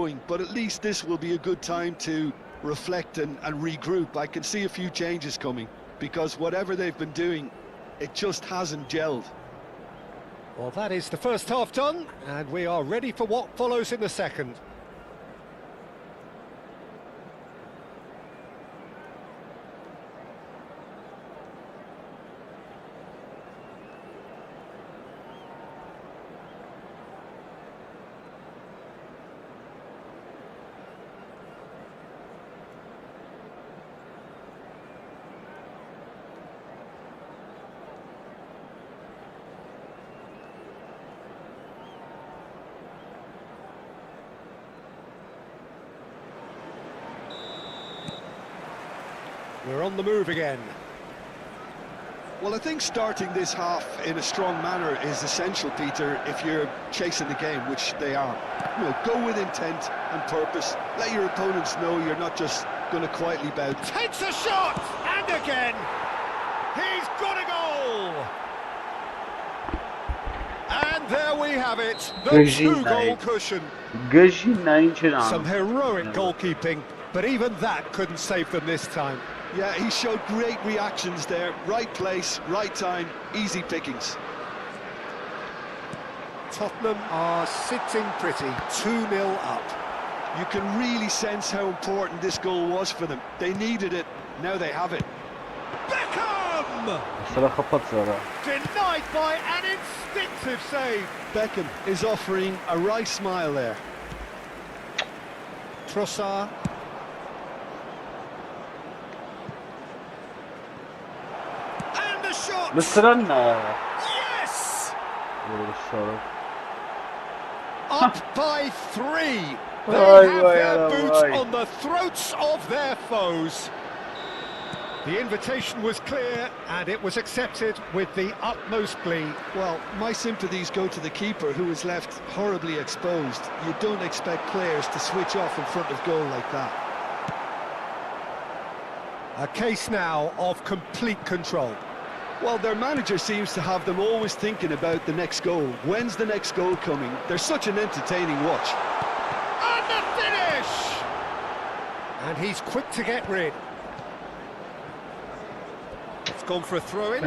going, but at least this will be a good time to reflect and regroup. I can see a few changes coming, because whatever they've been doing, it just hasn't gelled. Well, that is the first half done, and we are ready for what follows in the second. We're on the move again. Well, I think starting this half in a strong manner is essential, Peter, if you're chasing the game, which they are. You know, go with intent and purpose. Let your opponents know you're not just going to quietly bow. Takes a shot! And again! He's got a goal! And there we have it, the two-goal cushion. Some heroic goalkeeping, but even that couldn't save them this time. Yeah, he showed great reactions there. Right place, right time, easy pickings. Tottenham are sitting pretty, 2-0 up. You can really sense how important this goal was for them. They needed it, now they have it. Beckham! Denied by an instinctive save. Beckham is offering a wry smile there. Trossard. Shot. Yes! Up by 3. They have their boots on the throats of their foes. The invitation was clear and it was accepted with the utmost glee. Well, my sympathies go to the keeper, who is left horribly exposed. You don't expect players to switch off in front of goal like that. A case now of complete control. Well, their manager seems to have them always thinking about the next goal. When's the next goal coming? They're such an entertaining watch. And the finish! And he's quick to get rid. It's gone for a throw-in.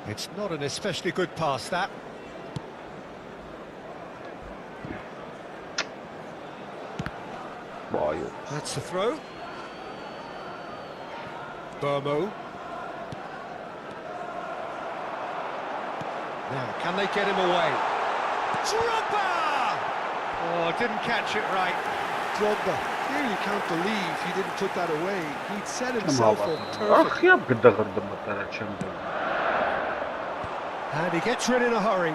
It's not an especially good pass, that. That's the throw. Burmo. Now, can they get him away? Drogba! Oh, didn't catch it right. Drogba, here you can't believe he didn't put that away. He'd set himself up perfect. And he gets rid in a hurry.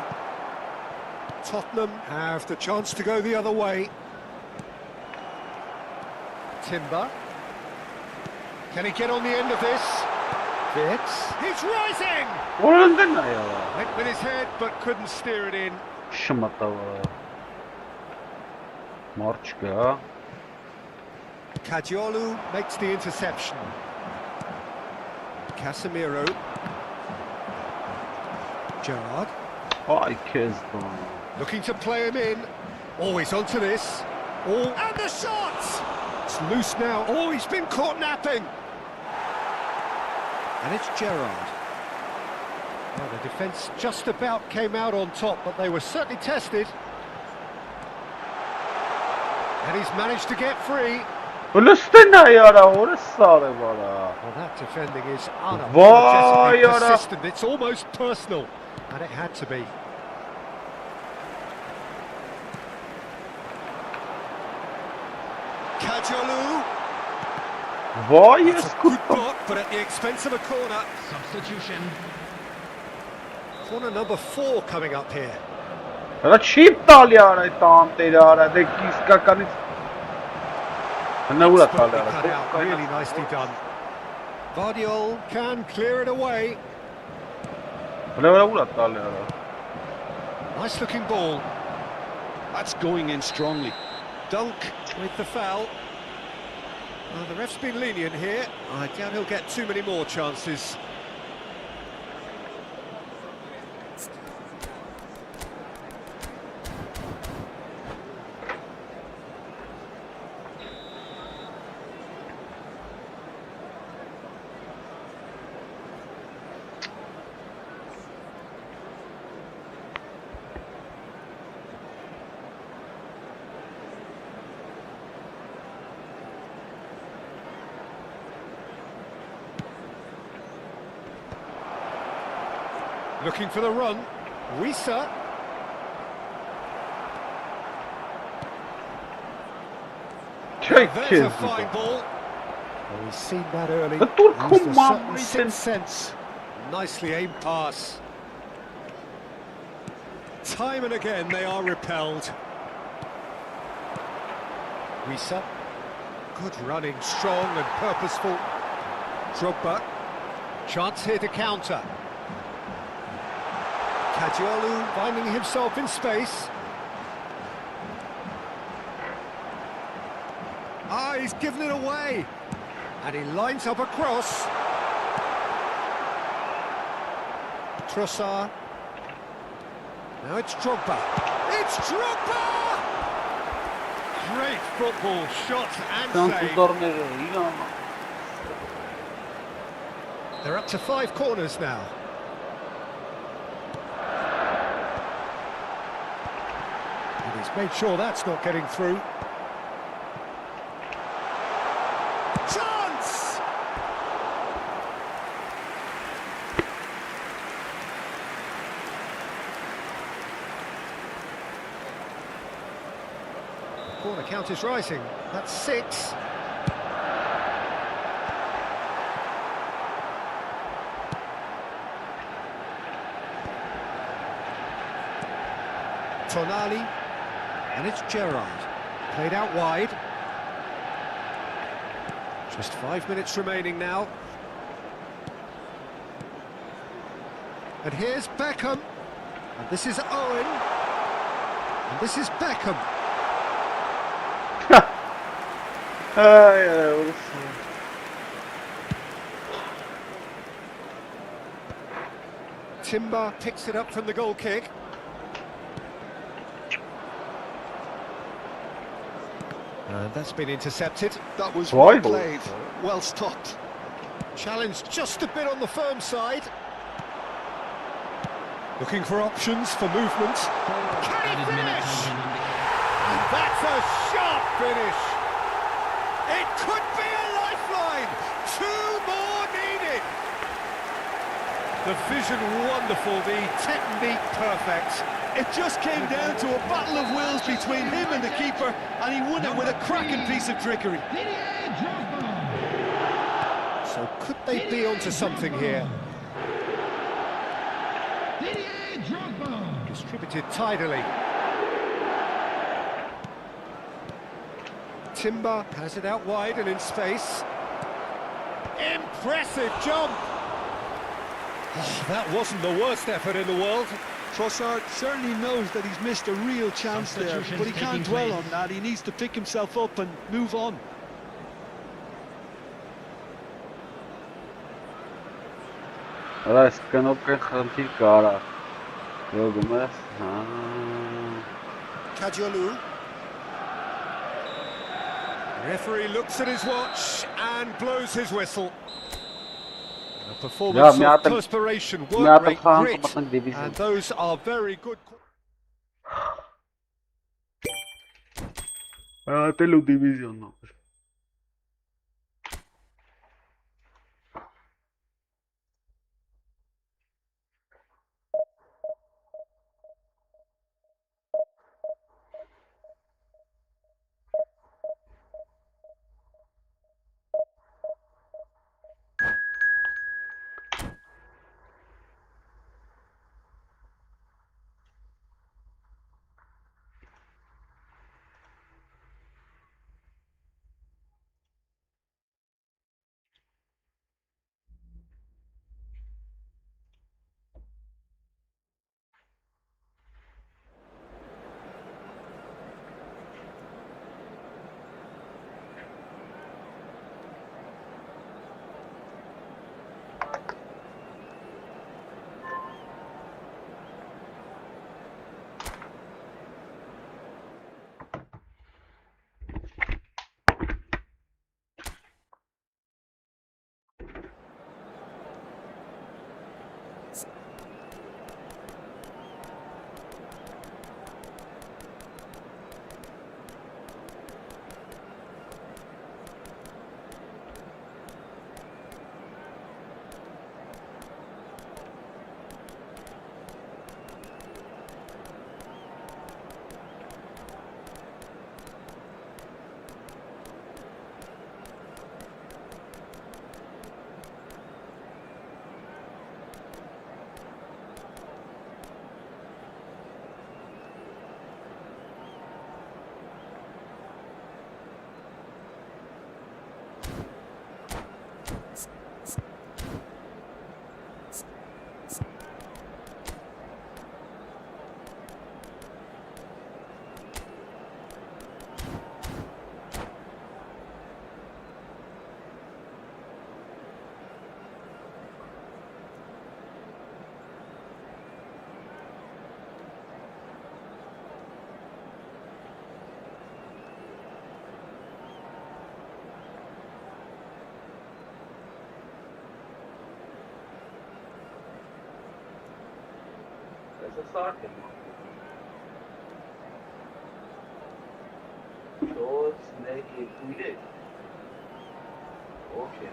Tottenham have the chance to go the other way. Timber. Can he get on the end of this? Fits. He's rising! Went with his head, but couldn't steer it in. Kajiolu makes the interception. Casemiro. Gerrard. Looking to play him in. Always onto this. Oh, and the shot! It's loose now. Oh, he's been caught napping. And it's Gerrard. Well, the defence just about came out on top, but they were certainly tested. And he's managed to get free. Well, that defending is unapologetically persistent. It's almost personal, and it had to be. Kajiolu. That's a good block, but at the expense of a corner. Substitution. Corner number 4 coming up here. Really nicely done. Vardiol can clear it away. Nice looking ball. That's going in strongly. Dunk with the foul. Well, the ref's been lenient here. I doubt he'll get too many more chances. Looking for the run. Wisa. There's a fine ball. Oh, we've seen that early. Used a certain sixth sense. Nicely aimed pass. Time and again they are repelled. Wisa. Good running, strong and purposeful. Drogba. Chance here to counter. Kajiolu finding himself in space. Ah, he's given it away. And he lines up a cross. Trossard. Now it's Drogba. It's Drogba! Great football, shot and save. They're up to 5 corners now. And he's made sure that's not getting through. Chance! The corner count is rising. That's 6. Tonali, and it's Gerrard, played out wide. Just 5 minutes remaining now. And here's Beckham, and this is Owen, and this is Beckham. Timber picks it up from the goal kick. And that's been intercepted. That was well played, well stopped. Challenged just a bit on the firm side. Looking for options for movement. Can he finish? And that's a sharp finish. It could be a lifeline. 2 more needed. The vision wonderful, the technique perfect. It just came down to a battle of wills between him and the keeper, and he won it with a cracking piece of trickery. So could they be onto something here? Distributed tidily. Timber has it out wide and in space. Impressive jump! Oh, that wasn't the worst effort in the world. Trossard certainly knows that he's missed a real chance there, but he can't dwell on that. He needs to pick himself up and move on. Kajiolu. Referee looks at his watch and blows his whistle. A performance of perspiration, work rate, grit, and those are very good. Diviziono. sakin. Çok snake. Okay.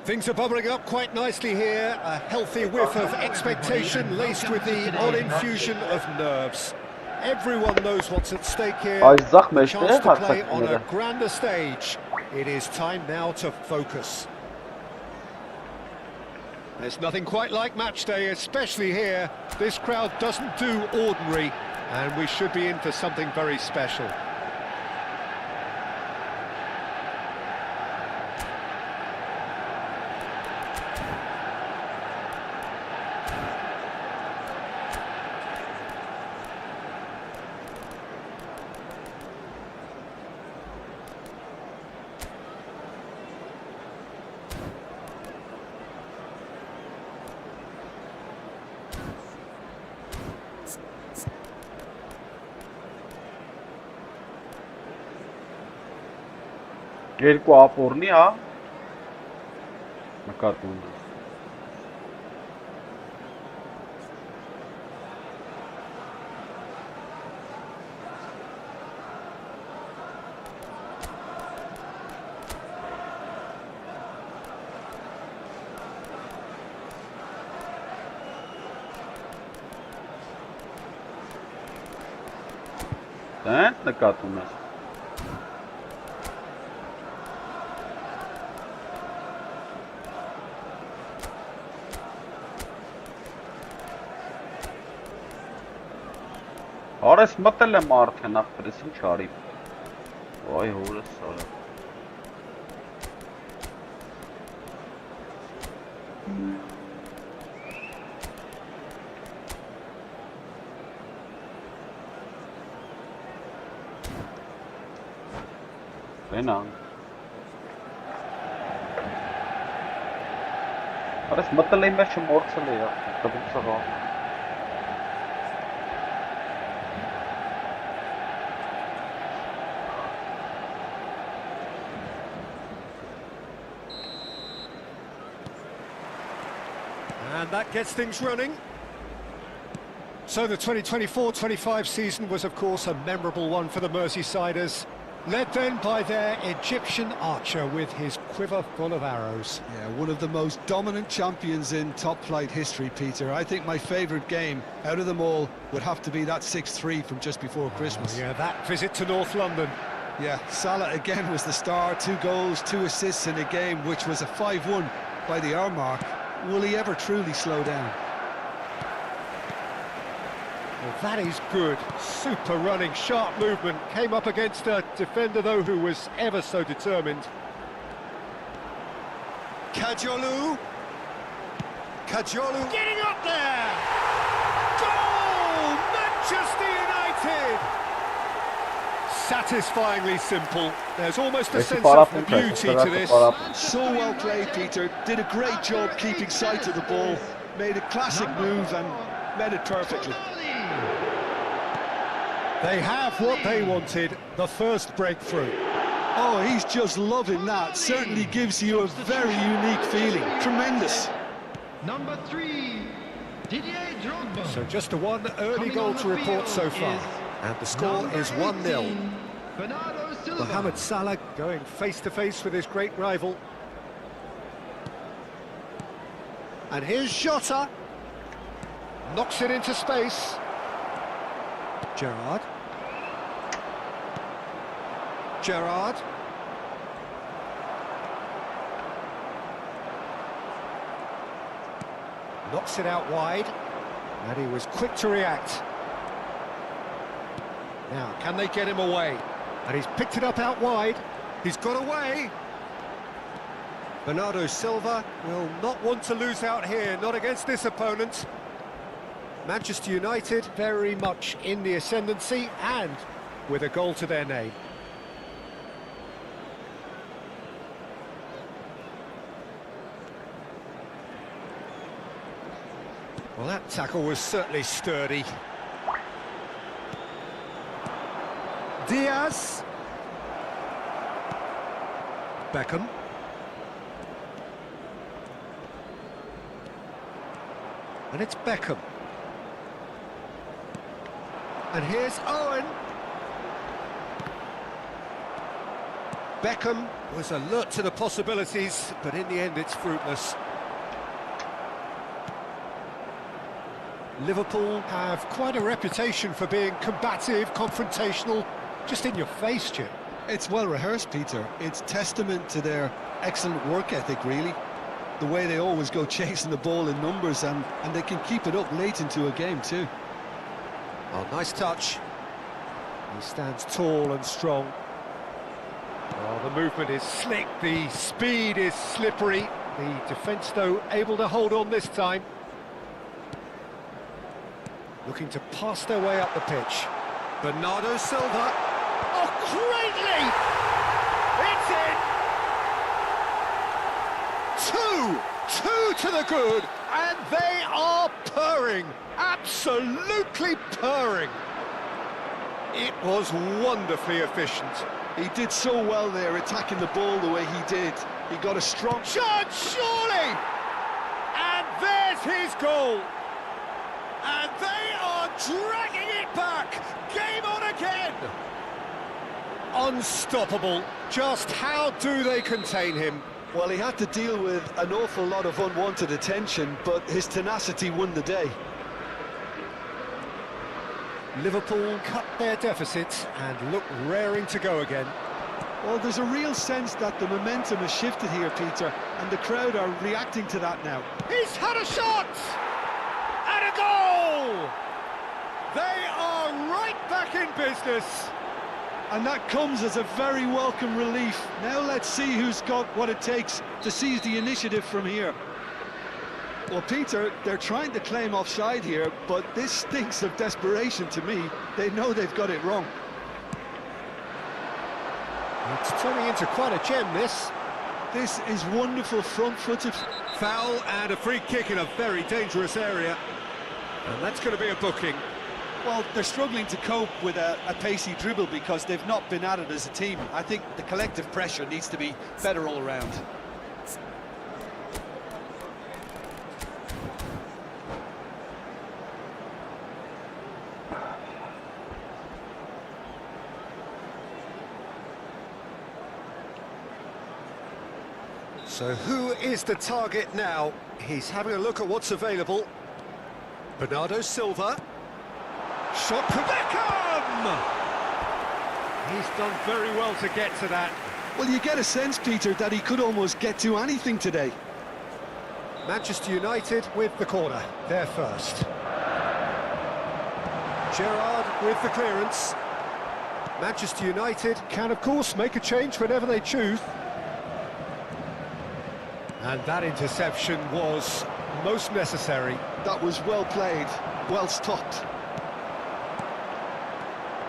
Things are bubbling up quite nicely here. A healthy whiff of expectation laced with the odd infusion of nerves. Everyone knows what's at stake here. A chance to play on a grander stage. It is time now to focus. There's nothing quite like match day, especially here. This crowd doesn't do ordinary, and we should be in for something very special. Երկու ապորնի, հա։ Նկատում եմ։ Դենց նկատում ես։ Արես մտել եմ արդեն ախպրես ինչ արի։ Վայ հորս սալա։ Բենան։ Արես մտել եմ մեջ չմորցել է արդեն, տվում սղա։ And that gets things running. So the 2024-25 season was, of course, a memorable one for the Merseysiders, led then by their Egyptian archer with his quiver full of arrows. Yeah, one of the most dominant champions in top-flight history, Peter. I think my favourite game out of them all would have to be that 6-3 from just before Christmas. Yeah, that visit to North London. Yeah, Salah again was the star, 2 goals, 2 assists in a game which was a 5-1 by the hour mark. Will he ever truly slow down? Well, that is good. Super running, sharp movement. Came up against a defender, though, who was ever so determined. Kajolu. Getting up there! Goal! Manchester United! Satisfyingly simple. There's almost a sense of beauty to this. So well played, Peter. Did a great job keeping sight of the ball. Made a classic move and met it perfectly. They have what they wanted, the first breakthrough. Oh, he's just loving that. Certainly gives you a very unique feeling. Tremendous. Number 3, Didier Drogba. So just the one early goal to report so far. And the score is 1-0. Mohamed Salah going face-to-face with his great rival. And here's Jota. Knocks it into space. Gerrard. Knocks it out wide. And he was quick to react. Now, can they get him away? And he's picked it up out wide. He's got away. Bernardo Silva will not want to lose out here, not against this opponent. Manchester United very much in the ascendancy and with a goal to their name. Well, that tackle was certainly sturdy. Diaz. Beckham. And it's Beckham. And here's Owen. Beckham was alert to the possibilities, but in the end it's fruitless. Liverpool have quite a reputation for being combative, confrontational, just in your face, Jim. It's well rehearsed, Peter. It's testament to their excellent work ethic, really. The way they always go chasing the ball in numbers, and they can keep it up late into a game too. Oh, nice touch. He stands tall and strong. Oh, the movement is slick, the speed is slippery. The defence, though, able to hold on this time. Looking to pass their way up the pitch. Bernardo Silva. Oh, great leap! It's in! Two to the good, and they are purring. Absolutely purring. It was wonderfully efficient. He did so well there, attacking the ball the way he did. He got a strong shot, surely! And there's his goal. And they are dragging it back. Game on again. Unstoppable. Just how do they contain him? Well, he had to deal with an awful lot of unwanted attention, but his tenacity won the day. Liverpool cut their deficit and look raring to go again. Well, there's a real sense that the momentum has shifted here, Peter, and the crowd are reacting to that now. He's had a shot! And a goal! They are right back in business. And that comes as a very welcome relief. Now let's see who's got what it takes to seize the initiative from here. Well, Peter, they're trying to claim offside here, but this stinks of desperation to me. They know they've got it wrong. It's turning into quite a gem, this. This is wonderful front-footed. Foul and a free kick in a very dangerous area. And that's going to be a booking. Well, they're struggling to cope with a pacey dribble because they've not been at it as a team. I think the collective pressure needs to be better all around. So who is the target now? He's having a look at what's available. Bernardo Silva. Shot for Beckham! He's done very well to get to that. Well, you get a sense, Peter, that he could almost get to anything today. Manchester United with the corner. They're first. Gerrard with the clearance. Manchester United can, of course, make a change whenever they choose. And that interception was most necessary. That was well played, well stopped.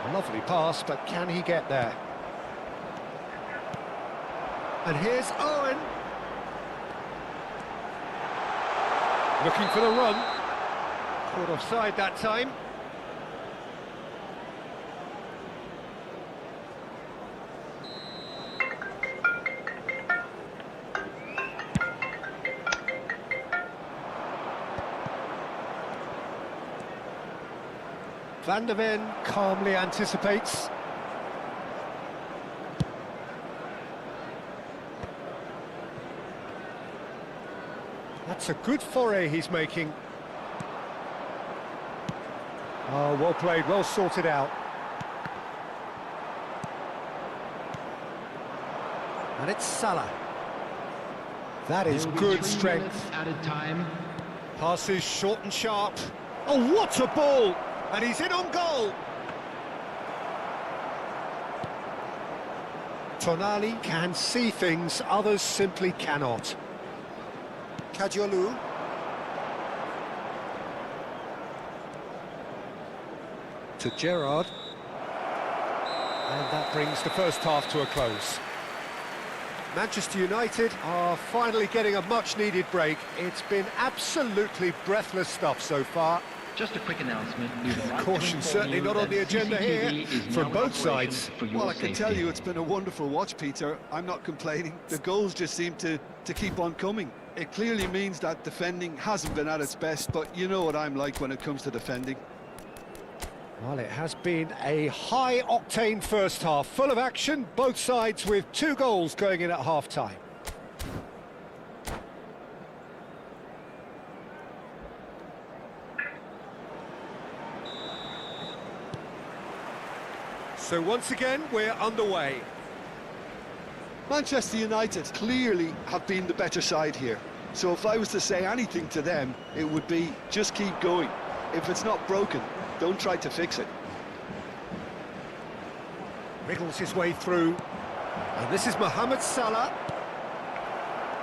A lovely pass, but can he get there? And here's Owen. Looking for the run. Caught offside that time. Van der Ven calmly anticipates. That's a good foray he's making. Oh, well played, well sorted out. And it's Salah. That is good strength. Added time. Passes short and sharp. Oh, what a ball! And he's in on goal. Tonali can see things others simply cannot. Kadiolu. To Gerrard. And that brings the first half to a close. Manchester United are finally getting a much-needed break. It's been absolutely breathless stuff so far. Just a quick announcement. Caution certainly not on the agenda here from both sides. Well, I can tell you it's been a wonderful watch, Peter. I'm not complaining. The goals just seem to keep on coming. It clearly means that defending hasn't been at its best, but you know what I'm like when it comes to defending. Well, it has been a high-octane first half, full of action, both sides with 2 goals going in at half-time. So once again, we're underway. Manchester United clearly have been the better side here. So if I was to say anything to them, it would be just keep going. If it's not broken, don't try to fix it. Wriggles his way through. And this is Mohamed Salah.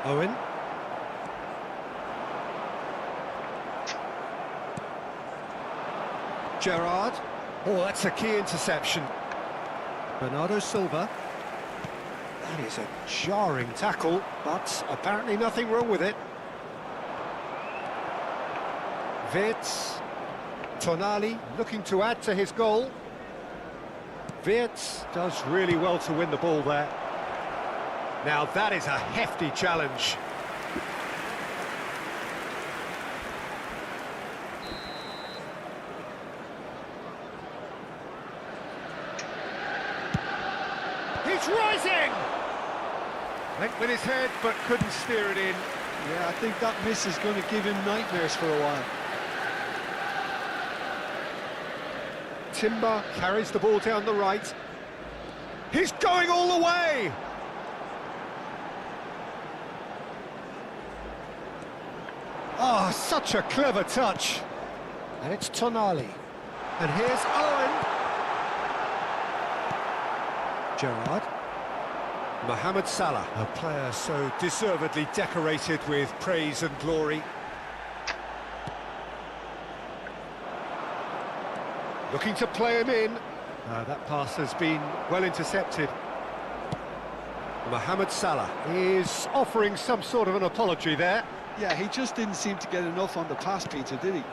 Owen. Gerrard. Oh, that's a key interception. Bernardo Silva. That is a jarring tackle, but apparently nothing wrong with it. Wirtz. Tonali looking to add to his goal. Wirtz does really well to win the ball there. Now that is a hefty challenge. He's rising! Went with his head but couldn't steer it in. Yeah, I think that miss is going to give him nightmares for a while. Timber carries the ball down the right. He's going all the way! Oh, such a clever touch. And it's Tonali. And here's Owen. Gerrard. Mohamed Salah, a player so deservedly decorated with praise and glory. Looking to play him in. That pass has been well intercepted. Mohamed Salah is offering some sort of an apology there. Yeah, he just didn't seem to get enough on the pass, Peter, did he?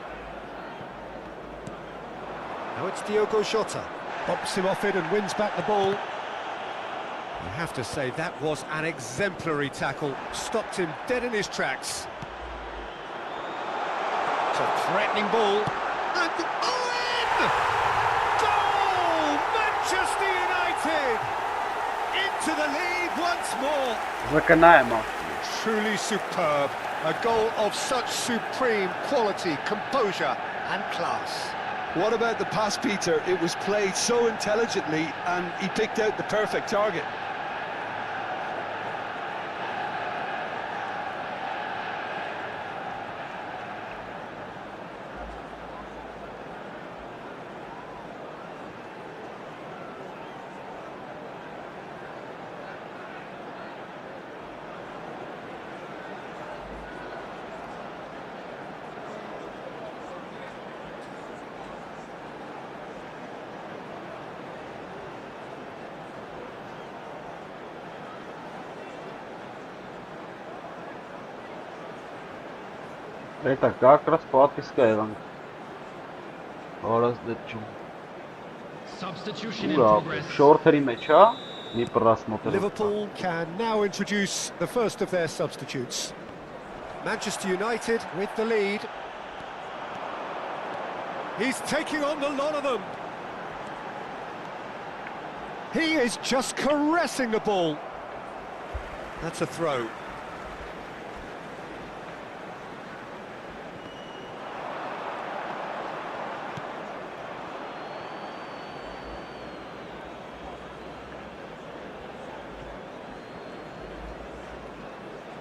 Now it's Diogo Jota. Bumps him off it and wins back the ball. I have to say, that was an exemplary tackle. Stopped him dead in his tracks. It's a threatening ball. And Owen! Goal! Manchester United! Into the lead once more. Заканаемо. Truly superb. A goal of such supreme quality, composure and class. What about the pass, Peter? It was played so intelligently and he picked out the perfect target. Это как раз по отпискаем. Раздачу. Substitution in Ура, progress. шортери мяча не просмотрел. Liverpool can now introduce the first of their substitutes. Manchester United with the lead. He's taking on the lot of them. He is just caressing the ball. That's a throw.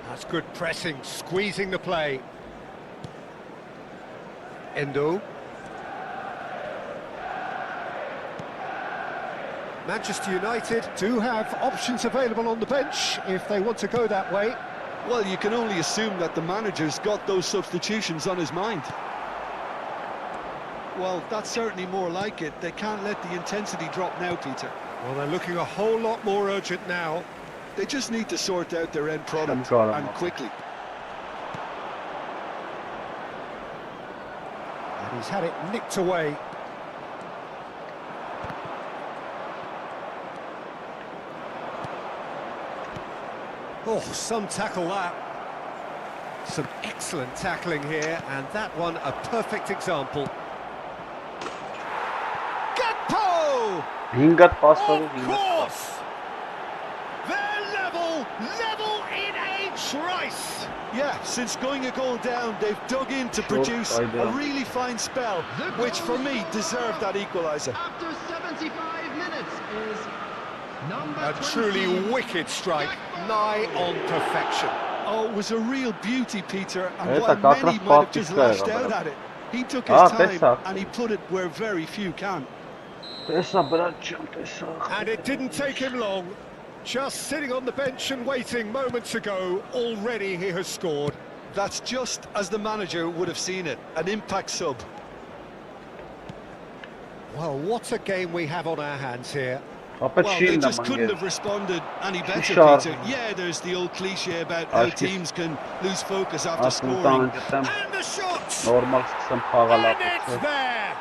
That's good pressing, squeezing the play. Endo. Manchester United do have options available on the bench if they want to go that way. Well, you can only assume that the manager's got those substitutions on his mind. Well, that's certainly more like it. They can't let the intensity drop now, Peter. Well, they're looking a whole lot more urgent now. They just need to sort out their end product, Got 'em. and quickly. And he's had it nicked away. Oh, some tackle that. Some excellent tackling here, and that one a perfect example. Հինգատ Of պաստորով հինգատ պաստ։ course! They're level in a trice! Yeah, since going a goal down, they've dug in to produce a really fine spell, which for me deserved that equaliser. After 75 minutes is number A 20. truly wicked strike, nigh on perfection. Oh, it was a real beauty, Peter, and It's while a many catastrophe might have just player, lashed out but- at it, he took his time and he put it where very few can. Տեսա բրաչան, տեսա։ And it didn't take him long. Just sitting on the bench and waiting moments ago, already he has scored. That's just as the manager would have seen it, an impact sub. Well, what a game we have on our hands here. Ապա Well, չի they նա just couldn't have responded any better, Sharp. Peter. Yeah, there's the old cliche about how Ashki- teams can lose focus after ասում scoring. տան գտեմ, And the shot! նորմալ սկսեմ խաղալ And it's ապա։ there!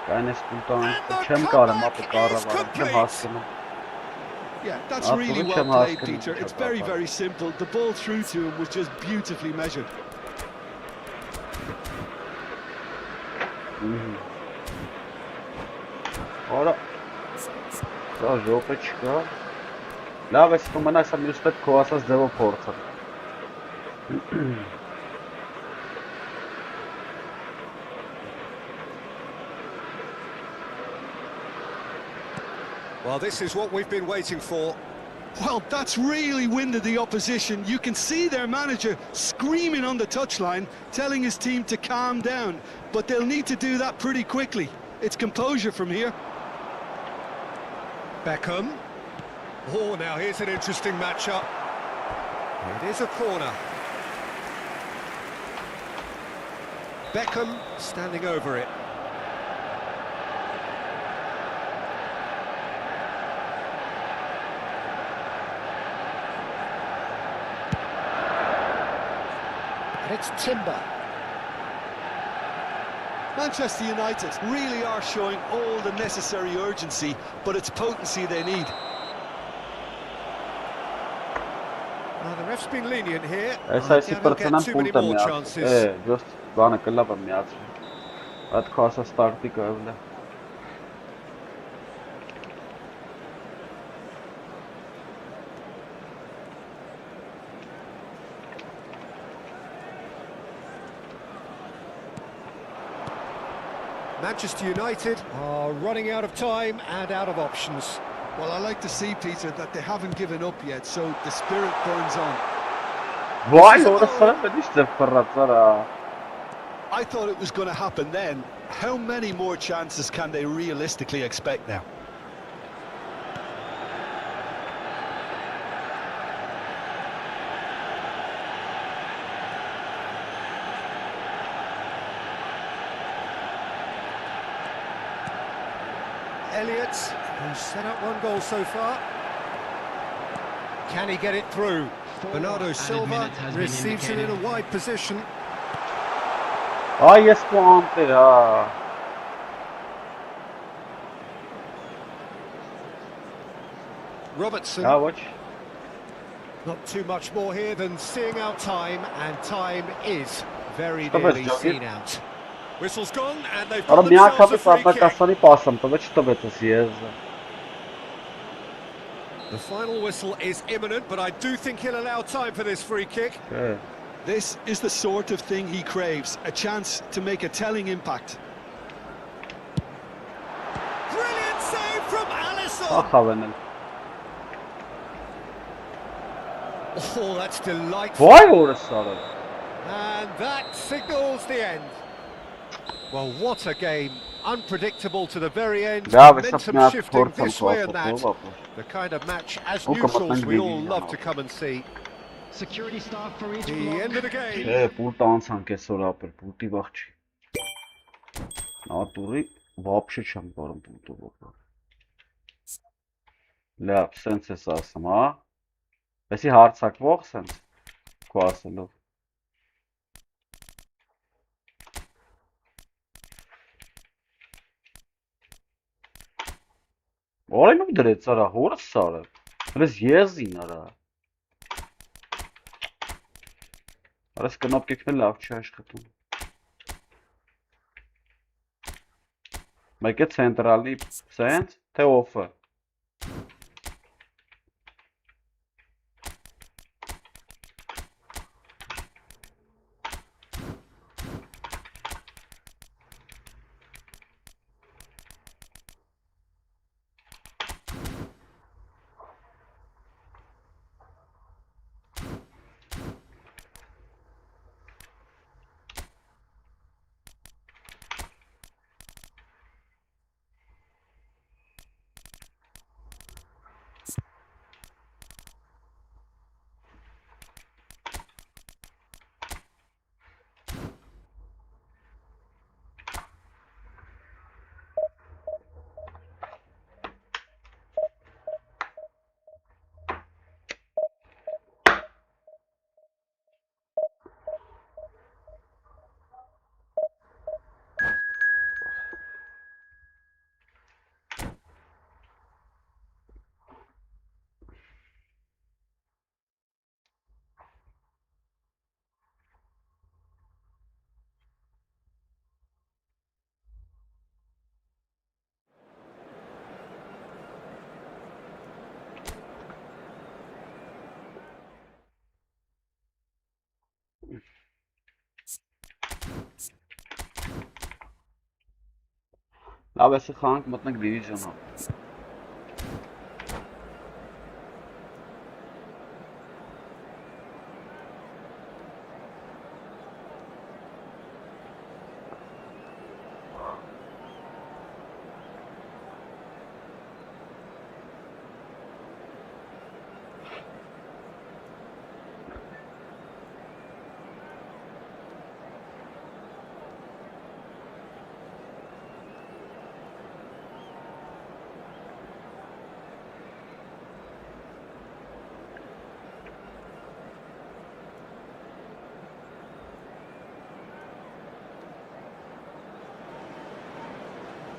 Կայնես կուտան, And the չեմ կարեմ comeback ապա is կառավարեմ, չեմ complete. հասկանում։ Yeah, that's Ah, really Pulic well and played, Haskell Peter. each It's other, very, but- very simple. The ball through to him was just beautifully measured. Ora, սա ժոպը չկա։ Լավ ես ու մնաս եմ յուս պետ քո ասած ձևով փորձը։ Well, this is what we've been waiting for. Well, that's really winded the opposition. You can see their manager screaming on the touchline, telling his team to calm down. But they'll need to do that pretty quickly. It's composure from here. Beckham. Oh, now here's an interesting matchup. It is a corner. Beckham standing over it. And it's Timber. Manchester United really are showing all the necessary urgency, but it's potency they need. Now, the ref's been lenient here. Այս I այսի doubt he'll get պրծնան too many պունտը more միացր։ chances. Just բանը կլապը միացր։ Այդ քո ասած ստարտի կավլը։ Manchester United are running out of time and out of options. Well, I like to see, Peter, that they haven't given up yet, so the spirit burns on. Վայ, օրսը պետք է ֆռացարա։ I thought it was going to happen then. How many more chances can they realistically expect now? Elliott, who's set up one goal so far. Can he get it through? Bernardo added Silva minutes has been receives it in a indicated. wide position. Այ ես կոնտեր, հա։ Robertson, Հա, ոչ։ not too much more here than seeing out time, and time is very Stop it, nearly Johnny. seen out. Whistle's gone, and they've Արա got themselves a միակամից free kick. արտակասանի պասեմ տվե չտվեց ես։ The final whistle is imminent, but I do think he'll allow time for this free kick. Չէ։ This is the sort of thing he craves, a chance to make a telling impact. Brilliant save from Alisson! Ախավենել։ Oh, that's delightful. Վայ օրս արը։ And that signals the end. Well, what a game. Unpredictable to the very end. Լավ է, սա Momentum միակ shifting փորձ եմ this way and that. կողապը։ The kind of match as Ու neutrals կմտնենք we all դիվիզիոն love to ով։ come and see. Security staff for each The block. end of the game. Չէ, պուլտ անցանք այսօր ապր, պուլտի վաղ չի։ Նատուրի вообще չեմ կարող պուլտով ապր։ Լավ, սենց ես ասում, հա։ Էսի հարցակվող սենց քո ասելով։ Օրենով դրեց արա, հորս սարը։ Հենց եզին արա։ Արես կնոպկեքն լավ չի աշխատում։ Մեկը ցենտրալի սենց, թե օֆը։ Լավ էսի խանք մտնենք դիվիզիոնա։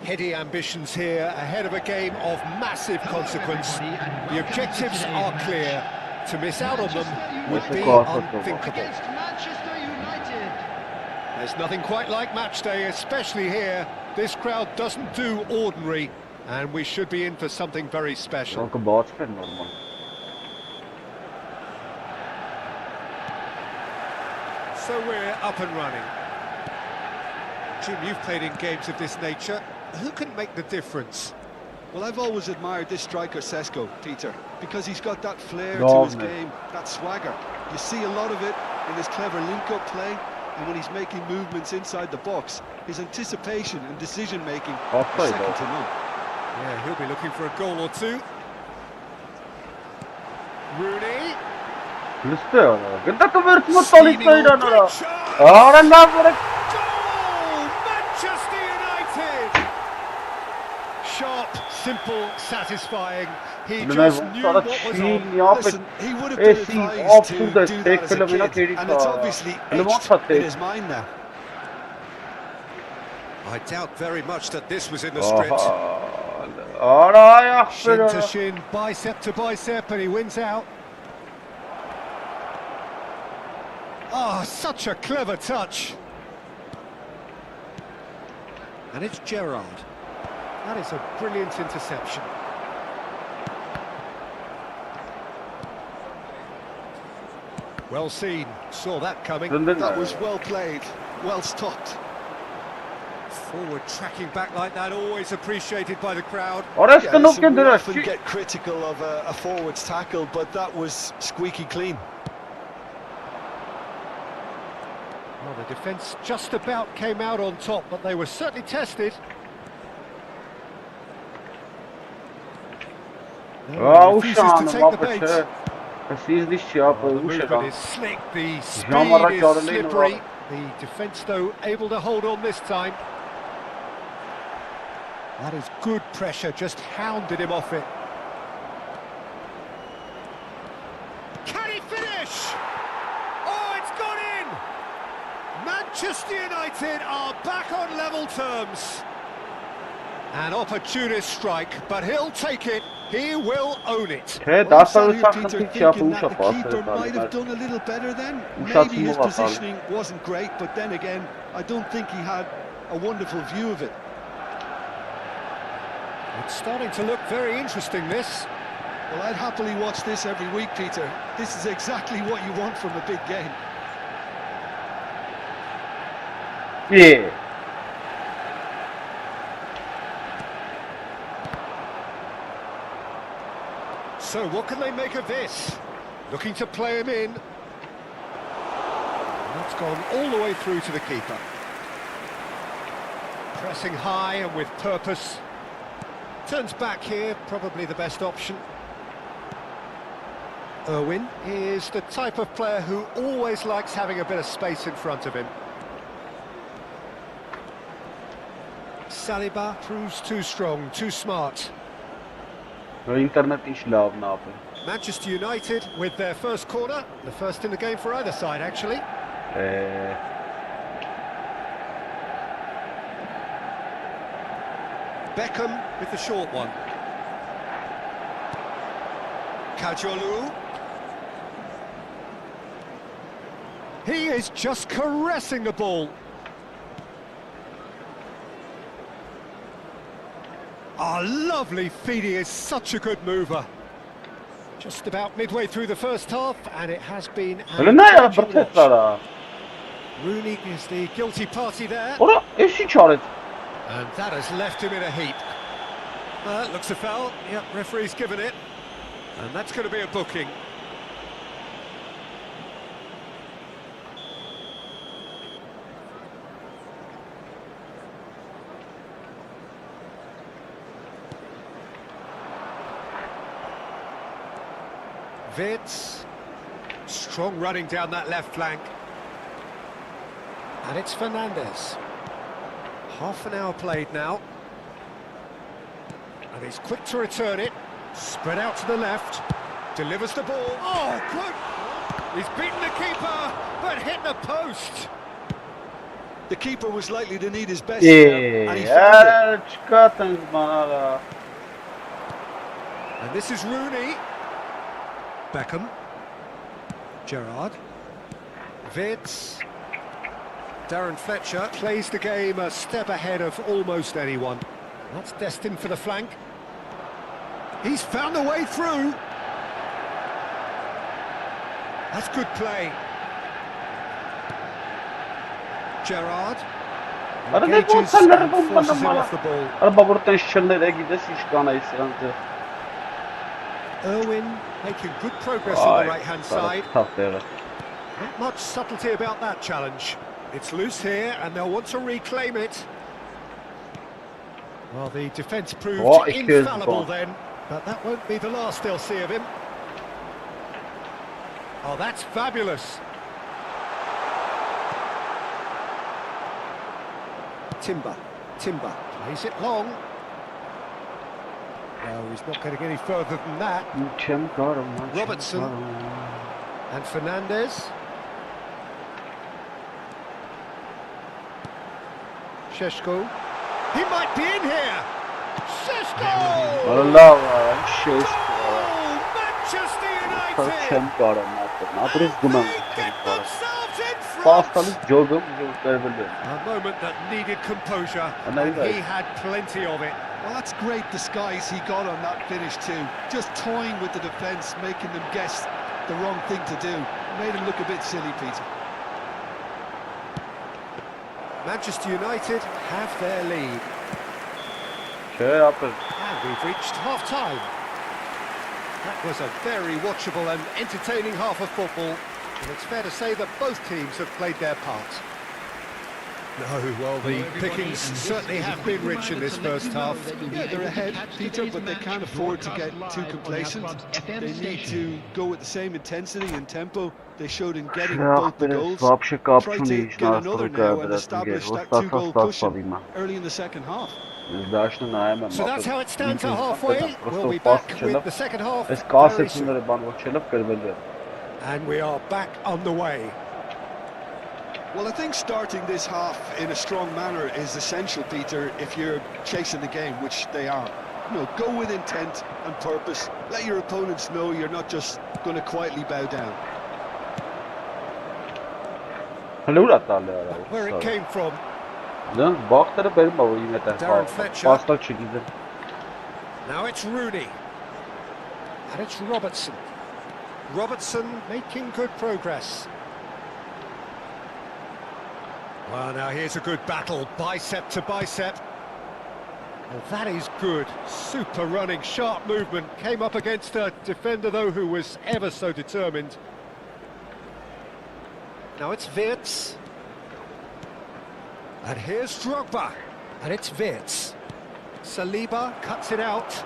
Heady ambitions here, ahead of a game of massive consequence. The objectives are clear. To miss out on them would be unthinkable. Manchester United. There's nothing quite like match day, especially here. This crowd doesn't do ordinary, and we should be in for something very special. So we're up and running. Jim, you've played in games of this nature. Who can make the difference? Well, I've always admired this striker, Sesko, Peter, because he's got that flair to his game, that swagger. You see a lot of it in his clever link-up play, and when he's making movements inside the box, his anticipation and decision-making are second to none. Yeah, he'll be looking for a goal or two. Rooney. Goal! Manchester United! Sharp, simple, satisfying. He just knew what was on. Listen, he would have been advised to do that as a kid, and it's obviously etched in his mind now. I doubt very much that this was in the script. Shin to shin, bicep to bicep, and he wins out. Oh, such a clever touch. And it's Gerrard. That is a brilliant interception. Well seen, saw that coming. That was well played, well stopped. Forward tracking back like that, always appreciated by the crowd. We often get critical of a forward's tackle, but that was squeaky clean. Well, the defence just about came out on top, but they were certainly tested. No, refuses to take the bait. The movement is slick, the speed is slippery. The defence, though, able to hold on this time. That is good pressure, just hounded him off it. Can he finish? Oh, it's gone in! Manchester United are back on level terms. An opportunist strike, but he'll take it. He will own it. Well, I'm sat here, Peter, thinking that the keeper might have done a little better then. Maybe his positioning wasn't great, but then again, I don't think he had a wonderful view of it. It's starting to look very interesting, this. Well, I'd happily watch this every week, Peter. This is exactly what you want from a big game. Yeah. So what can they make of this? Looking to play him in. That's gone all the way through to the keeper. Pressing high and with purpose. Turns back here, probably the best option. Irwin is the type of player who always likes having a bit of space in front of him. Saliba proves too strong, too smart. Manchester United with their first corner, the first in the game for either side actually. Beckham with the short one. Kajolu. He is just caressing the ball. Ah, lovely feed, he is such a good mover. Just about midway through the first half, and it has been Rooney is the guilty party there. And that has left him in a heap. Looks a foul. Yep, referee's given it. And that's going to be a booking. Vitz, strong running down that left flank. And it's Fernandes. Half an hour played now. And he's quick to return it. Spread out to the left. Delivers the ball. Oh, good! He's beaten the keeper, but hit the post. The keeper was likely to need his best there, and he found it. And this is Rooney. Beckham. Gerrard. Vitz. Darren Fletcher plays the game a step ahead of almost anyone. That's destined for the flank. He's found a way through. That's good play. Gerrard. Engages and forces him off the ball. Irwin making good progress on the right-hand side. Not much subtlety about that challenge. It's loose here, and they'll want to reclaim it. Well, the defence proved infallible then, but that won't be the last they'll see of him. Oh, that's fabulous. Timber plays it long. No, he's not getting any further than that. Robertson and Fernandes. Šeško. He might be in here. Šeško! Oh, Manchester United! A moment that needed composure, and he had plenty of it. Well, that's great disguise he got on that finish too. Just toying with the defence, making them guess the wrong thing to do. Made him look a bit silly, Peter. Manchester United have their lead. And we've reached half-time. That was a very watchable and entertaining half of football. And it's fair to say that both teams have played their part. No, well, the pickings certainly have been rich in this first half. Yeah, they're ahead, Peter, but they can't afford to get too complacent. They need to go with the same intensity and tempo they showed in getting both the goals. Try to get another now and establish that two-goal cushion early in the second half. So that's how it stands at halfway. We'll be back with the second half very soon. And we are back on the way. Well, I think starting this half in a strong manner is essential, Peter, if you're chasing the game, which they are. You know, go with intent and purpose. Let your opponents know you're not just going to quietly bow down. Where it came from. Darren Fletcher. Now it's Rooney. And it's Robertson. Robertson making good progress. Well, now here's a good battle, bicep to bicep. Well, that is good. Super running, sharp movement. Came up against a defender, though, who was ever so determined. Now it's Wirtz. And here's Drogba. And it's Wirtz. Saliba cuts it out.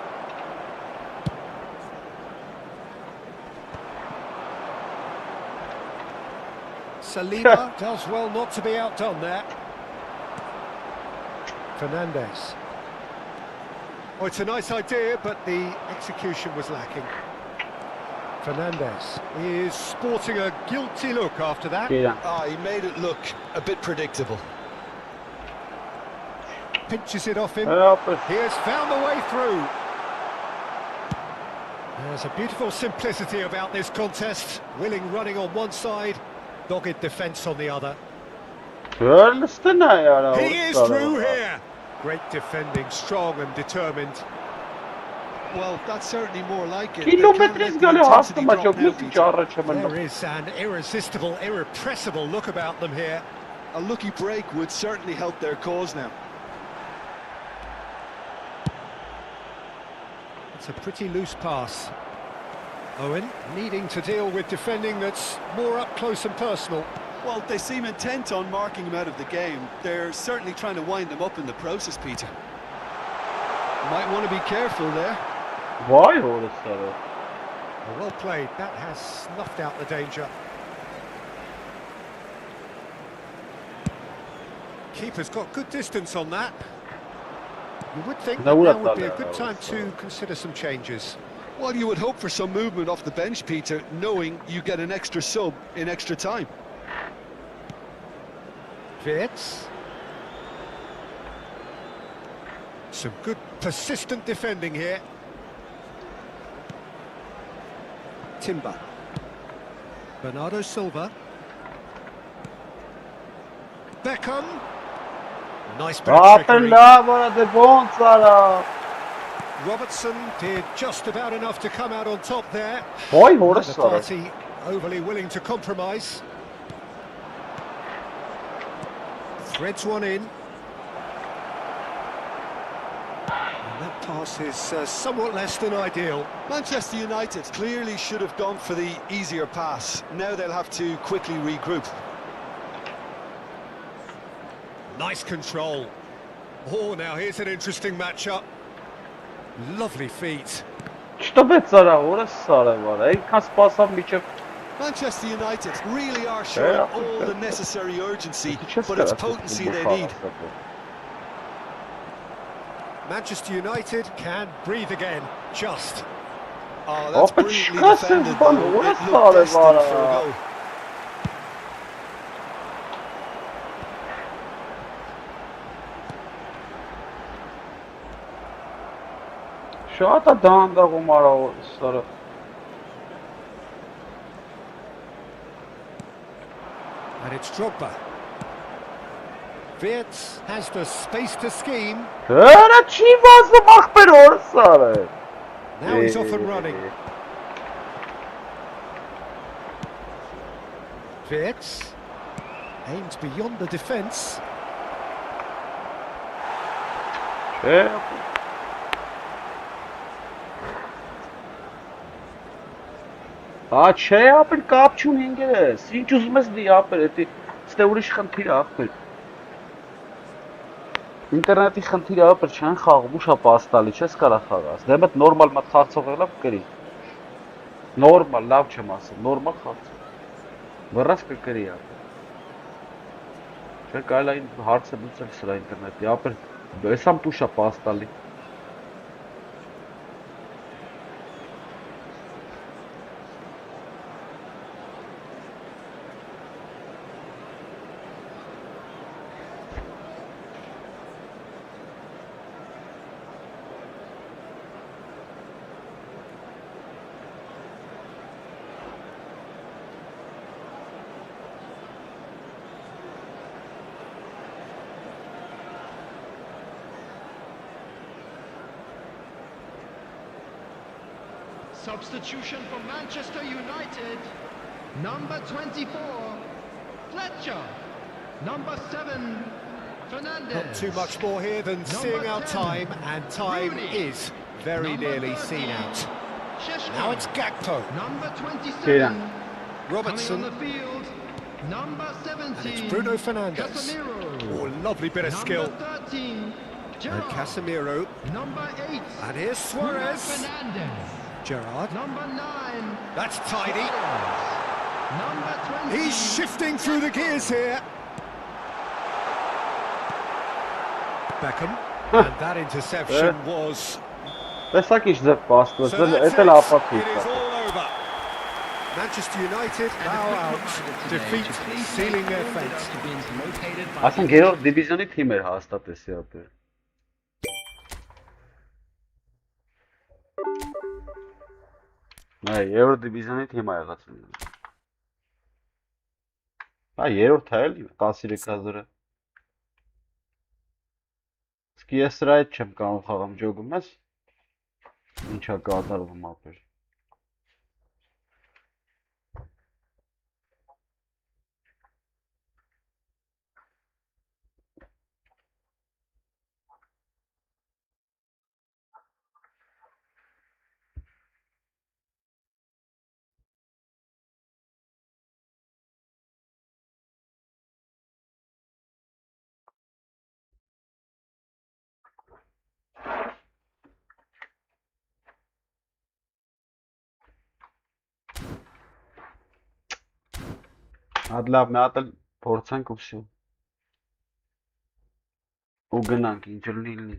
Saliba does well not to be outdone there. Fernandes. Oh, it's a nice idea, but the execution was lacking. Fernandes is sporting a guilty look after that. He made it look a bit predictable. Pinches it off him. He has found the way through. There's a beautiful simplicity about this contest. Willing running on one side, dogged defence on the other. He is through here. Great defending, strong and determined. Well, that's certainly more like it. There is an irresistible, irrepressible look about them here. A lucky break would certainly help their cause now. It's a pretty loose pass. Owen needing to deal with defending that's more up close and personal. Well, they seem intent on marking him out of the game. They're certainly trying to wind him up in the process, Peter. Might want to be careful there. Why all this stuff? Well played. That has snuffed out the danger. Keeper's got good distance on that. You would think that now would be a good time to consider some changes. Well, you would hope for some movement off the bench, Peter, knowing you get an extra sub in extra time. Wirtz. Some good persistent defending here. Timber. Bernardo Silva. Beckham. Nice bit of trickery. Robertson did just about enough to come out on top there. The party overly willing to compromise. Threads one in. And that pass is somewhat less than ideal. Manchester United clearly should have gone for the easier pass. Now they'll have to quickly regroup. Nice control. Oh, now here's an interesting matchup. Lovely feet. Manchester United really are showing all the necessary urgency, but it's potency they need. Manchester United can breathe again, just. Oh, that's brilliantly defended, though. It looked destined for a goal. And it's Drogba. Wirtz has the space to scheme. Now he's off and running. Wirtz aims beyond the defence. Չէ, ապր կապ չունի ինգես, ինչ ուզում ես դի ապր, ստե ուրիշ խնդիր ապր։ Ինտերնետի խնդիր ապր չեն խաղում, ուշա պաստալի, չես կարա խաղաս, դեմ էտ նորմալ մատ խարցող եղլավ կրի։ Նորմալ, լավ չեմ ասում, նորմալ խարցող։ Վրաս կկրի ապր։ Չէ կայլ այն հարց է դուցել սրա ինտերնետի, ապր, էսամ տուշա պաստալի։ Substitution for Manchester United. Number 24, Fletcher. Number 7, Fernandez. Not too much more here than seeing out time, and time is very nearly seen out. Now it's Gakpo. Number 27, Robertson. coming on the field. Number 70, And it's Bruno Fernandes. Casemiro. Oh, lovely bit of skill. Number 13, And Gerrard. Casemiro. Number 8, And here's Bruno Suarez. Fernandes. Gerrard. Number 9, That's tidy. Number 20. He's shifting through the gears here. Beckham. And that interception was... Տեսակ ինչ ձև պաստվեց, So that's էդ էլ it. ապակի It is all over. Manchester United bow out. Defeat sealing their fate. Ասեն գերորդ դիվիզիոնի թիմ էր հաստատեսի ապեր։ Այ երրորդ դիվիզիոնի թիմ ա եղած։ Այ երրորդ է էլի 13000-ը։ Իսկ ես դրա հետ չեմ կարող խաղամ ջոգում ես։ Ինչա կատարվում ապեր։ Հատ լավ մի հատ էլ փորձենք ու վсё։ Ու գնանք ինչ լինի։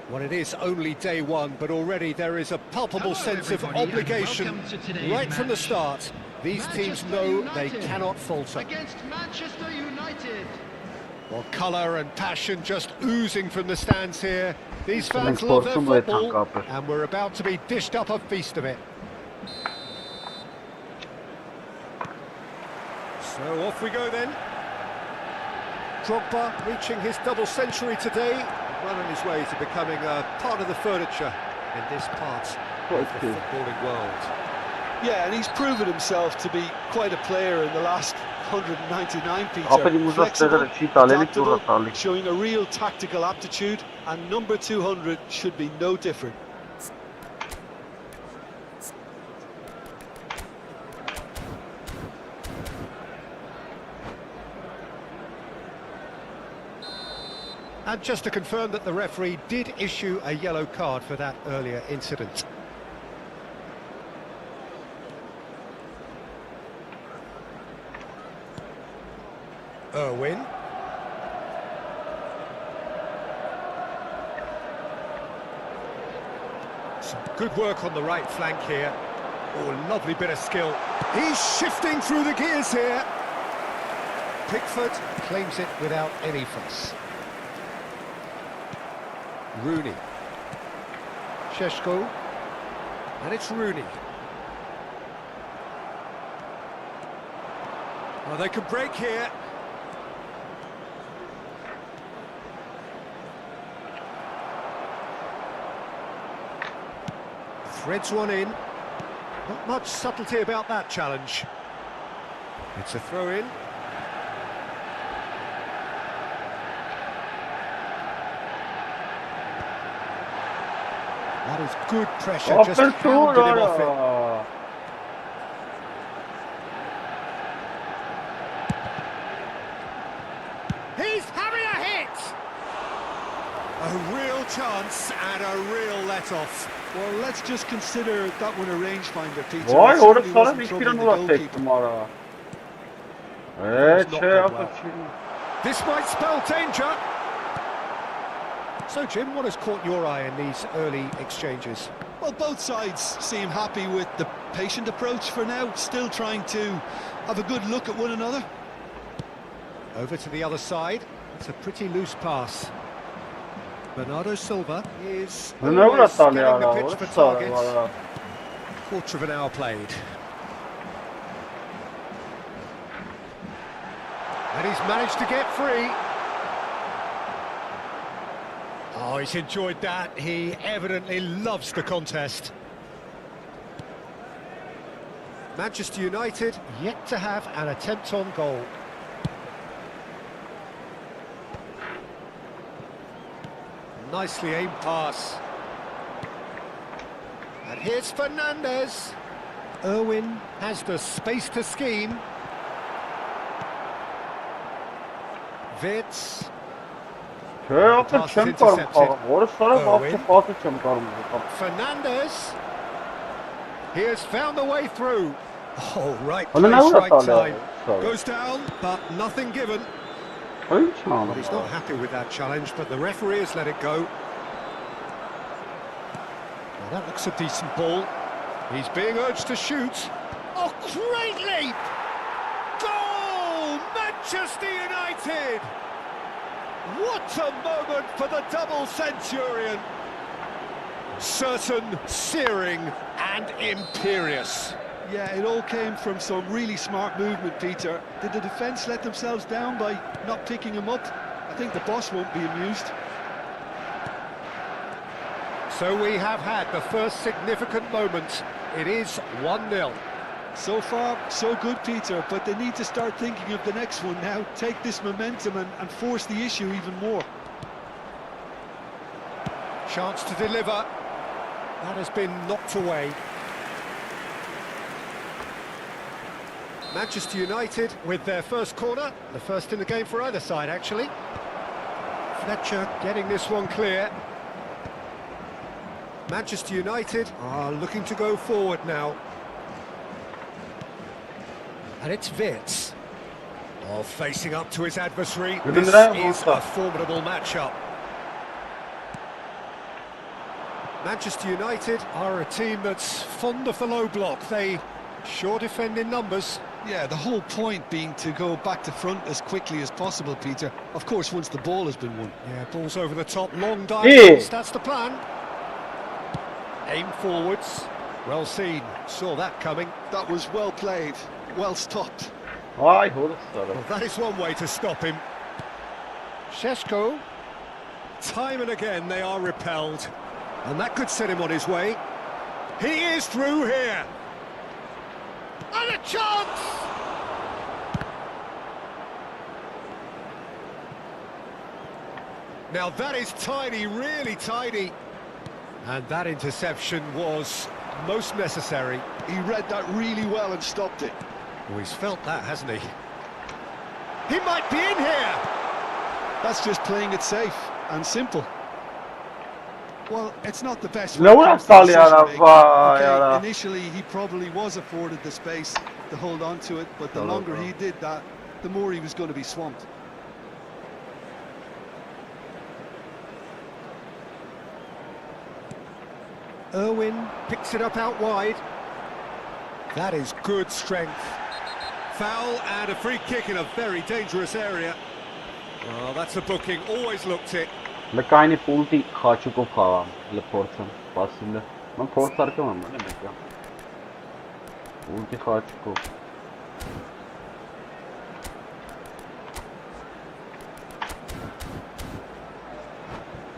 Well, it is only day one, but already there is a palpable sense of obligation right from the start. These teams know they cannot falter. Against Manchester United. Well, colour and passion just oozing from the stands here. These fans love their football, and we're about to be dished up a feast of it. So off we go then. Drogba reaching his double century today. Well on his way to becoming a part of the furniture in this part of the footballing world. Yeah, and he's proven himself to be quite a player in the last 199, Peter. Flexible, adaptable, showing a real tactical aptitude, and number 200 should be no different. And just to confirm that the referee did issue a yellow card for that earlier incident. Irwin. Some good work on the right flank here. Oh, lovely bit of skill. He's shifting through the gears here. Pickford claims it without any fuss. Rooney. Šeško. And it's Rooney. Well, they could break here. Threads one in. Not much subtlety about that challenge. It's a throw-in. That is good pressure, just hounded him off it. He's having a hit! A real chance and a real let-off. Well, let's just consider that one a rangefinder, Peter. Vay It orada certainly sana wasn't bir troubling kiran the ulaştık goalkeeper. numara. It's not Şey gone yapıp well. şimdi. This might spell danger. So, Jim, what has caught your eye in these early exchanges? Well, both sides seem happy with the patient approach for now, still trying to have a good look at one another. Over to the other side. It's a pretty loose pass. Bernardo Silva is Ne always scanning scanning the ya? pitch for Orası targets. var. Quarter of an hour played. And he's managed to get free. Oh, he's enjoyed that. He evidently loves the contest. Manchester United yet to have an attempt on goal. Nicely aimed pass. And here's Fernandes. Irwin has the space to scheme. Vitz. Şey yapıp Pass is çemkarım intercepted. kalım. Orası sonra Owen. bakça pası çemkarım. Fernandes. He has found the way through. Oh, right Onu ne place, uğraştı right hala? time. Goes down, but nothing given. Hayır çağırım. Well, he's not happy with that challenge, but the referee has let it go. Well, that looks a decent ball. He's being urged to shoot. Oh, great leap! Goal! Manchester United! What a moment for the double centurion! Certain, searing and imperious. Yeah, it all came from some really smart movement, Peter. Did the defence let themselves down by not picking him up? I think the boss won't be amused. So we have had the first significant moment. It is 1-0. So far, so good, Peter, but they need to start thinking of the next one now. Take this momentum and force the issue even more. Chance to deliver. That has been knocked away. Manchester United with their first corner. The first in the game for either side, actually. Fletcher getting this one clear. Manchester United are looking to go forward now. And it's Vitz. Oh, facing up to his adversary. This is a formidable matchup. Manchester United are a team that's fond of the low block. They sure defend in numbers. Yeah, the whole point being to go back to front as quickly as possible, Peter. Of course, once the ball has been won. Yeah, balls over the top, long diagonals, that's the plan. Aim forwards, well seen, saw that coming. That was well played, well stopped. Ay orası sonra. Well, that is one way to stop him. Šeško, time and again they are repelled. And that could set him on his way. He is through here. And a chance! Now that is tidy, really tidy. And that interception was most necessary. He read that really well and stopped it. Oh, he's felt that, hasn't he? He might be in here! That's just playing it safe and simple. Well, it's not the best. Ne uğraştı ya? Vay Okay, ya. initially he probably was afforded the space to hold on to it, but the longer he did that, the more he was going to be swamped. Irwin picks it up out wide. That is good strength. Foul and a free kick in a very dangerous area. Well, that's a booking, always looked it. Lăcaini pulti Khachukov xavam le portsam pasinde. Man port arkam ne demek ya? Pulti Khachukov.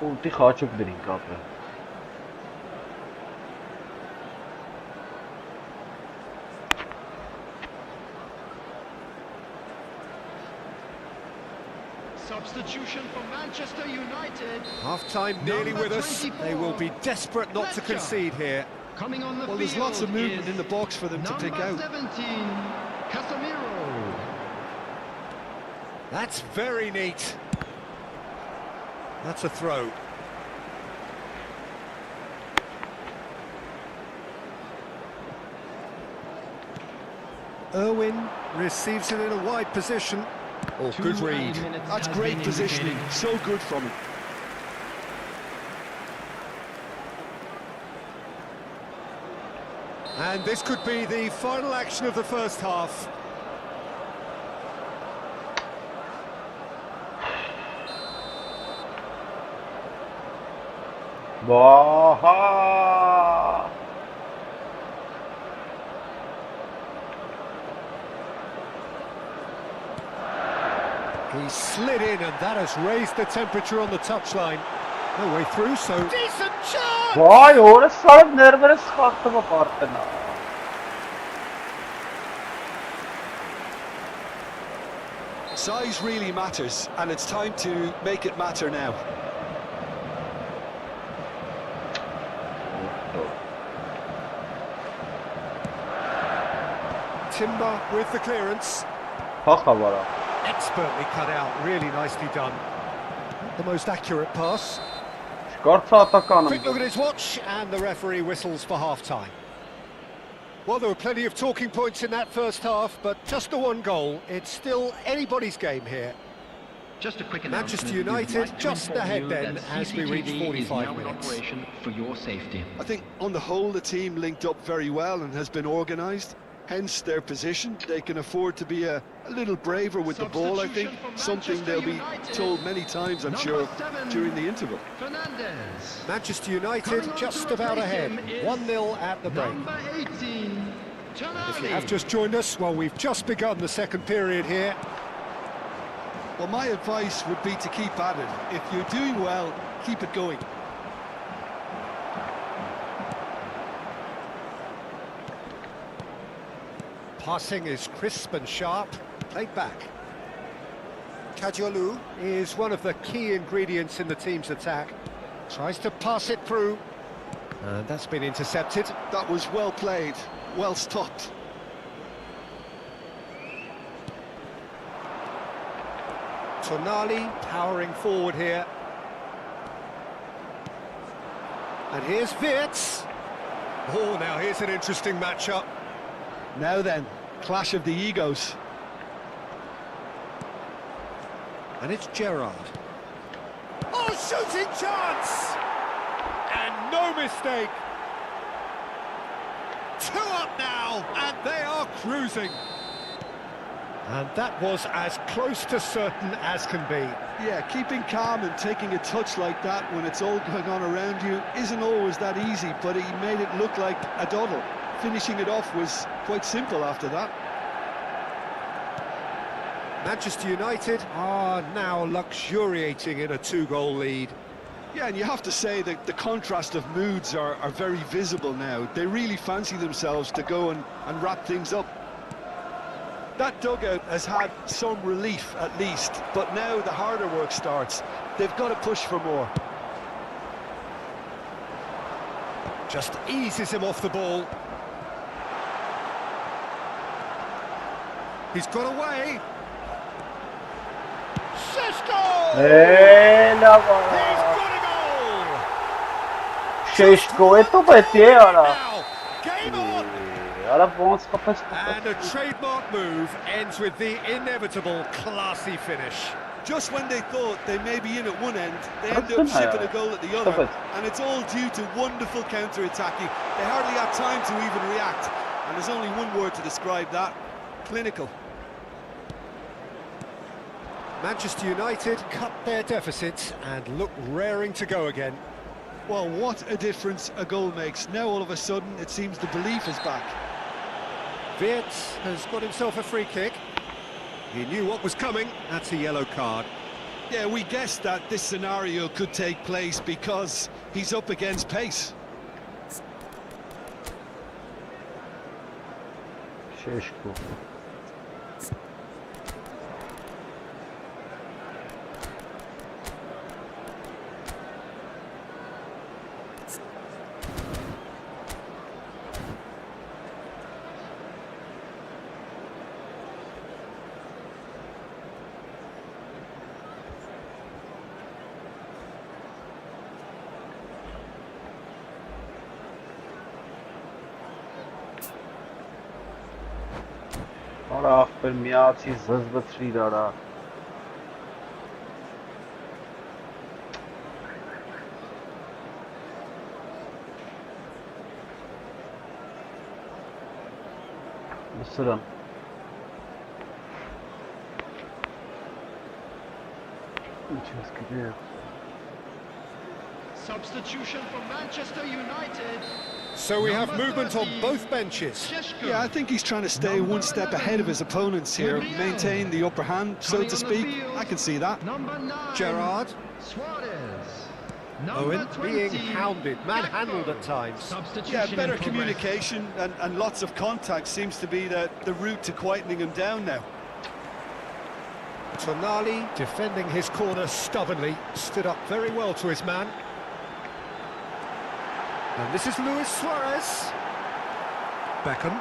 Ulti խաչուկ դրին կապը։ Substitution for Manchester United. Half-time nearly with us. They will be desperate not to concede here. Coming on the Well, there's lots of movement in the box for them to pick out. Number 17, Casemiro. That's very neat. That's a throw. Irwin receives it in a wide position. Oh, good read. That's great positioning, so good from him. And this could be the final action of the first half. Baha. He slid in, and that has raised the temperature on the touchline. No way through, so decent chance! Vay, orası sarıp nervere sıkattı bu partına. Size really matters, and it's time to make it matter now. Timber with the clearance. Paxavara. Expertly cut out, really nicely done. Not the most accurate pass. Şkartsa atakanım. Quick look at his watch, and the referee whistles for half-time. Well, there were plenty of talking points in that first half, but just the one goal. It's still anybody's game here. Just a quick Manchester United just ahead then as we reach 45 minutes. For your safety. I think on the whole the team linked up very well and has been organised, hence their position. They can afford to be a little braver with the ball, I think, something they'll be told many times, I'm sure, during the interval. Fernandez. Manchester United just about ahead, 1-0 at the break. Number 18, If you have just joined us, well, we've just begun the second period here. Well, my advice would be to keep at it. If you're doing well, keep it going. Passing is crisp and sharp, played back. Kadiolu is one of the key ingredients in the team's attack. Tries to pass it through, and that's been intercepted. That was well played, well stopped. Tonali powering forward here. And here's Wirtz. Oh, now here's an interesting matchup. Now then, clash of the egos. And it's Gerrard. Oh, shooting chance! And no mistake. 2 up now, and they are cruising. And that was as close to certain as can be. Yeah, keeping calm and taking a touch like that when it's all going on around you isn't always that easy, but he made it look like a doddle. Finishing it off was quite simple after that. Manchester United are now luxuriating in a 2-goal lead. Yeah, and you have to say that the contrast of moods are very visible now. They really fancy themselves to go and wrap things up. That dugout has had some relief at least, but now the harder work starts. They've got to push for more. Just eases him off the ball. He's got away. Sesko! Έλα He's got a goal! Şeşko, eto beti ara. Now, game on! Ara bons kapes. And a trademark move ends with the inevitable classy finish. Just when they thought they may be in at one end, they end up shipping a goal at the other, and it's all due to wonderful counter-attacking. They hardly had time to even react, and there's only one word to describe that: clinical. Manchester United cut their deficit and look raring to go again. Well, what a difference a goal makes. Now all of a sudden it seems the belief is back. Wirtz has got himself a free kick. He knew what was coming. That's a yellow card. Yeah, we guessed that this scenario could take place because he's up against pace. Şeşko. Ora ախպեր միացի զզվցրիր արա Սրան Ինչ ես գիտեր Substitution for Manchester United. So we have movement on both benches. Yeah, I think he's trying to stay one step ahead of his opponents here, maintain the upper hand, so to speak. I can see that. Number 9. Gerrard. Suarez. Owen being hounded, manhandled at times. Substitution Yeah, better in progress. communication and lots of contact seems to be the route to quietening him down now. Tonali defending his corner stubbornly, stood up very well to his man. And this is Luis Suarez. Beckham.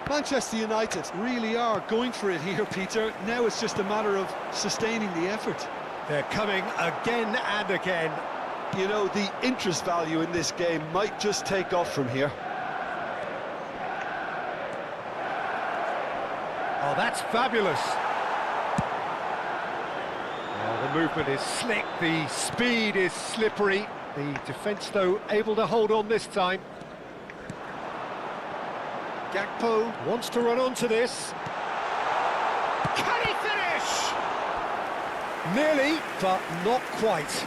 Manchester United really are going for it here, Peter. Now it's just a matter of sustaining the effort. They're coming again and again. You know, the interest value in this game might just take off from here. Oh, that's fabulous. Oh, the movement is slick, the speed is slippery. The defence, though, able to hold on this time. Gakpo wants to run onto this. Can he finish? Nearly, but not quite.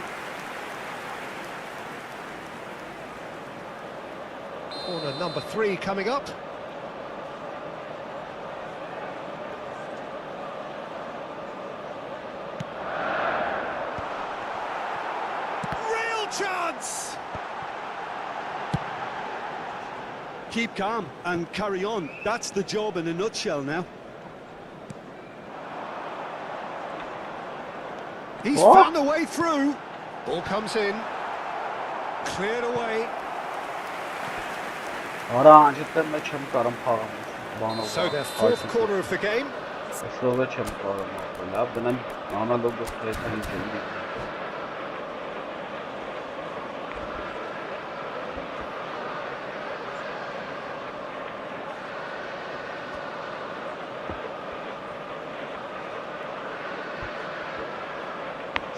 Corner number 3 coming up. Chance! Keep calm and carry on. That's the job in a nutshell now. He's found a way through. Ball comes in. Cleared away. So their fourth corner of the game.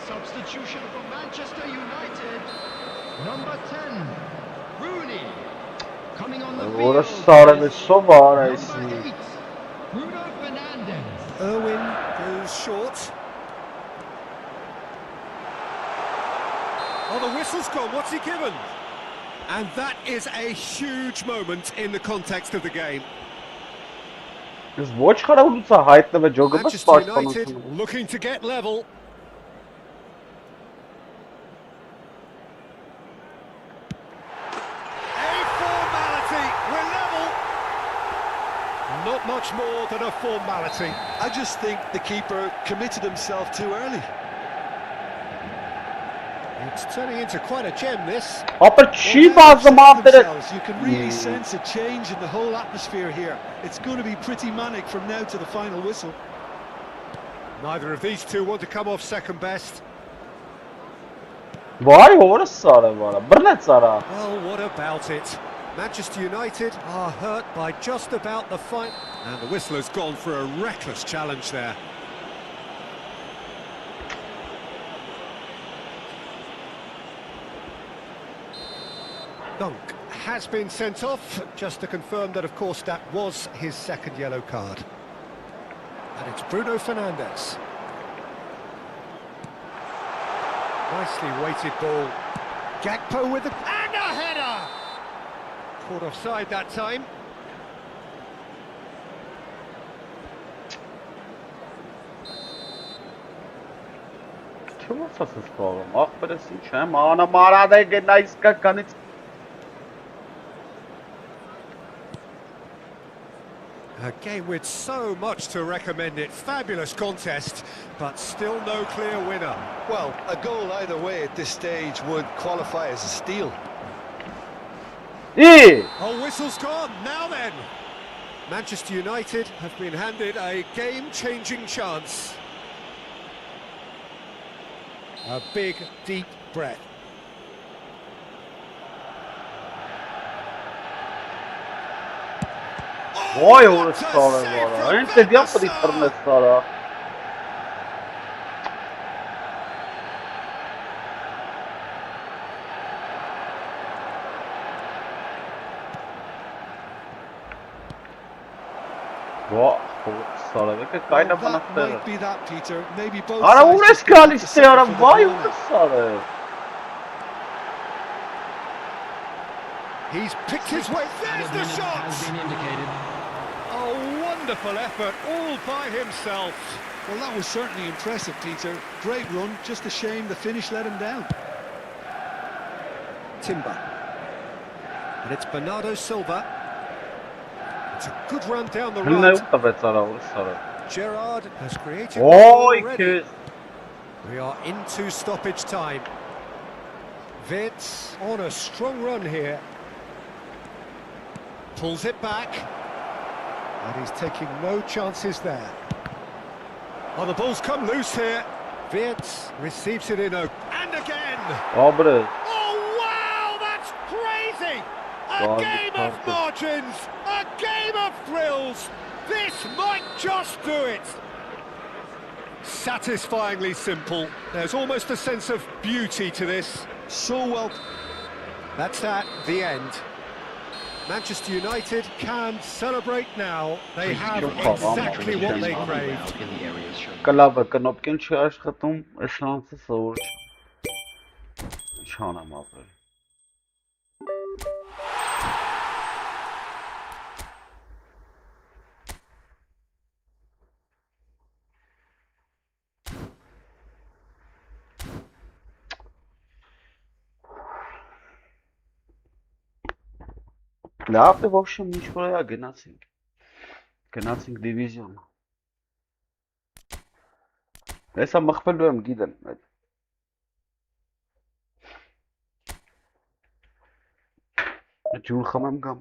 Substitution for Manchester United. Number 10, Rooney. Coming on the field. Number 8, Bruno Fernandes. Irwin goes short. Oh, the whistle's gone. What's he given? And that is a huge moment in the context of the game. Manchester United looking to get level. Not much more than a formality. I just think the keeper committed himself too early. It's turning into quite a gem, this. You can really sense a change in the whole atmosphere here. It's going to be pretty manic from now to the final whistle. Neither of these two want to come off second best. Well, what about it? Manchester United are hurt by just about the fight. And the whistle has gone for a reckless challenge there. Dunk has been sent off, just to confirm that, of course, that was his second yellow card. And it's Bruno Fernandes. Nicely weighted ball. Gakpo with the... And a header! Caught offside that time. Չեմ ասած սպաղում, աղբերս ինչ եմ, անա մարադ է գնա իսկականից A game with so much to recommend it. Fabulous contest, but still no clear winner. Well, a goal either way at this stage would qualify as a steal. Oh, whistle's gone. Now then, Manchester United have been handed a game-changing chance. A big, deep breath. Vay orası sağlam var. Önce yapmadı internet sağlam. Vay sağlam. Kayna bana Might be that, Peter. Maybe both Ara sides orası just kal want to istiyorum. settle for the Vay corner. orası sağlam. He's picked his way. There's the shot! A wonderful effort, all by himself. Well, that was certainly impressive, Peter. Great run, just a shame the finish let him down. Timber. And it's Bernardo Silva. It's a good run down the Ne right. utabet ara orası sağlam. Gerrard has created Oy already. kız. We are into stoppage time. Vitz on a strong run here. Pulls it back. And he's taking no chances there. Oh, the ball's come loose here. Vitz receives it in a... And again! Abre. Oh, wow! That's crazy! A God, game of perfect. margins! A game of thrills! This might just do it! Satisfyingly simple. There's almost a sense of beauty to this. So well. That's that, the end. Manchester United can celebrate now. They have exactly what they craved. Կլավը կնոպկին չի աշխատում, այս հանցը սովոր չանեմ ապրել։ Լավ է, ոչ մի ինչ որ է գնացինք դիվիզիոն։ Հեսա մխվելու եմ գիտեմ այդ ջուր խմեմ գամ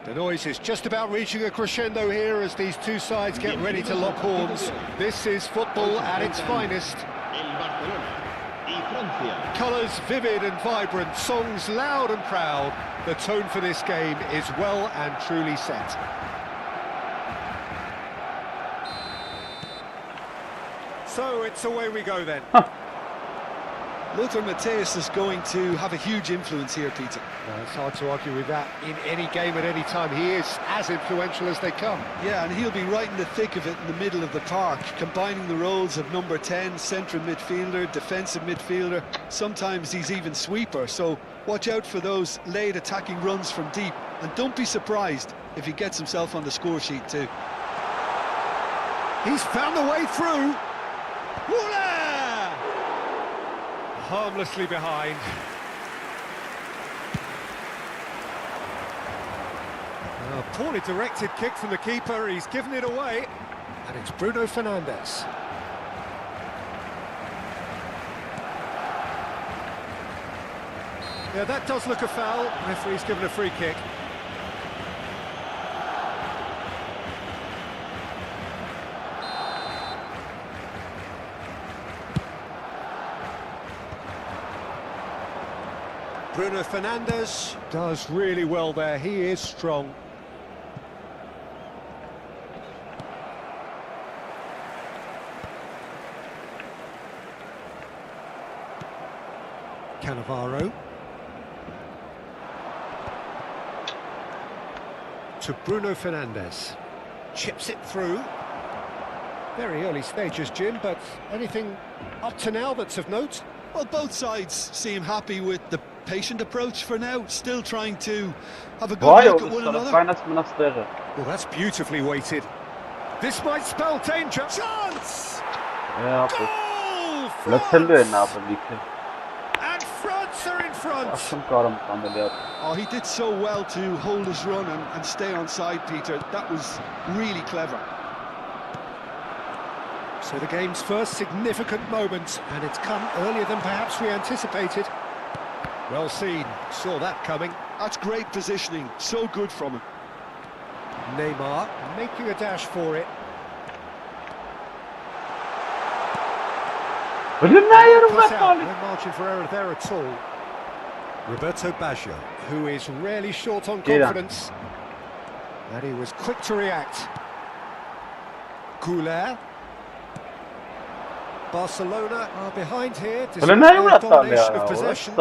The noise is just about reaching a crescendo here as these two sides get ready to lock horns. This is football at its finest. Colours vivid and vibrant, songs loud and proud. The tone for this game is well and truly set. So it's away we go then. Lothar Matthäus is going to have a huge influence here, Peter. It's hard to argue with that. In any game at any time, he is as influential as they come. Yeah, and he'll be right in the thick of it in the middle of the park, combining the roles of number 10, central midfielder, defensive midfielder. Sometimes he's even sweeper, so watch out for those late attacking runs from deep. And don't be surprised if he gets himself on the score sheet too. He's found a way through. Voila! Harmlessly behind. A poorly directed kick from the keeper, he's given it away, and it's Bruno Fernandes. Yeah, that does look a foul. Referee's given a free kick. Bruno Fernandes does really well there, he is strong. Cannavaro. To Bruno Fernandes. Chips it through. Very early stages, Jim, but anything up to now that's of note? Well, both sides seem happy with the patient approach for now, still trying to have a good look at one another. Well, that's beautifully weighted. This might spell danger. Chance! Goal! France! And France are in front. Oh, he did so well to hold his run and stay on side, Peter. That was really clever. So the game's first significant moment, and it's come earlier than perhaps we anticipated. Well seen, saw that coming. That's great positioning, so good from him. Neymar making a dash for it. No margin for error there at all. Roberto Baggio, who is rarely short on confidence, and he was quick to react. Goulet. Barcelona are behind here, despite their domination of possession.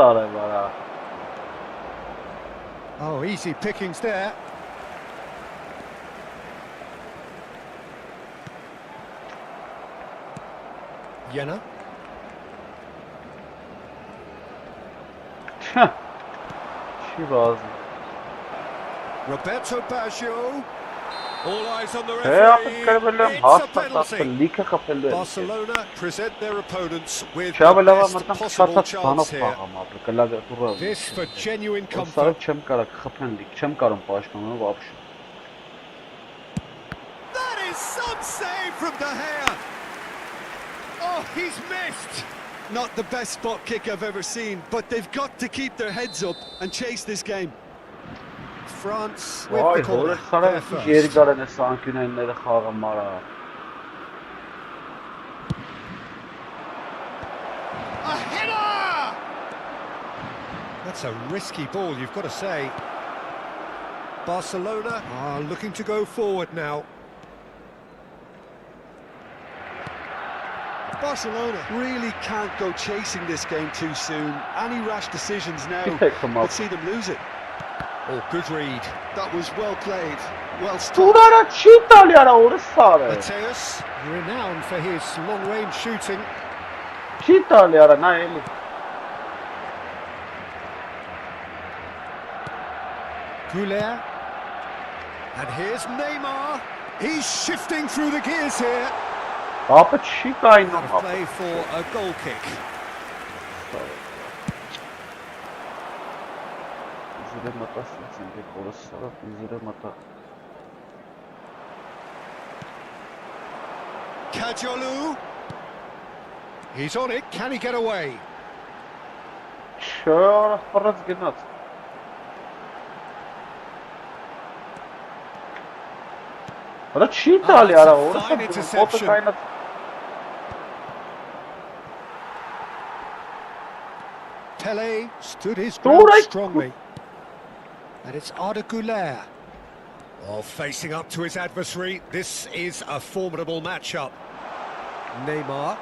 Oh, easy pickings there. Jena. Roberto Baggio. All eyes on the referee. It's a penalty. Barcelona present their opponents with the best possible chance here. This for genuine comfort. That is some save from De Gea. Oh, he's missed. Not the best spot kick I've ever seen, but they've got to keep their heads up and chase this game. France with the corner. A header! That's a risky ball, you've got to say. Barcelona are looking to go forward now. Barcelona really can't go chasing this game too soon. Any rash decisions now would see them lose it. Oh, good read. That was well played, well stopped. Matthäus, renowned for his long-range shooting. Goulet. And here's Neymar. He's shifting through the gears here. Out of play for a goal kick. Kajolu. He's on it. Can he get away? Ora չի տալի արա, ora fine interception. կայնա Pele stood his ground strongly. And it's Arda Güler. Oh, facing up to his adversary. This is a formidable matchup. Neymar.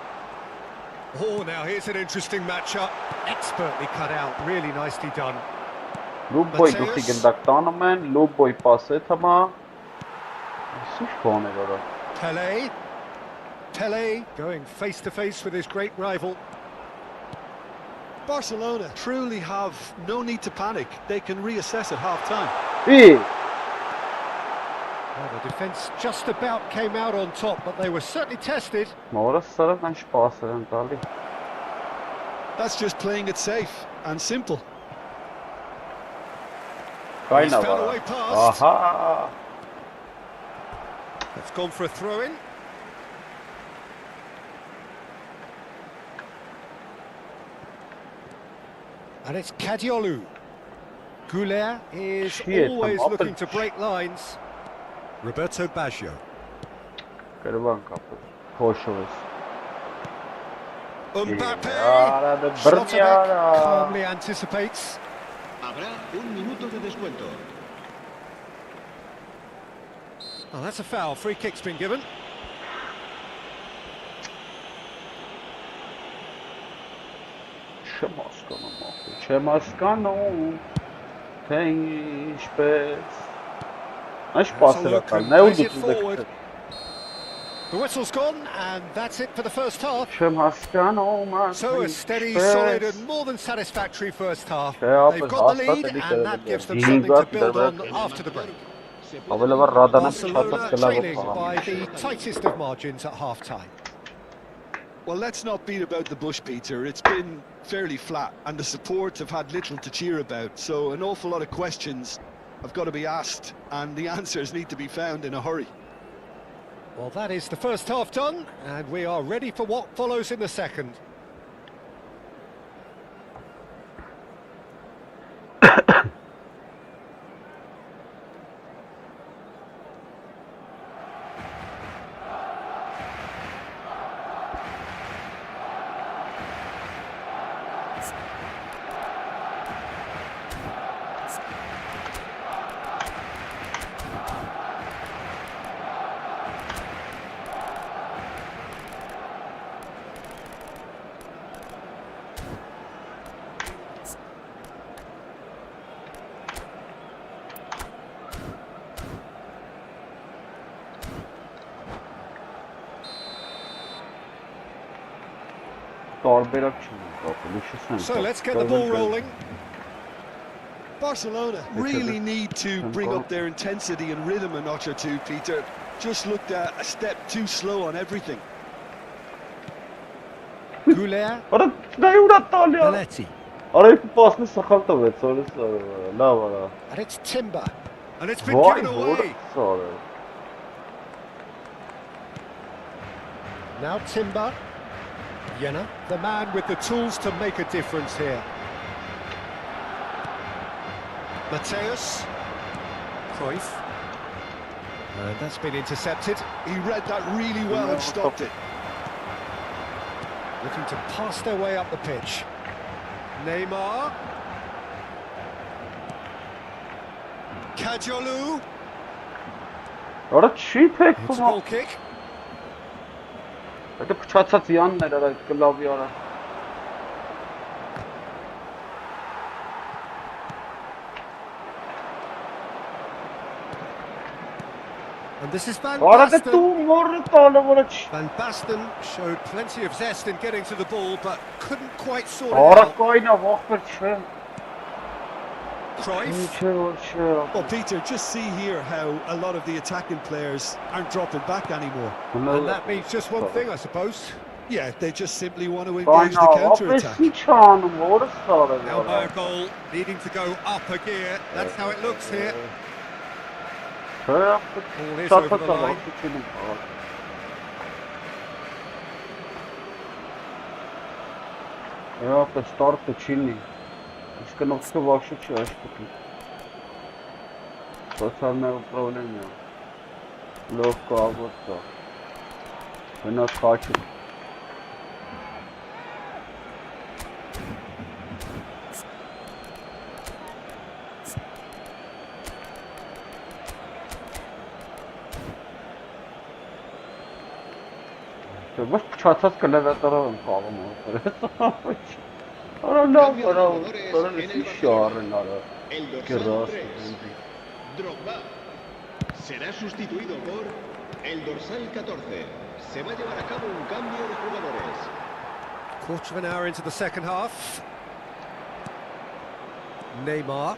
Oh, now here's an interesting matchup. Expertly cut out. Really nicely done. Լուբոյ գլխի գնդակ տանում են, լուբոյ պասը թամա Սուշ բան է գորա Pele going face to face with his great rival. Barcelona truly have no need to panic. They can reassess at half-time. Well, the defence just about came out on top, but they were certainly tested. That's just playing it safe and simple. He's found a way past. Aha. It's gone for a throw-in. And it's Kadiolu. Güler is always looking to break lines. Roberto Baggio. Mbappe. Schlotterbeck calmly anticipates. Habrá un minuto de descuento. Oh, that's a foul. Free kick's been given. The whistle's gone, and that's it for the first half. So a steady, solid and more than satisfactory first half. They've got the lead, and that gives them something to build on after the break. Barcelona trailing by the tightest of margins at half-time. Well, let's not beat about the bush, Peter. It's been fairly flat, and the support have had little to cheer about. So an awful lot of questions have got to be asked, and the answers need to be found in a hurry. Well, that is the first half done, and we are ready for what follows in the second. So let's get the ball rolling. Barcelona really need to bring up their intensity and rhythm a notch or two, Peter. Just looked a step too slow on everything. Güler. Belletti. And it's Timber. And it's been given away. Now Timber. Jenna, the man with the tools to make a difference here. Mateus. Cruyff. And that's been intercepted. He read that really well and stopped it. Looking to pass their way up the pitch. Neymar. Kadiolu. It's a ball kick. Այդ փչացած յանն էր այդ գլավի արա And this is Van Basten. Van Basten showed plenty of zest in getting to the ball, but couldn't quite sort it out. Cruyff. Well, Peter, just see here how a lot of the attacking players aren't dropping back anymore. And that means just one thing, I suppose. Yeah, they just simply want to engage the counter-attack. Elbow goal, needing to go up a gear. That's how it looks here. Ball is over the line. Start the chilling. It's going to wash it. What's our problem now? Loco, agosto. Bueno, coche. Vos çatsas que le da todo un poco más. Ahora no, ahora le estoy llorando. El Qué dorsal rostro. 3, Drogba. Será sustituido por el dorsal 14. Se va a llevar a cabo un cambio de jugadores. Quarter of an hour into the second half. Neymar.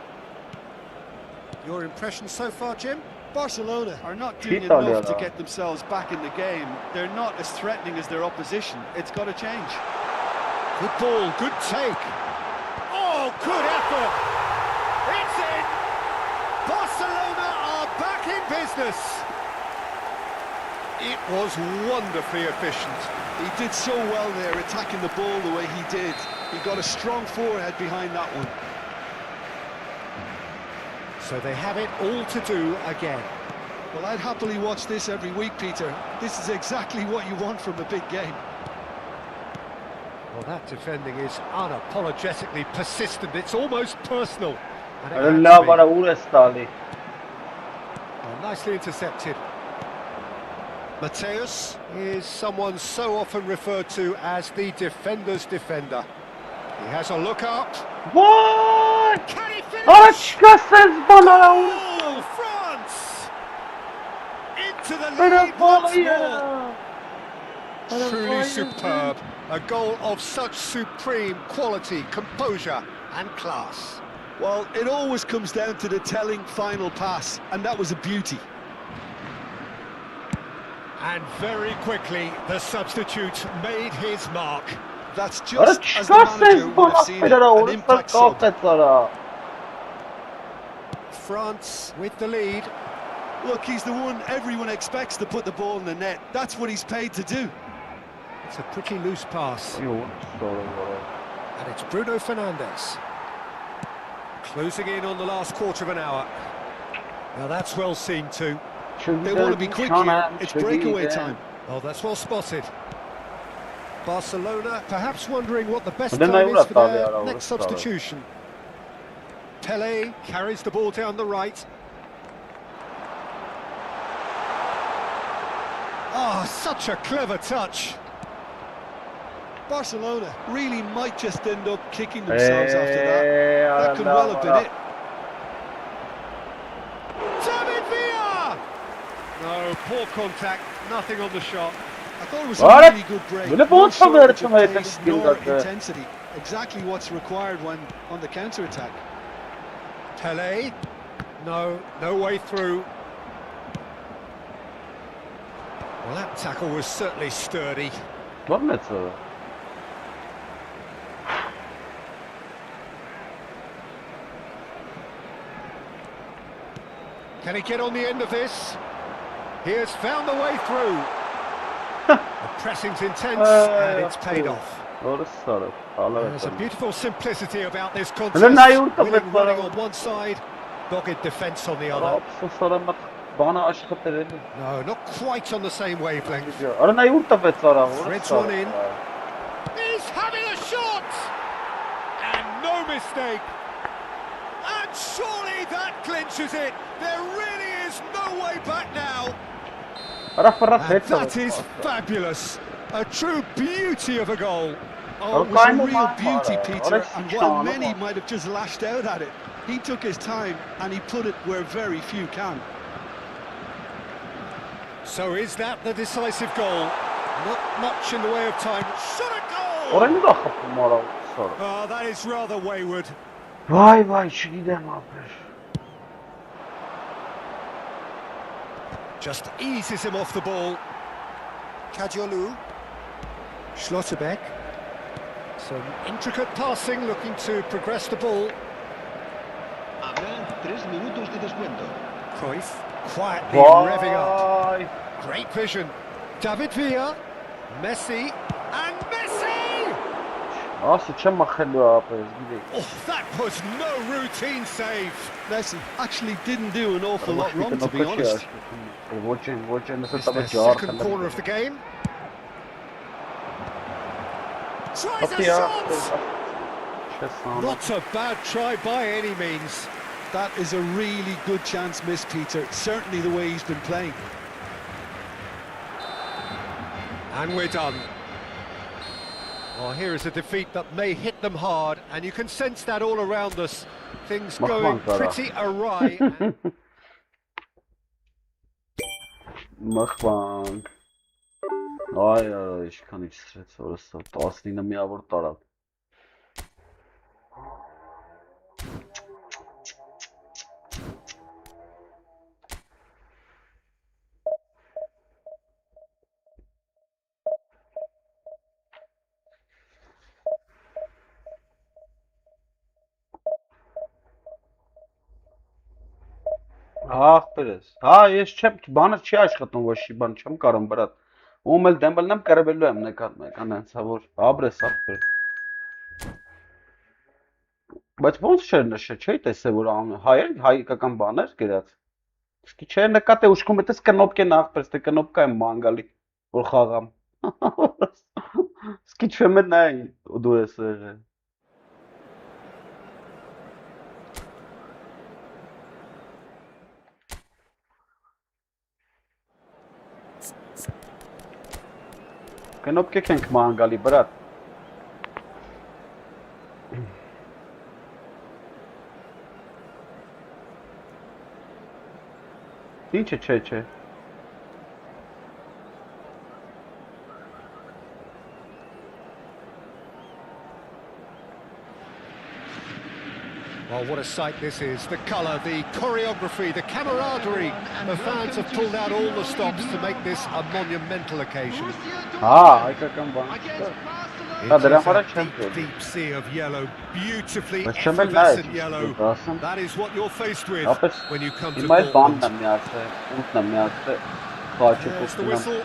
Your impression so far, Jim? Barcelona are not doing Italia. enough to get themselves back in the game. They're not as threatening as their opposition. It's got to change. Good ball, good take. Oh, good effort. It's in. Barcelona are back in business. It was wonderfully efficient. He did so well there, attacking the ball the way he did. He got a strong forehead behind that one. So they have it all to do again. Well, I'd happily watch this every week, Peter. This is exactly what you want from a big game. Well, that defending is unapologetically persistent. It's almost personal. And it I had to love be. what I stali. Well, nicely intercepted. Mateus is someone so often referred to as the defender's defender. He has a look up. What? Can he finish? Aşka ses bana. Oh, France! Into the lead once more. Truly superb. A goal of such supreme quality, composure and class. Well, it always comes down to the telling final pass, and that was a beauty. And very quickly, the substitute made his mark. That's just as the manager would have seen it, an impact sub. France with the lead. Look, he's the one everyone expects to put the ball in the net. That's what he's paid to do. It's a pretty loose pass. And it's Bruno Fernandes. Closing in on the last quarter of an hour. Now that's well seen too. They want to be quick here. It's breakaway time. Oh, that's well spotted. Barcelona perhaps wondering what the best time is for their next substitution. Pelé carries the ball down the right. Oh, such a clever touch. Barcelona really might just end up kicking themselves after that. That could well have been it. David Villa! No, poor contact, nothing on the shot. I thought it was a really good break. No shortage of pace, nor that. intensity. Exactly what's required when on the counter-attack. Pelé, no way through. Well, that tackle was certainly sturdy. What matter? Can he get on the end of this? He has found the way through. The pressing's intense and it's paid off. There's a beautiful simplicity about this contest. Winning running on one side, dogged defence on the other. No, not quite on the same wavelength. Threads one in. He's having a shot! And no mistake. And surely that clinches it. There really is no way back now. And that is fabulous. A true beauty of a goal. Oh, it was a real beauty, Peter, and while many might have just lashed out at it, he took his time and he put it where very few can. So is that the decisive goal? Not much in the way of time. Shot a goal! Oh, that is rather wayward. Just eases him off the ball. Kadiolu. Schlotterbeck. Some intricate passing, looking to progress the ball. Habrá 3 minutos de descuento. Cruyff quietly revving up. Great vision. David Villa. Messi. And Messi! Oh, that was no routine save. Messi actually didn't do an awful lot wrong, to be honest. It's the second corner of the game. Tries a shot! Not a bad try by any means. That is a really good chance missed, Peter. Certainly the way he's been playing. And we're done. Well, here is a defeat that may hit them hard, and you can sense that all around us. Things going pretty awry. Machbang. Ay, ich kann nicht stress orası. Aslında mi avur taraf. Ահ, պերես։ Հա, ես չեմ, բանը չի աշխատում ոչ մի բան չեմ կարող, բրատ։ Ում էլ դեմբելնեմ կրվելու եմ նկատ մեկան հենցա որ աբրես ախպեր։ Բայց ոնց չէր նշե, չէի տեսե որ հայեր հայկական բաներ գրած։ Իսկ չէ նկատ է ուշքում էտես կնոպկեն ախպերս, թե կնոպկա եմ մանգալի որ խաղամ։ Իսկ չեմ նայ դու ես եղել։ Կնոպկեք ենք մանգալի, բրատ։ Ինչ է, չէ։ Well, what a sight this is. The colour, the choreography, the camaraderie. The fans have pulled out all the stops to make this a monumental occasion. Հայկական բան։ It's a deep, deep sea of yellow, beautifully effervescent yellow. That is what you're faced with when you come to Portland. There's the whistle.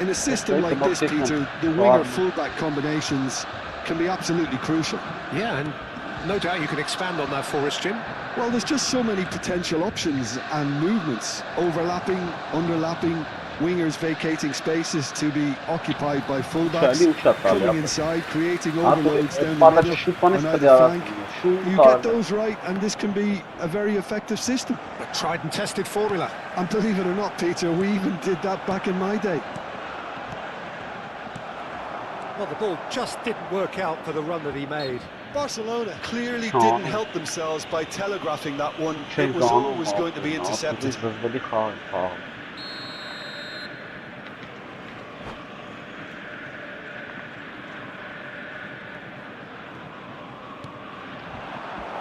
In a system like this, Peter, the winger-fullback combinations can be absolutely crucial. Yeah, and no doubt you can expand on that for us, Jim. Well, there's just so many potential options and movements, overlapping, underlapping, wingers vacating spaces to be occupied by fullbacks, coming inside, creating overloads down the middle on either flank. You get those right and this can be a very effective system. A tried and tested formula. And believe it or not, Peter, we even did that back in my day. Well, the ball just didn't work out for the run that he made. Barcelona clearly didn't help themselves by telegraphing that one. It was always going to be intercepted.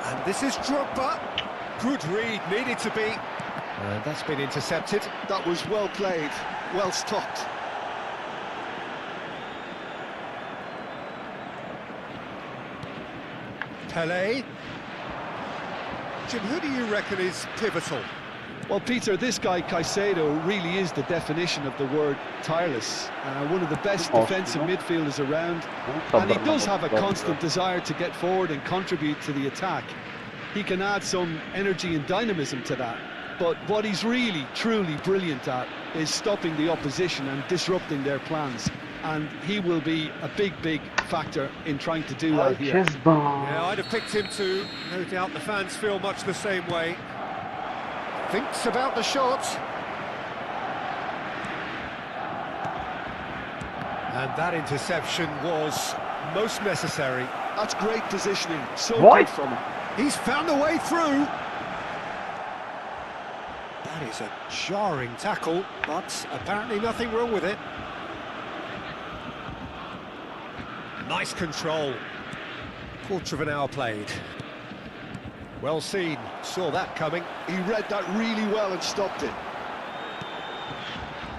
And this is Drogba. Good read, needed to be. And that's been intercepted. That was well played, well stopped. Pelé. Jim, who do you reckon is pivotal? Well, Peter, this guy Caicedo really is the definition of the word tireless. One of the best defensive midfielders around. And he does have a constant desire to get forward and contribute to the attack. He can add some energy and dynamism to that. But what he's really, truly brilliant at is stopping the opposition and disrupting their plans. And he will be a big, big factor in trying to do that here. Yeah, I'd have picked him too. No doubt the fans feel much the same way. Thinks about the shot. And that interception was most necessary. That's great positioning. So good from him. He's found a way through. That is a jarring tackle, but apparently nothing wrong with it. Nice control. Quarter of an hour played. Well seen, saw that coming. He read that really well and stopped it.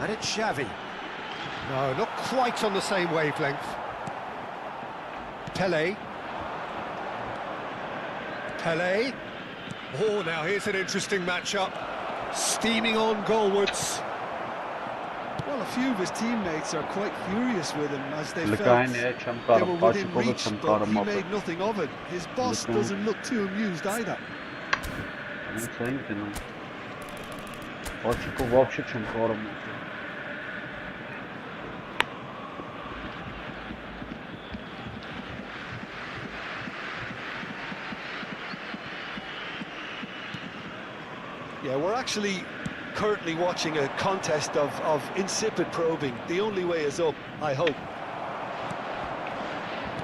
And it's Xavi. No, not quite on the same wavelength. Pelé. Pelé. Oh, now here's an interesting matchup. Steaming on goalwards. Well, a few of his teammates are quite furious with him as they felt they were within reach, but he made nothing of it. His boss doesn't look too amused either. Yeah, we're actually currently watching a contest of insipid probing. The only way is up, I hope.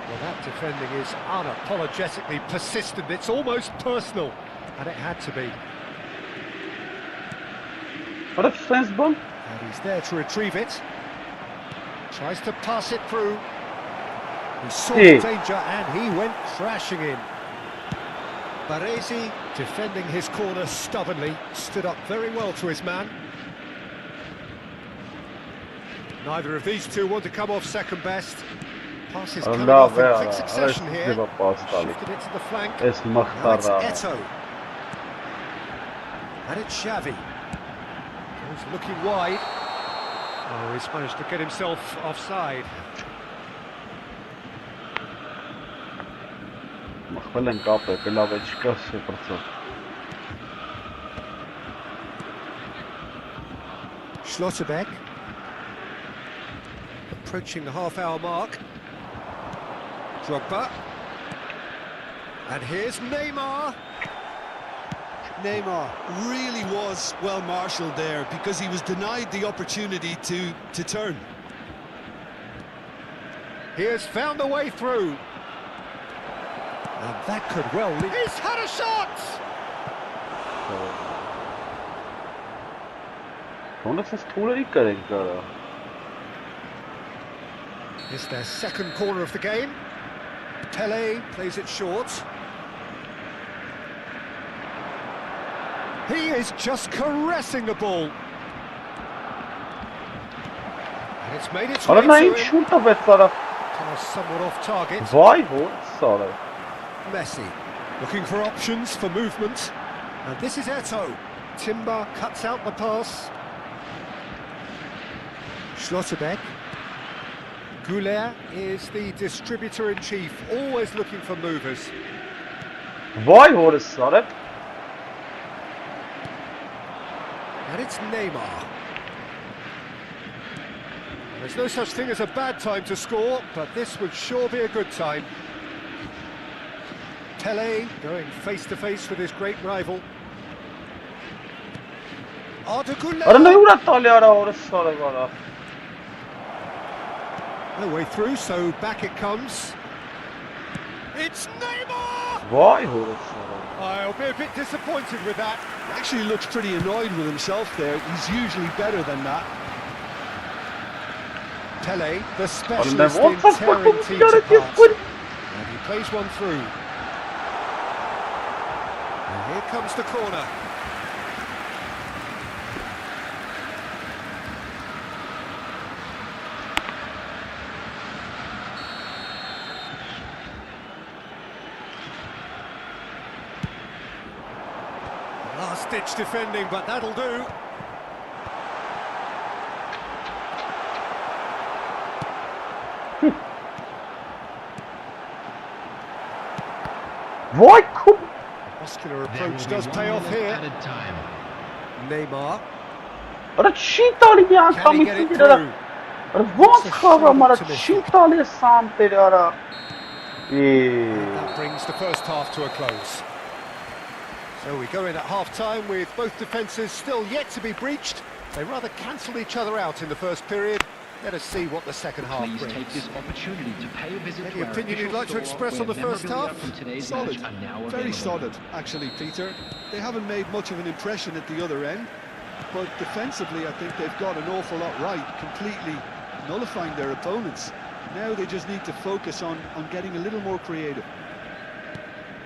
Well, that defending is unapologetically persistent. It's almost personal, and it had to be. What a defense, Bum! And he's there to retrieve it. Tries to pass it through. He saw the danger and he went crashing in. Baresi, defending his corner stubbornly, stood up very well to his man. Neither of these two want to come off second best. Passes coming off in quick succession here. Shifted it to the flank. Now it's Eto. And it's Xavi. He's looking wide. Oh, he's managed to get himself offside. Schlotterbeck approaching the half-hour mark. Drogba, and here's Neymar. Neymar really was well marshalled there because he was denied the opportunity to turn. He has found a way through. And that could well lead. He's had a shot! It's their second corner of the game. Pele plays it short. He is just caressing the ball. And it's made its way to him. Somewhat off target. Messi looking for options for movement. And this is Eto. Timber cuts out the pass. Schlotterbeck. Goulet is the distributor-in-chief, always looking for movers. And it's Neymar. There's no such thing as a bad time to score, but this would sure be a good time. Pele going face-to-face with his great rival. Arda Goulet. No way through, so back it comes. It's Neymar! I'll be a bit disappointed with that. He actually looks pretty annoyed with himself there. He's usually better than that. Pele, the specialist in tearing teams apart. And he plays one through. And here comes the corner. Last-ditch defending, but that'll do. Muscular approach does pay off here. Neymar. Can he get it through? That brings the first half to a close. So we go in at half-time with both defences still yet to be breached. They rather cancelled each other out in the first period. Let us see what the second half brings. Please take this opportunity to pay a visit Any opinion you'd like to express on the first half? Solid, very solid, actually, Peter. They haven't made much of an impression at the other end, but defensively I think they've got an awful lot right, completely nullifying their opponents. Now they just need to focus on getting a little more creative.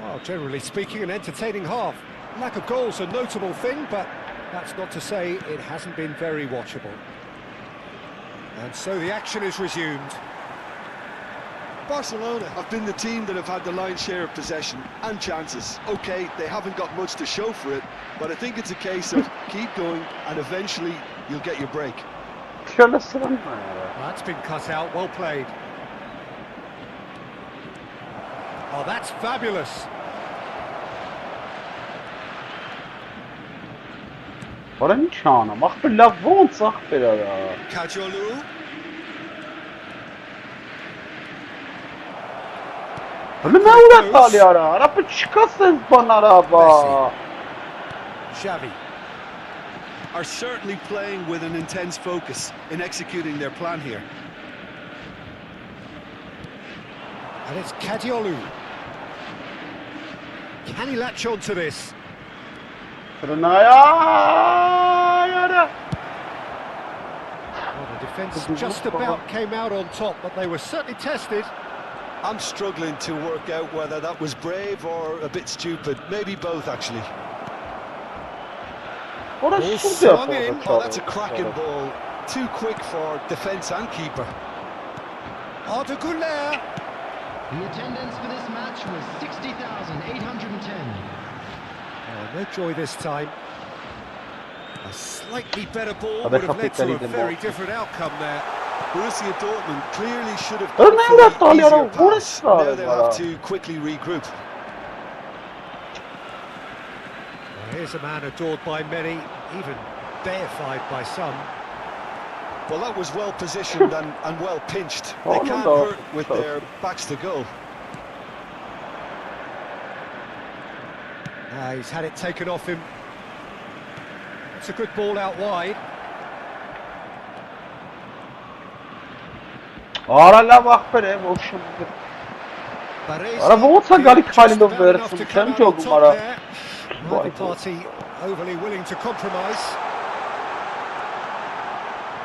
Well, generally speaking, an entertaining half. Lack of goals a notable thing, but that's not to say it hasn't been very watchable. And so the action is resumed. Barcelona have been the team that have had the lion's share of possession and chances. Okay, they haven't got much to show for it, but I think it's a case of keep going and eventually you'll get your break. şöyle sırın. That's been cut out, well played. Oh, that's fabulous. Oranın çağına. Bak bir la ոնց ախպեր արա. Kajolu. Bunu ne uğraş tali ara? Arapı çıkasın bana araba. Xavi. Are certainly playing with an intense focus in executing their plan here. And it's Kadiolu. Can he latch on to this? Fırınaya yara. Well, the defence just about came out on top, but they were certainly tested. I'm struggling to work out whether that was brave or a bit stupid. Maybe both, actually. Orası Ball şurada swung in. yapıldı. Oh, that's a cracking ball. Too quick for defence and keeper. Arda Güler. The attendance for this match was 60,810. Oh, no joy this time. A slightly better ball Vabbè, would have led to a capitalismo. very different outcome there. Borussia Dortmund clearly should have Dur, gone ne for the uğraş easier ya? pass. Uğraş Now ya. they'll have to quickly regroup. Well, here's a man adored by many, even deified by some. Well, that was well positioned and well pinched. They Oh, can't no. hurt with their backs to goal. He's had it taken off him. It's a good ball out wide. Ara la ախպեր է, ոչմ։ Baresi, Ara ոնց է գալի just քայլելով about enough վերցում, to չեմ come out on ճոգում top արա։ there. Neither party overly willing to compromise.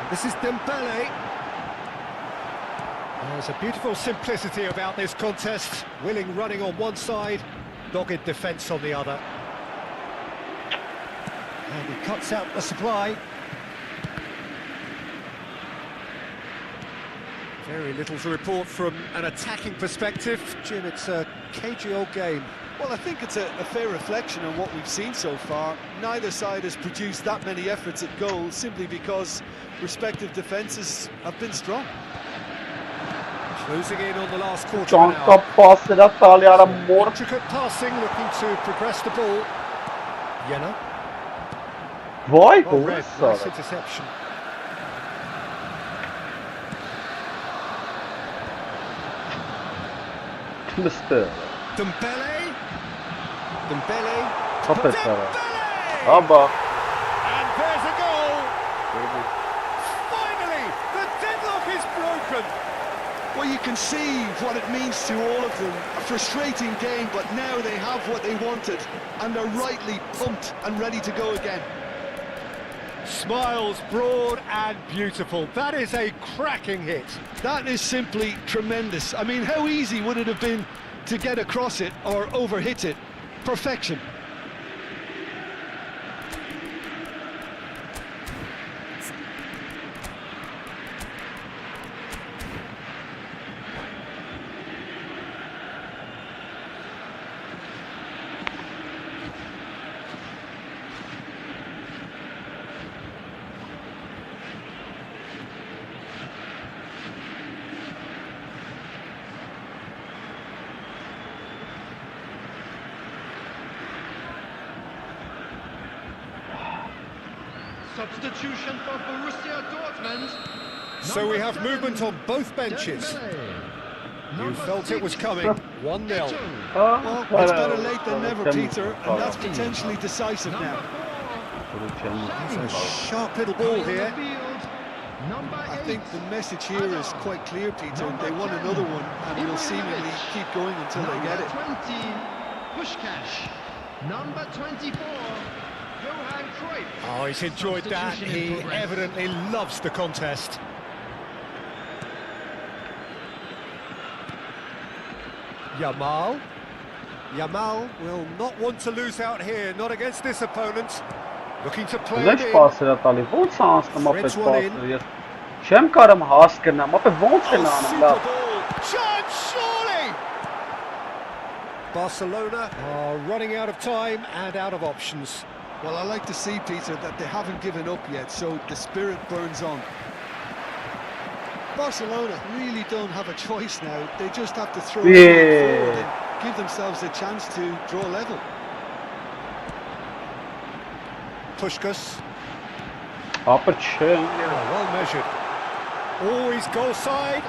This is Dembele. There's a beautiful simplicity about this contest. Willing running on one side, dogged defence on the other. And he cuts out the supply. Very little to report from an attacking perspective. Jim, it's a cagey old game. Well, I think it's a fair reflection on what we've seen so far. Neither side has produced that many efforts at goal simply because respective defences have been strong. Closing in on the last quarter of an Çanta hour. pasıra tali ara mor. Intricate passing, looking to progress the ball. Yenna. Vay Well read, doğrusu. nice interception. Mıstı. Dembele. Dembele. Kapet ara. Dembele! Aba. And there's a goal. Finally, the deadlock is broken. Well, you can see what it means to all of them. A frustrating game, but now they have what they wanted, and they're rightly pumped and ready to go again. Smiles broad and beautiful. That is a cracking hit. That is simply tremendous. I mean, how easy would it have been to get across it or overhit it? Perfection. Substitution for Borussia Dortmund. So we have movement on both benches. You felt it was coming. 1-0. Well, it's better late than never, Peter, and that's potentially decisive now. It's a sharp little ball here. I think the message here is quite clear, Peter. They want another one, and will seemingly keep going until they get it. 20, Pushkash. Number 24, Johan Cruyff. Oh, he's enjoyed that. He evidently loves the contest. Yamal. Yamal will not want to lose out here, not against this opponent. Looking to play it Լեչ in. pasıra tali, ոնց է անցնում ապետ Threads one in. pasıra, ես չեմ կարում հասկնամ, ապե ոնց են Oh, անում, super լավ, ball. Chance, surely! Barcelona are running out of time and out of options. Well, I like to see, Peter, that they haven't given up yet, so the spirit burns on. Barcelona really don't have a choice now. They just have to throw it forward and give themselves a chance to draw level. Puskás. Ապրչեն։ Well measured. Always goal side.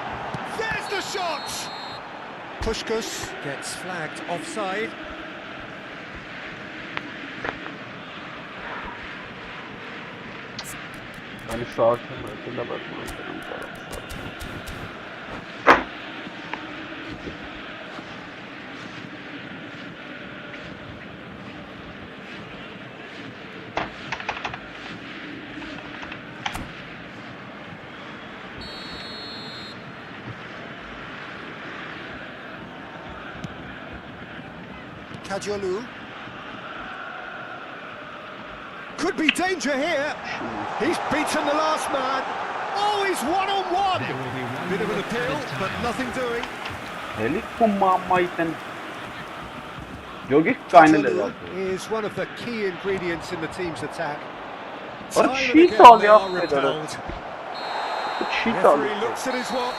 There's the shot! Puskás gets flagged offside. Hani şarkım ötüne bakmayın. Kajolu. Could be danger here. He's beaten the last man. Oh, he's one-on-one. Bit of an appeal, but nothing doing. Kajolu is one of the key ingredients in the team's attack. Time and again, they are repelled. Referee looks at his watch.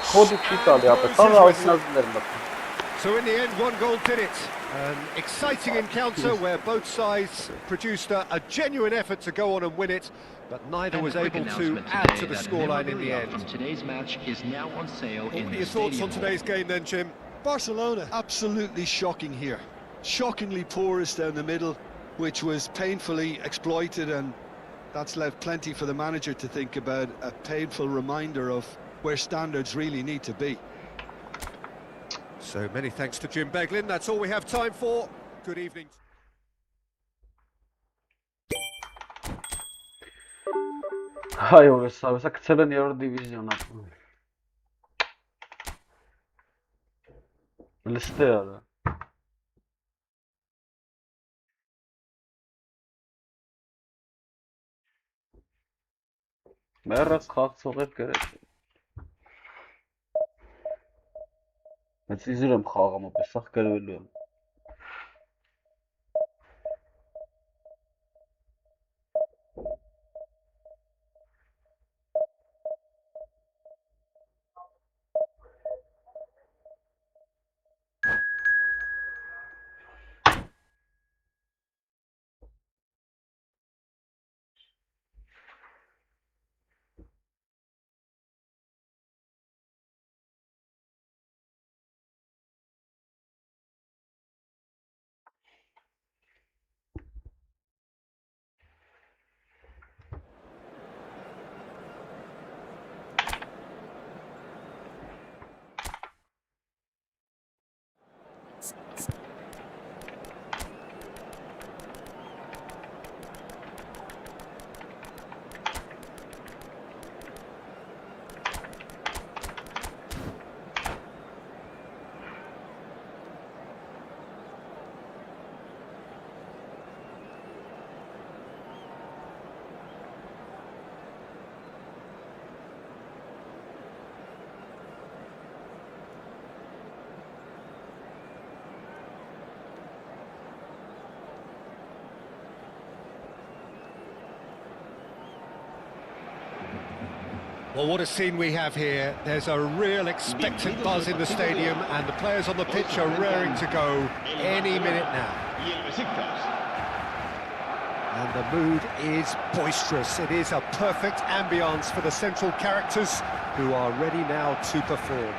So in the end, one goal did it. An exciting encounter where both sides produced a genuine effort to go on and win it, but neither was able to add to the scoreline in the end. Today's match is now on sale. What are your thoughts on today's game then, Jim? Barcelona, absolutely shocking here. Shockingly porous down the middle, which was painfully exploited, and that's left plenty for the manager to think about. A painful reminder of where standards really need to be. So many thanks to Jim Beglin. That's all we have time for. Good evening. Hai ore, sa kcelen Euro divizionat. Liste are. Մեռած խաղացողեր գրեթե։ Ես իզուր եմ խաղամ, ապա սաղ գրվելու եմ։ Well, what a scene we have here. There's a real expectant buzz in the stadium, and the players on the pitch are raring to go any minute now. And the mood is boisterous. It is a perfect ambience for the central characters who are ready now to perform.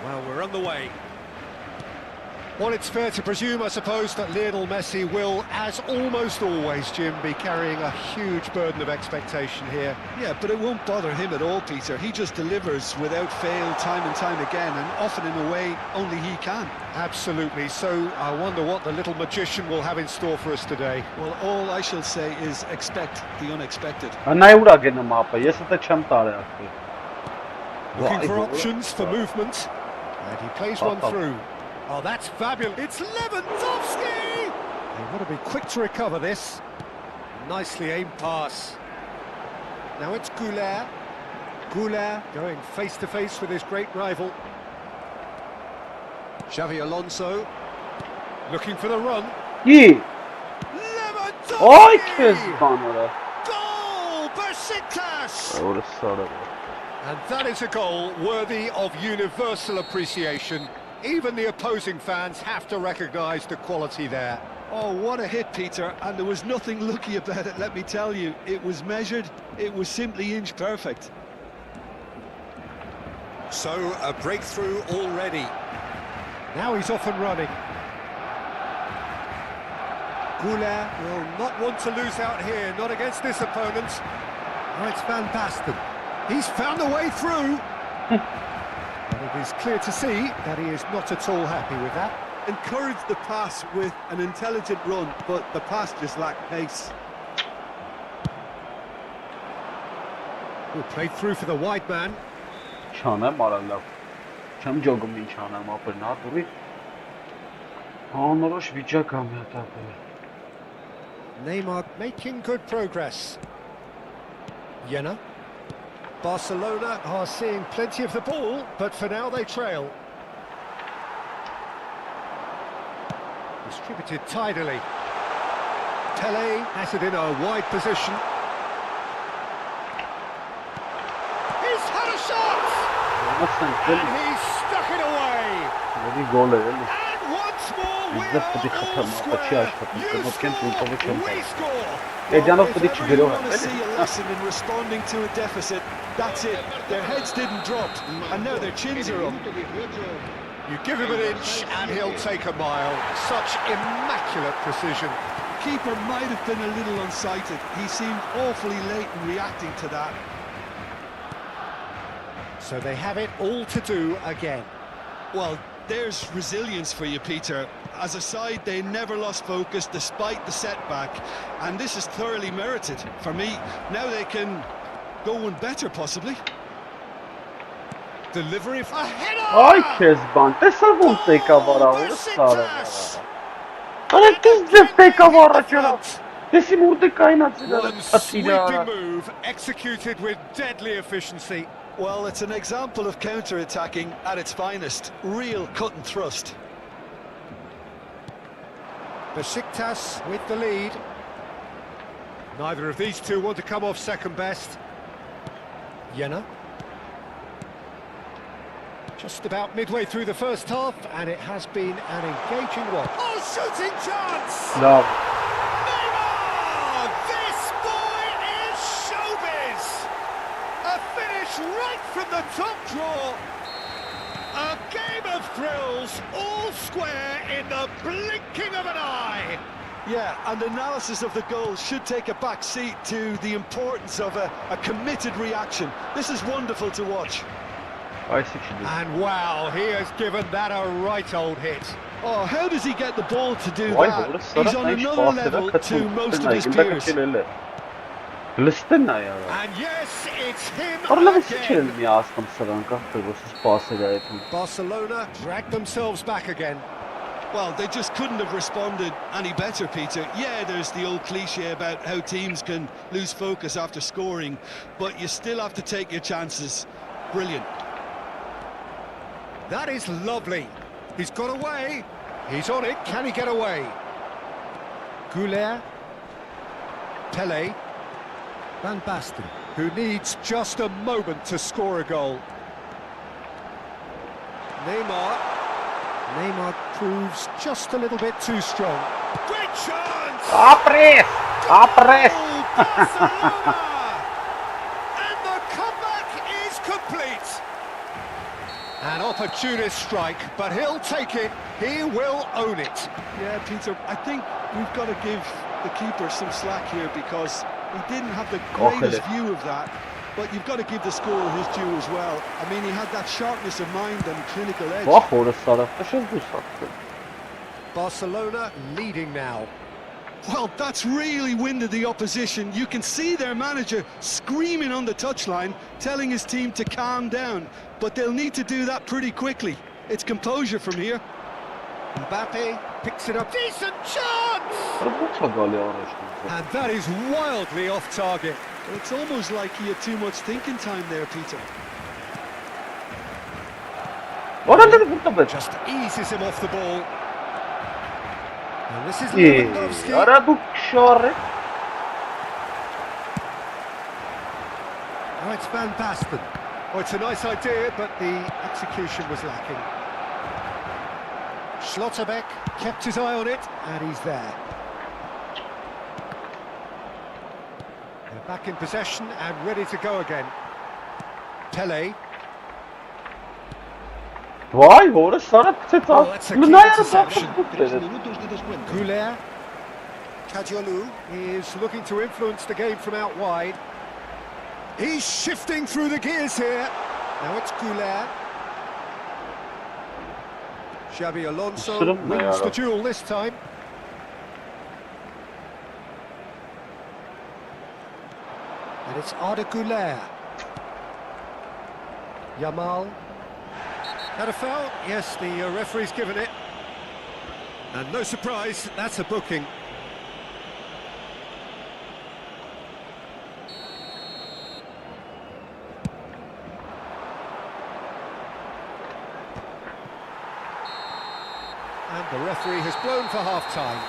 Well, we're on the way. Well, it's fair to presume, I suppose, that Lionel Messi will, as almost always, Jim, be carrying a huge burden of expectation here. Yeah, but it won't bother him at all, Peter. He just delivers without fail time and time again, and often in a way only he can. Absolutely. So I wonder what the little magician will have in store for us today. Well, all I shall say is expect the unexpected. Looking for options for movement, and he plays one through. Oh, that's fabulous. It's Lewandowski! They want to be quick to recover this. Nicely aimed pass. Now it's Goulet. Goulet going face-to-face with his great rival. Xavi Alonso looking for the run. Yeah. Lewandowski! Oh, Besiktas! Orası And that is a goal worthy of universal appreciation. Even the opposing fans have to recognise the quality there. Oh, what a hit, Peter, and there was nothing lucky about it, let me tell you. It was measured, it was simply inch perfect. So, a breakthrough already. Now he's off and running. Goulet will not want to lose out here, not against this opponent. Oh, it's Van Basten. He's found a way through. And it is clear to see that he is not at all happy with that. Encouraged the pass with an intelligent run, but the pass just lacked pace. Oh, played through for the wide man. Չանեմ արալավ, չեմ ջոգում ինչ անեմ ապրն ատուրի, անորոշ վիճակ եմ հետապել։ Neymar making good progress. Jena. Barcelona are seeing plenty of the ball, but for now they trail. Distributed tidily. Pele has it in a wide position. He's had a shot! And he's stuck it away! And once more we're all square. You score, we score! If you want to see a lesson in responding to a deficit, that's it. Their heads didn't drop, and now their chins are up. You give him an inch and he'll take a mile. Such immaculate precision. The keeper might have been a little unsighted. He seemed awfully late in reacting to that. So they have it all to do again. Well, there's resilience for you, Peter. As a side, they never lost focus despite the setback, and this is thoroughly merited for me. Now they can go one better, possibly. Delivery for a header! Ay Kezban, տեսավ տեկավարա, սարը։ Արա դες տեկավարա չրա։ Դեսի մուրդը կայնած իրար։ One sweeping move executed with deadly efficiency. Well, it's an example of counter-attacking at its finest. Real cut and thrust. Besiktas with the lead. Neither of these two want to come off second best. Jena. Just about midway through the first half, and it has been an engaging one. Oh, shooting chance! No. Neymar! This boy is showbiz! A finish right from the top draw. A game of thrills, all square in the blinking of an eye. Yeah, and analysis of the goal should take a back seat to the importance of a committed reaction. This is wonderful to watch. And wow, he has given that a right old hit. Oh, how does he get the ball to do that? He's on another level to most of his peers. And yes, it's him again. Barcelona dragged themselves back again. Well, they just couldn't have responded any better, Peter. Yeah, there's the old cliche about how teams can lose focus after scoring, but you still have to take your chances. Brilliant. That is lovely. He's got away. He's on it. Can he get away? Goulet. Pele. Van Basten, who needs just a moment to score a goal. Neymar. Neymar proves just a little bit too strong. Great chance! Apres! Apres! Barcelona! And the comeback is complete. An opportunist strike, but he'll take it. He will own it. Yeah, Peter, I think we've got to give the keeper some slack here because he didn't have the greatest view of that. But you've got to give the scorer his due as well. I mean, he had that sharpness of mind and clinical edge. Barcelona leading now. Well, that's really winded the opposition. You can see their manager screaming on the touchline, telling his team to calm down. But they'll need to do that pretty quickly. It's composure from here. Mbappe picks it up. Decent chance! And that is wildly off target. It's almost like he had too much thinking time there, Peter. Just eases him off the ball. And this is Lewandowski. Now it's Van Basten. Oh, it's a nice idea, but the execution was lacking. Schlotterbeck kept his eye on it, and he's there. They're back in possession and ready to go again. Pele. Vay, orada sana pıçet Oh, al. that's a key interception. Goulet. Kadiolu is looking to influence the game from out wide. He's shifting through the gears here. Now it's Goulet. Xabi Alonso wins the duel this time. And it's Arda Goulet. Yamal. Had a foul? Yes, the referee's given it. And no surprise, that's a booking. And the referee has blown for half-time.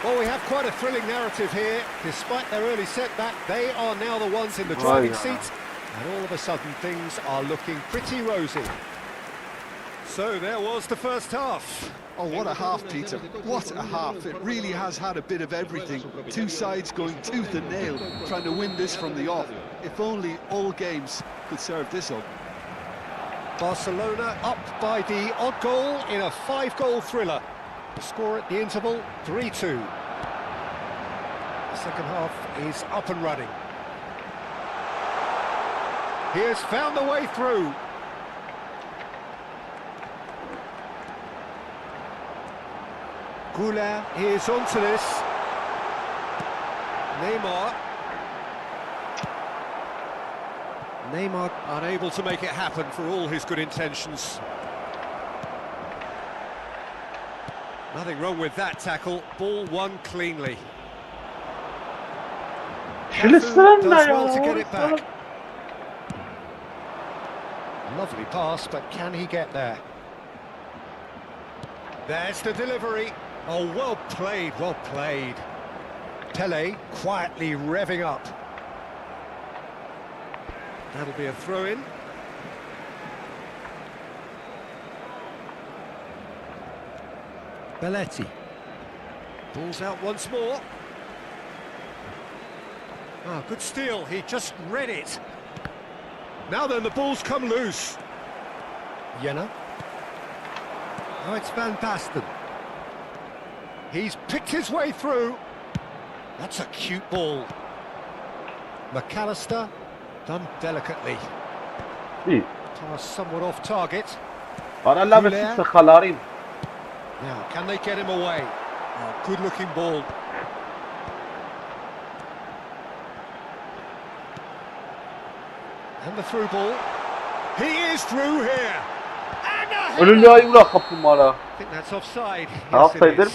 Well, we have quite a thrilling narrative here. Despite their early setback, they are now the ones in the driving seat. And all of a sudden, things are looking pretty rosy. So there was the first half. Oh, what a half, Peter. What a half. It really has had a bit of everything. Two sides going tooth and nail, trying to win this from the off. If only all games could serve this up. Barcelona up by the odd goal in a 5-goal thriller. The score at the interval, 3-2. The second half is up and running. He has found the way through. Goulet is onto this. Neymar unable to make it happen for all his good intentions. Nothing wrong with that tackle. Ball won cleanly. Does well to get it back. Lovely pass, but can he get there? There's the delivery. Oh, well played, well played. Pele quietly revving up. That'll be a throw-in. Belletti. Ball's out once more. Ah, good steal. He just read it. Now then, the ball's come loose. Jenna. Now it's Van Basten. He's picked his way through. That's a cute ball. McAllister, done delicately. Pass somewhat off target. Now, can they get him away? Oh, good-looking ball. And the through ball. He is through here. And I think that's offside. Yes, it is.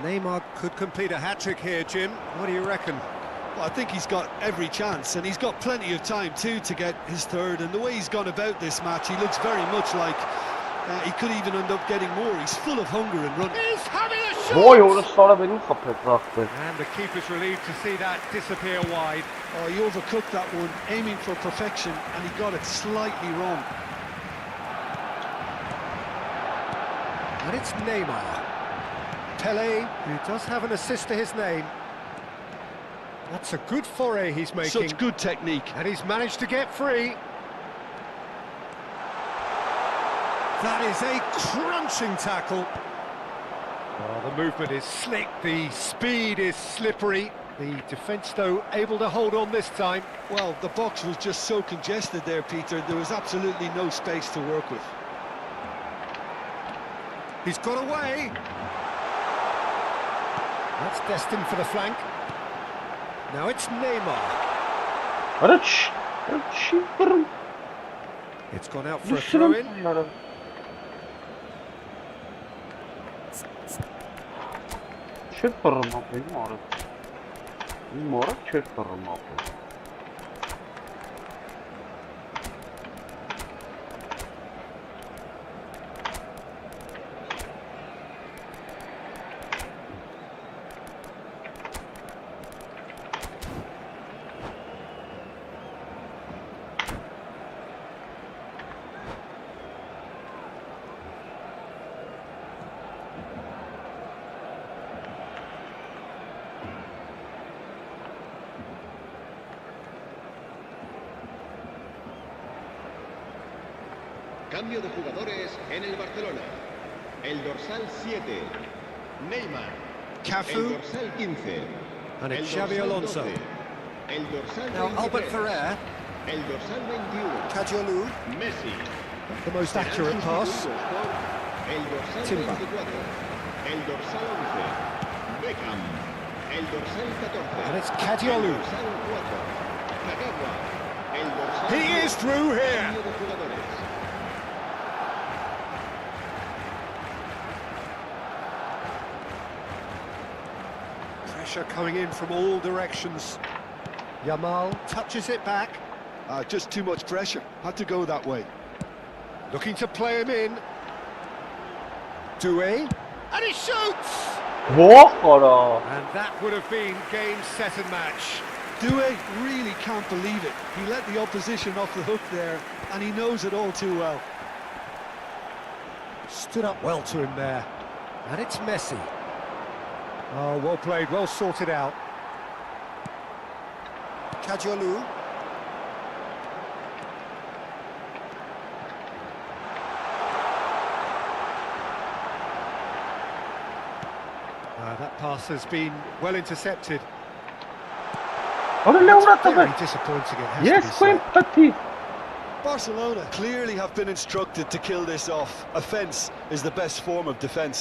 Neymar could complete a hat-trick here, Jim. What do you reckon? Well, I think he's got every chance, and he's got plenty of time too to get his third. And the way he's gone about this match, he looks very much like he could even end up getting more. He's full of hunger and run. He's having a shot! And the keeper's relieved to see that disappear wide. Oh, he overcooked that one, aiming for perfection, and he got it slightly wrong. And it's Neymar. Pele, who does have an assist to his name. That's a good foray he's making. Such good technique. And he's managed to get free. That is a crunching tackle. Oh, the movement is slick, the speed is slippery. The defence, though, able to hold on this time. Well, the box was just so congested there, Peter. There was absolutely no space to work with. He's got away. That's destined for the flank. Now it's Neymar. It's gone out for a throw-in. Cambio de jugadores en el Barcelona. El dorsal 7, Neymar. El Cafu, dorsal 15. and El it's Xabi dorsal Alonso. 12. El dorsal Now 23. Albert Ferrer, El dorsal 21. Kadiolu, Messi. the most Serán accurate pass. sustituidos por el dorsal Timber. 24. El dorsal 11. Beckham. El dorsal 14. And it's El Kadiolu. dorsal 4. Kagawa. El dorsal He 10. is through here. Cambio de jugadores. Pressure coming in from all directions. Yamal touches it back, Just too much pressure. Had to go that way. looking to play him in. Doué, and he shoots! Βόχορο! And that would have been game, set and match. Doué really can't believe it. He let the opposition off the hook there, and he knows it all too well. Stood up well to him there. And it's Messi. Oh, well played, well sorted out. Kadiolu. That pass has been well intercepted. Ωραία λέω να τα Very βέ. disappointing, it has to Yes, be queen said. πατή. Barcelona clearly have been instructed to kill this off. Offence is the best form of defence.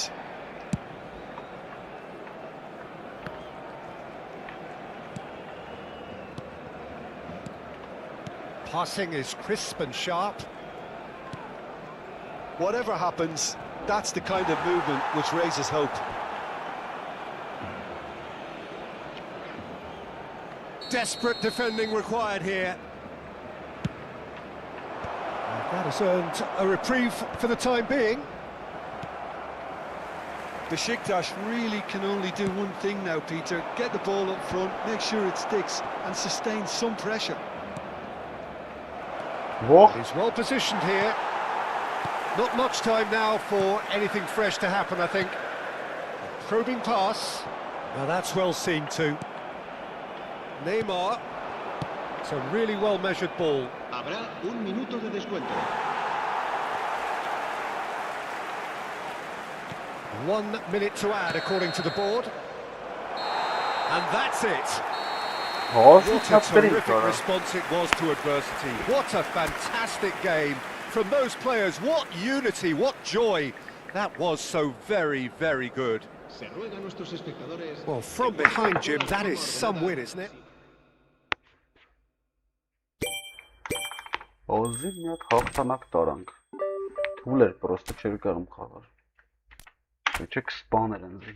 Passing is crisp and sharp. Whatever happens, that's the kind of movement which raises hope. Desperate defending required here. And that has earned a reprieve for the time being. Besiktas really can only do one thing now, Peter. Get the ball up front, make sure it sticks, and sustain some pressure. Βόχ. He's well positioned here. Not much time now for anything fresh to happen, I think. Probing pass. Now that's well seen too. Neymar. It's a really well measured ball. Habrá un minuto de descuento. 1 minute to add according to the board. And that's it. Όσο What a θα πριν terrific τώρα. response it was to adversity. What a fantastic game from those players. What unity, what joy. That was so very, very good. Se ruega a nuestros espectadores. Well, from behind, Jim, that is some win, isn't it? Օզի մի հատ հաղթանակ տարանք։ Թուլ էր, պրոստը չէր կարում խաղար։ Չեք սպաներ ընձի։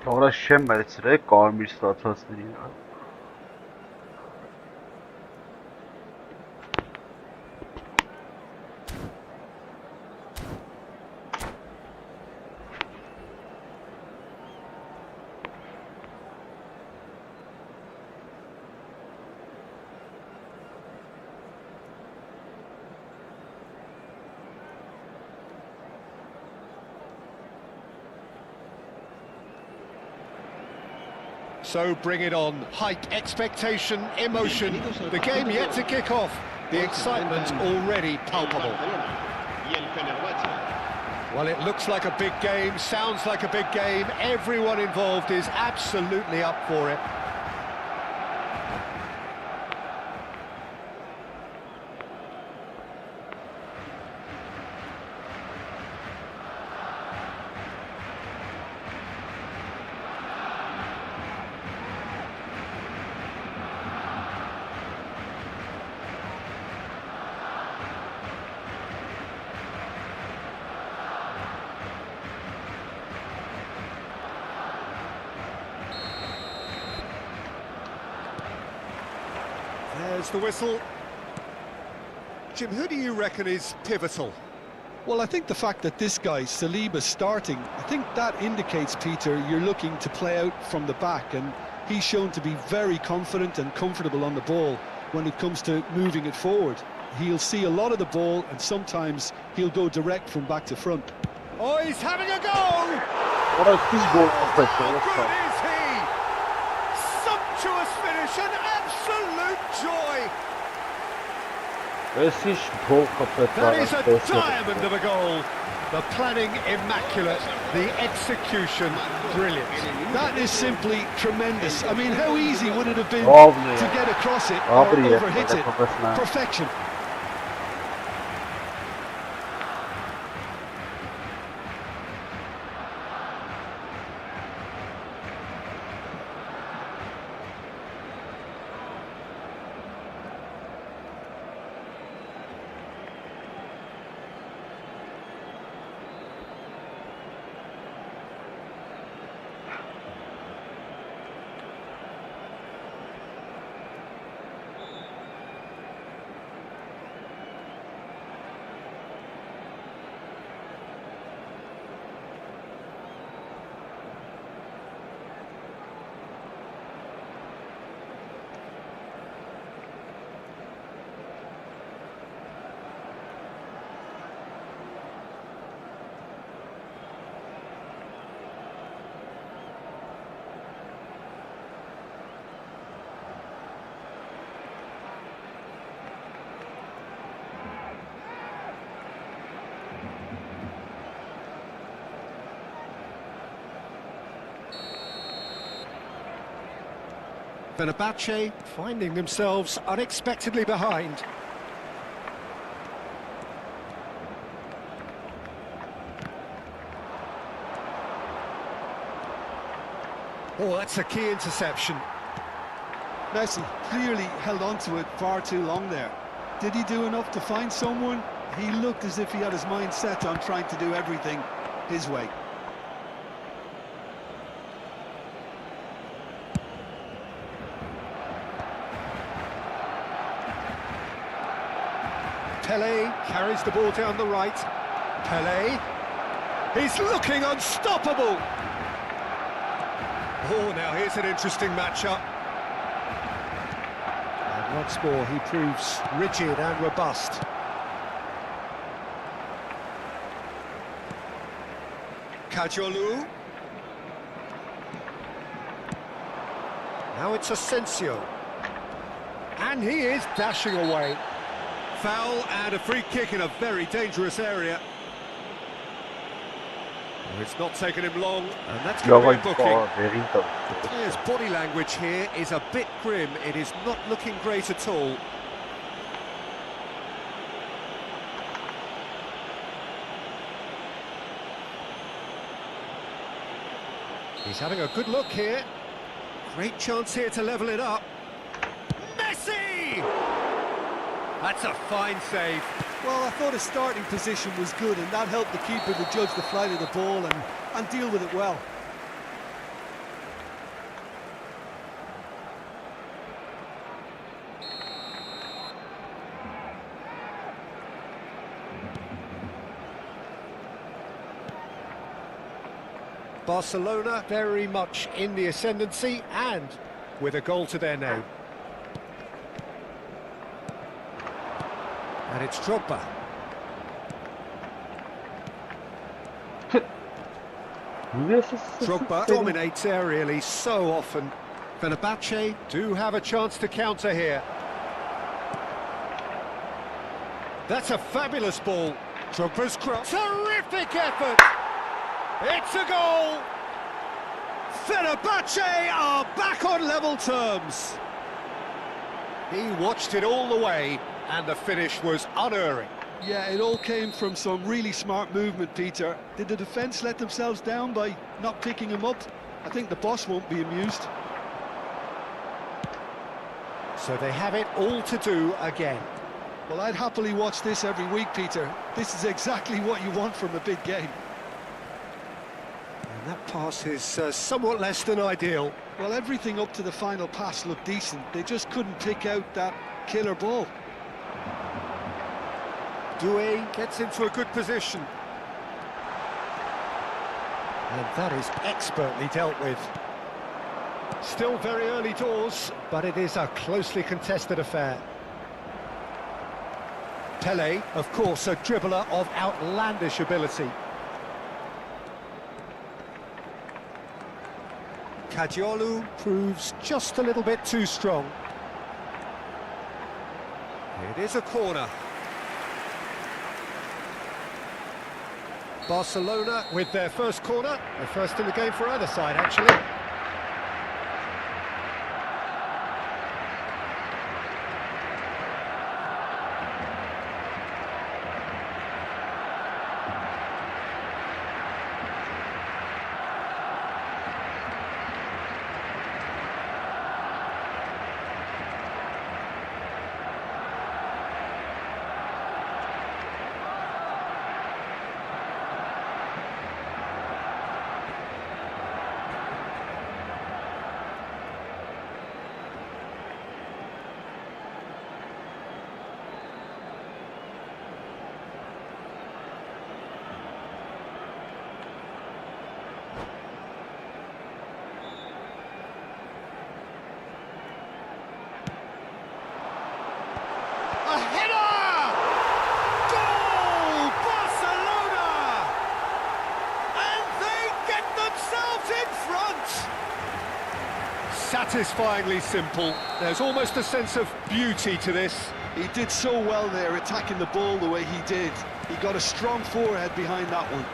Թողնա շեմ մերցրեք կարմիր ստացածներին։ So bring it on. Hype, expectation, emotion. The game yet to kick off. The excitement already palpable. Well, it looks like a big game, sounds like a big game. Everyone involved is absolutely up for it. There's the whistle. Jim, who do you reckon is pivotal? Well, I think the fact that this guy, Saliba's starting, I think that indicates, Peter, you're looking to play out from the back, and he's shown to be very confident and comfortable on the ball when it comes to moving it forward. He'll see a lot of the ball, and sometimes he'll go direct from back to front. Oh, he's having a go! What a good goal. How good is he? Sumptuous finish, an absolute joy! That is a diamond of a goal. The planning immaculate, the execution brilliant. That is simply tremendous. I mean, how easy would it have been to get across it or overhit it? Perfection. Fenerbahce finding themselves unexpectedly behind. Oh, that's a key interception. Messi clearly held on to it far too long there. Did he do enough to find someone? He looked as if he had his mind set on trying to do everything his way. Pelé carries the ball down the right. Pelé, he's looking unstoppable. Oh, now here's an interesting matchup. And once more he proves rigid and robust. Kajolu. Now it's Asensio. And he is dashing away. Foul and a free kick in a very dangerous area. It's not taken him long, and that's going to be a booking. His body language here is a bit grim. It is not looking great at all. He's having a good look here. Great chance here to level it up. Messi! That's a fine save. Well, I thought his starting position was good, and that helped the keeper to judge the flight of the ball and deal with it well. Barcelona very much in the ascendancy and with a goal to their name. And it's Drogba. Drogba dominates aerially so often. Fenerbahce do have a chance to counter here. That's a fabulous ball. Drogba's cross. Terrific effort! It's a goal! Fenerbahce are back on level terms. He watched it all the way, and the finish was unerring. Yeah, it all came from some really smart movement, Peter. Did the defence let themselves down by not picking him up? I think the boss won't be amused. So they have it all to do again. Well, I'd happily watch this every week, Peter. This is exactly what you want from a big game. And that pass is somewhat less than ideal. Well, everything up to the final pass looked decent. They just couldn't pick out that killer ball. Doué gets into a good position. And that is expertly dealt with. Still very early doors, but it is a closely contested affair. Pelé, of course, a dribbler of outlandish ability. Cadiolu proves just a little bit too strong. It is a corner. Barcelona with their first corner, the first in the game for either side, actually. A header! Goal! Barcelona! And they get themselves in front! Satisfyingly simple. There's almost a sense of beauty to this. He did so well there, attacking the ball the way he did. He got a strong forehead behind that one.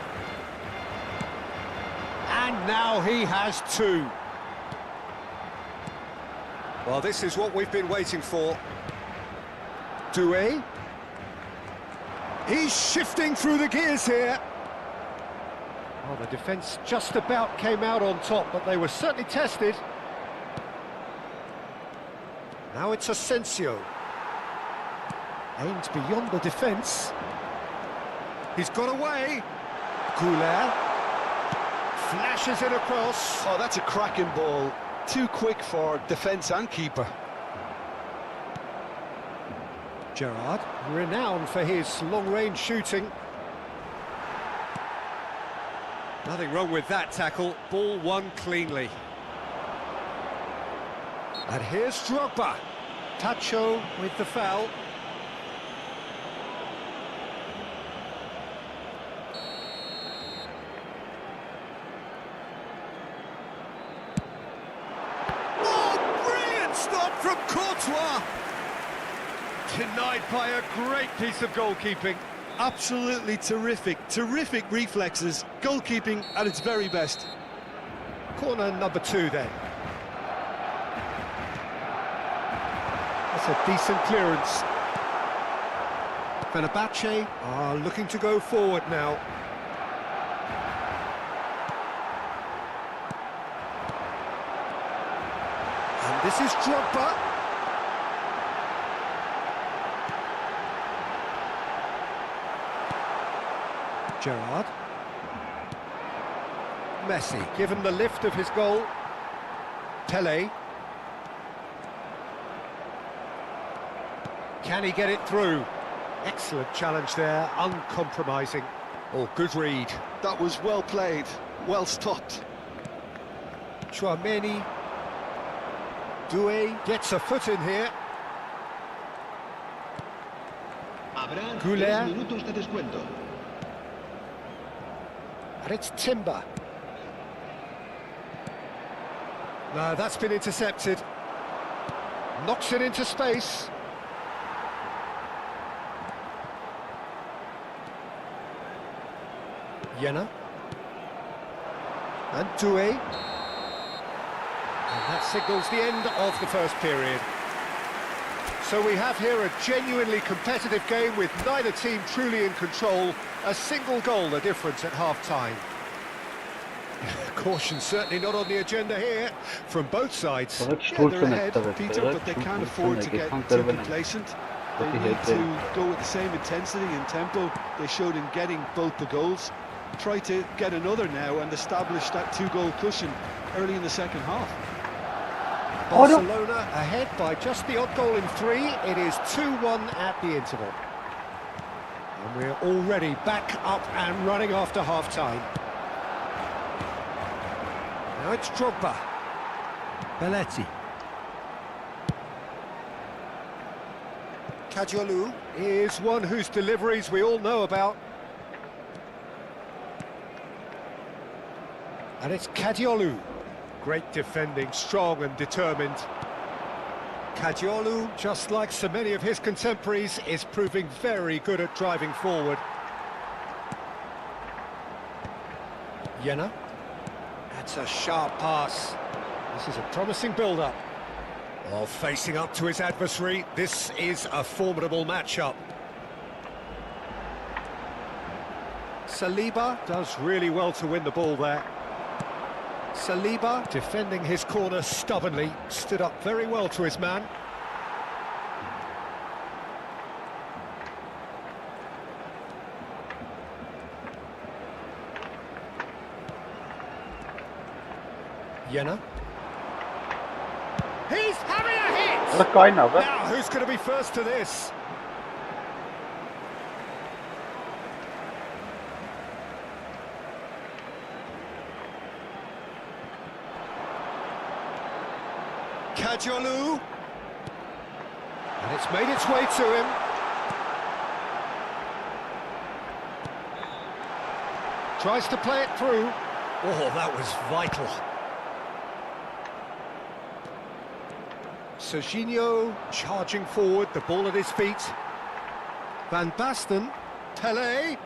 And now he has two. Well, this is what we've been waiting for. Doué. He's shifting through the gears here. Well, the defence just about came out on top, but they were certainly tested. Now it's Asensio. Aimed beyond the defence. He's got away. Goulet. Flashes it across. Oh, that's a cracking ball. Too quick for defence and keeper. Gerrard, renowned for his long-range shooting. Nothing wrong with that tackle. Ball won cleanly. And here's Drogba. Tacho with the foul. Oh, brilliant stop from Courtois! Denied by a great piece of goalkeeping. Absolutely terrific. Terrific reflexes. Goalkeeping at its very best. Corner number 2 then. That's a decent clearance. Fenerbahce are looking to go forward now. And this is Drogba. Gerrard. Messi, given the lift of his goal. Pele. Can he get it through? Excellent challenge there, uncompromising. Oh, good read. That was well played, well stopped. Chouameni. Doué gets a foot in here. Habrá 3 Goulet. minutos de descuento. And it's Timber. No, that's been intercepted. Knocks it into space. Jenna. And Doué. And that signals the end of the first period. So we have here a genuinely competitive game with neither team truly in control. A single goal the difference at half-time. Caution certainly not on the agenda here from both sides. Yeah, they're ahead, Peter, but they can't afford to get too complacent. They need to go with the same intensity and tempo they showed in getting both the goals. Try to get another now and establish that 2-goal cushion early in the second half. Barcelona ahead by just the odd goal in 3. It is 2-1 at the interval. And we're already back up and running after half-time. Now it's Drogba. Belletti. Kadiolu is one whose deliveries we all know about. And it's Kadiolu. Great defending, strong and determined. Kadiolu, just like so many of his contemporaries, is proving very good at driving forward. Jenna. That's a sharp pass. This is a promising build-up. While facing up to his adversary, this is a formidable matchup. Saliba does really well to win the ball there. Saliba, defending his corner stubbornly, stood up very well to his man. Jenna. He's having a hit! Now, who's going to be first to this? Kadiolu. And it's made its way to him. Tries to play it through. Oh, that was vital. Serginho charging forward, the ball at his feet. Van Basten. Pele.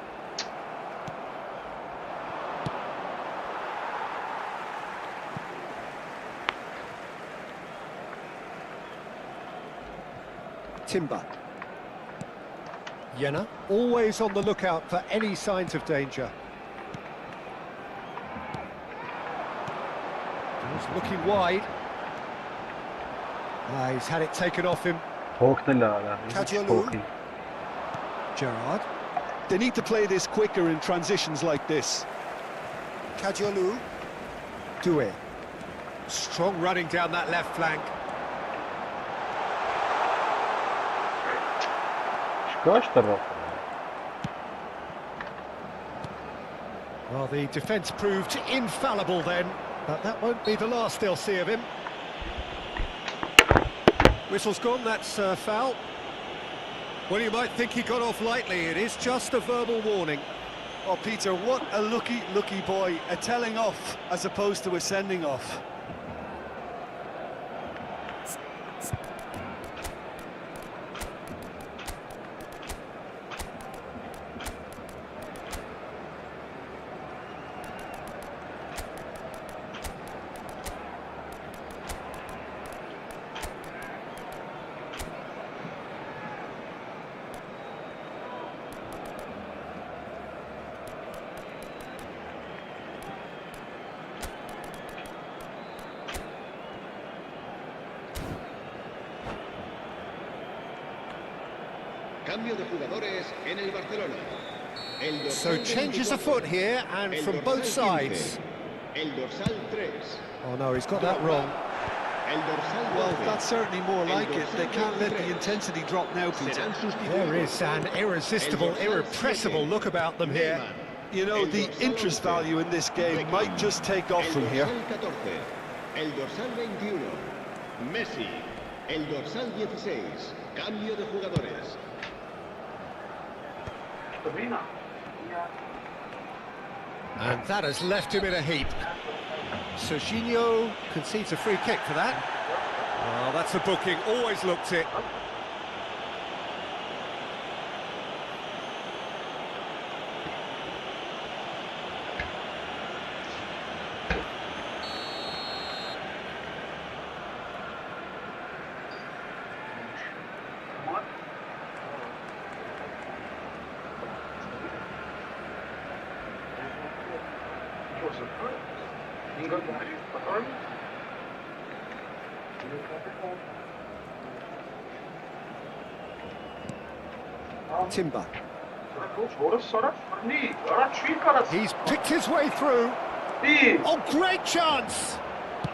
Timber. Jenna, always on the lookout for any signs of danger. He's looking wide. He's had it taken off him. Kadiolu. Gerrard. They need to play this quicker in transitions like this. Kadiolu. Doué. Strong running down that left flank. Well, the defence proved infallible then, but that won't be the last they'll see of him. Whistle's gone, that's foul. Well, you might think he got off lightly, it is just a verbal warning. Oh, Peter, what a lucky boy. A telling off as opposed to a sending off. Cambio de jugadores en el Barcelona. So changes afoot here and from both sides. El dorsal 3. Oh no, he's got that wrong. El dorsal 12. Well, that's certainly more like it. They can't let the intensity drop now, Peter. Serán sustituidos There is an irresistible, irrepressible look about them here. You know, the interest value in this game might just take off from here. El dorsal 21. Messi. El dorsal 16. Cambio de jugadores. And that has left him in a heap. Serginho concedes a free kick for that. Oh, that's a booking, always looked it. Timber. He's picked his way through. Oh, great chance!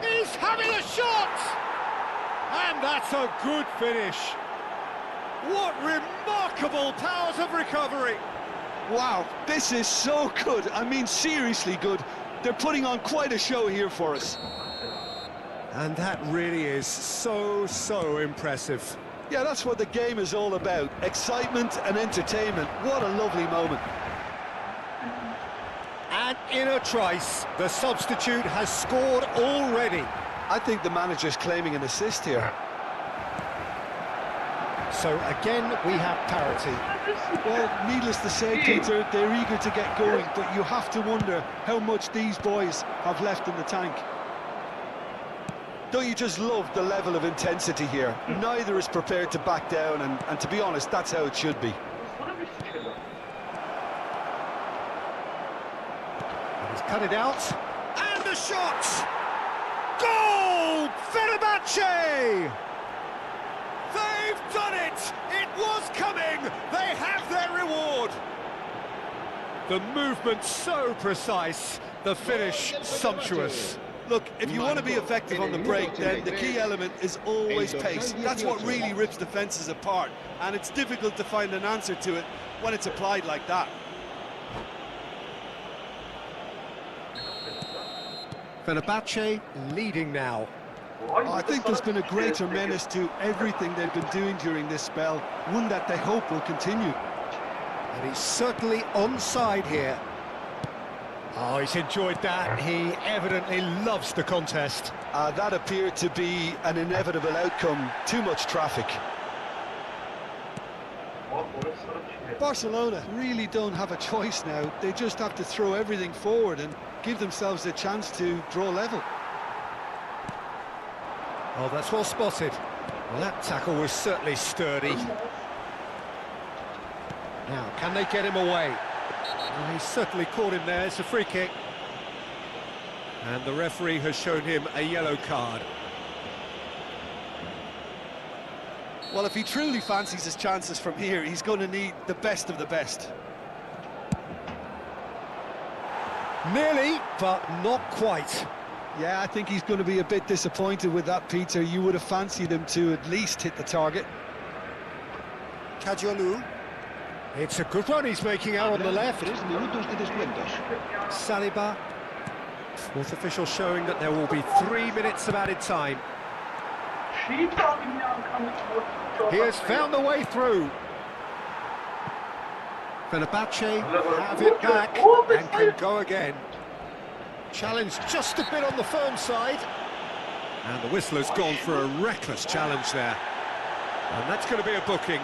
He's having a shot! And that's a good finish. What remarkable powers of recovery! Wow, this is so good. I mean, seriously good. They're putting on quite a show here for us. And that really is so impressive. Yeah, that's what the game is all about. Excitement and entertainment. What a lovely moment. And in a trice, the substitute has scored already. I think the manager's claiming an assist here. So again, we have parity. Well, needless to say, Peter, they're eager to get going, but you have to wonder how much these boys have left in the tank. Don't you just love the level of intensity here? Neither is prepared to back down, and to be honest, that's how it should be. He's cut it out, and the shot! Goal! Fenerbahce! They've done it! It was coming! They have their reward! The movement so precise, the finish sumptuous. Look, if you want to be effective on the break, then the key element is always pace. That's what really rips defences apart, and it's difficult to find an answer to it when it's applied like that. Fenerbahce leading now. I think there's been a greater menace to everything they've been doing during this spell, one that they hope will continue. And he's certainly onside here. Oh, he's enjoyed that. He evidently loves the contest. That appeared to be an inevitable outcome. Too much traffic. Barcelona really don't have a choice now. They just have to throw everything forward and give themselves a chance to draw level. Oh, that's well spotted. Well, that tackle was certainly sturdy. Now, can they get him away? Well, he's certainly caught him there. It's a free kick. And the referee has shown him a yellow card. Well, if he truly fancies his chances from here, he's going to need the best of the best. Nearly, but not quite. Yeah, I think he's going to be a bit disappointed with that, Peter. You would have fancied him to at least hit the target. Kajolu. It's a good run he's making out on the left. Saliba. Fourth official showing that there will be 3 minutes of added time. He has found the way through. Fenerbahce have it back and can go again. Challenge just a bit on the firm side. And the whistler's gone for a reckless challenge there. And that's going to be a booking.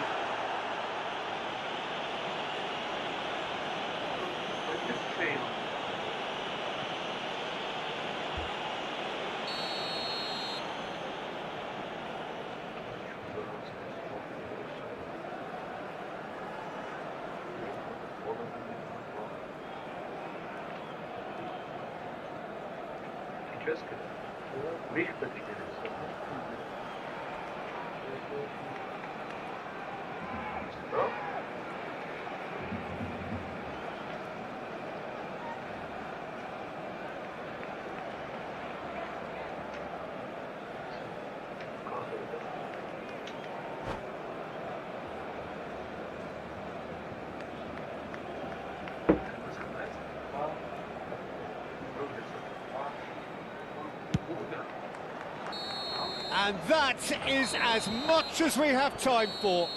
And that is as much as we have time for.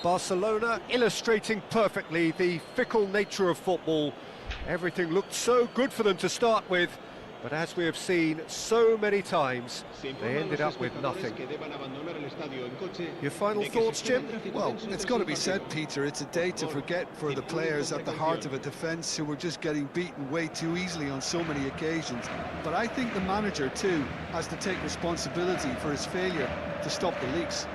Barcelona illustrating perfectly the fickle nature of football. Everything looked so good for them to start with, but as we have seen so many times, they ended up with nothing. Your final thoughts, Jim? Well, it's got to be said, Peter, it's a day to forget for the players at the heart of a defence who were just getting beaten way too easily on so many occasions. But I think the manager, too, has to take responsibility for his failure to stop the leaks.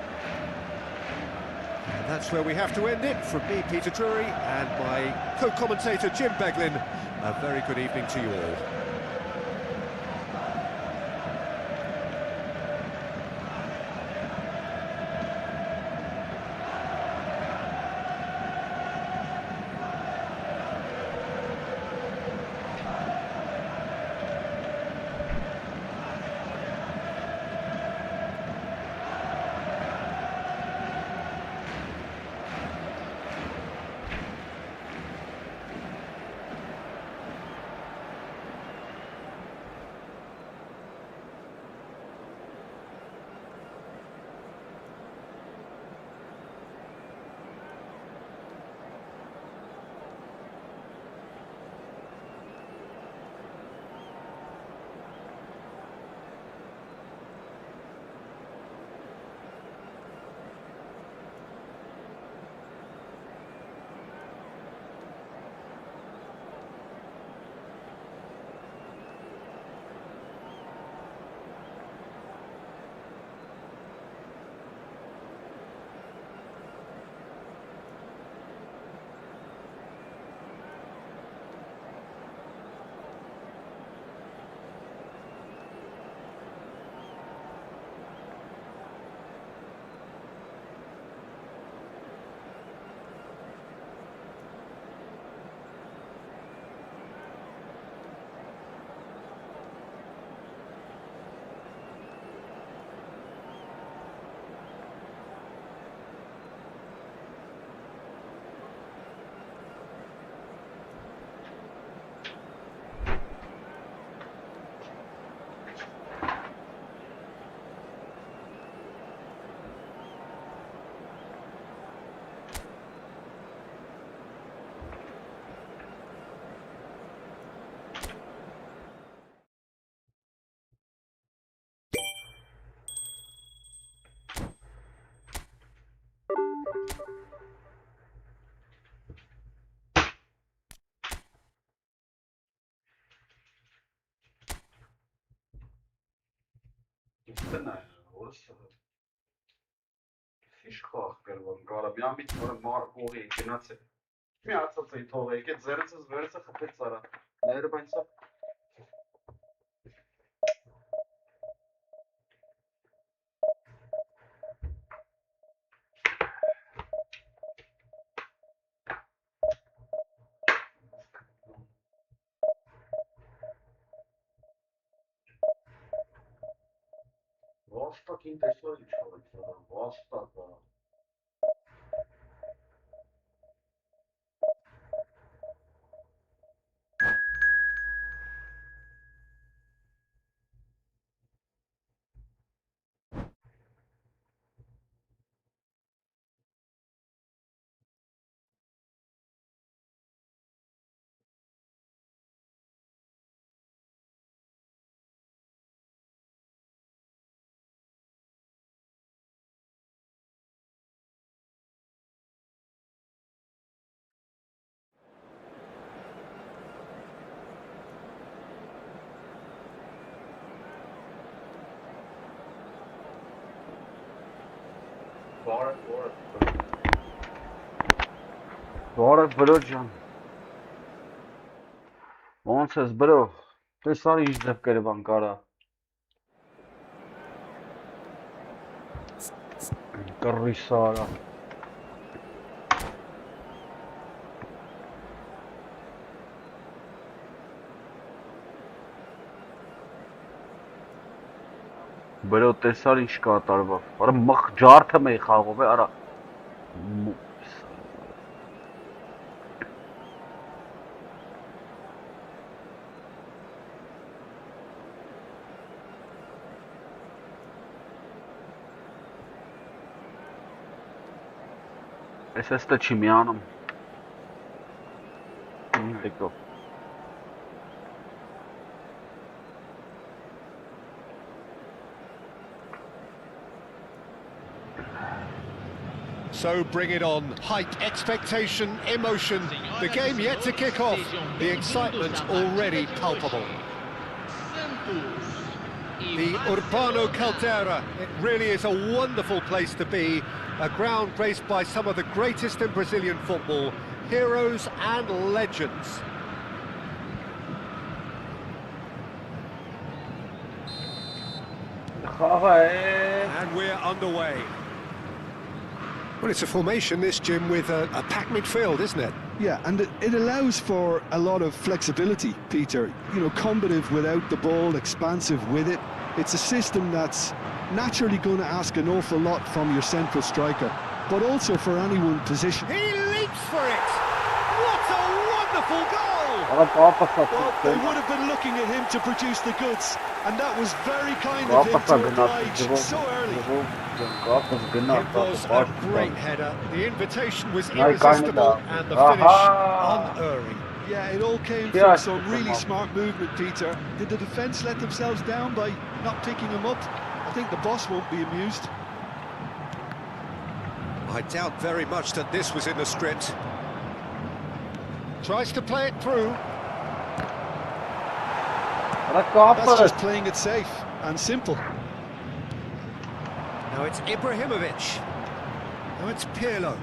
And that's where we have to end it. From me, Peter Drury, and my co-commentator, Jim Beglin, a very good evening to you all. Fishkoch gelungen. Gerade wir haben mit Marco genannt. Mir hat es ein Tor. Ich jetzt sehr sehr kapitsara. Leider beim Sab. Was fucking tesori člověk, was tak. Բարև բրո ջան։ Ոնց ես բրո։ Տեսար ինչ դեպք Երևան կարա։ Կռիսարա։ Բրո տեսար ինչ կատարվավ։ Արա մխ ջարդը մեի խաղով է, արա։ Ես էստե չի միանում։ Դեկո։ So bring it on. Hype, expectation, emotion. The game yet to kick off. The excitement already palpable. The Urbano Caldera. It really is a wonderful place to be. A ground graced by some of the greatest in Brazilian football. Heroes and legends. And we're underway. Well, it's a formation, this, Jim, with a packed midfield, isn't it? Yeah, and it allows for a lot of flexibility, Peter. You know, combative without the ball, expansive with it. It's a system that's naturally going to ask an awful lot from your central striker, but also for anyone positioned. He leaps for it! What a wonderful goal! Well, they would have been looking at him to produce the goods, and that was very kind of him to oblige so early. It was a great header. The invitation was irresistible, and the finish unerring. Yeah, it all came from some really smart movement, Peter. Did the defence let themselves down by not picking him up? I think the boss won't be amused. I doubt very much that this was in the script. Tries to play it through. That's just playing it safe and simple. Now it's Ibrahimovic. Now it's Pirlo.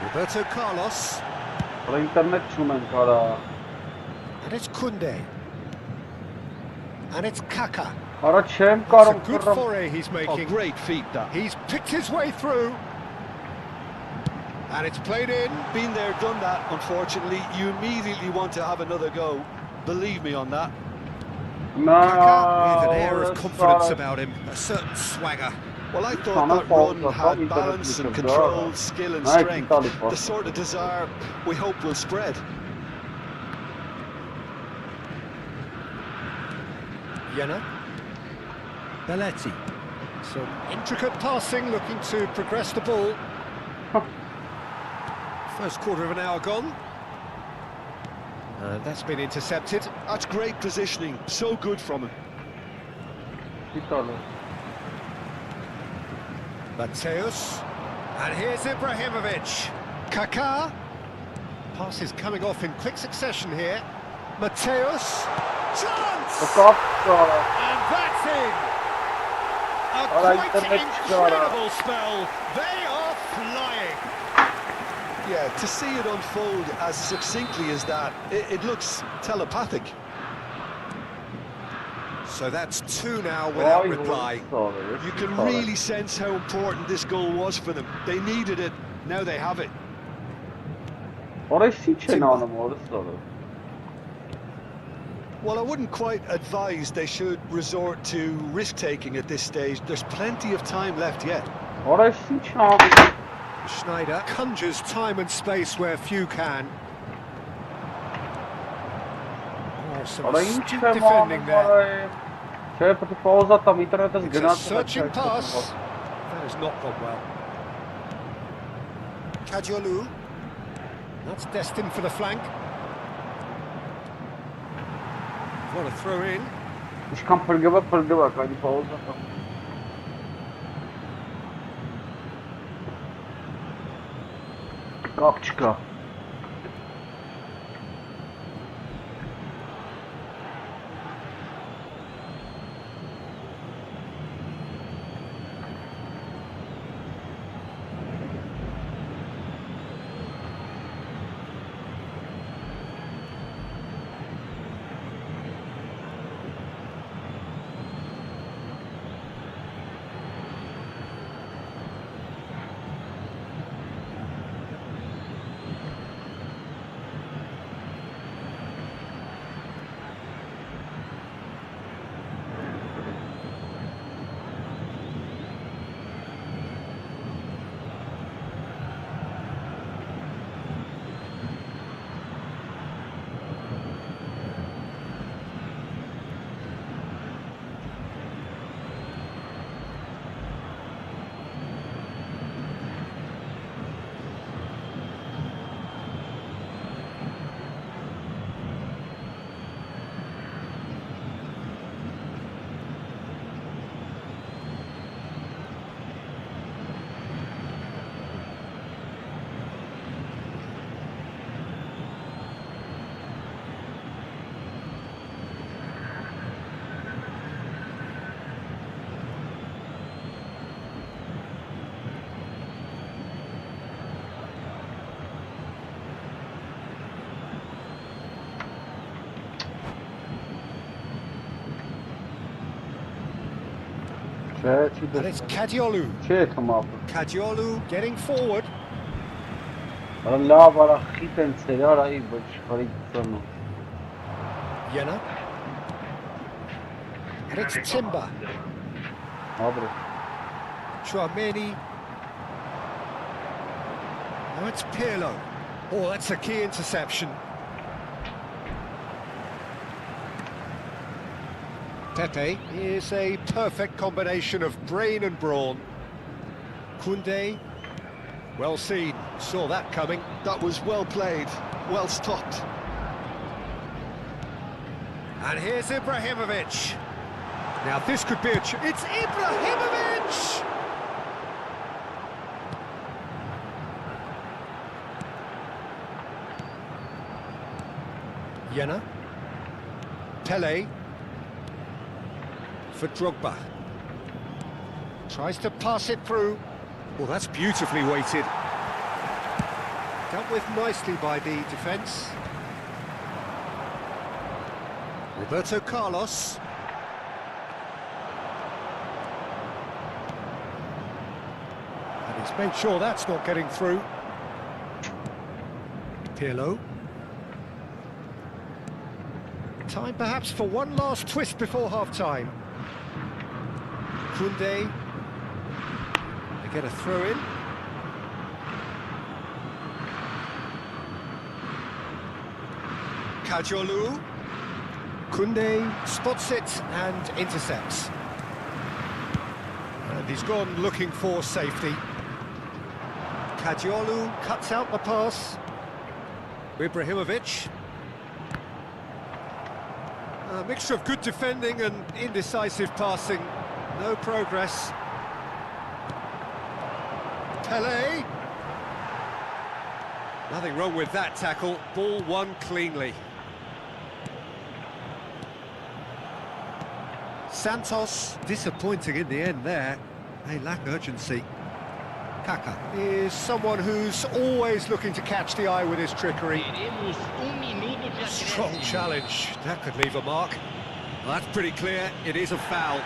Roberto Carlos. And it's Koundé. And it's Kaká. It's a good foray he's making. Oh, great feat, that. He's picked his way through. And it's played in. Been there, done that, unfortunately. You immediately want to have another go. Believe me on that. Kaká with an air of confidence about him, a certain swagger. Well, I thought that run had balance and control, skill and strength. The sort of desire we hope will spread. Jena. Belletti. Some intricate passing, looking to progress the ball. First quarter of an hour gone. That's been intercepted. That's great positioning, so good from him. Mateus. And here's Ibrahimovic. Kaká. Pass is coming off in quick succession here. Mateus. Chance! And that's in! A quite incredible spell. They are flying. Yeah, to see it unfold as succinctly as that, it looks telepathic. So that's two now without reply. You can really sense how important this goal was for them. They needed it, now they have it. Well, I wouldn't quite advise they should resort to risk-taking at this stage. There's plenty of time left yet. Schneider conjures time and space where few can. Oh, some astute defending there. It's a searching pass. That has not gone well. Kadiolu. That's destined for the flank. What a throw in. Kapçka. And it's Kadiolu. Kadiolu getting forward. Yena. And it's Timber. Chouameni. Now it's Pirlo. Oh, that's a key interception. Pepe is a perfect combination of brain and brawn. Koundé, well seen, saw that coming. That was well played, well stopped. And here's Ibrahimovic. Now this could be it's Ibrahimovic! Yena. Pele. For Drogba. Tries to pass it through. Well, that's beautifully weighted. Dealt with nicely by the defence. Roberto Carlos. And he's made sure that's not getting through. Pirlo. Time perhaps for one last twist before half-time. Koundé. They get a throw-in. Kadiolu. Koundé spots it and intercepts. And he's gone looking for safety. Kadiolu cuts out the pass. Ibrahimovic. A mixture of good defending and indecisive passing. No progress. Pele. Nothing wrong with that tackle. Ball won cleanly. Santos, disappointing in the end there. They lack urgency. Kaka is someone who's always looking to catch the eye with his trickery. Strong challenge. That could leave a mark. Well, that's pretty clear. It is a foul.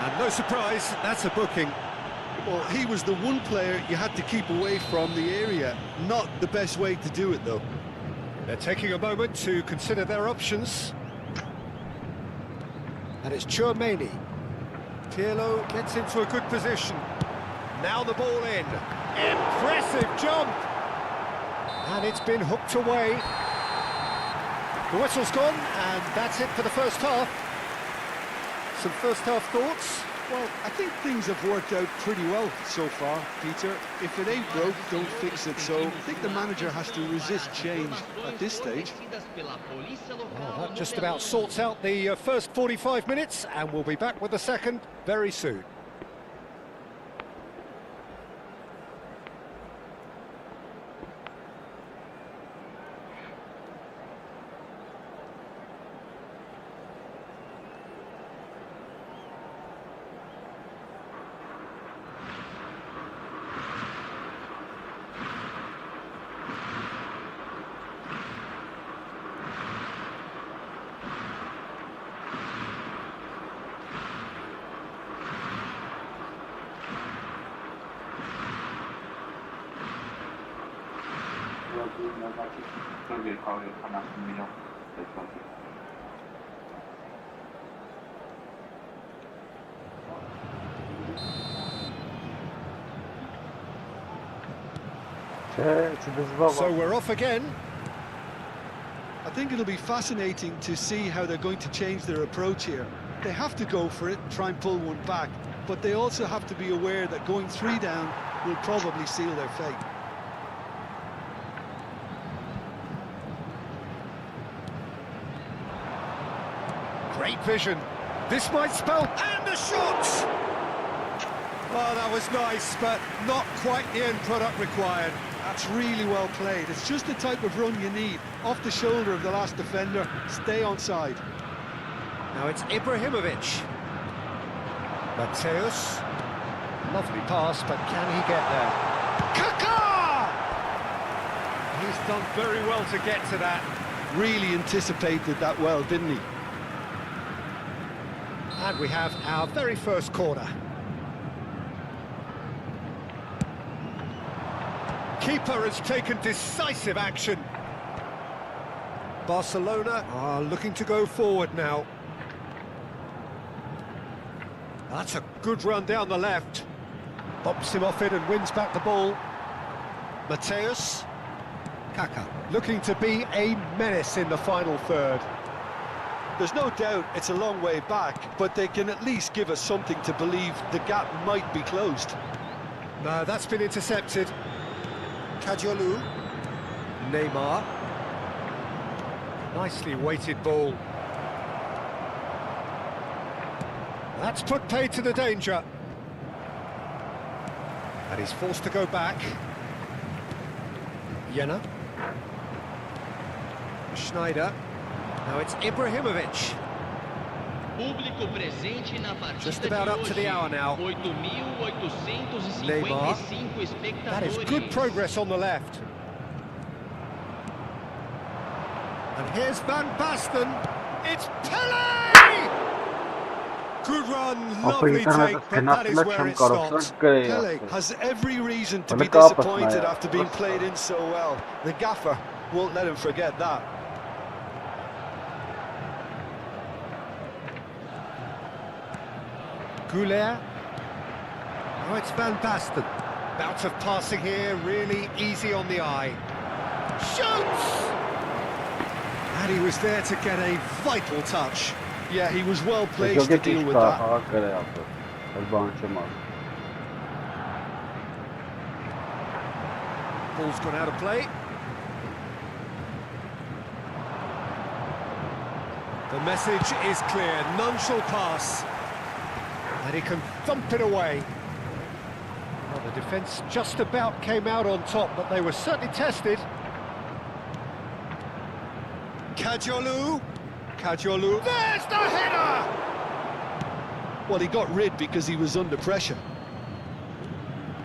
And no surprise, that's a booking. Well, he was the one player you had to keep away from the area. Not the best way to do it, though. They're taking a moment to consider their options. And it's Chouameni. Pirlo gets into a good position. Now the ball in. Impressive jump! And it's been hooked away. The whistle's gone, and that's it for the first half. Some first half thoughts? Well, I think things have worked out pretty well so far, Peter. If it ain't broke, don't fix it. So I think the manager has to resist change at this stage. Well, that just about sorts out the first 45 minutes, and we'll be back with the second very soon. So we're off again. I think it'll be fascinating to see how they're going to change their approach here. They have to go for it, try and pull one back, but they also have to be aware that going 3 down will probably seal their fate. Great vision. This might spell... And the shot! Oh, that was nice, but not quite the end product required. That's really well played. It's just the type of run you need. Off the shoulder of the last defender, stay onside. Now it's Ibrahimovic. Mateus. Lovely pass, but can he get there? Kaka! He's done very well to get to that. Really anticipated that well, didn't he? And we have our very first corner. Keeper has taken decisive action. Barcelona are looking to go forward now. That's a good run down the left. Bumps him off it and wins back the ball. Mateus. Kaka looking to be a menace in the final third. There's no doubt it's a long way back, but they can at least give us something to believe the gap might be closed. No, that's been intercepted. Kajolu. Neymar. Nicely weighted ball. That's put paid to the danger. And he's forced to go back. Jena. Schneider. Now it's Ibrahimovic. Público presente na partida Just about up to the hour now. 8.855 espectadores. That is good progress on the left. And here's Van Basten. It's Pele! Good run, lovely take, but that is where it stops. Pele has every reason to be disappointed after being played in so well. The gaffer won't let him forget that. Goulet. Oh, it's Van Basten. Bout of passing here, really easy on the eye. Shoots! And he was there to get a vital touch. Yeah, he was well placed to deal with that. Ball's gone out of play. The message is clear, none shall pass. And he can thump it away. Well, the defence just about came out on top, but they were certainly tested. Kajolu. Kajolu. There's the header! Well, he got rid because he was under pressure.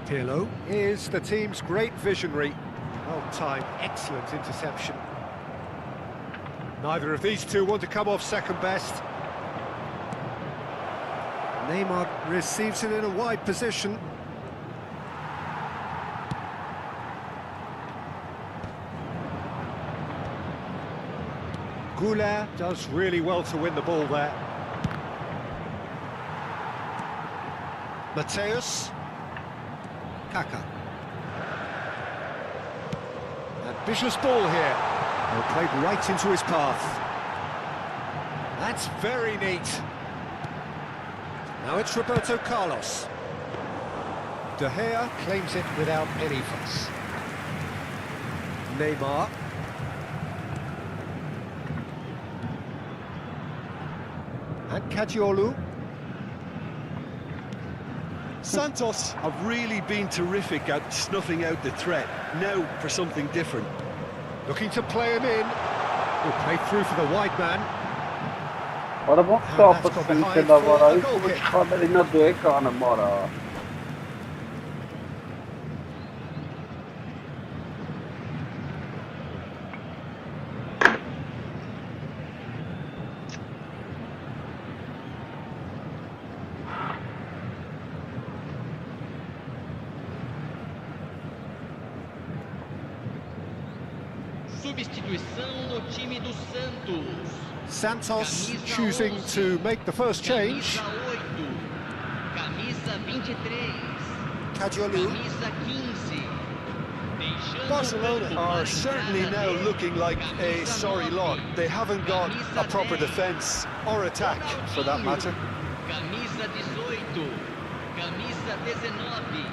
Pirlo is the team's great visionary. Well-timed, excellent interception. Neither of these two want to come off second best. Neymar receives it in a wide position. Goulet does really well to win the ball there. Mateus. Kaka. Ambitious ball here. Well, played right into his path. That's very neat. Now it's Roberto Carlos. De Gea claims it without any fuss. Neymar. And Kajolu. Santos have really been terrific at snuffing out the threat. Now for something different. Looking to play him in. Will play through for the wide man. Ora bom stop assim da vara isso vou falar ali na doe cara mora. Substituição no time do Santos. Santos choosing to make the first change. Camisa 23. Kajolu. Camisa 15. Barcelona are certainly now looking like a sorry lot. They haven't got a proper defence or attack, for that matter. Camisa 18. Camisa 19.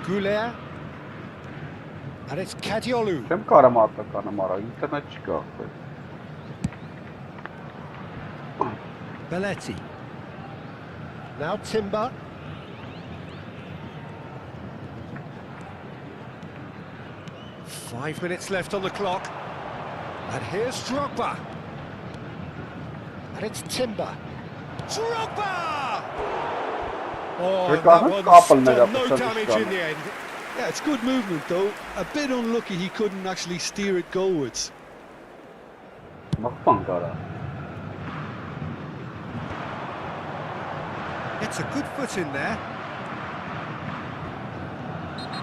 Goulet. And it's Kajolu. Чем карамата канамара интернет çıkıyor. Belletti. Now Timber. Five minutes left on the clock. And here's Drogba. And it's Timber. Drogba! Oh, that one's done no damage in the end. Yeah, it's good movement though. A bit unlucky he couldn't actually steer it goalwards. Gets a good foot in there.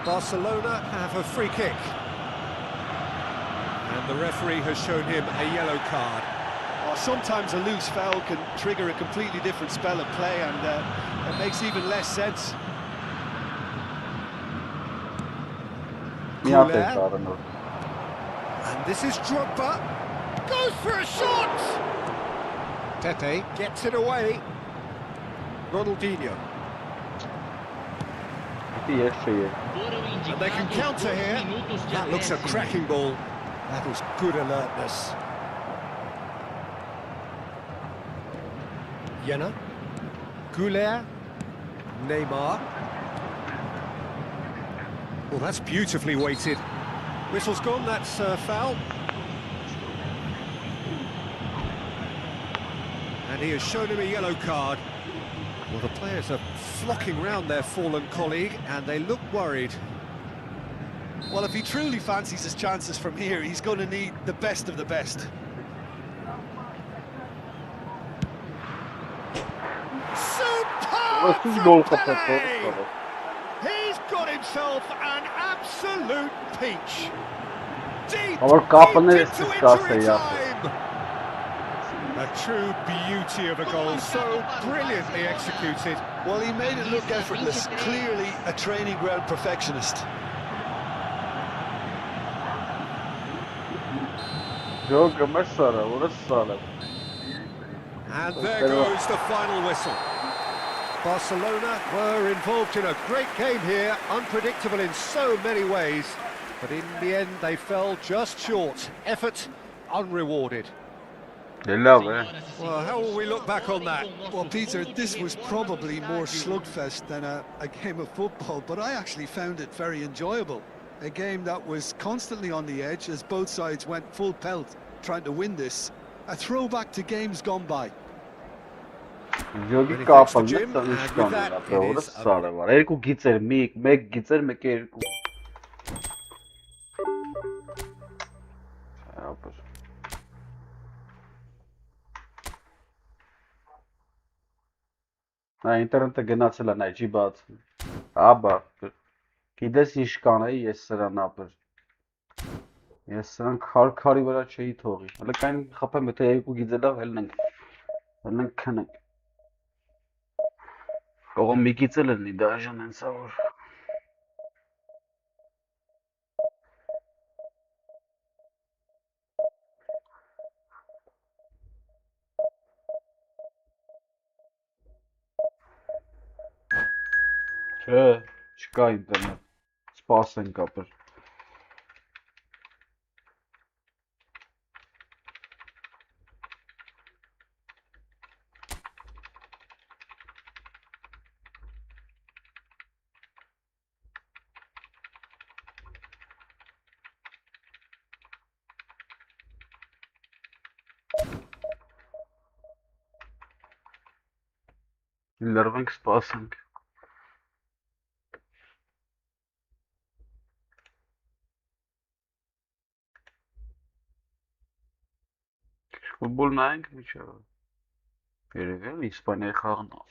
Barcelona have a free kick. And the referee has shown him a yellow card. Oh, sometimes a loose foul can trigger a completely different spell of play, and it makes even less sense. Goulet. And this is Drogba. Goes for a shot! Depay gets it away. Ronaldinho. And they can counter here. That looks a cracking ball. That was good alertness. Jena. Goulet. Neymar. Well, that's beautifully weighted. Whistle's gone, that's foul. And he has shown him a yellow card. Well, the players are flocking round their fallen colleague, and they look worried. Well, if he truly fancies his chances from here, he's going to need the best of the best. Superb from Pelé! He's got himself an absolute peach. Deep into injury time. A true beauty of a goal, so brilliantly executed. Well, he made it look effortless, clearly a training ground perfectionist. And there goes the final whistle. Barcelona were involved in a great game here, unpredictable in so many ways, but in the end they fell just short. Effort unrewarded. Well, how will we look back on that? Well, Peter, this was probably more slugfest than a game of football, but I actually found it very enjoyable. A game that was constantly on the edge as both sides went full pelt trying to win this. A throwback to games gone by. Yogi կապալն է տանիշկան է, ապրորը սարը վար, երկու գիծեր, մեկ գիծեր, մեկ է երկու։ Նա ինտերնետը գնացել է, նայ, չի բացում, աբա, գիտես ինչ կան է, ես սրան ապր, ես սրան քարի վրա չէի թողի, հələ կային խապեմ, եթե երկու գիծելավ, հելնենք քնենք, կողոմ մի գիծել էլնի, դաժան ենցա որ, չէ, չկա ինտերնետ, սպասենք ապր։ Լրվենք սպասենք։ Ֆուտբոլ նայենք միջև։ Երևի Իսպանիայի խաղն է։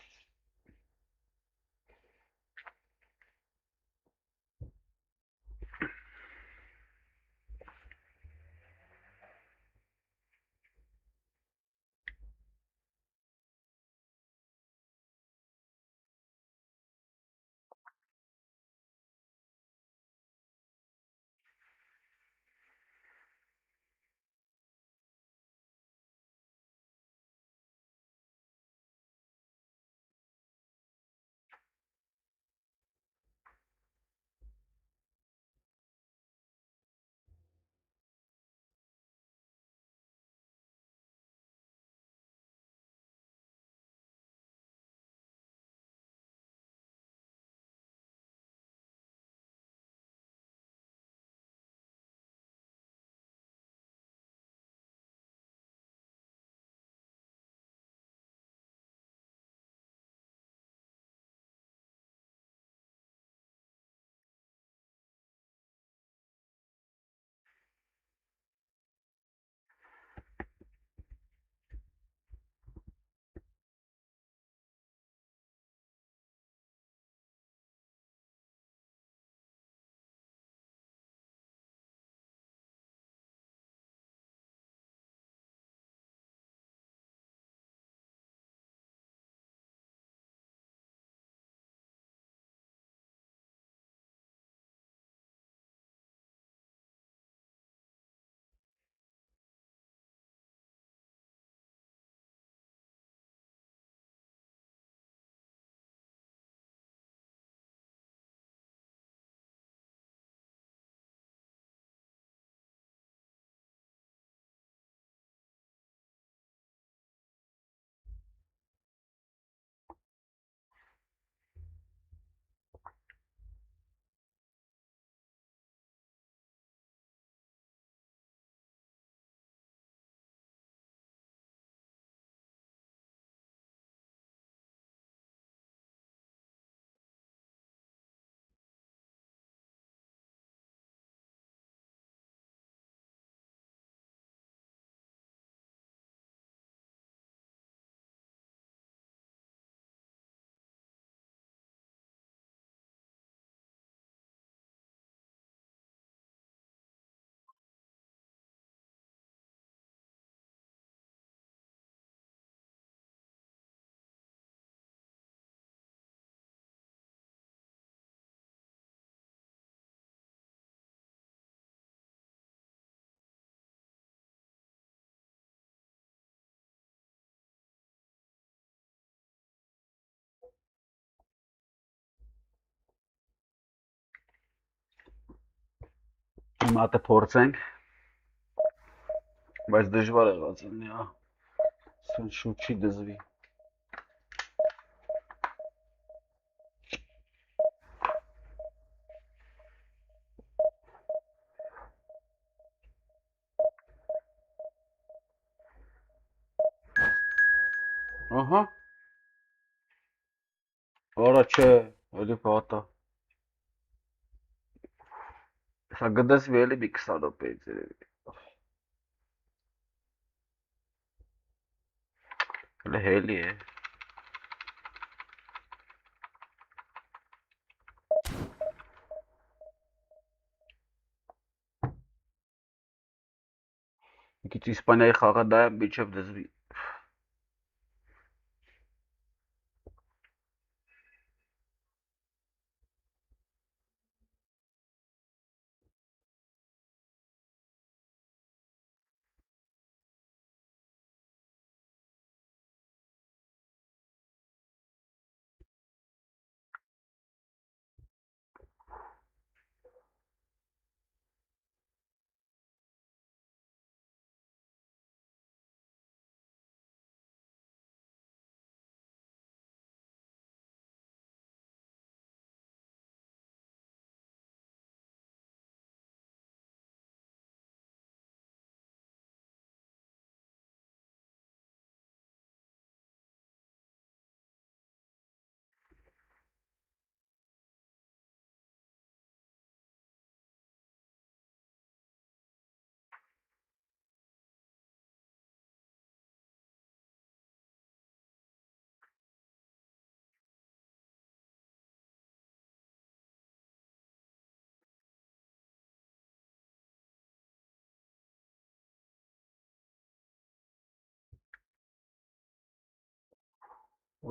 Մատը փորձենք, բայց դժվար եղած լինի, հա։ Սեն շուտ չի դզվի։ Ահա։ Արա չէ, էլի պատա։ Սա գդեսվի էլի մի 20 րոպեից երևի։ Էլի հելի է։ Մի քիչ Իսպանիայի խաղը դա է, միջև դզվի։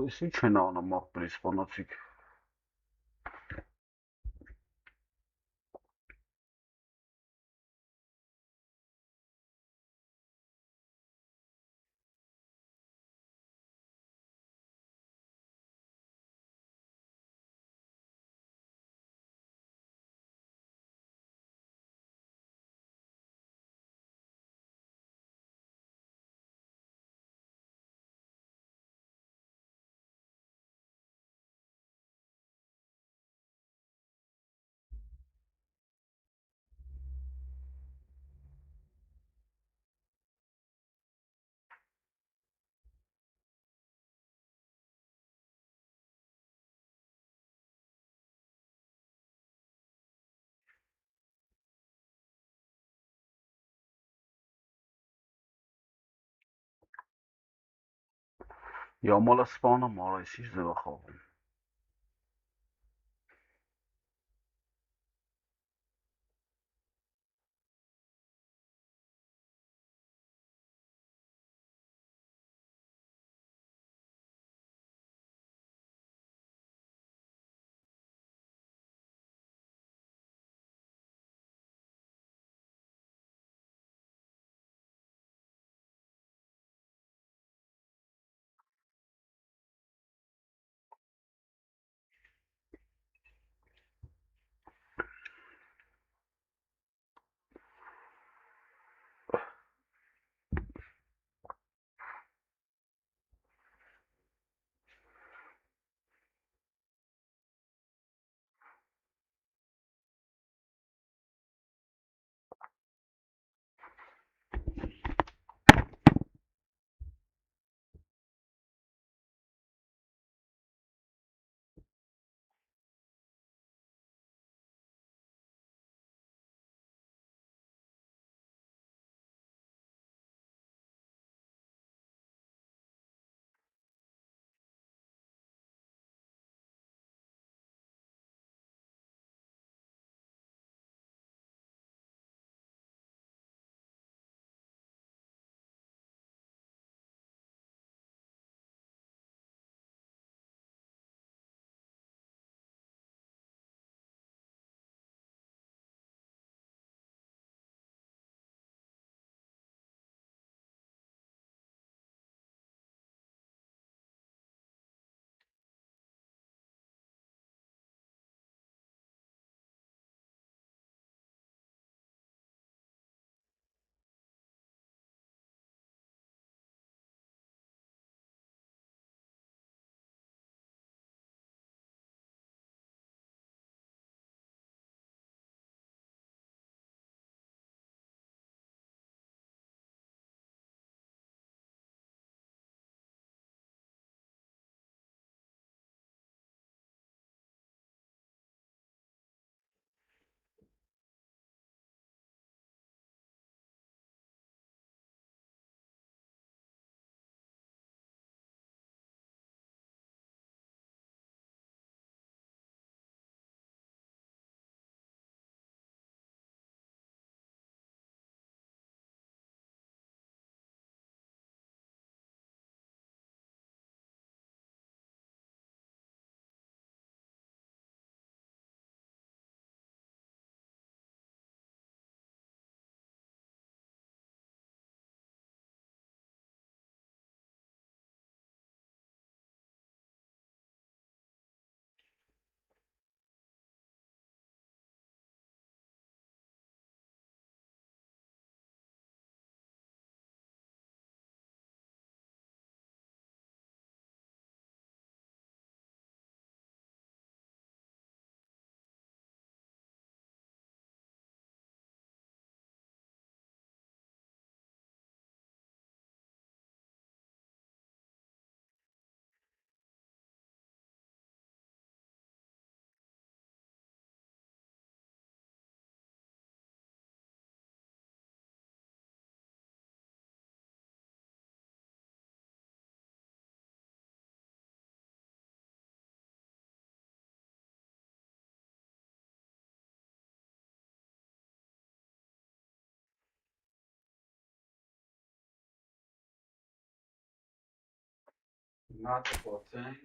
Ույս ինչ են անում աղբեր իսպանացիք։ Յամալը սպանը մարայս ինչ ձև է խաղում։ Not a poor thing.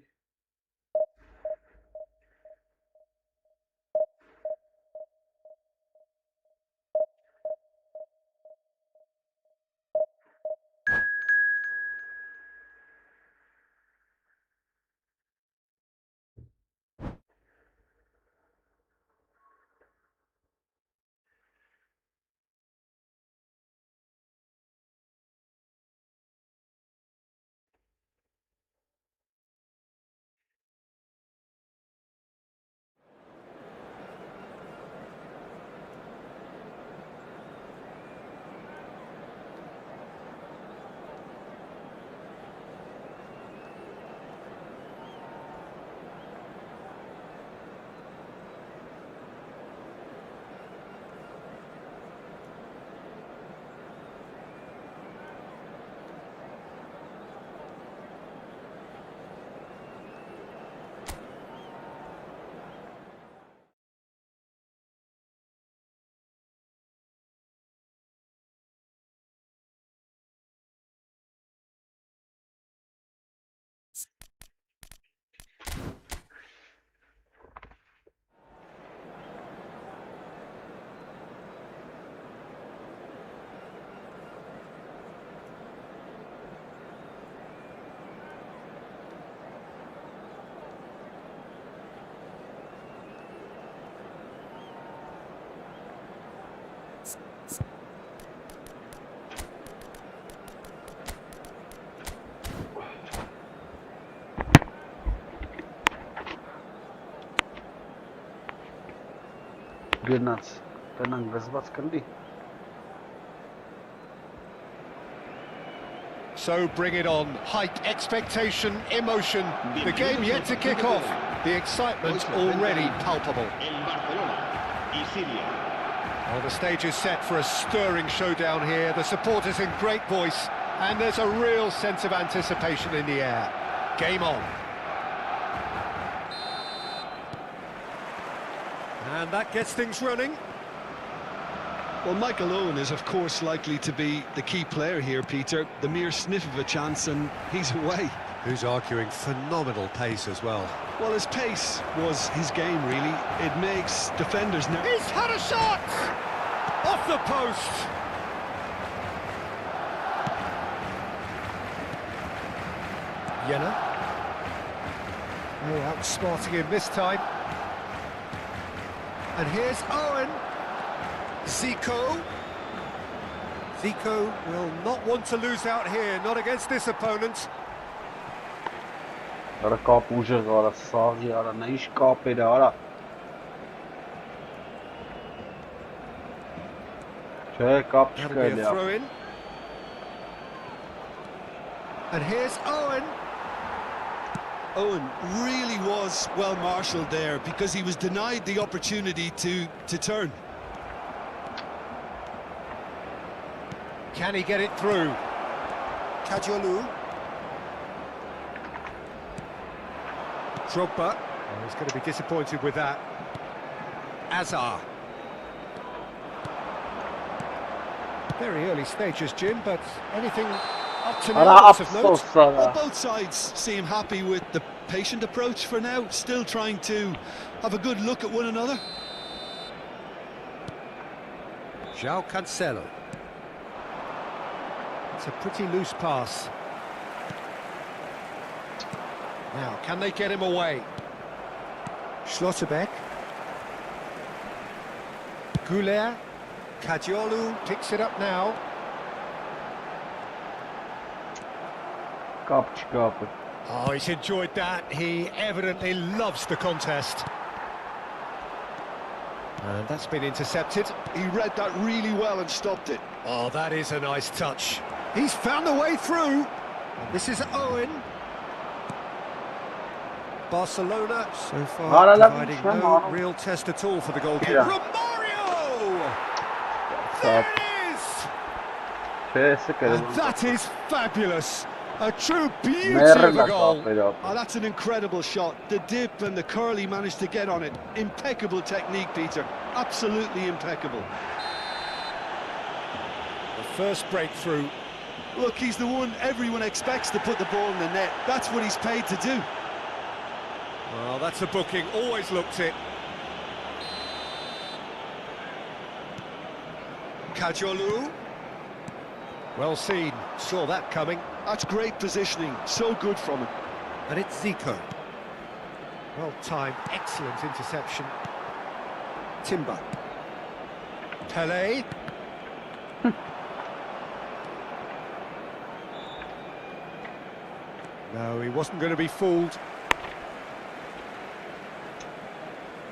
Գնաց, տնանք վզված կլի։ So bring it on. Hype, expectation, emotion. The game yet to kick off. The excitement already palpable. Well, the stage is set for a stirring showdown here. The supporters in great voice, and there's a real sense of anticipation in the air. Game on. And that gets things running. Well, Michael Owen is, of course, likely to be the key player here, Peter. The mere sniff of a chance and he's away. Who's arguing phenomenal pace as well. Well, his pace was his game, really. It makes defenders nervous. He's had a shot! Off the post! Jenner. Oh, outsmarting him this time. And here's Owen. Zico. Zico will not want to lose out here, not against this opponent. Արա կապ ուժեղ արա, սաղի արա, նա ինչ կապեր է արա։ Չէ, կապ չկա էլի ա։ And here's Owen. Owen really was well marshalled there because he was denied the opportunity to turn. Can he get it through? Kajolu. Drogba. Oh, he's going to be disappointed with that. Azar. Very early stages, Jim, but anything up to now that's of note? Well, both sides seem happy with the patient approach for now, still trying to have a good look at one another. João Cancelo. It's a pretty loose pass. Now, can they get him away? Schlotterbeck. Goulet. Kajolu picks it up now. Oh, he's enjoyed that. He evidently loves the contest. And that's been intercepted. He read that really well and stopped it. Oh, that is a nice touch. He's found the way through. This is Owen. Barcelona so far providing no real test at all for the goalkeeper. Romario! There it is! And that is fabulous. A true beauty of a goal. Oh, that's an incredible shot. The dip and the curl he managed to get on it. Impeccable technique, Peter. Absolutely impeccable. The first breakthrough. Look, he's the one everyone expects to put the ball in the net. That's what he's paid to do. Well, that's a booking, always looked it. Kajolu. Well seen, saw that coming. That's great positioning, so good from him. And it's Zico. Well timed, excellent interception. Timber. Pele. No, he wasn't going to be fooled.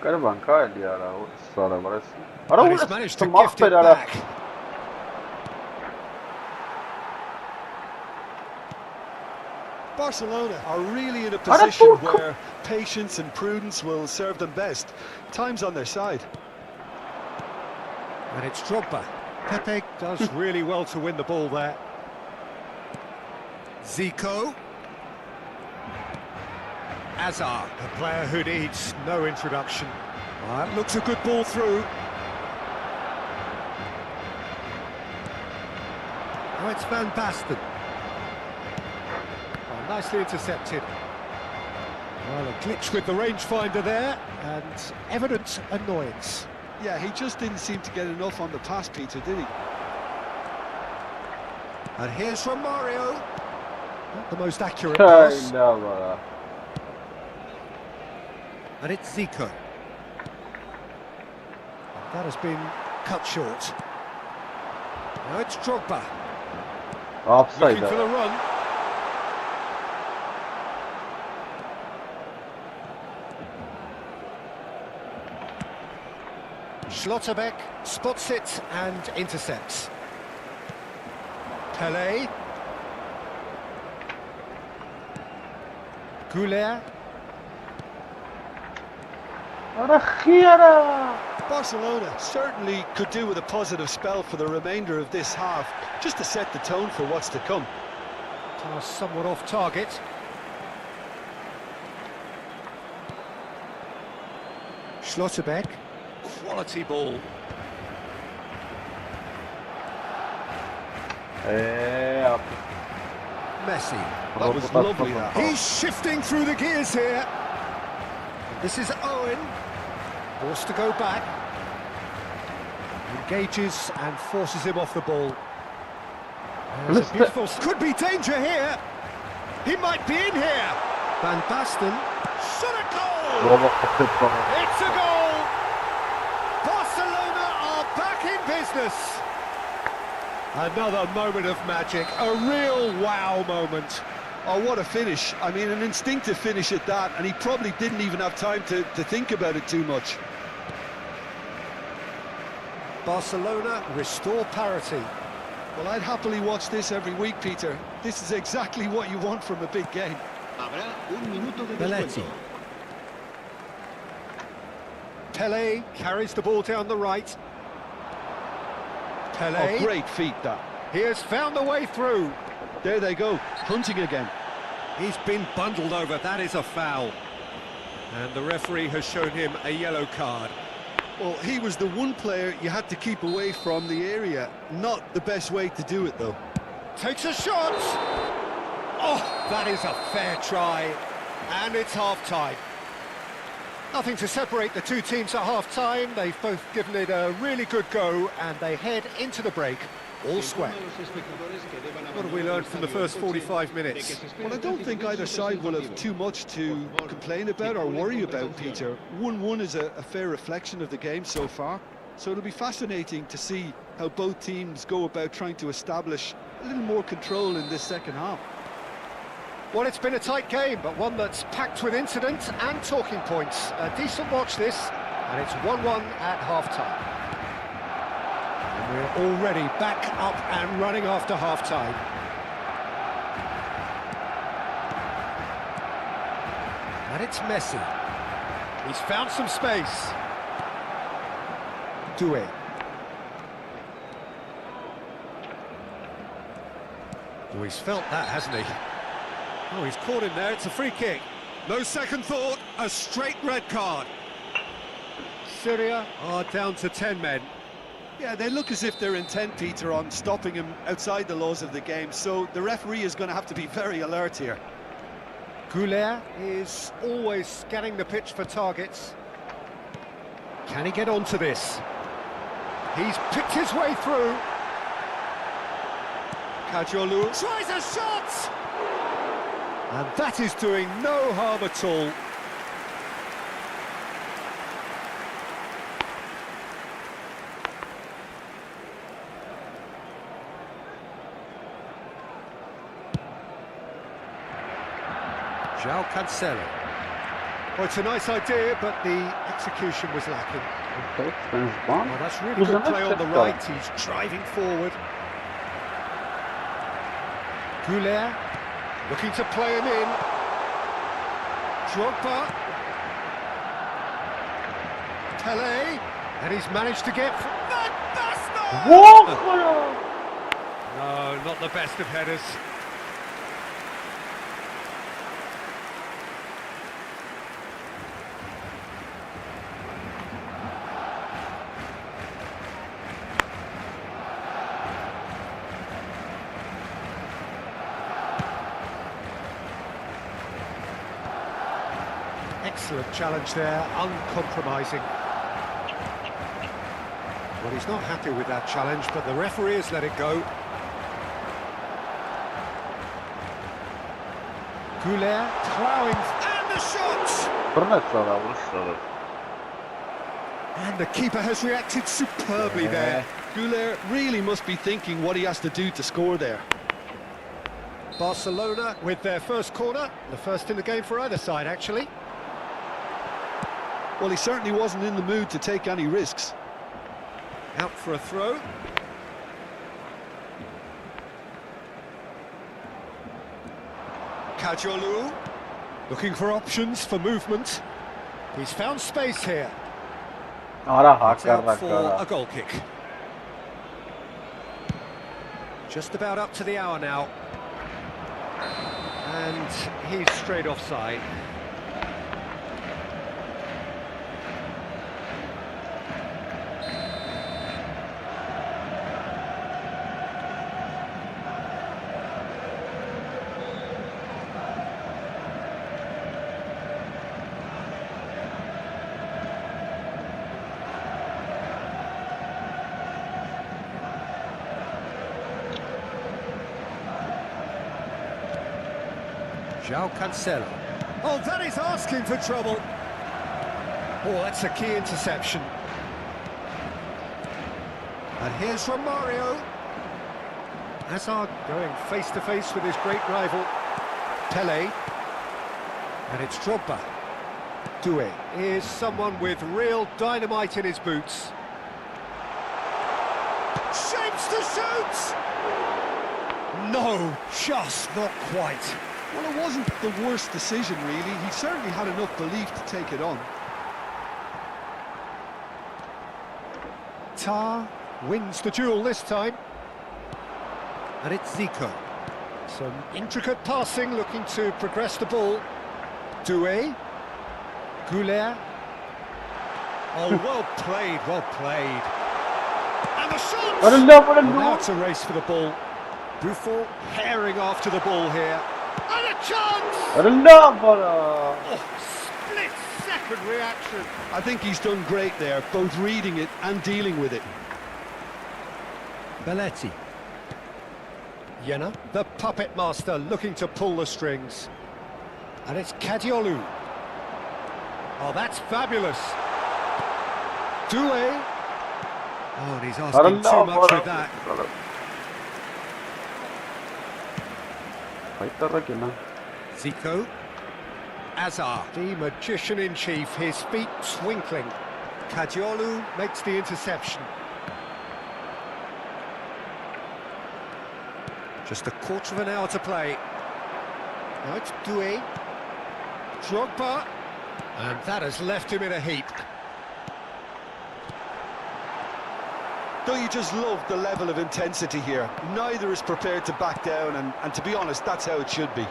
And And he's managed to gift it back. Barcelona are really in a position where patience and prudence will serve them best. Time's on their side. And it's Drogba. Pepe does really well to win the ball there. Zico. Azar, a player who needs no introduction. That looks a good ball through. Oh, it's Van Basten. Oh, nicely intercepted. Well, a glitch with the rangefinder there, and evident annoyance. Yeah, he just didn't seem to get enough on the pass, Peter, did he? And here's from Mario. Not the most accurate pass. And it's Zico. That has been cut short. Now it's Drogba. Offside. Looking for the run. Schlotterbeck spots it and intercepts. Pele. Goulet. Barcelona certainly could do with a positive spell for the remainder of this half, just to set the tone for what's to come. Pass somewhat off target. Schlotterbeck. Quality ball. Messi. That was lovely. He's shifting through the gears here. This is Owen. Forced to go back. Engages and forces him off the ball. There's a beautiful... Could be danger here. He might be in here. Van Basten. Shot a goal. It's a goal. Barcelona are back in business. Another moment of magic. A real wow moment. Oh, what a finish. I mean, an instinctive finish at that, and he probably didn't even have time to think about it too much. Barcelona restore parity. Well, I'd happily watch this every week, Peter. This is exactly what you want from a big game. Belletti. Pele carries the ball down the right. Pele. Oh, great feat, that. He has found the way through. There they go, hunting again. He's been bundled over, that is a foul. And the referee has shown him a yellow card. Well, he was the one player you had to keep away from the area. Not the best way to do it, though. Takes a shot! Oh, that is a fair try. And it's half-time. Nothing to separate the two teams at half-time. They've both given it a really good go, and they head into the break all square. What have we learned from the first 45 minutes? Well, I don't think either side will have too much to complain about or worry about, Peter. 1-1 is a fair reflection of the game so far. So it'll be fascinating to see how both teams go about trying to establish a little more control in this second half. Well, it's been a tight game, but one that's packed with incident and talking points. A decent watch this, and it's 1-1 at half-time. We're already back up and running after half-time. And it's Messi. He's found some space. Doué. Oh, he's felt that, hasn't he? Oh, he's caught him there. It's a free kick. No second thought, a straight red card. Syria are down to 10 men. Yeah, they look as if they're intent, Peter, on stopping him outside the laws of the game, so the referee is going to have to be very alert here. Goulet is always scanning the pitch for targets. Can he get onto this? He's picked his way through. Kajolu tries a shot! And that is doing no harm at all. João Cancelo. Well, it's a nice idea, but the execution was lacking. Well, that's really good play on the right. He's driving forward. Goulet looking to play him in. Drogba. Pelé. And he's managed to get... No, not the best of headers. Excellent challenge there, uncompromising. Well, he's not happy with that challenge, but the referee has let it go. Goulet ploughing, and the shot! And the keeper has reacted superbly there. Goulet really must be thinking what he has to do to score there. Barcelona with their first corner, the first in the game for either side, actually. Well, he certainly wasn't in the mood to take any risks. Out for a throw. Kajolu looking for options for movement. He's found space here. It's out for a goal kick. Just about up to the hour now. And he's straight offside. João Cancelo. Oh, that is asking for trouble. Oh, that's a key interception. And here's Romario. Hazard going face-to-face with his great rival, Pelé. And it's Drogba. Doué is someone with real dynamite in his boots. Shapes to shoot! No, just not quite. Well, it wasn't the worst decision, really. He certainly had enough belief to take it on. Tar wins the duel this time. And it's Zico. Some intricate passing, looking to progress the ball. Doué. Goulet. Oh, well played, well played. And the shot! And now it's a race for the ball. Buffon herring after the ball here. And a chance! Oh, split-second reaction. I think he's done great there, both reading it and dealing with it. Belletti. Jena, the puppet master, looking to pull the strings. And it's Kadiolu. Oh, that's fabulous. Doué. Oh, and he's asking too much with that. Zico. Hazard, the magician-in-chief, his feet twinkling. Kadiolu makes the interception. Just a quarter of an hour to play. Now it's Doué. Drogba. And that has left him in a heap. Don't you just love the level of intensity here? Neither is prepared to back down, and to be honest, that's how it should be.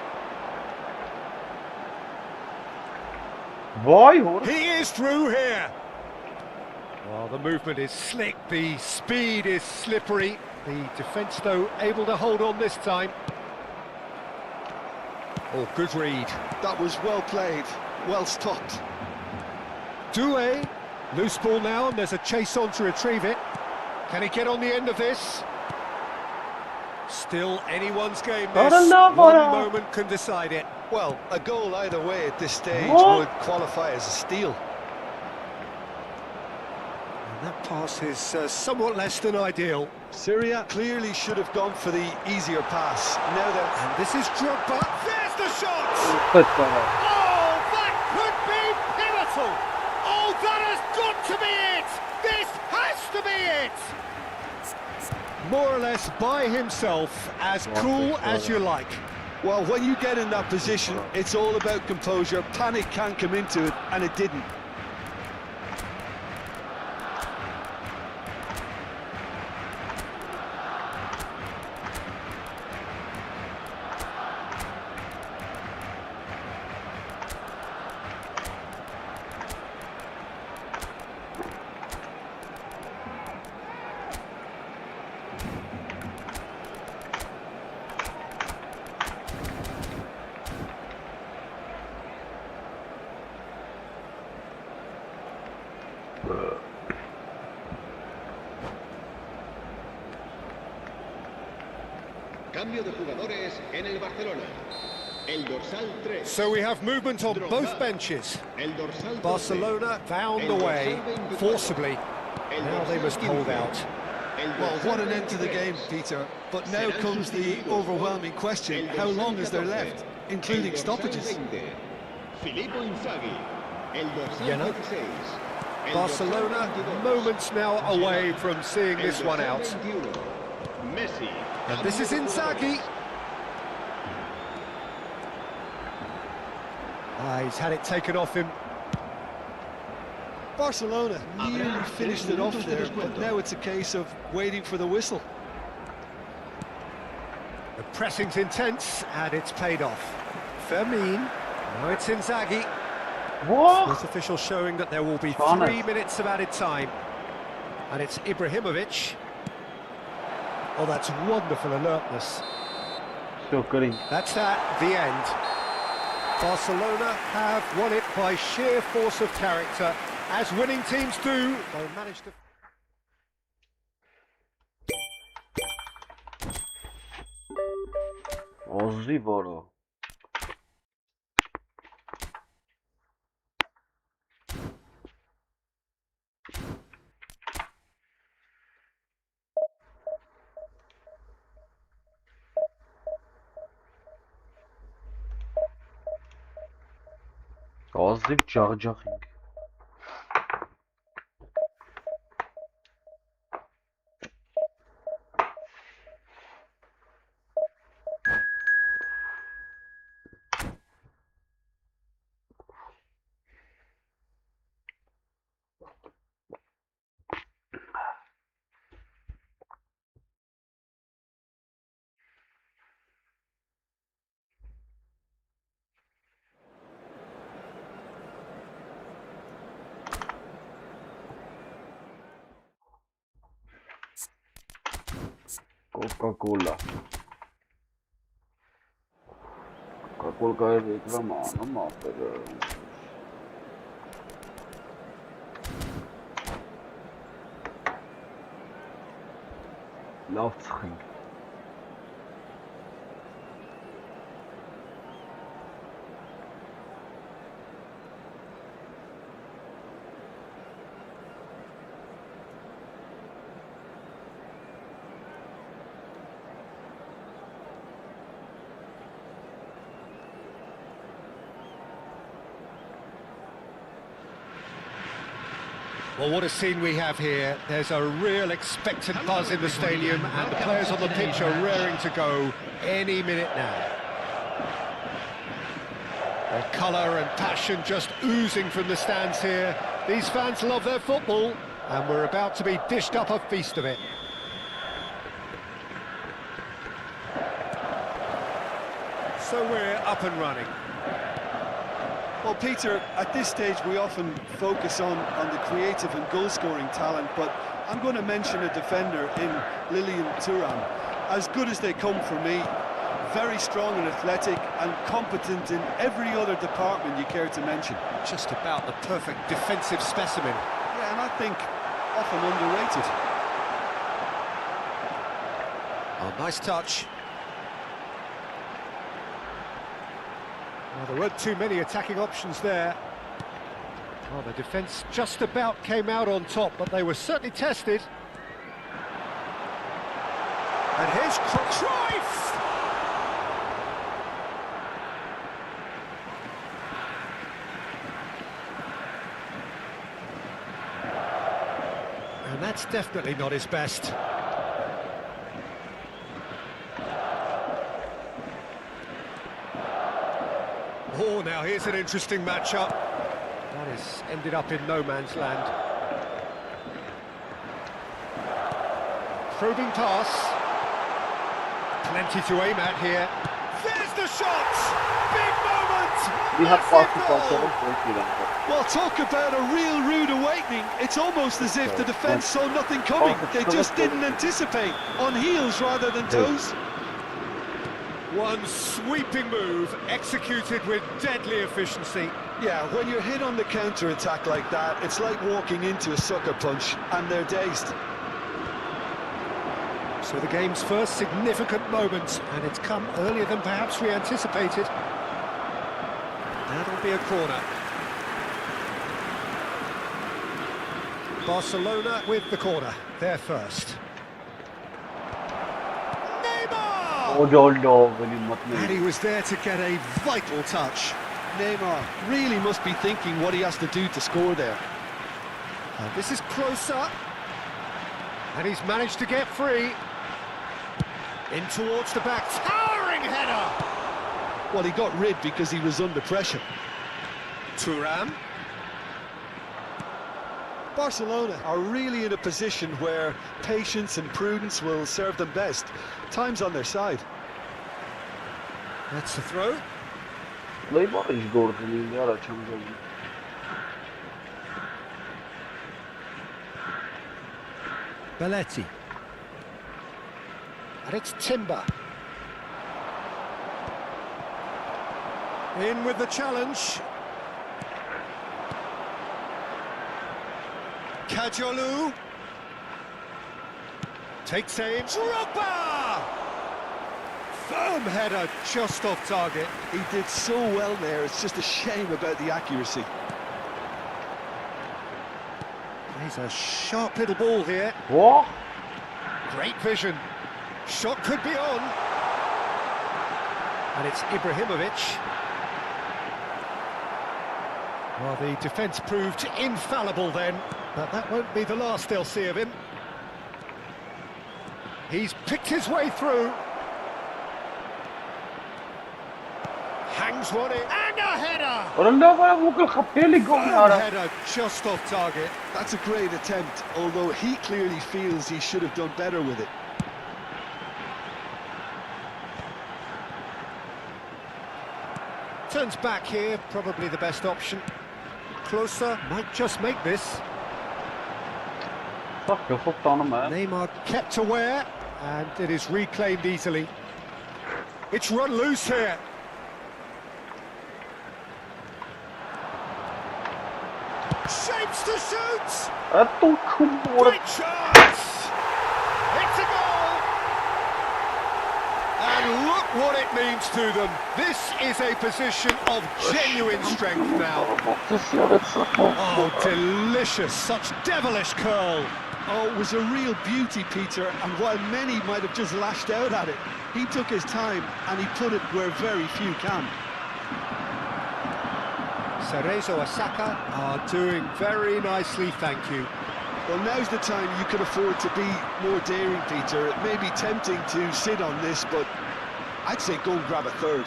He is through here. Well, the movement is slick, the speed is slippery. The defence, though, able to hold on this time. Oh, good read. That was well played, well stopped. Doué, loose ball now, and there's a chase on to retrieve it. Can he get on the end of this? Still anyone's game this. One moment can decide it. Well, a goal either way at this stage would qualify as a steal. And that pass is somewhat less than ideal. Syria clearly should have gone for the easier pass. Now that... And this is Drogba. There's the shot! Oh, that could be pivotal! Oh, that has got to be it! This has to be it! More or less by himself, as cool as you like. Well, when you get in that position, it's all about composure. Panic can come into it, and it didn't. Cambio de jugadores en el Barcelona. El dorsal 3. So we have movement on both benches. El dorsal 12. Barcelona found the way forcibly. Now they must hold out. Well, what an end to the game, Peter. But now comes the overwhelming question: how long is there left, including stoppages? Filippo Inzaghi. El dorsal You know, 16. Barcelona moments now away from seeing this one out. Messi. And this is Inzaghi. He's had it taken off him. Barcelona nearly finished it off there, but now it's a case of waiting for the whistle. The pressing's intense, and it's paid off. Fermin. Now it's Inzaghi. This official showing that there will be 3 minutes of added time. And it's Ibrahimovic. Oh, that's wonderful alertness. That's at the end. Barcelona have won it by sheer force of character, as winning teams do. They managed to... Ozivoro. Oziv ջախջախինք։ Coca-Cola. Coca-Cola è reclamano, ma per... Laufzring. Well, what a scene we have here. There's a real expectant buzz in the stadium, and the players on the pitch are raring to go any minute now. Their colour and passion just oozing from the stands here. These fans love their football, and we're about to be dished up a feast of it. So we're up and running. Well, Peter, at this stage we often focus on the creative and goal-scoring talent, but I'm going to mention a defender in Lilian Thuram. As good as they come for me, very strong and athletic and competent in every other department you care to mention. Just about the perfect defensive specimen. Yeah, and I think often underrated. Oh, nice touch. Well, there weren't too many attacking options there. Well, the defence just about came out on top, but they were certainly tested. And here's Cruyff! And that's definitely not his best. Oh, now here's an interesting matchup. That has ended up in no man's land. Probing pass. Plenty to aim at here. There's the shot! Big moment! We have Massive passed. Well, talk about a real rude awakening. It's almost as if the defence saw nothing coming. They just didn't anticipate. On heels rather than toes. One sweeping move, executed with deadly efficiency. Yeah, when you're hit on the counter-attack like that, it's like walking into a sucker punch, and they're dazed. So the game's first significant moment, and it's come earlier than perhaps we anticipated. That'll be a corner. Barcelona with the corner, they're first. And he was there to get a vital touch. Neymar really must be thinking what he has to do to score there. This is closer. And he's managed to get free. In towards the back, towering header! Well, he got rid because he was under pressure. Thuram. Barcelona are really in a position where patience and prudence will serve them best. Time's on their side. That's the throw. Belletti. And it's Timber. In with the challenge. Kajolu takes aim. Drogba! Firm header just off target. He did so well there, it's just a shame about the accuracy. He's a sharp little ball here. What? Great vision. Shot could be on. And it's Ibrahimovic. Well, the defence proved infallible then, but that won't be the last they'll see of him. He's picked his way through. Hangs one in, and a header! Firm header just off target. That's a great attempt, although he clearly feels he should have done better with it. Turns back here, probably the best option. Closer, might just make this. Neymar kept aware, and it is reclaimed easily. It's run loose here. Shapes to shoot! Great chance! It's a goal! And look what it means to them. This is a position of genuine strength now. Oh, delicious, such devilish curl. Oh, it was a real beauty, Peter, and while many might have just lashed out at it, he took his time and he put it where very few can. Cerezo Osaka are doing very nicely, thank you. Well, now's the time you can afford to be more daring, Peter. It may be tempting to sit on this, but I'd say go and grab a third.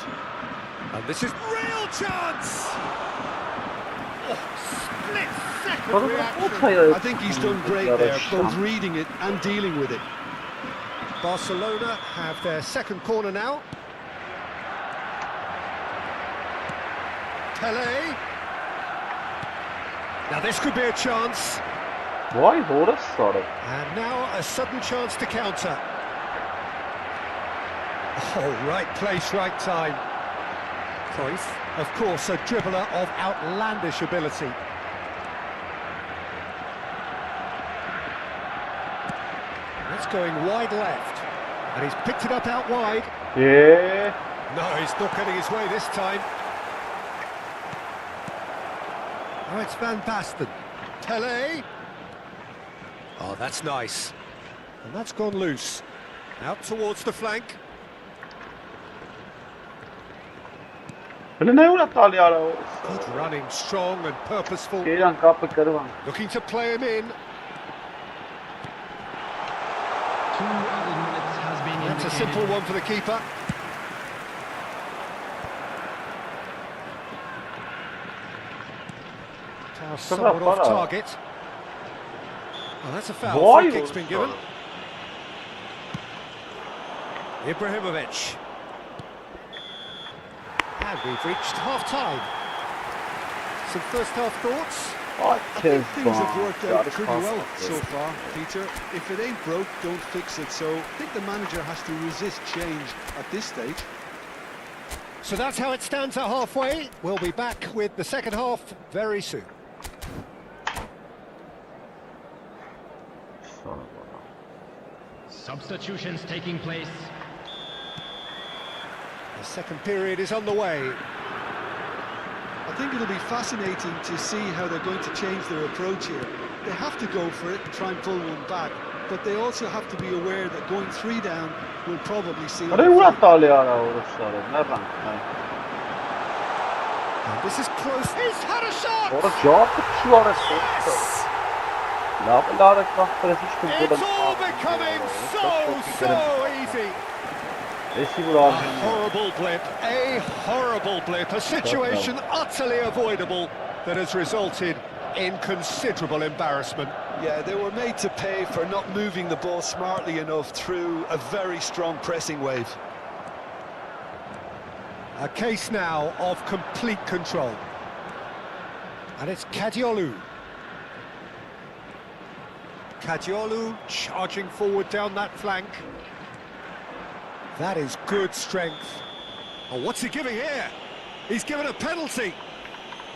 And this is real chance! Oh, split-second reaction. I think he's done great there, both reading it and dealing with it. Barcelona have their second corner now. Pele. Now this could be a chance. Why Horus? Sorry. And now a sudden chance to counter. Oh, right place, right time. Cruyff, of course, a dribbler of outlandish ability. That's going wide left. And he's picked it up out wide. Yeah. No, he's not getting his way this time. Oh, it's Van Basten. Pele. Oh, that's nice. And that's gone loose. Out towards the flank. Hele ne uğrattı ya? Good running, strong and purposeful. Gelen kapı kırvan. Looking to play him in. 2 added minutes has been indicated. That's a simple one for the keeper. Somewhat off target. Oh, that's a foul. Free kick's been given. Ibrahimovic. And we've reached half-time. Some first-half thoughts? I think things have worked out pretty well so far, Peter. If it ain't broke, don't fix it. So I think the manager has to resist change at this stage. So that's how it stands at halfway. We'll be back with the second half very soon. Substitutions taking place. The second period is on the way. I think it'll be fascinating to see how they're going to change their approach here. They have to go for it and try and pull one back, but they also have to be aware that going 3 down will probably see. This is close. He's had a shot. It's all becoming so easy. A horrible blip, a situation utterly avoidable that has resulted in considerable embarrassment. Yeah, they were made to pay for not moving the ball smartly enough through a very strong pressing wave. A case now of complete control. And it's Kadiolu. Kadiolu charging forward down that flank. That is good strength. Oh, what's he giving here? He's given a penalty.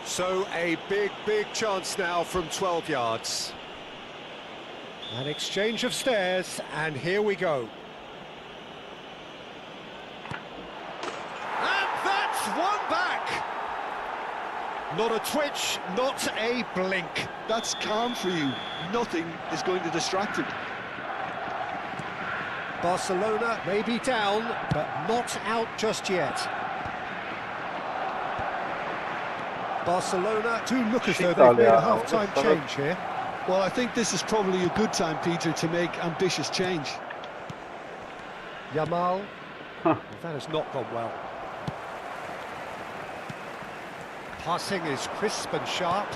So a big chance now from 12 yards. An exchange of stares, and here we go. And that's one back. Not a twitch, not a blink. That's calm for you. Nothing is going to distract him. Barcelona may be down, but not out just yet. Barcelona do look as though they've made a half-time change here. Well, I think this is probably a good time, Peter, to make ambitious change. Yamal. That has not gone well. Passing is crisp and sharp.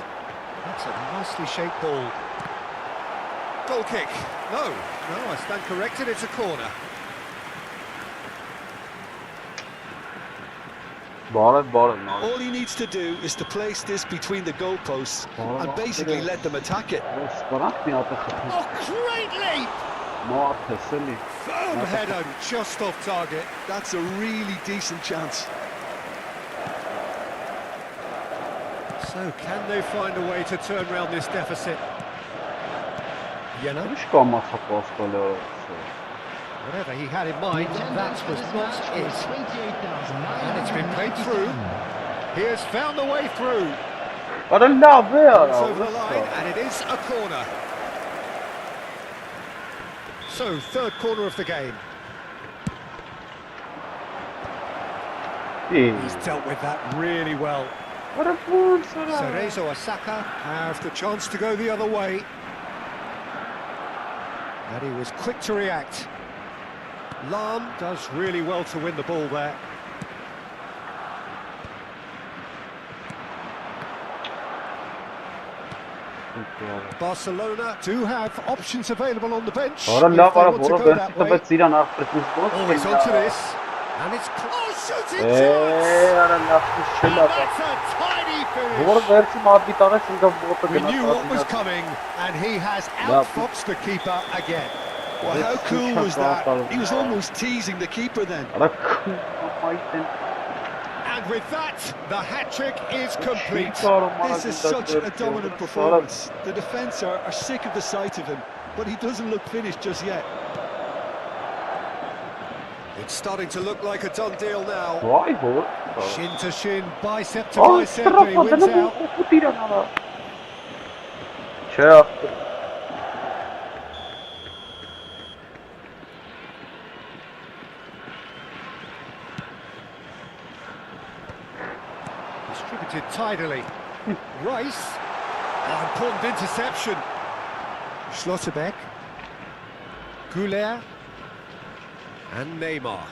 That's a nicely shaped ball. Goal kick. No, I stand corrected, it's a corner. All he needs to do is to place this between the goalposts and basically let them attack it. Oh, great leap! Firm header, just off target. That's a really decent chance. So, can they find a way to turn around this deficit? Whatever he had in mind, that was not it. And it's been played through. He has found the way through. It's over the line, and it is a corner. So, third corner of the game. He's dealt with that really well. Cerezo Osaka have the chance to go the other way. And he was quick to react. Lam does really well to win the ball there. Barcelona do have options available on the bench. If they want to go that way. Oh, he's onto this. And it's close. Shooting chance. that's a tiny finish. We knew what was coming, and he has outfoxed the keeper again. Well, how cool was that? He was almost teasing the keeper then. And with that, the hat-trick is complete. This is such a dominant performance. The defence are sick of the sight of him, but he doesn't look finished just yet. It's starting to look like a done deal now. Shin to shin, bicep to Oh, bicep, and he wins out. Distributed tidily. Rice. Oh, important interception. Schlotterbeck. Goulet. And Neymar.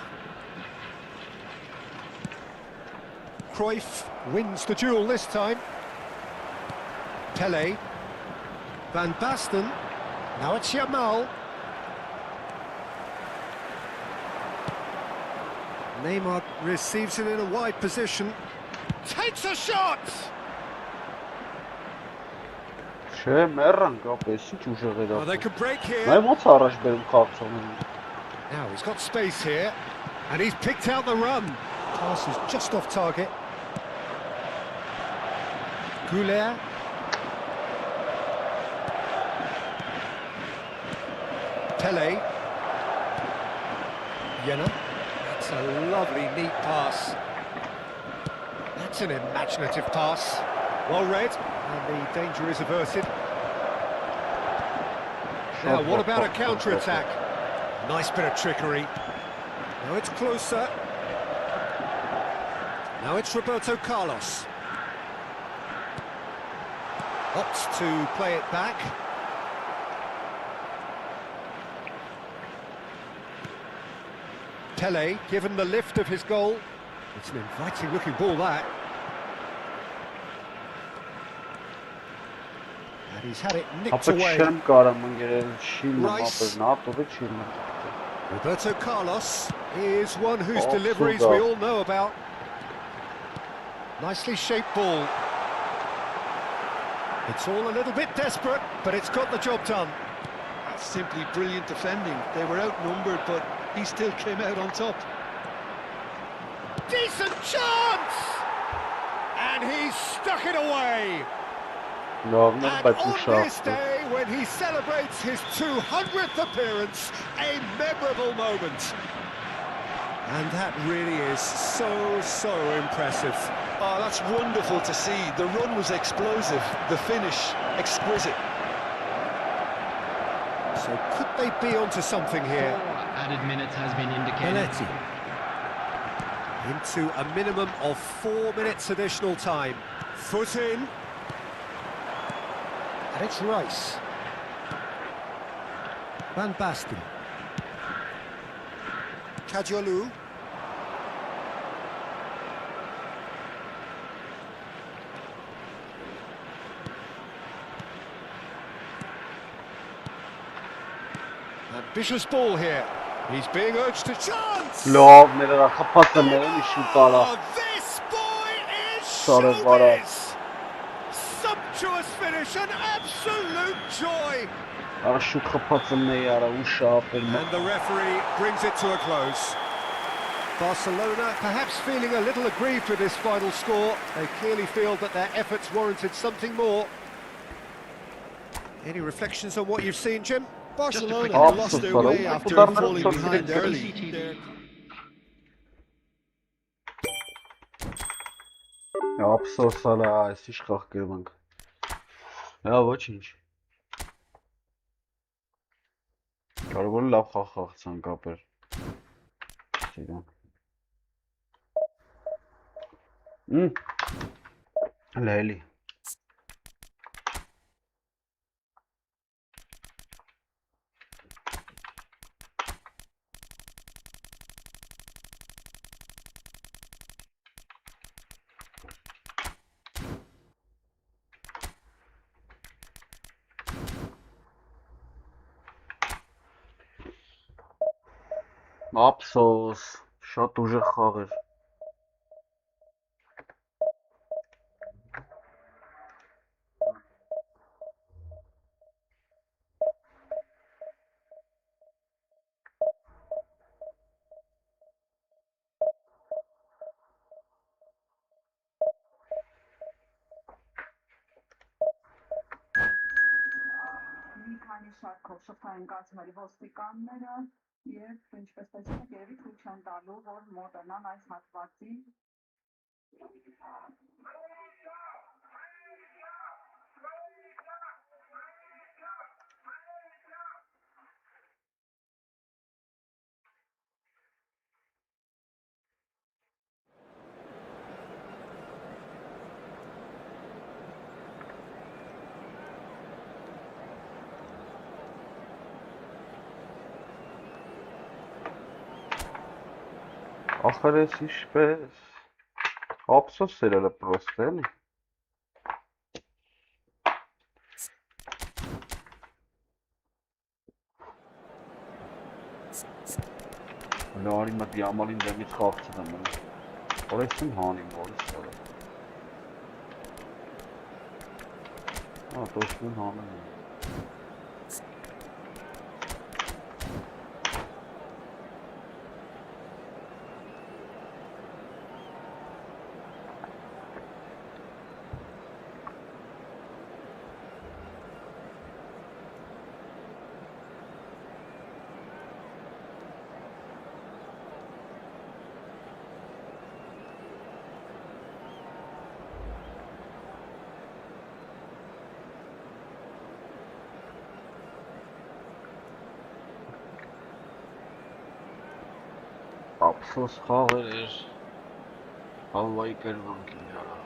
Cruyff wins the duel this time. Pele. Van Basten. Now it's Yamal. Neymar receives it in a wide position. Takes a shot! Well, they can break here. Now he's got space here, and he's picked out the run. Pass is just off target. Goulet. Pele. Jenna. That's a lovely, neat pass. That's an imaginative pass. Well read, and the danger is averted. Now, what about a counter-attack? Nice bit of trickery. Now it's closer. Now it's Roberto Carlos. Opts to play it back. Pele, given the lift of his goal. It's an inviting-looking ball, that. And he's had it nicked away. Rice. Roberto Carlos is one whose deliveries we all know about. Nicely shaped ball. It's all a little bit desperate, but it's got the job done. That's simply brilliant defending. They were outnumbered, but he still came out on top. Decent chance! And he's stuck it away. And on this day, when he celebrates his 200th appearance, a memorable moment. And that really is so impressive. Oh, that's wonderful to see. The run was explosive, the finish exquisite. So could they be onto something here? Added minutes has been indicated. Belletti. Into a minimum of 4 minutes additional time. Foot in. And it's Rice. Van Basten. Kajolu. Ambitious ball here. He's being urged to chance! Oh, this boy is showbiz! Sumptuous finish, an absolute joy! And the referee brings it to a close. Barcelona perhaps feeling a little aggrieved with this final score. They clearly feel that their efforts warranted something more. Any reflections on what you've seen, Jim? Barcelona lost their way after falling behind early. Ափսոս ալա, այս ինչ խաղկերվանք։ Հա, ոչինչ։ Կարող է լավ խաղ խաղացան կապեր։ Չգիտեմ։ Լայելի։ Ափսոս, շատ ուժեղ խաղ էր։ շարքով շփթային կազմերի ոստիկանները եւ ինչպես տեսնում եք երևի թույլ չեն տալու որ մոտենան այս հատվածին Ախր ես ինչպես ափսոս էր էլը պրոստ էլի Լարի մտ յամալին դեմից խաղցն եմ Որես եմ հանիմ որես սարը Տոշնուն հանեմ Ափսոս խաղեր էր Հալվայի կերվանքին յարա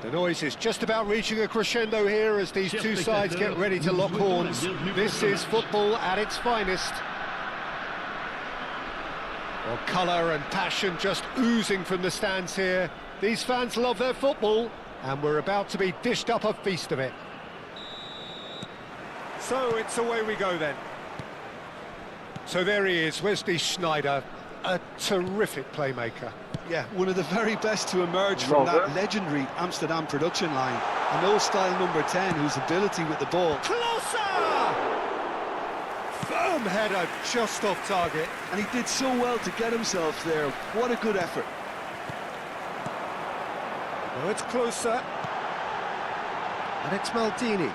The noise is just about reaching a crescendo here as these two sides get ready to lock horns. This is football at its finest. Well, colour and passion just oozing from the stands here. These fans love their football, and we're about to be dished up a feast of it. So it's away we go then. So there he is, Wesley Sneijder, a terrific playmaker. Yeah, one of the very best to emerge from that legendary Amsterdam production line. An old-style number 10 whose ability with the ball... Closer! Firm header, just off target. And he did so well to get himself there. What a good effort. Well, it's closer. And it's Maldini.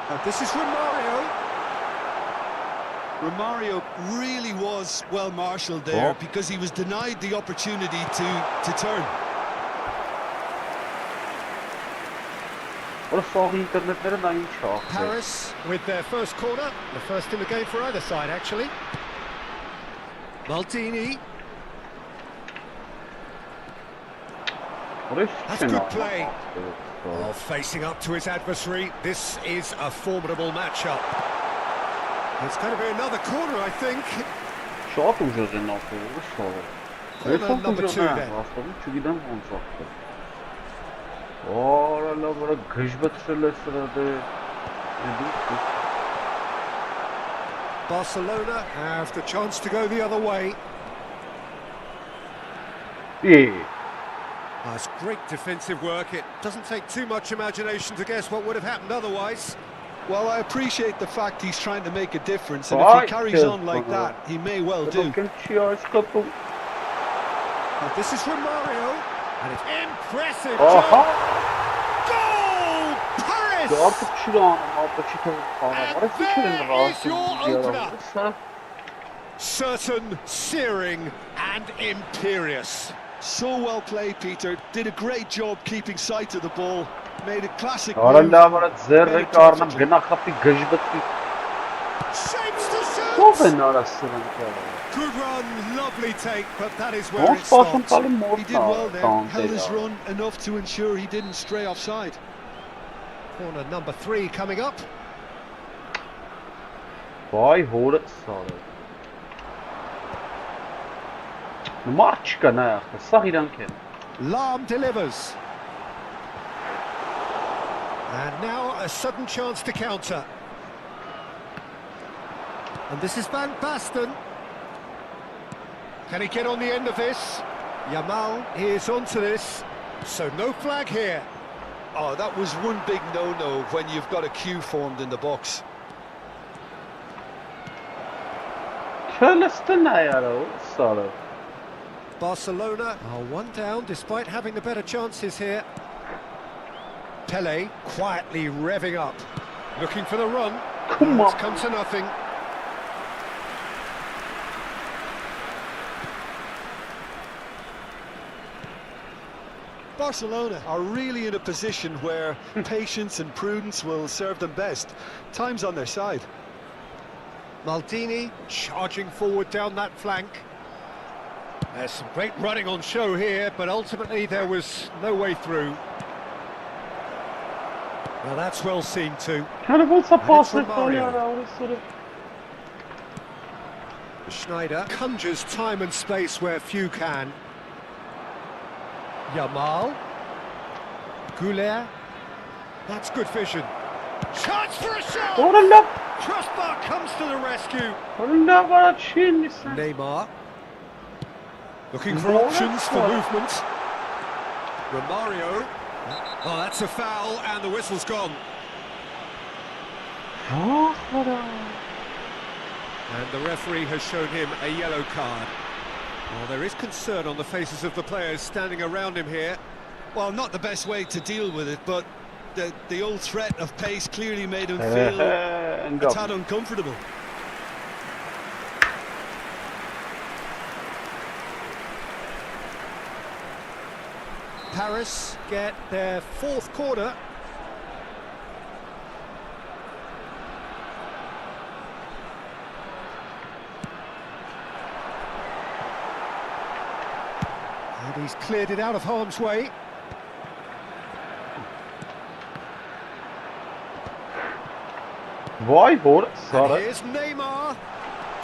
Now, this is Romario. Romario really was well marshalled there because he was denied the opportunity to turn. Paris with their first corner, the first in the game for either side actually. Maldini. That's good play. Oh, facing up to his adversary, this is a formidable matchup. It's going to be another corner, I think. Corner number 2 then. Barcelona have the chance to go the other way. That's great defensive work. It doesn't take too much imagination to guess what would have happened otherwise. Well, I appreciate the fact he's trying to make a difference, and if he carries on like that, he may well do. This is Romario. And it's impressive Aha. job. Goal! Paris! Artık şuran, artık şu And there is your opener. Certain, searing and imperious. So well played, Peter. Did a great job keeping sight of the ball. Made a classic move. Aranda var zerre karnım gına kapı gıcbıtı. Shapes to shoot. Kopen arasının Good run, lovely take, but that is where it stops. He did well there, held his run enough to ensure he didn't stray offside. Corner number 3 coming up. Vay horat sarı. Marçka ne yaptı? Sahiden kendi. Lam delivers. And now a sudden chance to counter. And this is Van Basten. Can he get on the end of this? Yamal is onto this, so no flag here. Oh, that was one big no-no when you've got a queue formed in the box. Köleste ne ya o sarı? Barcelona are one down despite having the better chances here. Pele quietly revving up, looking for the run. It's come to nothing. Barcelona are really in a position where patience and prudence will serve them best. Time's on their side. Maldini charging forward down that flank. There's some great running on show here, but ultimately there was no way through. Well, that's well seen too. Schneider conjures time and space where few can. Yamal. Goulet. That's good vision. Chance for a shot! Crossbar comes to the rescue. Neymar. Looking for options for movement. Romario. Oh, that's a foul and the whistle's gone. And the referee has shown him a yellow card. Well, there is concern on the faces of the players standing around him here. Well, not the best way to deal with it, but the old threat of pace clearly made him feel a tad uncomfortable. Paris get their 4th corner. And he's cleared it out of harm's way. Vay hor And sarı. here's Neymar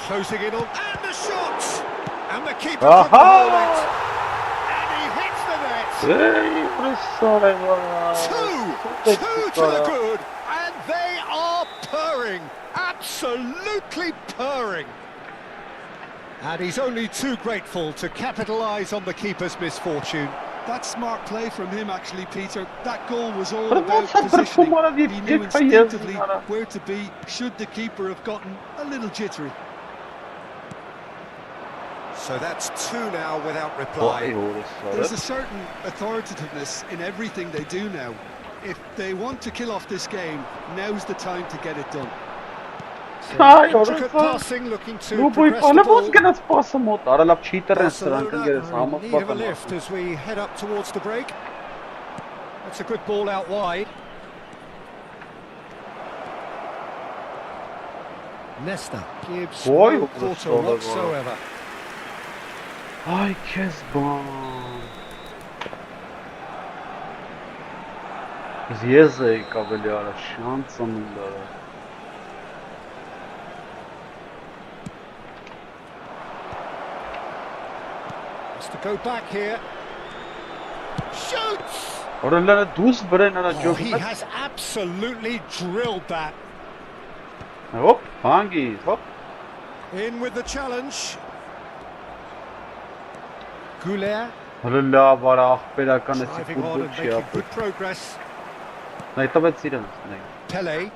closing in on, and the shot, and the keeper couldn't hold it, and he hits the net. Ey sarı var. Two to the good, and they are purring, absolutely purring. And he's only too grateful to capitalise on the keeper's misfortune. That's smart play from him, actually, Peter. That goal was all But about what's that positioning. performance He he knew did for instinctively years? where to be should the keeper have gotten a little jittery. So that's 2 now without reply. There's a certain authoritativeness in everything they do now. If they want to kill off this game, now's the time to get it done. Intricate passing, looking to progress the ball. Barcelona need of a lift as we head up towards the break. That's a good ball out wide. Nesta gives no quarter whatsoever. Ay Kezban. Zjezej kabeliara, szansam dara. To go back here. Shoots! Oh, he has absolutely drilled that. Hop, hangi, hop. In with the challenge. Goulet Driving on and making good progress. Pele.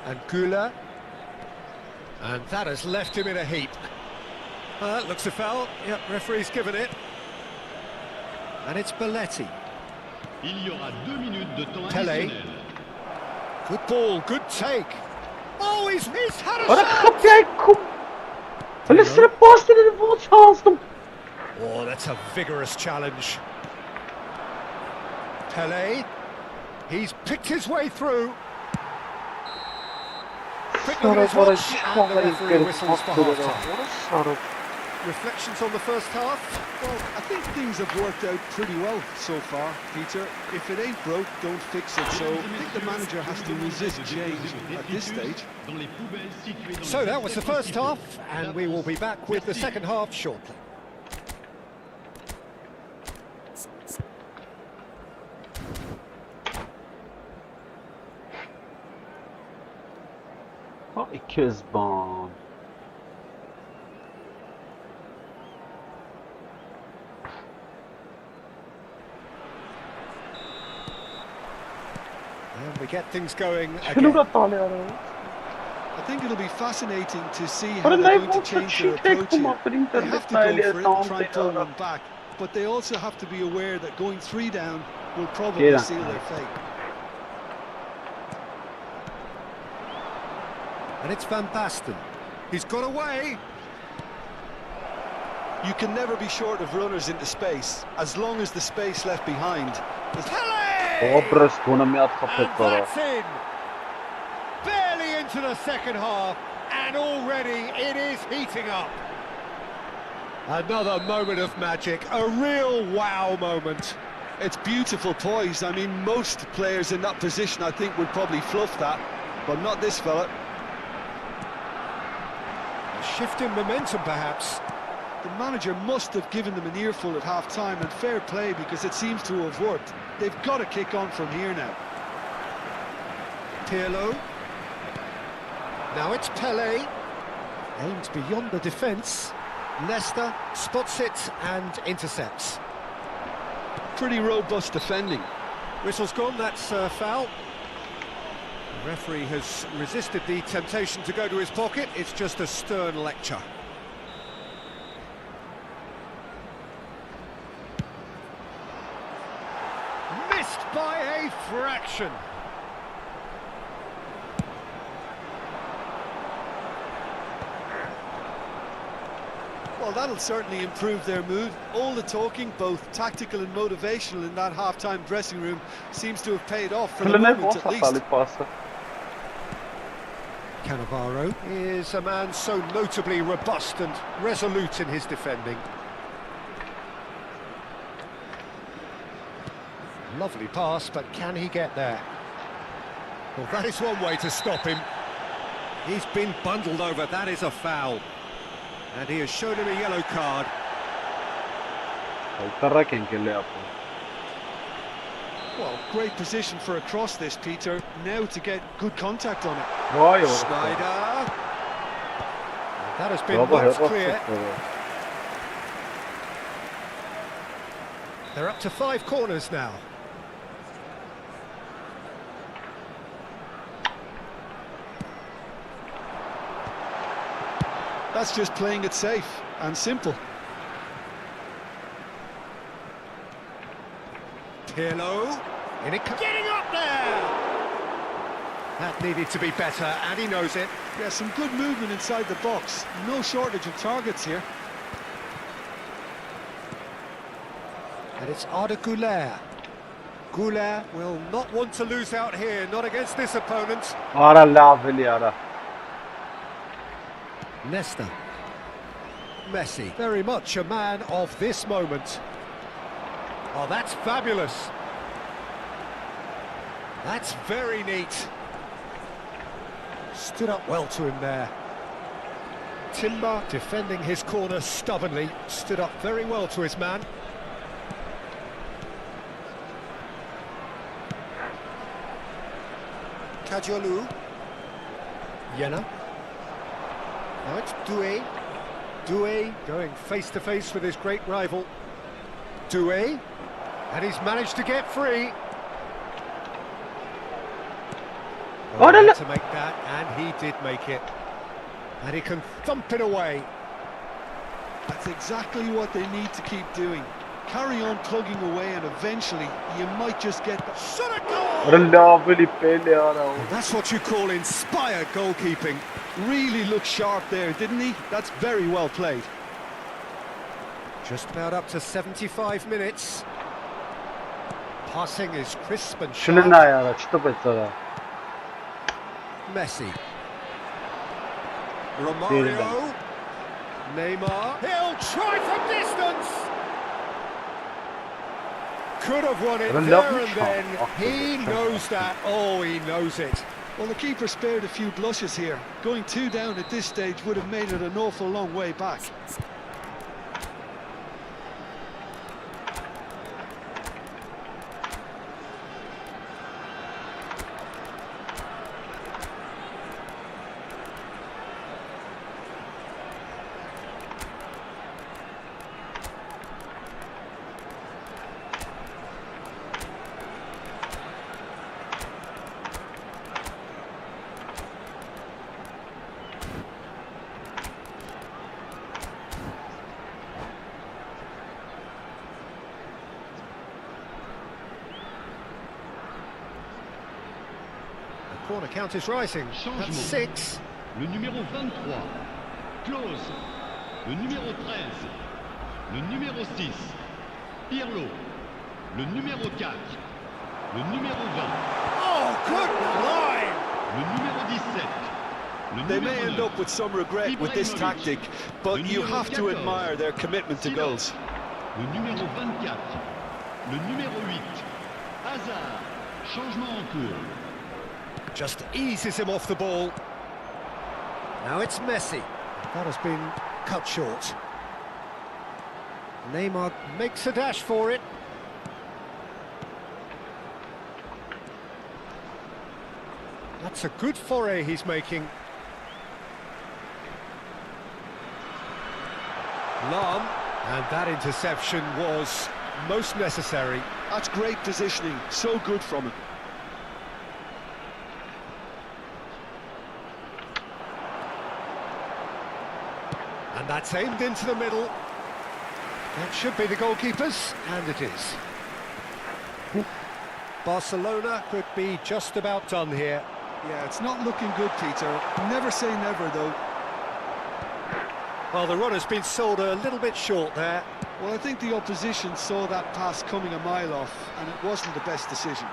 And Goulet. And that has left him in a heap. Looks a foul. Yep, referee's given it. And it's Belletti. Il y aura 2 minutes de temps Pele. additionnel. Good ball, good take. Oh, he's had a Ora shot! gaat jij kom. Hulle is er pas in die voetschaalstom. Oh, that's a vigorous challenge. Pele. He's picked his way through. Quick look at his watch, and the referee whistles for half-time. Reflections on the first half? Well, I think things have worked out pretty well so far, Peter. If it ain't broke, don't fix it. So I think the manager has to resist change at this stage. So that was the first half, and we will be back with the second half shortly. Ay Kezban. And we get things going Şunu again. da talıyor. I think it'll be fascinating to see how they're going to change their approach here. They have to go for it and try and pull them back, but they also have to be aware that going 3 down will probably seal their fate. And it's Van Basten. He's got away. You can never be short of runners into space, as long as the space left behind. Pele! Obraz kona mi And atxapet dara. that's in. Barely into the second half, and already it is heating up. Another moment of magic, a real wow moment. It's beautiful poise. I mean, most players in that position, I think, would probably fluff that, but not this fella. A shift in momentum, perhaps. The manager must have given them an earful at half-time, and fair play, because it seems to have worked. They've got to kick on from here now. Pirlo. Now it's Pele. Aims beyond the defence. Leicester spots it and intercepts. Pretty robust defending. Whistle's gone, that's a foul. The referee has resisted the temptation to go to his pocket. It's just a stern lecture. Missed by a fraction. Well, that'll certainly improve their mood. All the talking, both tactical and motivational, in that half-time dressing room seems to have paid off for the moment at least. Cannavaro is a man so notably robust and resolute in his defending. Lovely pass, but can he get there? Well, that is one way to stop him. He's been bundled over, that is a foul. And he has shown him a yellow card. Well, great position for a cross this, Peter. Now to get good contact on it. Schneider. And that has been wiped clear. They're up to 5 corners now. That's just playing it safe and simple. Pirlo, getting up there! That needed to be better, and he knows it. Yeah, some good movement inside the box. No shortage of targets here. And it's Arda Güler. Güler will not want to lose out here, not against this opponent. Leicester. Messi, very much a man of this moment. Oh, that's fabulous. That's very neat. Stood up well to him there. Timber defending his corner stubbornly. Stood up very well to his man. Kajolu. Jena. Now it's Doué. Doué going face-to-face with his great rival. Doué. And he's managed to get free. Oh, he had to make that, and he did make it. And he can thump it away. That's exactly what they need to keep doing. Carry on plugging away and eventually you might just get the shot at goal! That's what you call inspired goalkeeping. Really looked sharp there, didn't he? That's very well played. Just about up to 75 minutes. Passing is crisp and sharp. Messi. Romario. Neymar. He'll try from distance. Could have won it there and then. He knows that. Oh, he knows it. Well, the keeper spared a few blushes here. Going 2 down at this stage would have made it an awful long way back. Corner count is rising. That's 6. Le numéro 23, Klose. Le numéro 13, le numéro 6, Pirlo. Le numéro 4, le numéro 20. Oh, good line! Le numéro 17. Le They may numéro end 9, up with some regret with this tactic, but you have to admire their commitment to goals. Le numéro 24, le numéro 8, Hazard. Changement en cours. Just eases him off the ball. Now it's Messi. That has been cut short. Neymar makes a dash for it. That's a good foray he's making. Lam, and that interception was most necessary. That's great positioning, so good from him. And that's aimed into the middle. That should be the goalkeeper's, and it is. Barcelona could be just about done here. Yeah, it's not looking good, Peter. Never say never, though. Well, the run has been sold a little bit short there. Well, I think the opposition saw that pass coming a mile off, and it wasn't the best decision.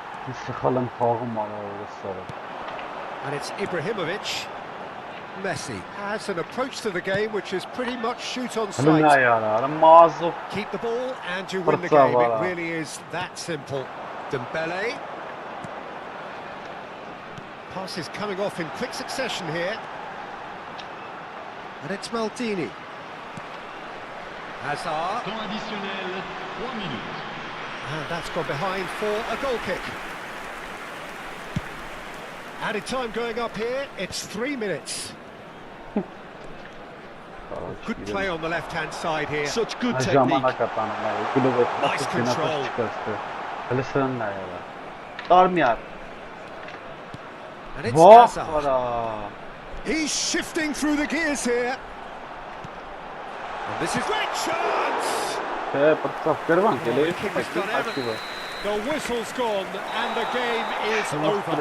And it's Ibrahimovic. Messi has an approach to the game which is pretty much shoot on sight. Keep the ball and you win the game. It really is that simple. Dembele. Pass is coming off in quick succession here. And it's Maldini. Hazard. Temps additionnel, 3 minutes. And that's gone behind for a goal kick. Added time going up here, it's 3 minutes. Good play on the left-hand side here. Such good technique. Nice control. And it's Hazard. He's shifting through the gears here. And this is great chance! The whistle's gone and the game is over. One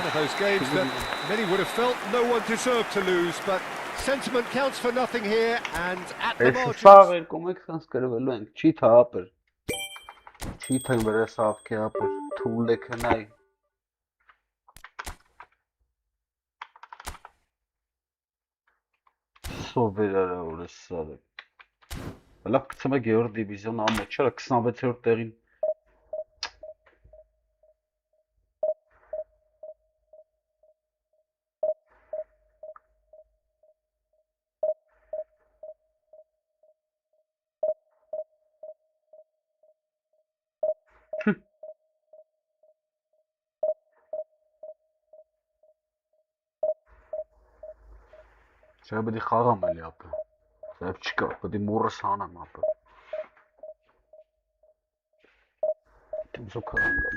of those games that many would have felt no one deserved to lose, but sentiment counts for nothing here, and at the margins... Լավ գցում է գերորդ դիվիզիոն ամոթ չէ, 26-րդ տեղին Սա պետք է խաղամ էլի ապա Սա չկա, պետք է մուրս հանեմ ապա Դեմ զոքարան գամ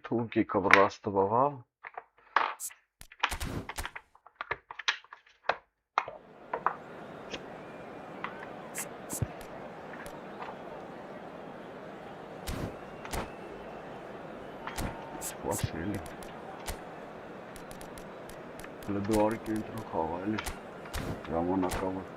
Թուրքի կվրաստվող, հա։ Սպասելի։ Լդուարի կենտրոն խաղալ է, ժամանակավոր։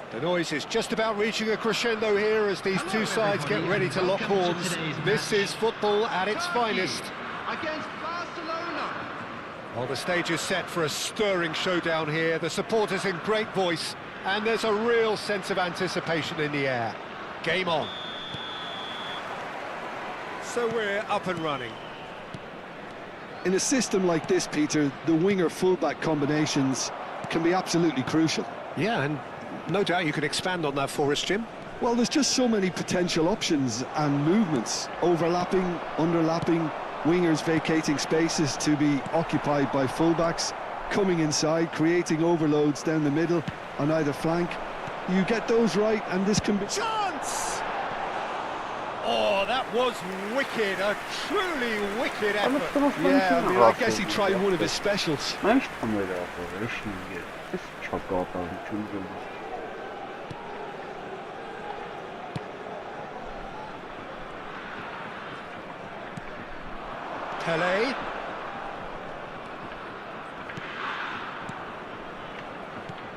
The noise is just about reaching a crescendo here as these two sides get ready to lock horns. This is football at its finest. Against Barcelona. Well, the stage is set for a stirring showdown here. The supporters in great voice, and there's a real sense of anticipation in the air. Game on. So we're up and running. In a system like this, Peter, the winger-fullback combinations can be absolutely crucial. Yeah, and no doubt you could expand on that for us, Jim. Well, there's just so many potential options and movements. Overlapping, underlapping, wingers vacating spaces to be occupied by fullbacks, coming inside, creating overloads down the middle on either flank. You get those right and this can be... Chance! Oh, that was wicked, a truly wicked effort. Yeah, I mean, I guess he tried one of his specials. Pele.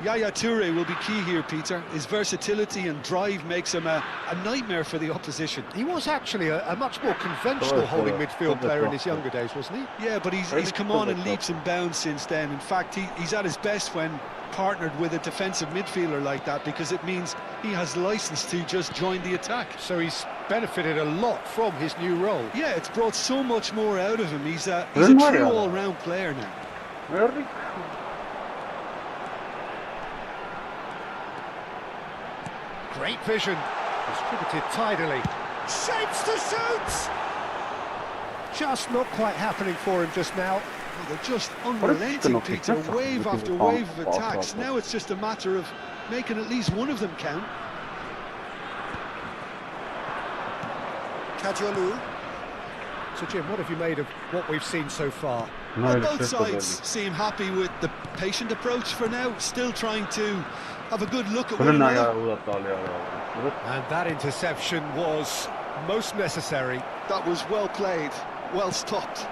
Yaya Toure will be key here, Peter. His versatility and drive makes him a nightmare for the opposition. He was actually a much more conventional holding midfield player in his younger days, wasn't he? Yeah, but he's come on in leaps and bounds since then. In fact, he's at his best when partnered with a defensive midfielder like that, because it means he has license to just join the attack. So he's benefited a lot from his new role. Yeah, it's brought so much more out of him. He's a true all-round player now. Great vision, distributed tidily. Shapes to shoot! Just not quite happening for him just now. Well, they're just unrelenting, Peter, wave after wave of attacks. Now it's just a matter of making at least one of them count. Kajolu. So Jim, what have you made of what we've seen so far? Well, both sides seem happy with the patient approach for now, still trying to have a good look at one another. And that interception was most necessary. That was well played, well stopped.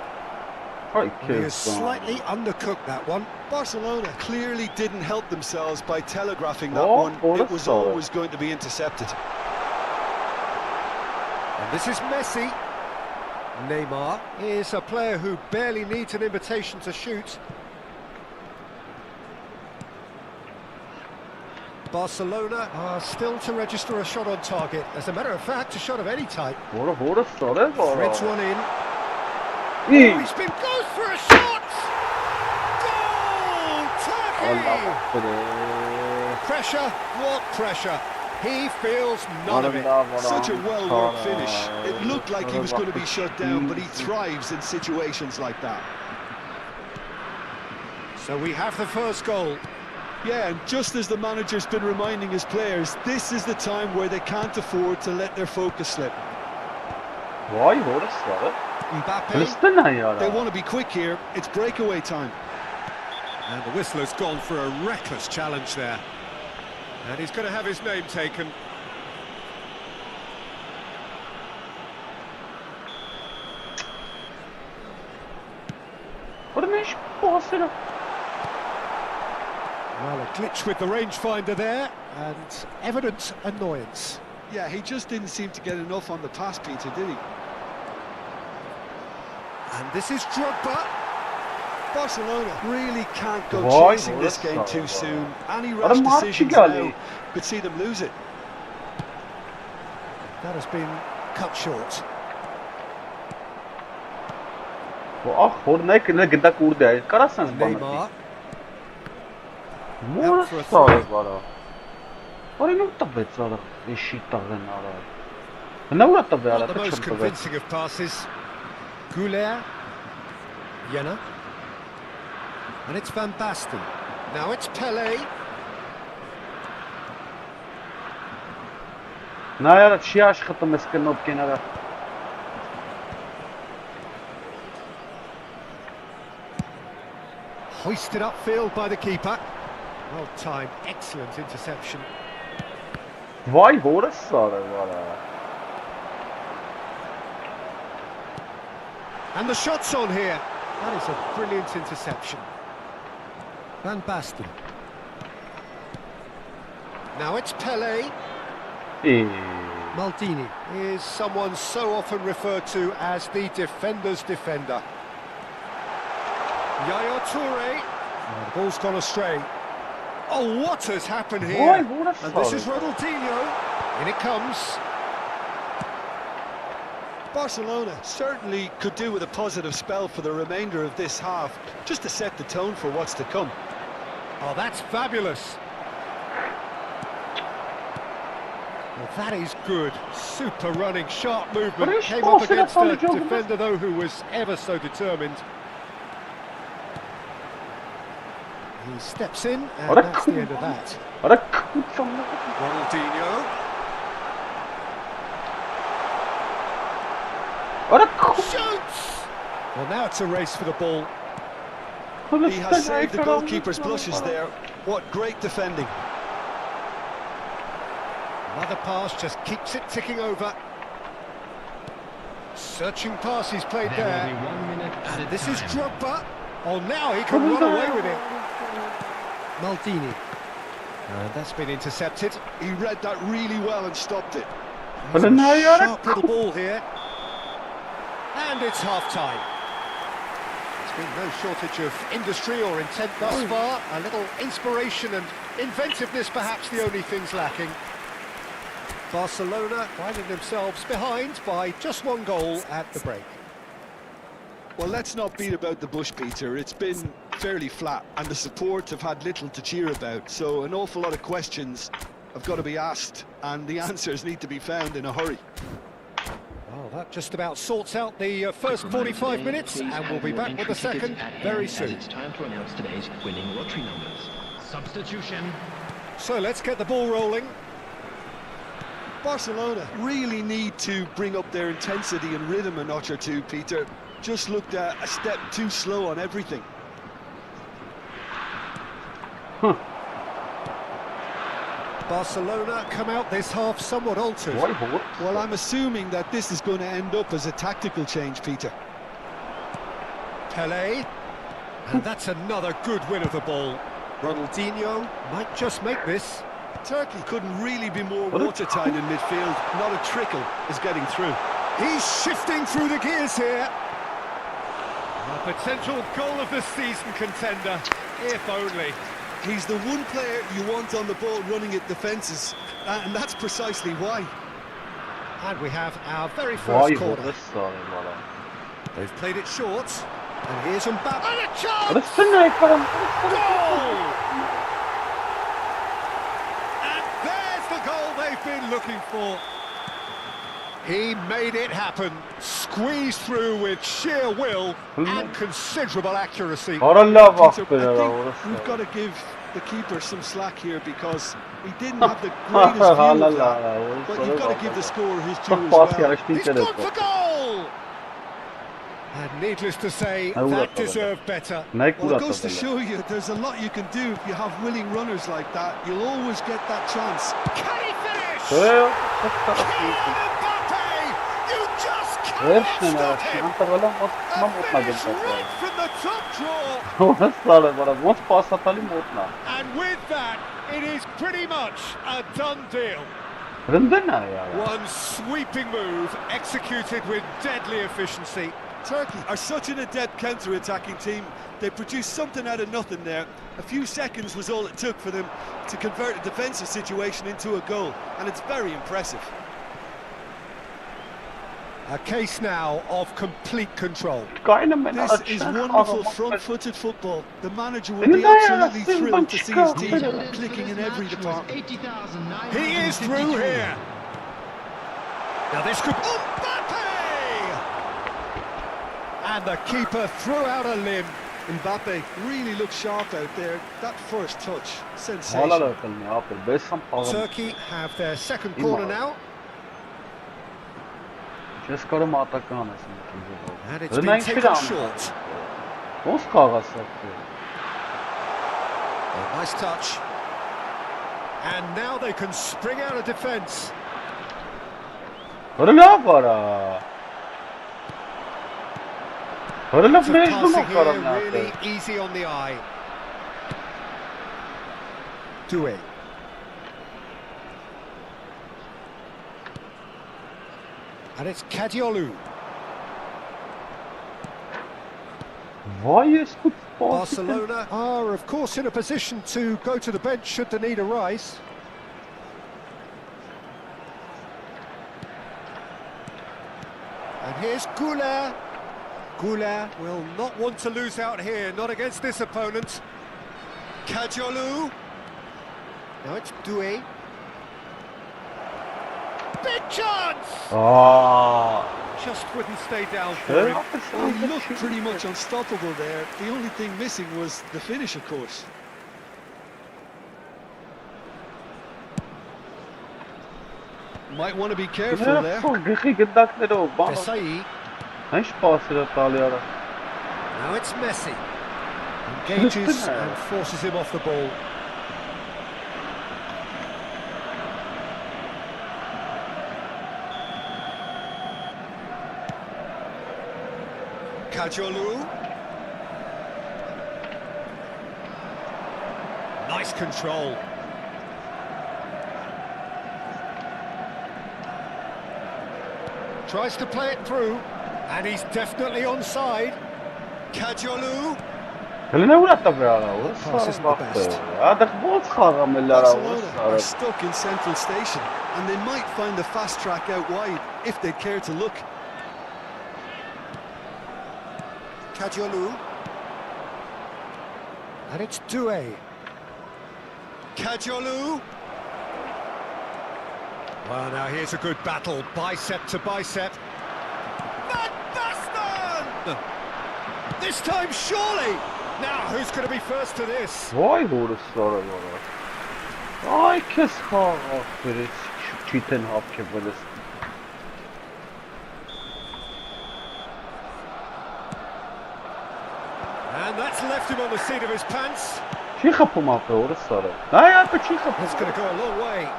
He has slightly undercooked that one. Barcelona clearly didn't help themselves by telegraphing that one. It was always going to be intercepted. And this is Messi. Neymar is a player who barely needs an invitation to shoot. Barcelona are still to register a shot on target. As a matter of fact, a shot of any type. Threads one in. Oh, he's been close for a shot! Goal! Turkey! Pressure, what pressure? He feels none of it. Such a well-worked finish. It looked like he was going to be shut down, but he thrives in situations like that. So we have the first goal. Yeah, and just as the manager's been reminding his players, this is the time where they can't afford to let their focus slip. Mbappe, they want to be quick here. It's breakaway time. And the whistler's gone for a reckless challenge there. And he's going to have his name taken. Well, a glitch with the rangefinder there, and evident annoyance. Yeah, he just didn't seem to get enough on the pass, Peter, did he? And this is Drogba. Barcelona really can't go chasing this game too soon. Any rash decisions now could see them lose it. That has been cut short. Neymar. Out for a throw. Not the most convincing of passes. Goulet. Jenna. And it's Van Basten. Now it's Pelé. Hoisted upfield by the keeper. Well timed, excellent interception. And the shot's on here. That is a brilliant interception. Van Basten. Now it's Pelé. Maldini is someone so often referred to as the defender's defender. Yaya Toure. Oh, the ball's gone astray. Oh, what has happened here? And this is Ronaldinho. In it comes. Barcelona certainly could do with a positive spell for the remainder of this half, just to set the tone for what's to come. Oh, that's fabulous. Well, that is good. Super running, sharp movement. Came up against a defender, though, who was ever so determined. He steps in, and that's the end of that. Ronaldinho. Shoots! Well, now it's a race for the ball. He has saved the goalkeeper's blushes there. What great defending. Another pass just keeps it ticking over. Searching pass he's played there. And this is Drogba. Oh, now he can run away with it. Maldini. And that's been intercepted. He read that really well and stopped it. Sharp little ball here. And it's half-time. There's been no shortage of industry or intent thus far. A little inspiration and inventiveness, perhaps the only things lacking. Barcelona finding themselves behind by just one goal at the break. Well, let's not beat about the bush, Peter. It's been fairly flat, and the support have had little to cheer about. So an awful lot of questions have got to be asked, and the answers need to be found in a hurry. Well, that just about sorts out the first 45 minutes, and we'll be back with the second very soon. It's time to announce today's winning lottery numbers. Substitution. So let's get the ball rolling. Barcelona really need to bring up their intensity and rhythm a notch or two, Peter. Just looked a step too slow on everything. Barcelona come out this half somewhat altered. Well, I'm assuming that this is going to end up as a tactical change, Peter. Pelé. And that's another good win of the ball. Ronaldinho might just make this. Turkey couldn't really be more watertight in midfield. Not a trickle is getting through. He's shifting through the gears here. A potential goal of the season contender, if only. He's the one player you want on the ball running at defences, and that's precisely why. And we have our very first corner. They've played it short, and here's Mbappe. And a chance! Goal! And there's the goal they've been looking for. He made it happen, squeezed through with sheer will and considerable accuracy. Peter, I think we've got to give the keeper some slack here because he didn't have the greatest view of that. But you've got to give the scorer his due as well. He's gone for goal! And needless to say, that deserved better. Well, it goes to show you there's a lot you can do if you have willing runners like that. You'll always get that chance. Can he finish? Kylian Mbappe! You just can't stop him! And it's right from the top draw. And with that, it is pretty much a done deal. One sweeping move executed with deadly efficiency. Turkey are such an adept counter-attacking team. They produced something out of nothing there. A few seconds was all it took for them to convert a defensive situation into a goal, and it's very impressive. A case now of complete control. This is wonderful front-footed football. The manager will be absolutely thrilled to see his team clicking in every department. He is through here. Now this could... Mbappe! And the keeper threw out a limb. Mbappe really looked sharp out there. That first touch, sensational. Turkey have their second corner now. And it's been taken short. Nice touch. And now they can spring out of defence. Really easy on the eye. Due. And it's Kadiolu. Barcelona are, of course, in a position to go to the bench should the need arise. And here's Goulet. Goulet will not want to lose out here, not against this opponent. Kadiolu. Now it's Due. Big chance! Just wouldn't stay down for him. Well, he looked pretty much unstoppable there. The only thing missing was the finish, of course. Might want to be careful there. Desai. Now it's Messi. Engages and forces him off the ball. Kadiolu. Nice control. Tries to play it through, and he's definitely onside. Kadiolu. Passes the best. Barcelona are stuck in central station, and they might find the fast track out wide if they care to look. Kadiolu. And it's Due. Kadiolu. Well, now here's a good battle, bicep to bicep. Van Basten! This time, surely! Now, who's going to be first to this? And that's left him on the seat of his pants. It's going to go a long way.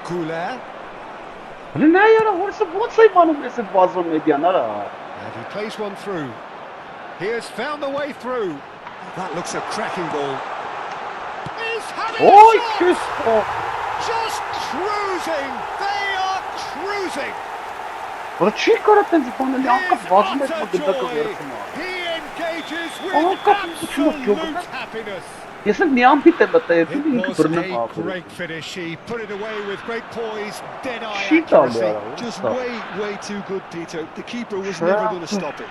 Goulet. And he plays one through. He has found the way through. That looks a cracking ball. He's having a shot! Just cruising! They are cruising! He engages with absolute happiness. It was a great finish. He put it away with great poise, dead-eye accuracy. Just way too good, Peter. The keeper was never going to stop it.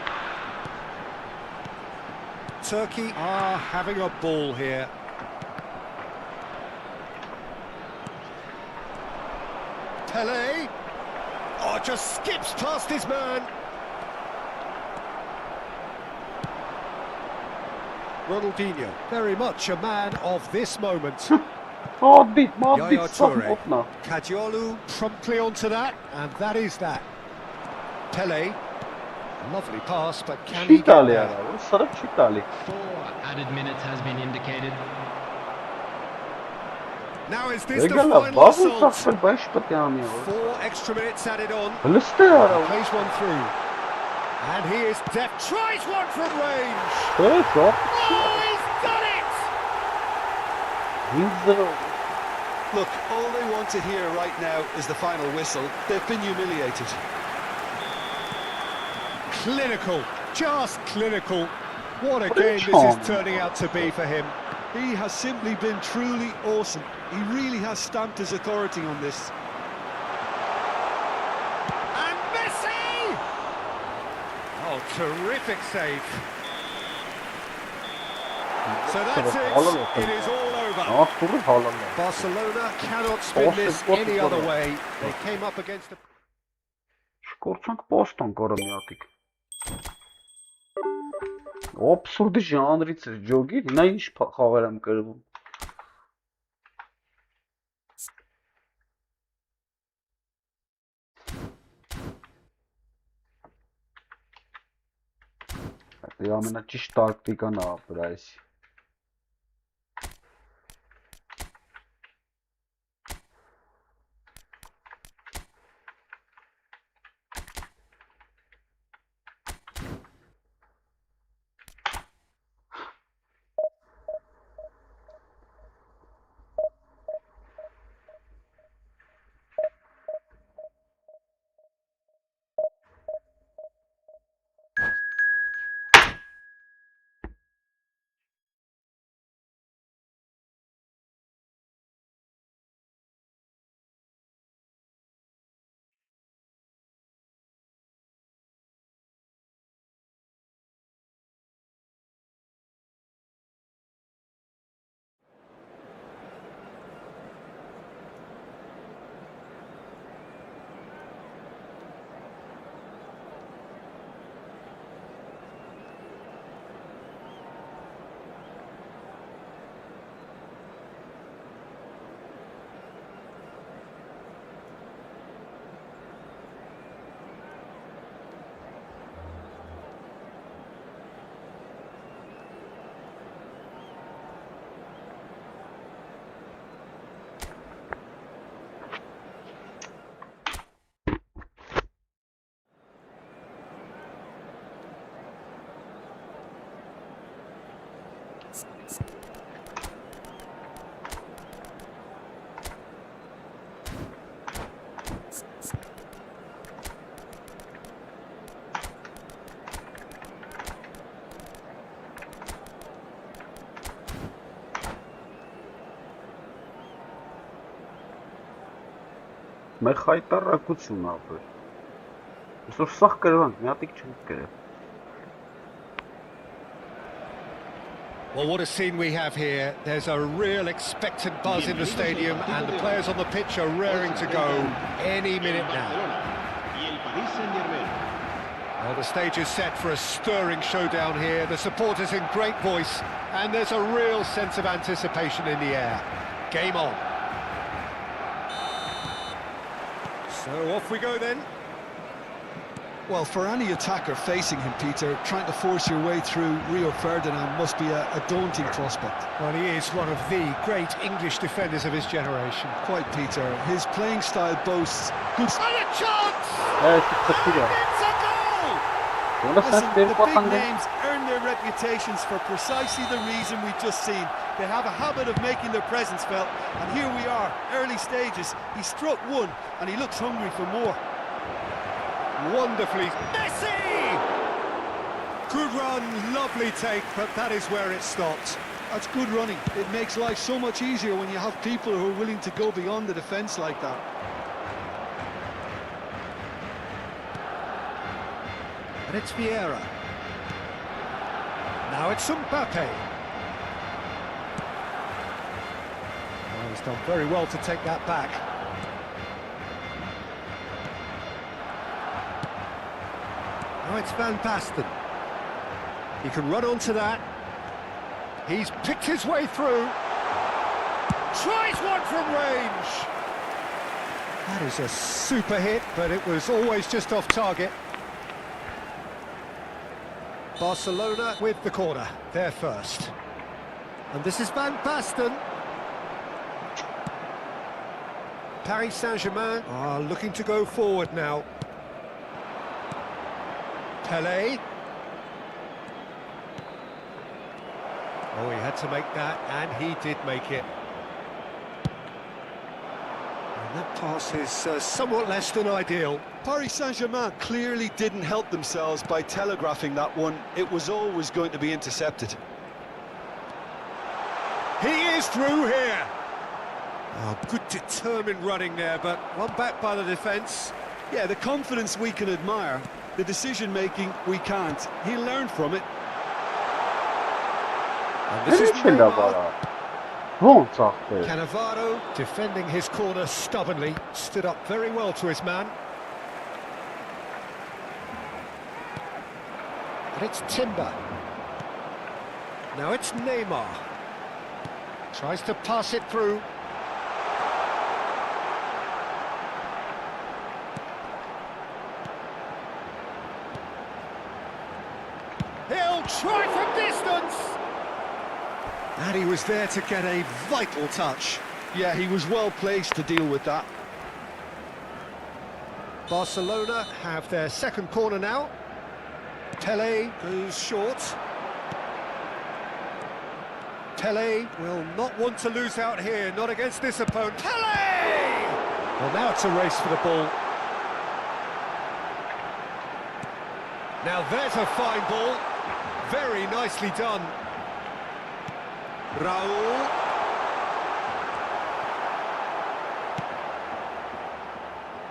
Turkey are having a ball here. Pele. Oh, just skips past his man. Ronaldinho, very much a man of this moment. Madrid, Yaya Toure. Safotna. Kadiolu promptly onto that, and that is that. Pele, lovely pass, but can he get Italy there? ara, sarab Italy. 4 added minutes has been indicated. Now is this the Regala, final babu assault? safel baş patiyani. 4 extra minutes added on. Liste ara. Plays one through. And he is deft. Tries one from range. Evet, çok. Oh, he's done it! 1-0. Look, all they want to hear right now is the final whistle. They've been humiliated. Clinical, just clinical. What a game this is turning out to be for him. He has simply been truly awesome. He really has stamped his authority on this. And Messi! Oh, terrific save. So that's it. It is all over. Artırır halalı. Barcelona cannot spin this any other way. They came up against a... Շկորցանք Բոստոն կորոմիատիկ։ Absurd ժանրից է ջոգի, նա ինչ խաղեր եմ կրվում։ Դա ամենաճիշտ տակտիկան է Պրայսի։ Մեր խայտարակություն ապր։ Այսօր սաղ կրվանք, մի հատիկ չենք կրել։ Well, what a scene we have here. There's a real expectant buzz in the stadium, and the players on the pitch are raring to go any minute now. Well, the stage is set for a stirring showdown here. The supporters in great voice, and there's a real sense of anticipation in the air. Game on. So off we go then. Well, for any attacker facing him, Peter, trying to force your way through Rio Ferdinand must be a daunting prospect. Well, he is one of the great English defenders of his generation. Quite, Peter. His playing style boasts good... And a chance! It's a goal! Listen, the big names earn their reputations for precisely the reason we've just seen. They have a habit of making their presence felt, and here we are, early stages. He struck one, and he looks hungry for more. Wonderfully, Messi! Good run, lovely take, but that is where it stopped. That's good running. It makes life so much easier when you have people who are willing to go beyond the defence like that. And it's Vieira. Now it's Mbappe. Oh, he's done very well to take that back. Now it's Van Basten. He can run onto that. He's picked his way through. Tries one from range. That is a super hit, but it was always just off target. Barcelona with the corner, they're first. And this is Van Basten. Paris Saint-Germain are looking to go forward now. Pelé. Oh, he had to make that, and he did make it. And that pass is somewhat less than ideal. Paris Saint-Germain clearly didn't help themselves by telegraphing that one. It was always going to be intercepted. He is through here. Oh, good determined running there, but one back by the defence. Yeah, the confidence we can admire, the decision-making we can't. He'll learn from it. And this is Cannavaro defending his corner stubbornly, stood up very well to his man. And it's Timber. Now it's Neymar. Tries to pass it through. He'll try from distance! And he was there to get a vital touch. Yeah, he was well placed to deal with that. Barcelona have their second corner now. Pelé goes short. Pelé will not want to lose out here, not against this opponent. Pelé! Well, now it's a race for the ball. Now there's a fine ball. Very nicely done. Raul.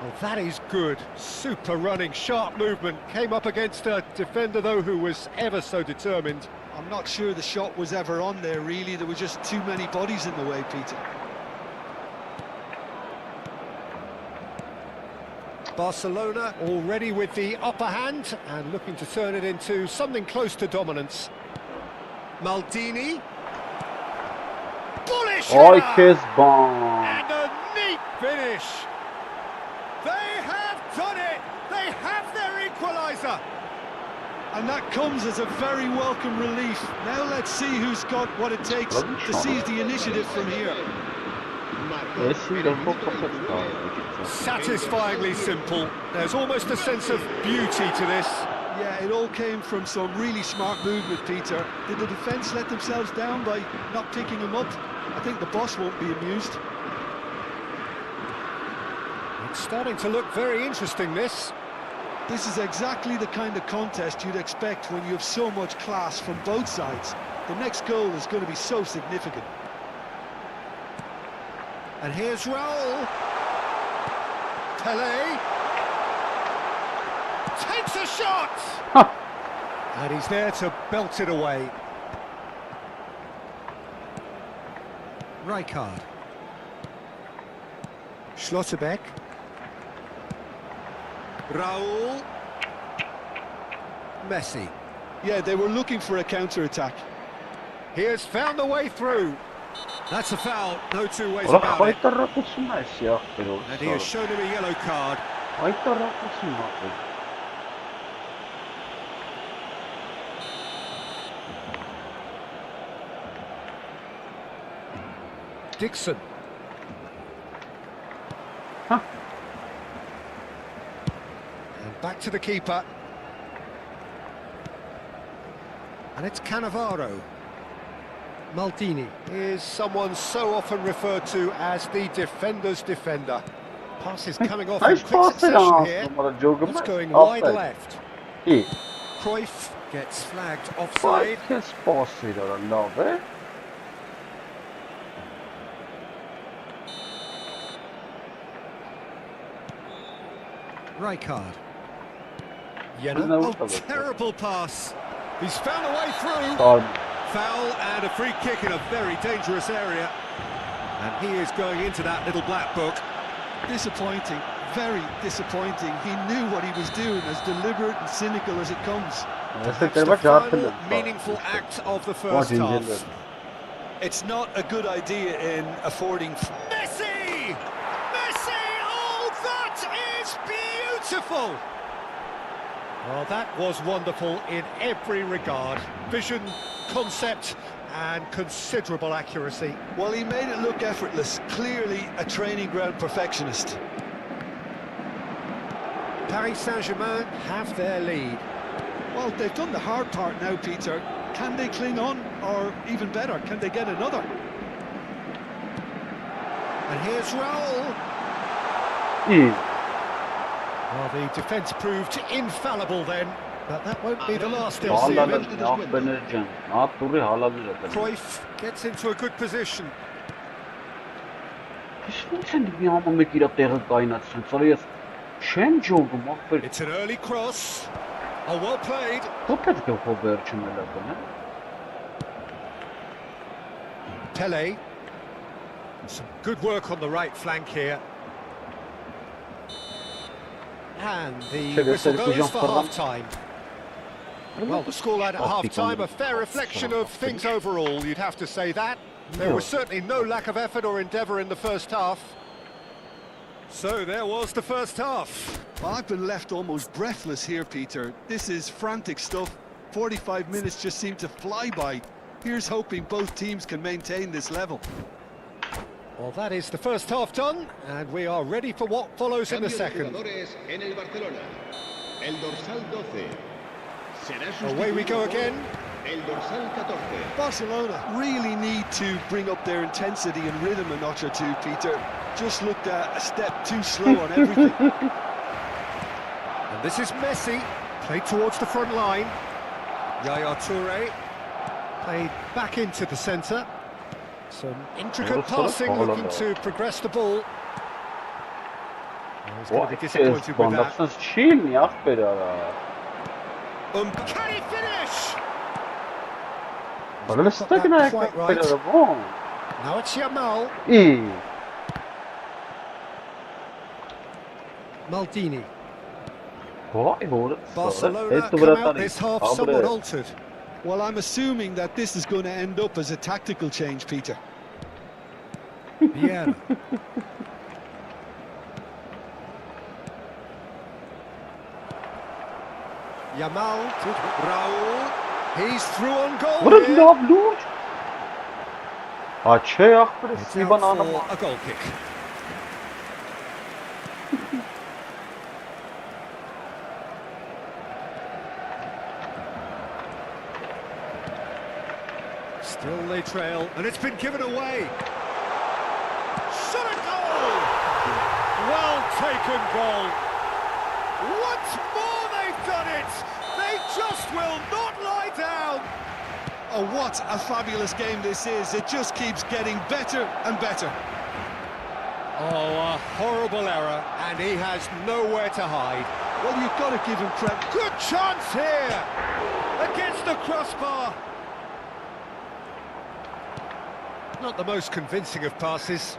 Well, that is good. Super running, sharp movement. Came up against a defender, though, who was ever so determined. I'm not sure the shot was ever on there, really. There were just too many bodies in the way, Peter. Barcelona already with the upper hand and looking to turn it into something close to dominance. Maldini. Bullish Ay, header! kes bon. And a neat finish. They have done it. They have their equaliser. And that comes as a very welcome relief. Now let's see who's got what it takes to seize the initiative from here. Satisfyingly simple. There's almost a sense of beauty to this. Yeah, it all came from some really smart movement, Peter. Did the defence let themselves down by not picking him up? I think the boss won't be amused. It's starting to look very interesting, this. This is exactly the kind of contest you'd expect when you have so much class from both sides. The next goal is going to be so significant. And here's Raul. Pelé. Takes a shot! Huh. And he's there to belt it away. Rijkaard. Schlotterbeck. Raul. Messi. Yeah, they were looking for a counter-attack. He has found the way through. That's a foul, no two ways about it. And he has shown him a yellow card. Dixon. Huh. And back to the keeper. And it's Cannavaro. Maldini is someone so often referred to as the defender's defender. Pass is coming off in quick succession here. It's going wide left. Cruyff gets flagged offside. Rijkaard. Oh, terrible pass. He's found a way through. Foul and a free kick in a very dangerous area. And he is going into that little black book. Disappointing, very disappointing. He knew what he was doing, as deliberate and cynical as it comes. That's the final meaningful act of the first half. It's not a good idea in affording... Messi! Messi! Oh, that is beautiful! Well, that was wonderful in every regard. Vision, concept, and considerable accuracy. Well, he made it look effortless. Clearly a training ground perfectionist. Paris Saint-Germain have their lead. Well, they've done the hard part now, Peter. Can they cling on, or even better, can they get another? And here's Raul. Well, the defence proved infallible then, but that won't be the last they'll see of him. Cruyff gets into a good position. It's an early cross. Oh, well played. Pele. Some good work on the right flank here. And the whistle goes for half-time. Well, the scoreline at half-time, a fair reflection of things overall, you'd have to say that. There was certainly no lack of effort or endeavour in the first half. So there was the first half. Well, I've been left almost breathless here, Peter. This is frantic stuff. 45 minutes just seem to fly by. Here's hoping both teams can maintain this level. Well, that is the first half done, and we are ready for what follows in the second. Away we go again. Barcelona really need to bring up their intensity and rhythm a notch or two, Peter. Just looked a step too slow on everything. And this is Messi, played towards the front line. Yaya Toure, played back into the centre. Some intricate passing, looking to progress the ball. Oh, he's going to be disappointed with that. Can he finish? Quite right. Now it's Yamal. Maldini. Barcelona come out this half somewhat altered. Well, I'm assuming that this is going to end up as a tactical change, Peter. Vieira. Yamal to Raul. He's through on goal. What a love, It's out for a goal kick. Still they trail, and it's been given away. Shot a goal! Well taken goal. Once more they've done it. They just will not lie down. Oh, what a fabulous game this is. It just keeps getting better and better. Oh, a horrible error, and he has nowhere to hide. Well, you've got to give him credit. Good chance here! Against the crossbar. Not the most convincing of passes.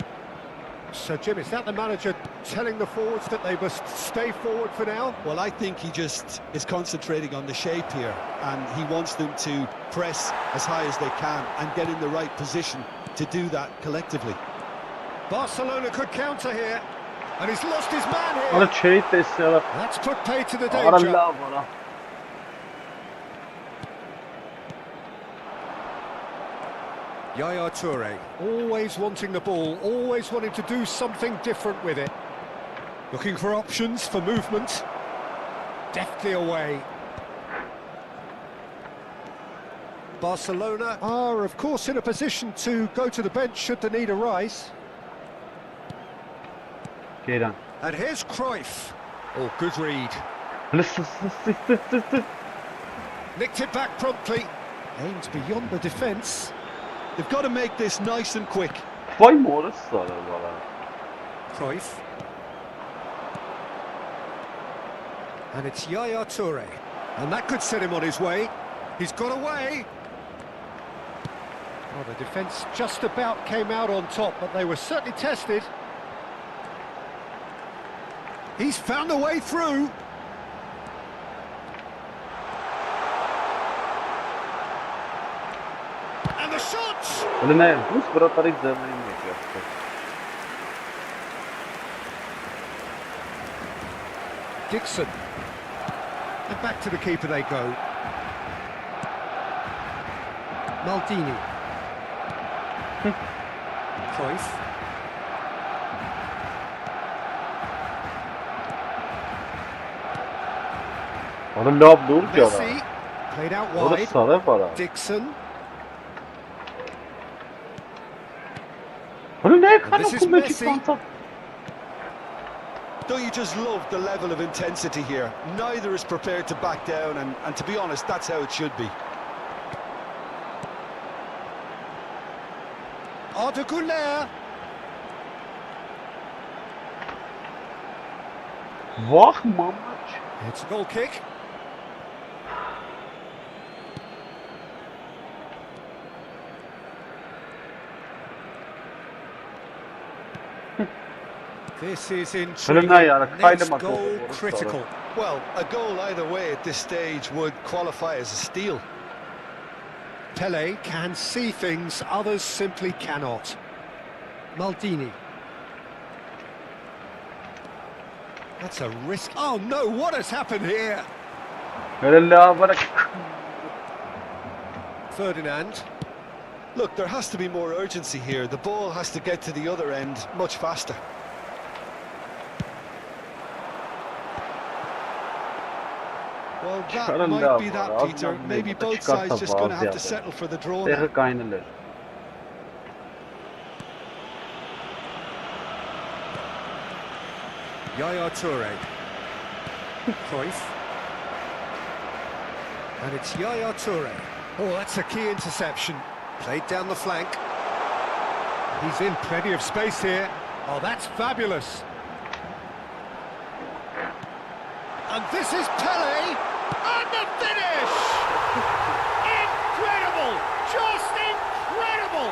So, Jim, is that the manager telling the forwards that they must stay forward for now? Well, I think he just is concentrating on the shape here, and he wants them to press as high as they can and get in the right position to do that collectively. Barcelona could counter here, and he's lost his man here. That's put paid to the danger. Yaya Toure, always wanting the ball, always wanting to do something different with it. Looking for options for movement. Deftly away. Barcelona are, of course, in a position to go to the bench should the need arise. And here's Cruyff. Oh, good read. Nicked it back promptly. Aims beyond the defence. They've got to make this nice and quick. Cruyff. And it's Yaya Toure. And that could set him on his way. He's got away. Well, the defence just about came out on top, but they were certainly tested. He's found a way through. And the shot! Լնայ, դուս վրատարի ձեռների մեջ է։ Dixon. And back to the keeper they go. Maldini. Cruyff. Onu lab dur ki ara. Messi. Played out Orada wide. sarı para. Dixon. Onu ne And kadar this is kuvvetli Messi. kontak. Don't you just love the level of intensity here? Neither is prepared to back down, and to be honest, that's how it should be. Arda Güler. Vah mamaç. It's a goal kick. This is intriguing. Next goal critical. Well, a goal either way at this stage would qualify as a steal. Pele can see things others simply cannot. Maldini. That's a risk. Oh no, what has happened here? Ferdinand. Look, there has to be more urgency here. The ball has to get to the other end much faster. Well, that might be that, Peter. Maybe both sides just going to have to settle for the draw now. Yaya Toure. Cruyff. And it's Yaya Toure. Oh, that's a key interception. Played down the flank. He's in plenty of space here. Oh, that's fabulous. And this is Pele. And the finish! Incredible! Just incredible!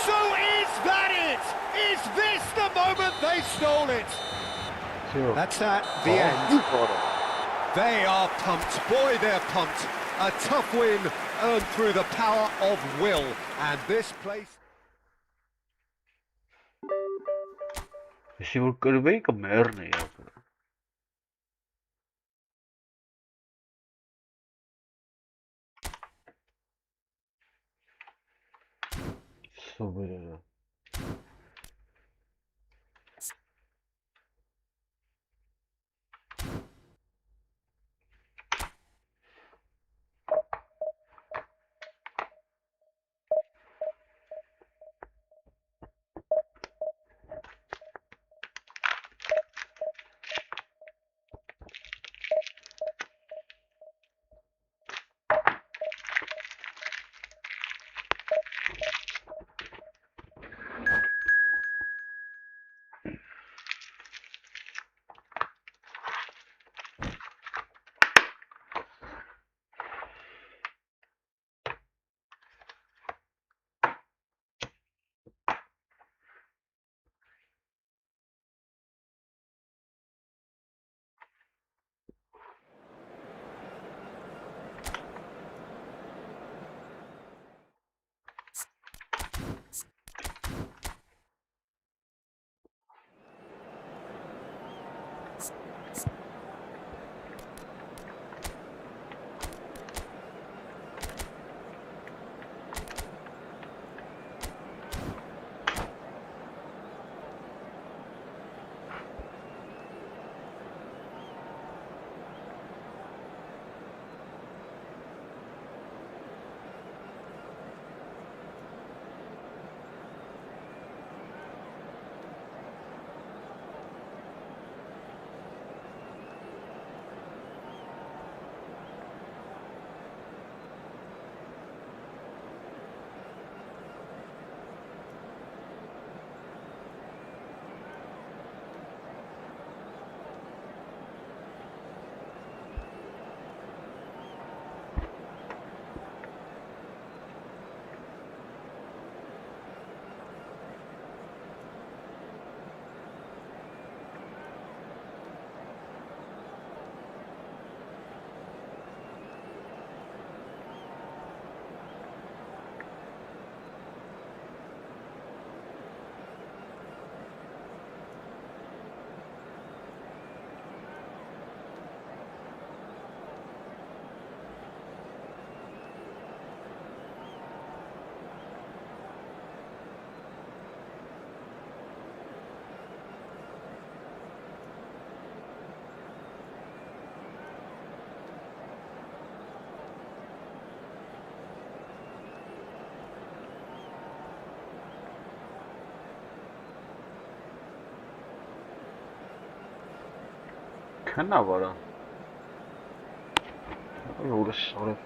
So is that it? Is this the moment they stole it? That's that, the end. They are pumped. Boy, they're pumped. A tough win earned through the power of will. And this place... Εσύ βουρκορβέει καμέρνε για αυτό. Σοβαρά. Քնա վարա։ Ուրիշ օրը։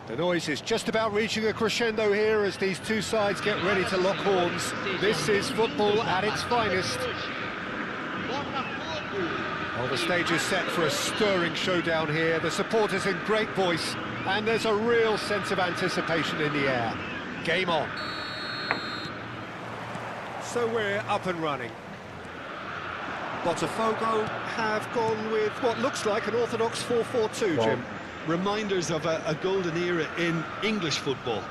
The noise is just about reaching a crescendo here as these two sides get ready to lock horns. This is football at its finest. Well, the stage is set for a stirring showdown here. The supporters in great voice, and there's a real sense of anticipation in the air. Game on. So we're up and running. Botafogo have gone with what looks like an orthodox 4-4-2, Jim. Reminders of a golden era in English football,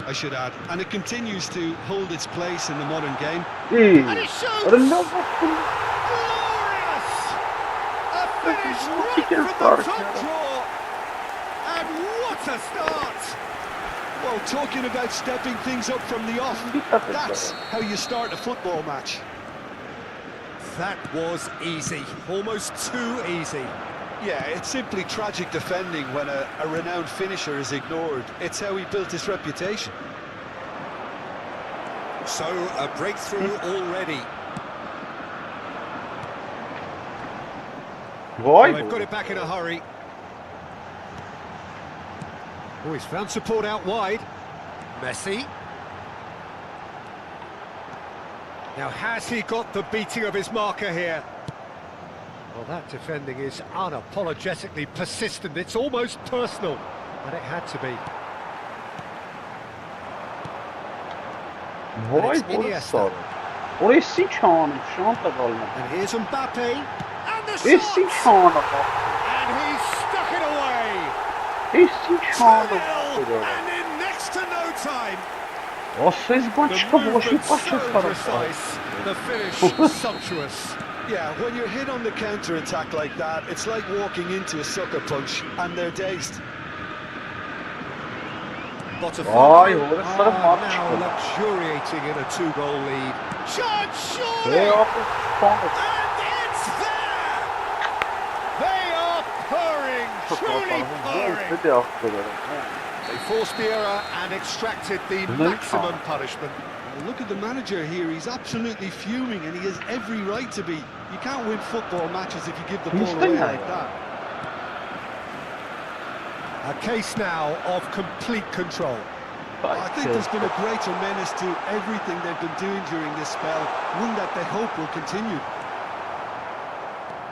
I should add, and it continues to hold its place in the modern game. And it shoots! Glorious! A finish right from the top draw! And what a start! Well, talking about stepping things up from the off, that's how you start a football match. That was easy, almost too easy. Yeah, it's simply tragic defending when a renowned finisher is ignored. It's how he built his reputation. So, a breakthrough already. Well, they've got it back in a hurry. Oh, he's found support out wide. Messi. Now, has he got the beating of his marker here? Well, that defending is unapologetically persistent. It's almost personal, and it had to be. Why Iniesta? Or is he trying to And here's Mbappe, and the Is he shot! trying to And he's stuck it away. Is he trying 2-0, and in next to no time. The movement so precise, the finish sumptuous. Yeah, when you're hit on the counter-attack like that, it's like walking into a sucker punch, and they're dazed. Botafogo now luxuriating in a 2-goal lead. Shot, surely! And it's there! They are purring, truly purring. They forced the error and extracted the maximum punishment. Look at the manager here, he's absolutely fuming and he has every right to be. You can't win football matches if you give the ball away like that. A case now of complete control. I think there's been a greater menace to everything they've been doing during this spell, one that they hope will continue.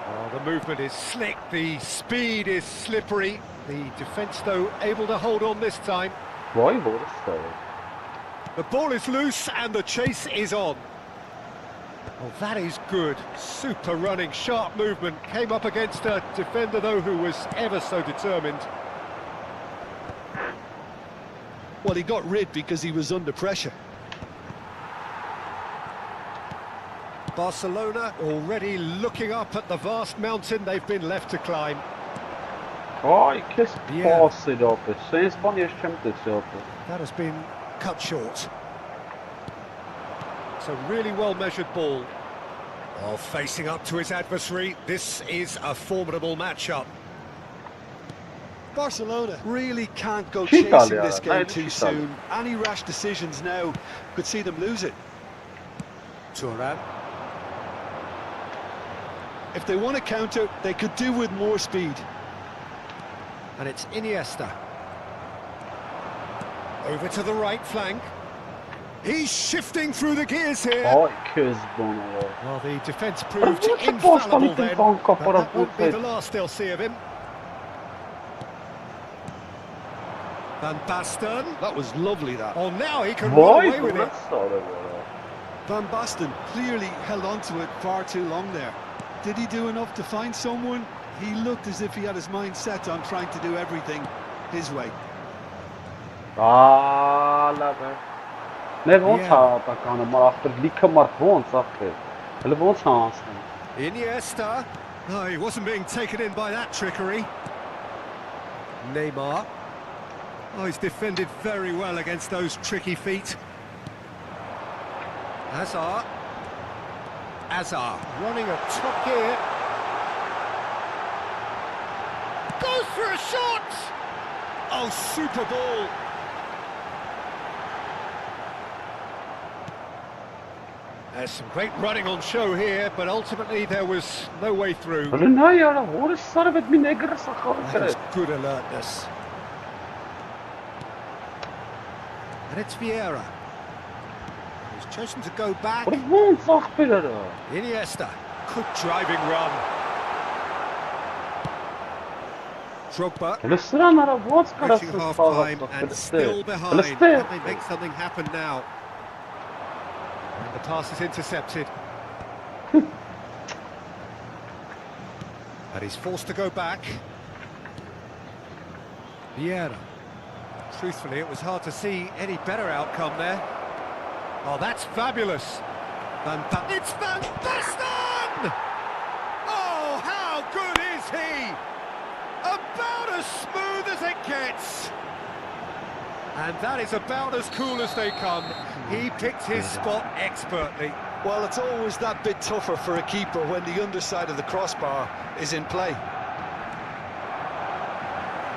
Oh, the movement is slick, the speed is slippery. The defence, though, able to hold on this time. The ball is loose and the chase is on. Oh, that is good. Super running, sharp movement. Came up against a defender, though, who was ever so determined. Well, he got rid because he was under pressure. Barcelona already looking up at the vast mountain they've been left to climb. That has been cut short. It's a really well-measured ball. Oh, facing up to his adversary, this is a formidable matchup. Barcelona really can't go chasing this game too soon. Any rash decisions now could see them lose it. Thuram. If they want to counter, they could do with more speed. And it's Iniesta. Over to the right flank. He's shifting through the gears here. Well, the defence proved infallible then, but that won't be the last they'll see of him. Van Basten. That was lovely, that. Oh, now he can run away with it. Van Basten clearly held on to it far too long there. Did he do enough to find someone? He looked as if he had his mind set on trying to do everything his way. Լավ է։ Մեր ոնց է ապականը, մար ախտր լիքը մարդ ոնց ախտր։ Հələ ոնց է անցնում։ Iniesta. No, he wasn't being taken in by that trickery. Neymar. Oh, he's defended very well against those tricky feet. Hazard. Hazard running at top gear. Goes for a shot! Oh, super ball. There's some great running on show here, but ultimately there was no way through. Հələ նա яրա, որը սարվեց մի նեգրը սախավ That կրե։ is good alertness. And it's Vieira. He's chosen to go back. Որը ոնց ախպերը։ Iniesta. Good driving run. Drogba. Հələ սրան արա ոնց կարաս Reaching half-time and still behind. Can they make something happen now? And the pass is intercepted. And he's forced to go back. Vieira. Truthfully, it was hard to see any better outcome there. Oh, that's fabulous. It's Van Basten! Oh, how good is he? About as smooth as it gets. And that is about as cool as they come. He picked his spot expertly. Well, it's always that bit tougher for a keeper when the underside of the crossbar is in play.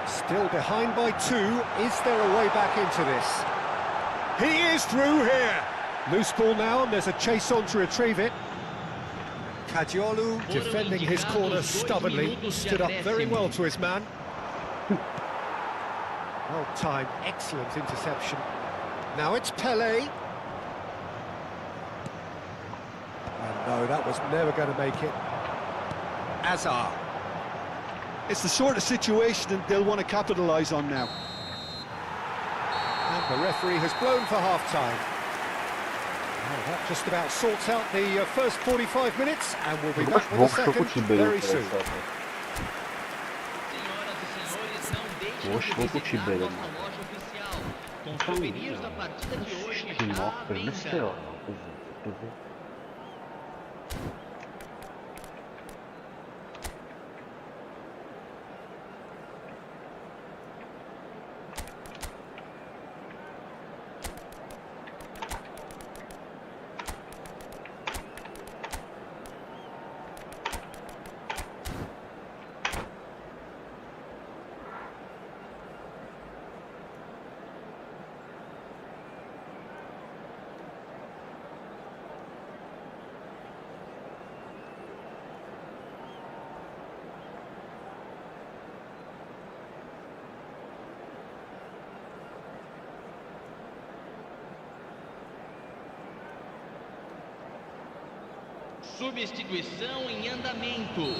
Still behind by 2. Is there a way back into this? He is through here. Loose ball now, and there's a chase on to retrieve it. Kadiolu defending his corner stubbornly, stood up very well to his man. Well timed, excellent interception. Now it's Pele. And no, that was never going to make it. Hazard. It's the sort of situation that they'll want to capitalise on now. And the referee has blown for half-time. Well, that just about sorts out the first 45 minutes, and we'll be back with the second very soon. Senhoras e senhores, não deixem de visitar a nossa loja oficial, com souvenirs da partida de hoje à venda. Substituição em andamento.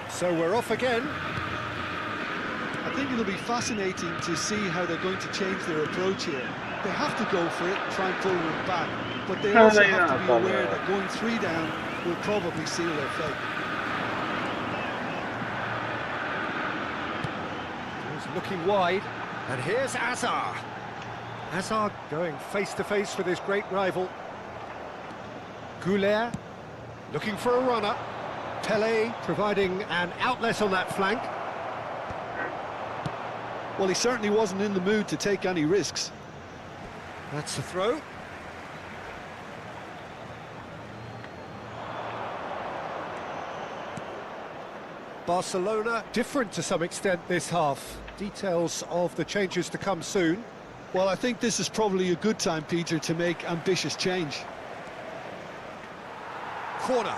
So we're off again. I think it'll be fascinating to see how they're going to change their approach here. They have to go for it, try and pull them back, but they also have to be aware that going 3 down will probably seal their fate. He's looking wide, and here's Hazard. Hazard going face-to-face with his great rival. Goulet looking for a runner. Pele providing an outlet on that flank. Well, he certainly wasn't in the mood to take any risks. That's the throw. Barcelona different to some extent this half. Details of the changes to come soon. Well, I think this is probably a good time, Peter, to make ambitious change. Corner.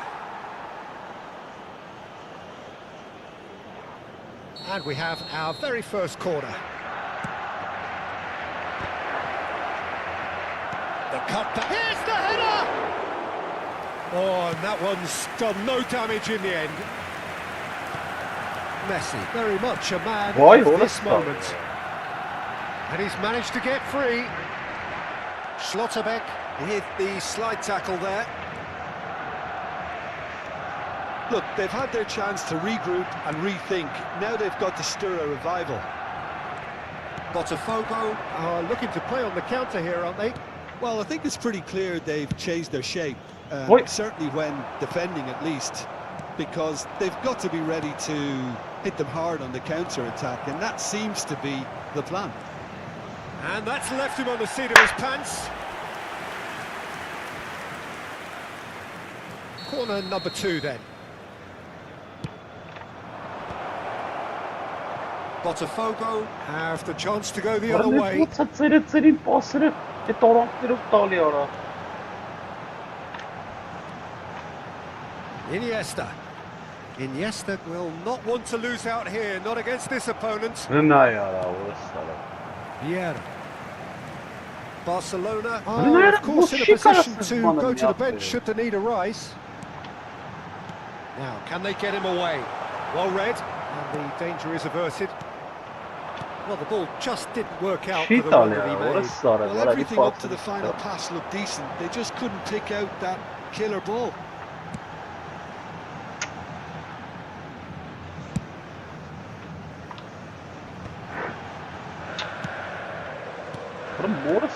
And we have our very first corner. The cutback. Here's the header! Oh, and that one's done no damage in the end. Messi, very much a man of this moment. And he's managed to get free. Schlotterbeck with the slide tackle there. Look, they've had their chance to regroup and rethink. Now they've got to stir a revival. Botafogo are looking to play on the counter here, aren't they? Well, I think it's pretty clear they've changed their shape, certainly when defending at least, because they've got to be ready to hit them hard on the counter-attack, and that seems to be the plan. And that's left him on the seat of his pants. Corner number 2 then. Botafogo have the chance to go the other way. Iniesta will not want to lose out here, not against this opponent. Vieira. Barcelona are, of course, in a position to go to the bench should the need arise. Now, can they get him away? Well read, and the danger is averted. Well, the ball just didn't work out for the run that he made. Well, everything up to the final pass looked decent. They just couldn't pick out that killer ball.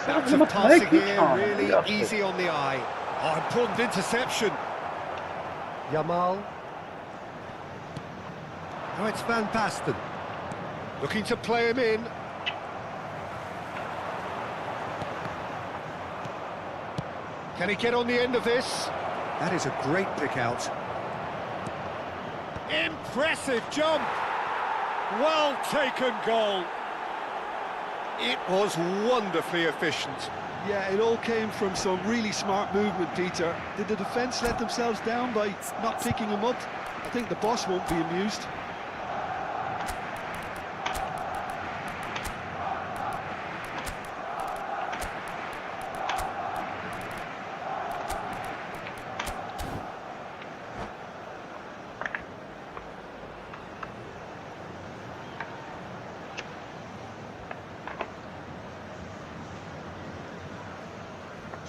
Bouts of passing here, really easy on the eye. Oh, important interception. Yamal. Now it's Van Basten. Looking to play him in. Can he get on the end of this? That is a great pick out. Impressive jump. Well taken goal. It was wonderfully efficient. Yeah, it all came from some really smart movement, Peter. Did the defence let themselves down by not picking him up? I think the boss won't be amused.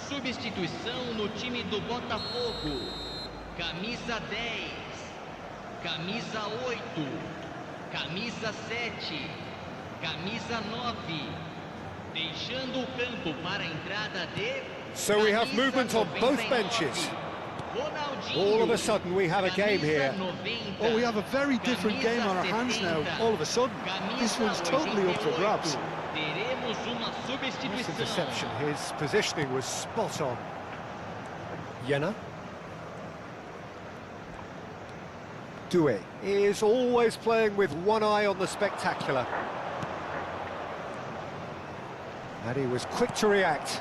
Substituição no time do Botafogo. Camisa 10, camisa 8, camisa 7, camisa 9. Deixando o campo para a entrada de... So we have movement on both benches. All of a sudden we have a game here. Oh, we have a very different game on our hands now, all of a sudden. This one's totally up for grabs. That's a deception. His positioning was spot on. Jena. Doué is always playing with one eye on the spectacular. And he was quick to react.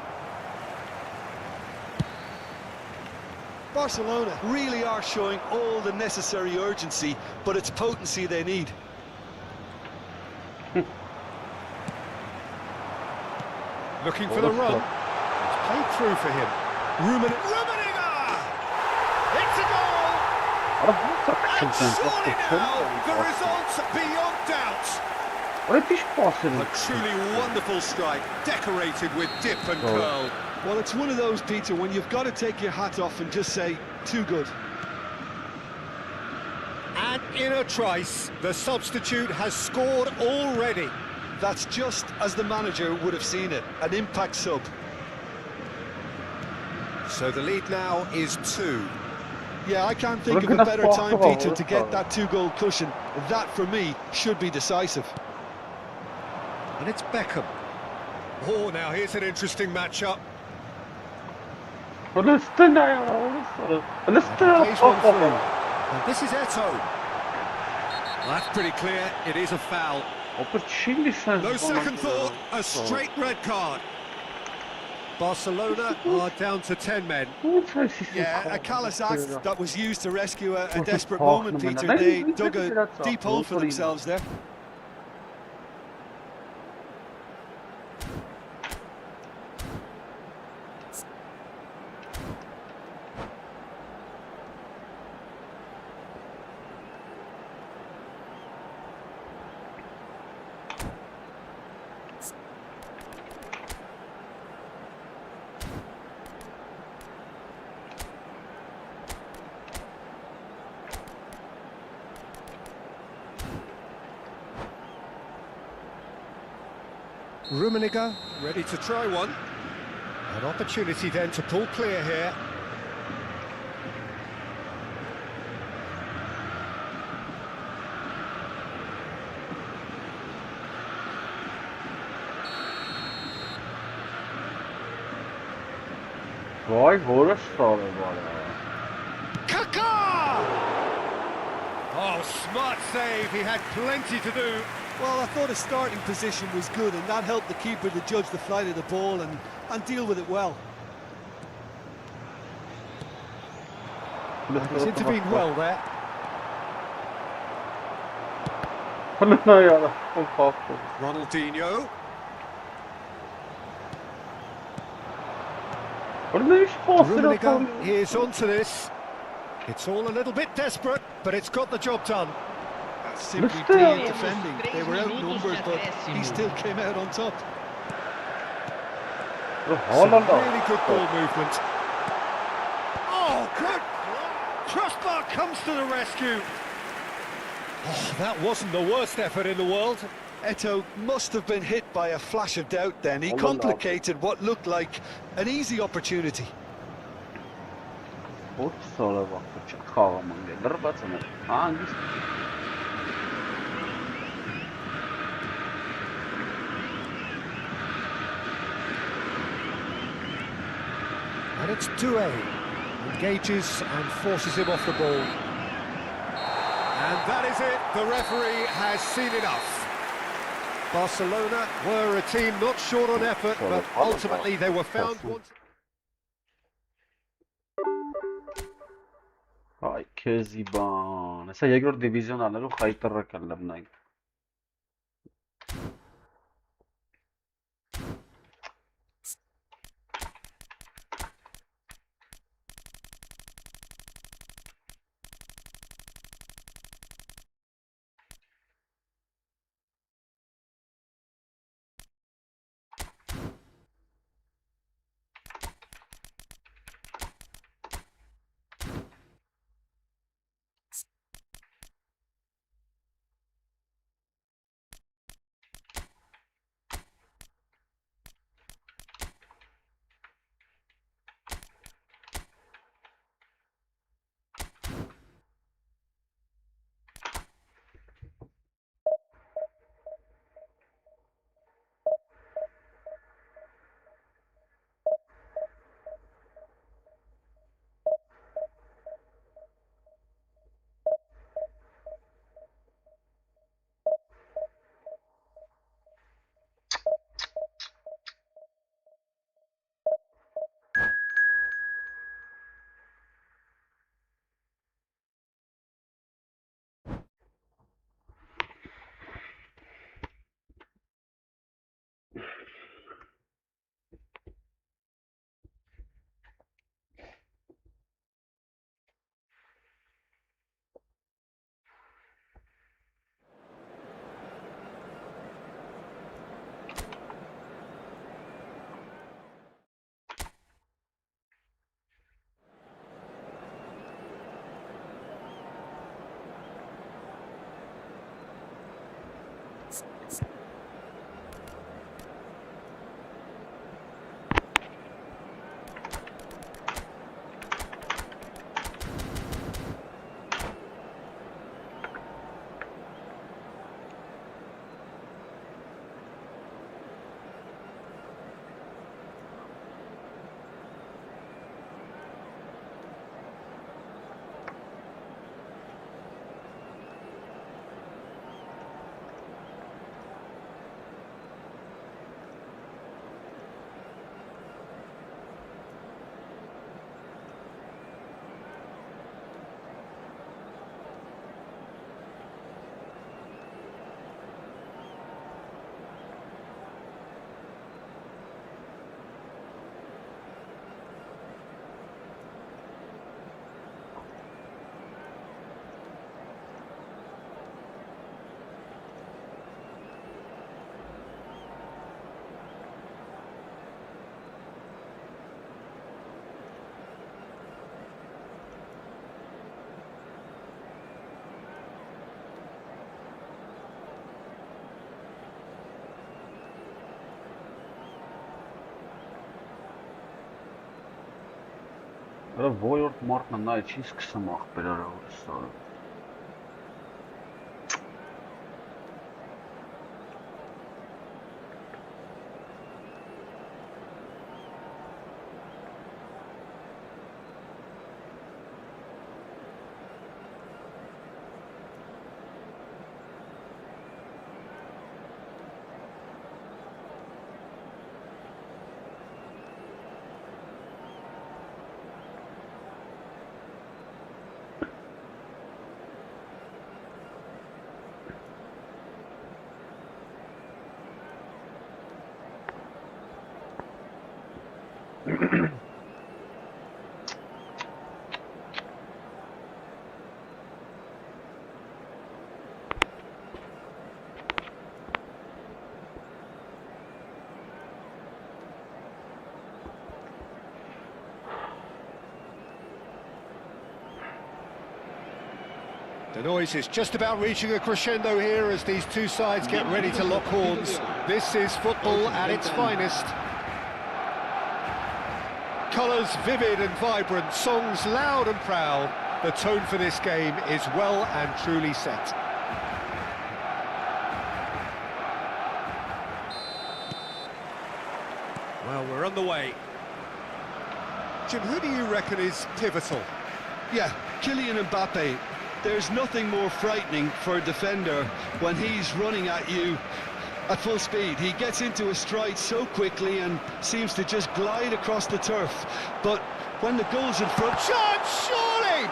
Barcelona really are showing all the necessary urgency, but it's potency they need. Looking for the run. It's played through for him. Rummenigge! It's a goal! And surely now, the results beyond doubt. A truly wonderful strike, decorated with dip and curl. Well, it's one of those, Peter, when you've got to take your hat off and just say, too good. And in a trice, the substitute has scored already. That's just as the manager would have seen it, an impact sub. So the lead now is 2. Yeah, I can't think of a better time, Peter, to get that 2-goal cushion. That, for me, should be decisive. And it's Beckham. Oh, now here's an interesting matchup. And this is Eto'o. Well, that's pretty clear, it is a foul. No second thought, a straight red card. Barcelona are down to 10 men. Yeah, a callous act that was used to rescue a desperate moment, Peter. They dug a deep hole for themselves there. Rummenigge ready to try one. An opportunity then to pull clear here. Vay horror story var ya. Kaka! Oh, smart save. He had plenty to do. Well, I thought his starting position was good, and that helped the keeper to judge the flight of the ball and deal with it well. He's intervened well there. Ronaldinho. Rummenigge is onto this. It's all a little bit desperate, but it's got the job done. That's simply brilliant defending. They were outnumbered, but he still came out on top. Some really good ball movement. Oh, good! Crossbar comes to the rescue. Oh, that wasn't the worst effort in the world. Eto'o must have been hit by a flash of doubt then. He complicated what looked like an easy opportunity. And it's 2A. Engages and forces him off the ball. And that is it. The referee has seen enough. Barcelona were a team not short on effort, but ultimately they were found once. Ay Keziban. Mesela Yegor divizyon alır, kayıtlara kalırım. Արա ոյորդ մարդն նայ չի սկսում ախպեր արա որսա։ The noise is just about reaching a crescendo here as these two sides get ready to lock horns. This is football at its finest. Colours vivid and vibrant, songs loud and proud. The tone for this game is well and truly set. Well, we're on the way. Jim, who do you reckon is pivotal? Yeah, Kylian Mbappe. There's nothing more frightening for a defender when he's running at you at full speed. He gets into a stride so quickly and seems to just glide across the turf. But when the goal's in front... Chance, surely!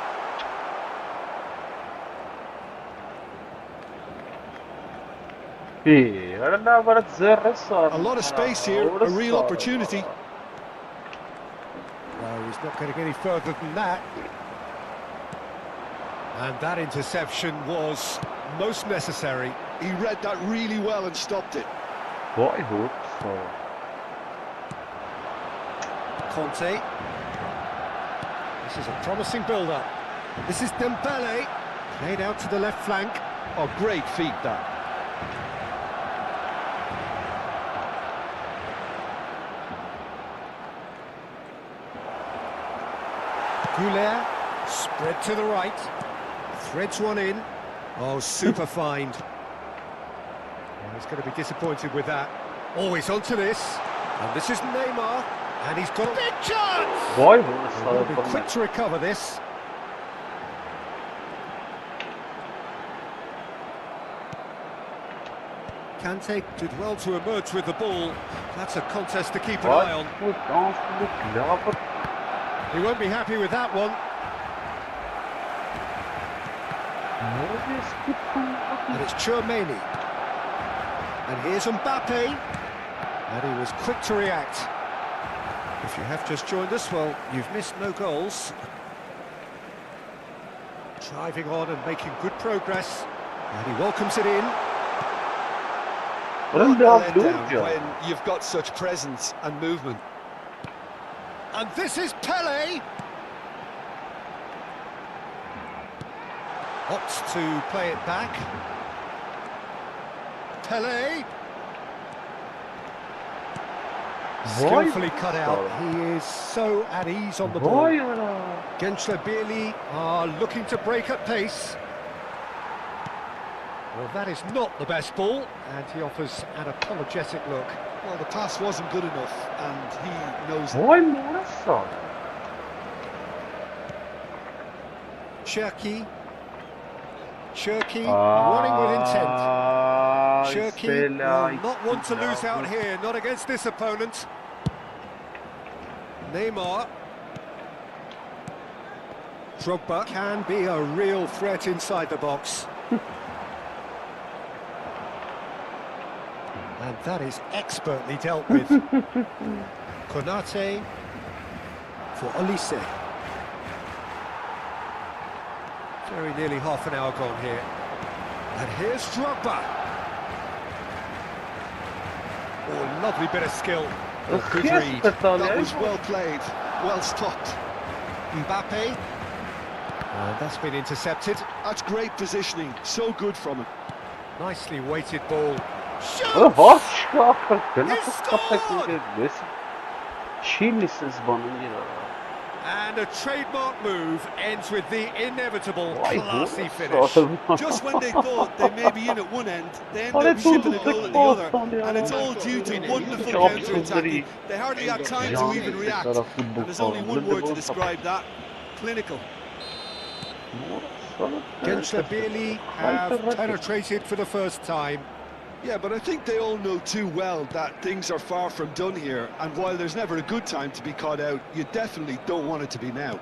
A lot of space here, a real opportunity. No, he's not getting any further than that. And that interception was most necessary. He read that really well and stopped it. What I hope so. Conte. This is a promising build-up. This is Dembele. Played out to the left flank. Oh, great feat that. Goulet. Spread to the right. Threads one in. Oh, super find. Well, he's going to be disappointed with that. Oh, he's onto this. And this is Neymar. And he's got a big chance! Boy, He'll be quick to recover this. Kante did well to emerge with the ball. That's a contest to keep an eye on. He won't be happy with that one. And it's Tchouaméni. And here's Mbappe. And he was quick to react. If you have just joined us, well, you've missed no goals. Driving on and making good progress. And he welcomes it in. Let down when you've got such presence and movement. And this is Pele. Opts to play it back. Pele. Skillfully cut out. He is so at ease on the ball. Gensler Birli are looking to break at pace. Well, that is not the best ball, and he offers an apologetic look. Well, the pass wasn't good enough, and he knows it. Cherki, running with intent. Cherki will not want to lose out here, not against this opponent. Neymar. Drogba can be a real threat inside the box. And that is expertly dealt with. Konate for Olise. Very nearly half an hour gone here. And here's Drogba. Oh, lovely bit of skill. Good read. That was well played, well stopped. Mbappe. And that's been intercepted. That's great positioning, so good from him. Nicely weighted ball. Shoots! And a trademark move ends with the inevitable classy finish. Just when they thought they may be in at one end, they end up shipping a goal at the other. And it's all due to wonderful counter-attacking. They hardly had time to even react. And there's only one word to describe that: clinical. Depay have penetrated for the first time. Yeah, but I think they all know too well that things are far from done here, and while there's never a good time to be caught out, you definitely don't want it to be now.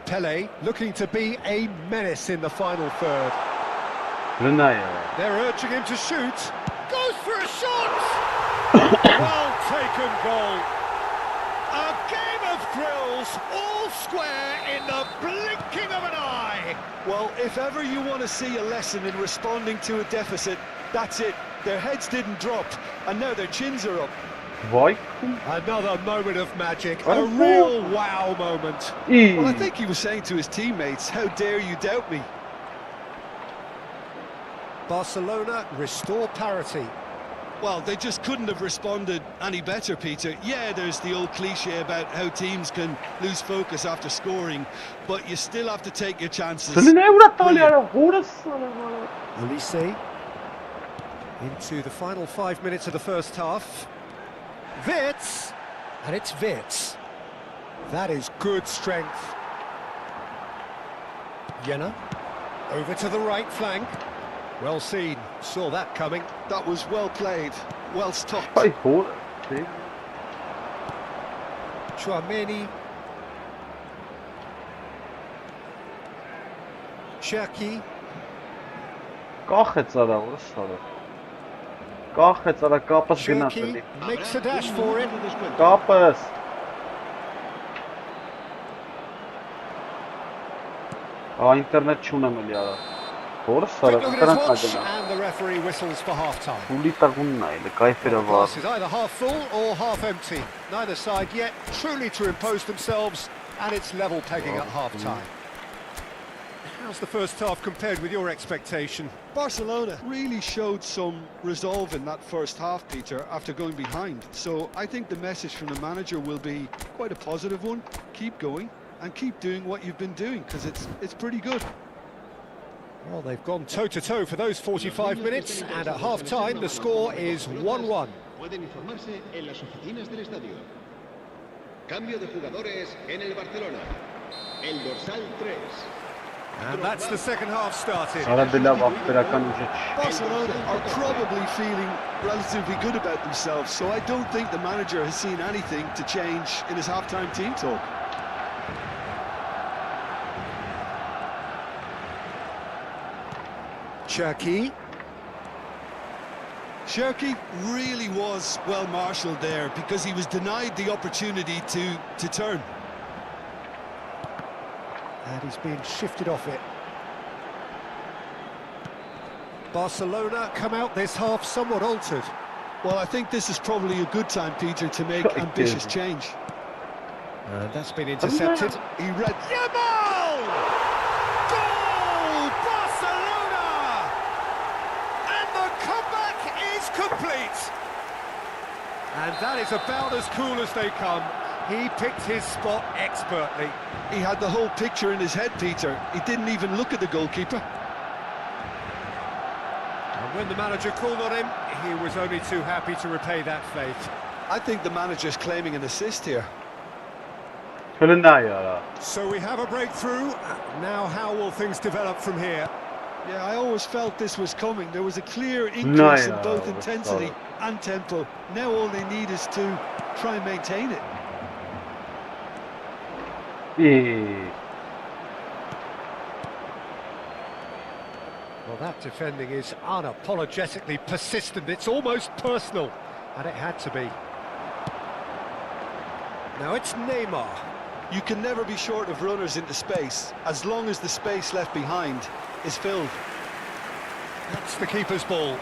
Pele looking to be a menace in the final third. They're urging him to shoot. Goes for a shot! Well taken goal. A game of thrills, all square in the blinking of an eye. Well, if ever you want to see a lesson in responding to a deficit, that's it. Their heads didn't drop, and now their chins are up. Why? Another moment of magic, a real wow moment. Well, I think he was saying to his teammates, how dare you doubt me? Barcelona restore parity. Well, they just couldn't have responded any better, Peter. Yeah, there's the old cliche about how teams can lose focus after scoring, but you still have to take your chances. Olise into the final 5 minutes of the first half. Wits, and it's Wits. That is good strength. Jena over to the right flank. Well seen, saw that coming. That was well played, well stopped. Chouameni. Cherki. Cherki makes a dash for it. Internet չունեմ էլի արա։ Որս Quick սարը look at his կրանք watch, նայել։ and the referee whistles for half-time. Ուլի տաղունն այլ, կայֆերը վար։ Glass is either half full or half empty. Neither side yet truly to impose themselves, and it's level pegging at half-time. How's the first half compared with your expectation? Barcelona really showed some resolve in that first half, Peter, after going behind. So I think the message from the manager will be quite a positive one. Keep going and keep doing what you've been doing, because it's pretty good. Well, they've gone toe-to-toe for those 45 minutes, and at half-time the score is 1-1. Pueden informarse en las oficinas del estadio. Cambio de jugadores en el Barcelona. El dorsal 3. And that's the second half started. Barcelona are probably feeling relatively good about themselves, so I don't think the manager has seen anything to change in his half-time team talk. Cherki. Cherki really was well marshalled there because he was denied the opportunity to turn. And he's been shifted off it. Barcelona come out this half somewhat altered. Well, I think this is probably a good time, Peter, to make ambitious change. And that's been intercepted. He read... Yamal! Goal! Barcelona! And the comeback is complete. And that is about as cool as they come. He picked his spot expertly. He had the whole picture in his head, Peter. He didn't even look at the goalkeeper. And when the manager called on him, he was only too happy to repay that faith. I think the manager's claiming an assist here. So we have a breakthrough. Now how will things develop from here? Yeah, I always felt this was coming. There was a clear increase in both intensity and tempo. Now all they need is to try and maintain it. Well, that defending is unapologetically persistent. It's almost personal, and it had to be. Now it's Neymar. You can never be short of runners into space, as long as the space left behind is filled. That's the keeper's ball.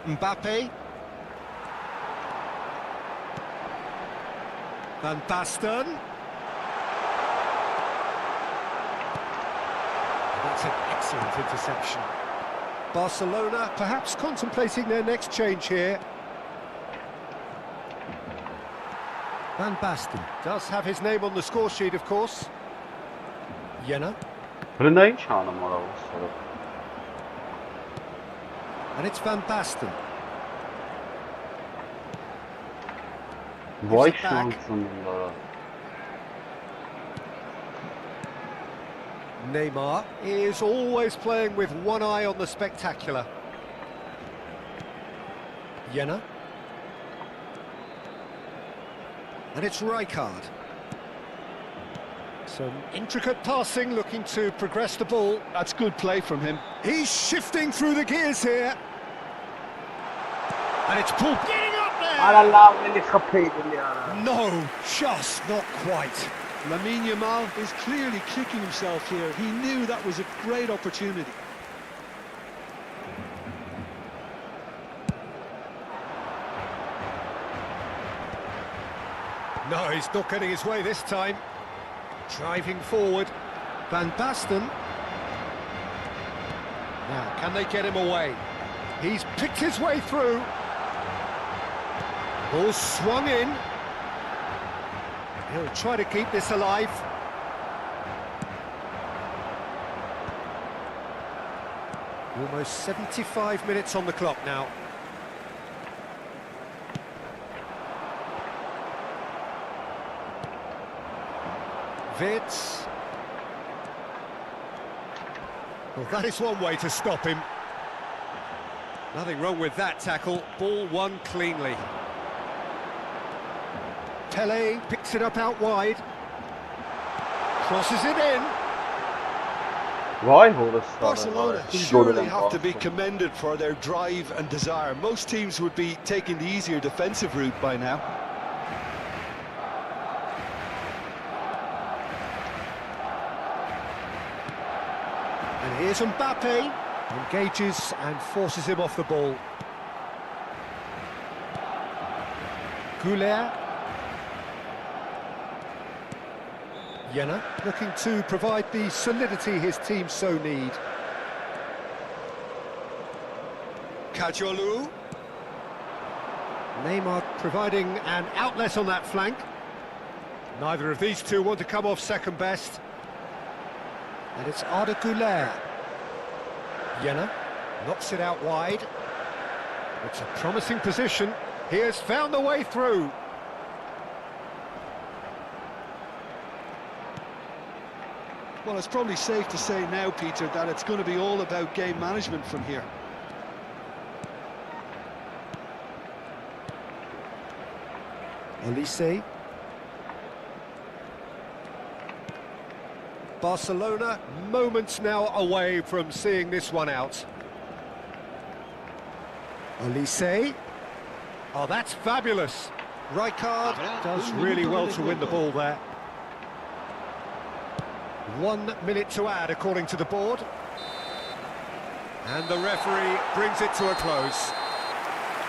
Mbappe. Van Basten. That's an excellent interception. Barcelona perhaps contemplating their next change here. Van Basten does have his name on the score sheet, of course. Jenner. Brunei չանում արավոս։ And it's Van Basten. Վայ շանսն ունի։ Neymar is always playing with one eye on the spectacular. Jenner. And it's Rijkaard. Some intricate passing, looking to progress the ball. That's good play from him. He's shifting through the gears here. And it's pulled. Getting up there! No, just not quite. Lamine Yamal is clearly kicking himself here. He knew that was a great opportunity. No, he's not getting his way this time. Driving forward. Van Basten. Now, can they get him away? He's picked his way through. Ball swung in. He'll try to keep this alive. Almost 75 minutes on the clock now. Wits. Well, that is one way to stop him. Nothing wrong with that tackle. Ball won cleanly. Pele picks it up out wide. Crosses it in. Barcelona surely have to be commended for their drive and desire. Most teams would be taking the easier defensive route by now. And here's Mbappe. Engages and forces him off the ball. Goulet. Jenner looking to provide the solidity his team so need. Kajolu. Neymar providing an outlet on that flank. Neither of these two want to come off second best. And it's Arda Güler. Jenner knocks it out wide. It's a promising position. He has found the way through. Well, it's probably safe to say now, Peter, that it's going to be all about game management from here. Elise. Barcelona moments now away from seeing this one out. Elise. Oh, that's fabulous. Rijkaard does really well to win the ball there. 1 minute to add, according to the board. And the referee brings it to a close.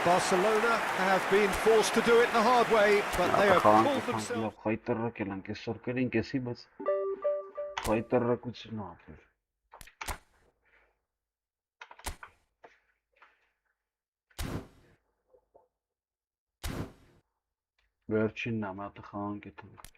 Barcelona have been forced to do it the hard way, but they have pulled themselves... Վերջինն եմ հատը խաղան գետանք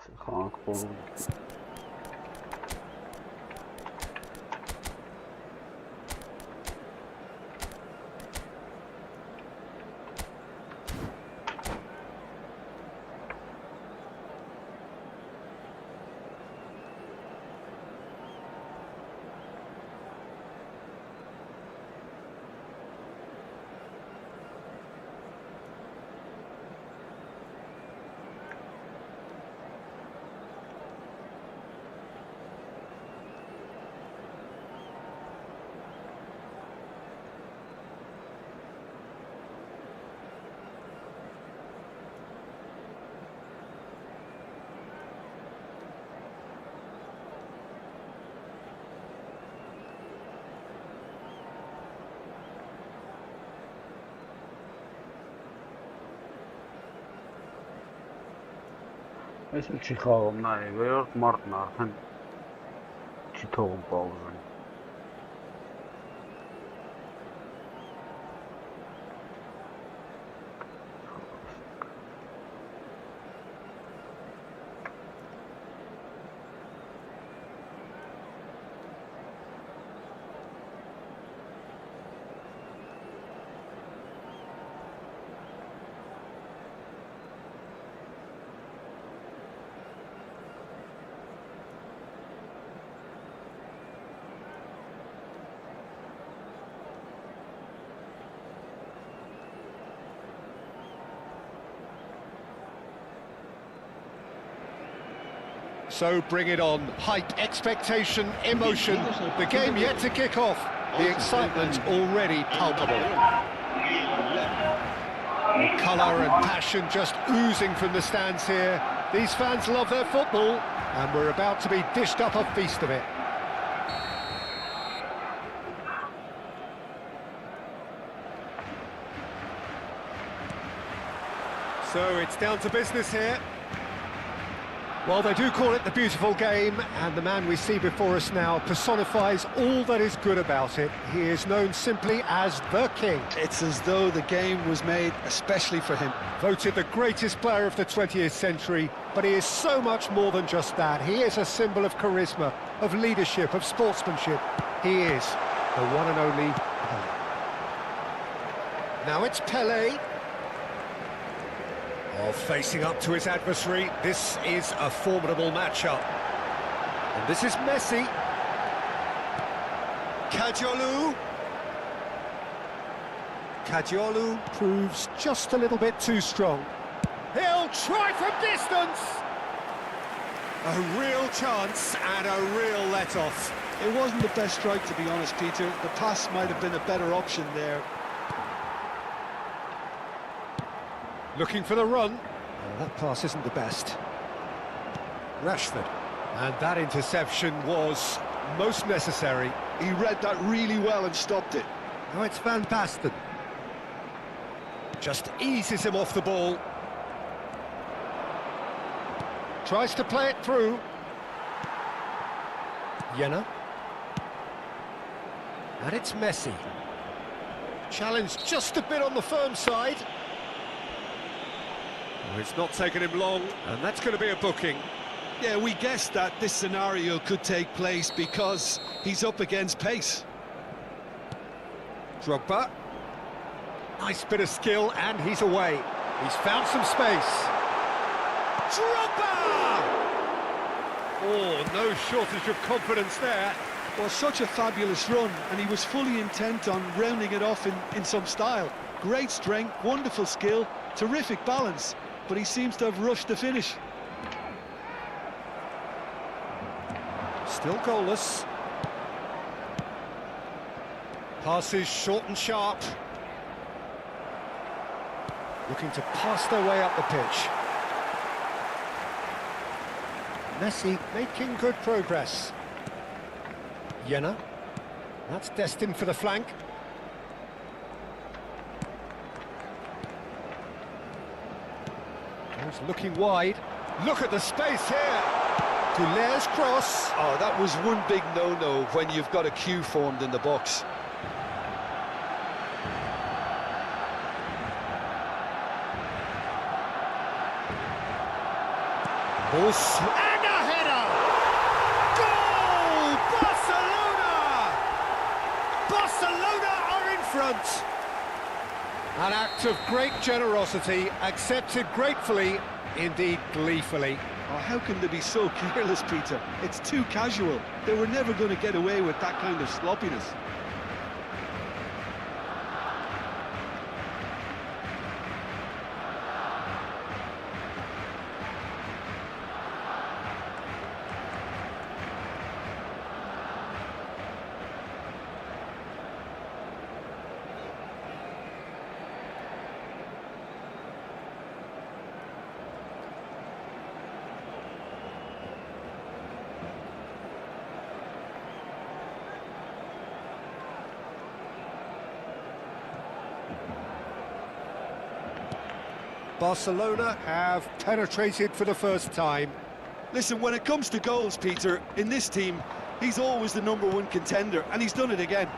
Խանք բոլոր։ Այս էլ չի խաղում, նայ, վերորդ մարդն արդեն չի թողում պաուզան։ So bring it on. Hype, expectation, emotion. The game yet to kick off. The excitement already palpable. The colour and passion just oozing from the stands here. These fans love their football, and we're about to be dished up a feast of it. So it's down to business here. Well, they do call it the beautiful game, and the man we see before us now personifies all that is good about it. He is known simply as the King. It's as though the game was made especially for him. Voted the greatest player of the 20th century, but he is so much more than just that. He is a symbol of charisma, of leadership, of sportsmanship. He is the one and only Pele. Now it's Pele. Oh, facing up to his adversary, this is a formidable matchup. And this is Messi. Kadiolu proves just a little bit too strong. He'll try from distance! A real chance and a real let-off. It wasn't the best strike, to be honest, Peter. The pass might have been a better option there. Looking for the run. Oh, that pass isn't the best. Rashford. And that interception was most necessary. He read that really well and stopped it. Now it's Van Basten. Just eases him off the ball. Tries to play it through. Jena. And it's Messi. Challenge just a bit on the firm side. Oh, it's not taken him long, and that's going to be a booking. Yeah, we guessed that this scenario could take place because he's up against pace. Drogba. Nice bit of skill, and he's away. He's found some space. Drogba! Oh, no shortage of confidence there. Well, such a fabulous run, and he was fully intent on rounding it off in some style. Great strength, wonderful skill, terrific balance, but he seems to have rushed the finish. Still goalless. Passes short and sharp. Looking to pass their way up the pitch. Messi making good progress. Jena. That's destined for the flank. He's looking wide. Look at the space here. Goulet's cross. Oh, that was one big no-no when you've got a queue formed in the box. And a header! Goal! Barcelona! Barcelona are in front! An act of great generosity, accepted gratefully, indeed gleefully. Oh, how can they be so careless, Peter? It's too casual. They were never going to get away with that kind of sloppiness. Barcelona have penetrated for the first time. Listen, when it comes to goals, Peter, in this team, he's always the #1 contender, and he's done it again.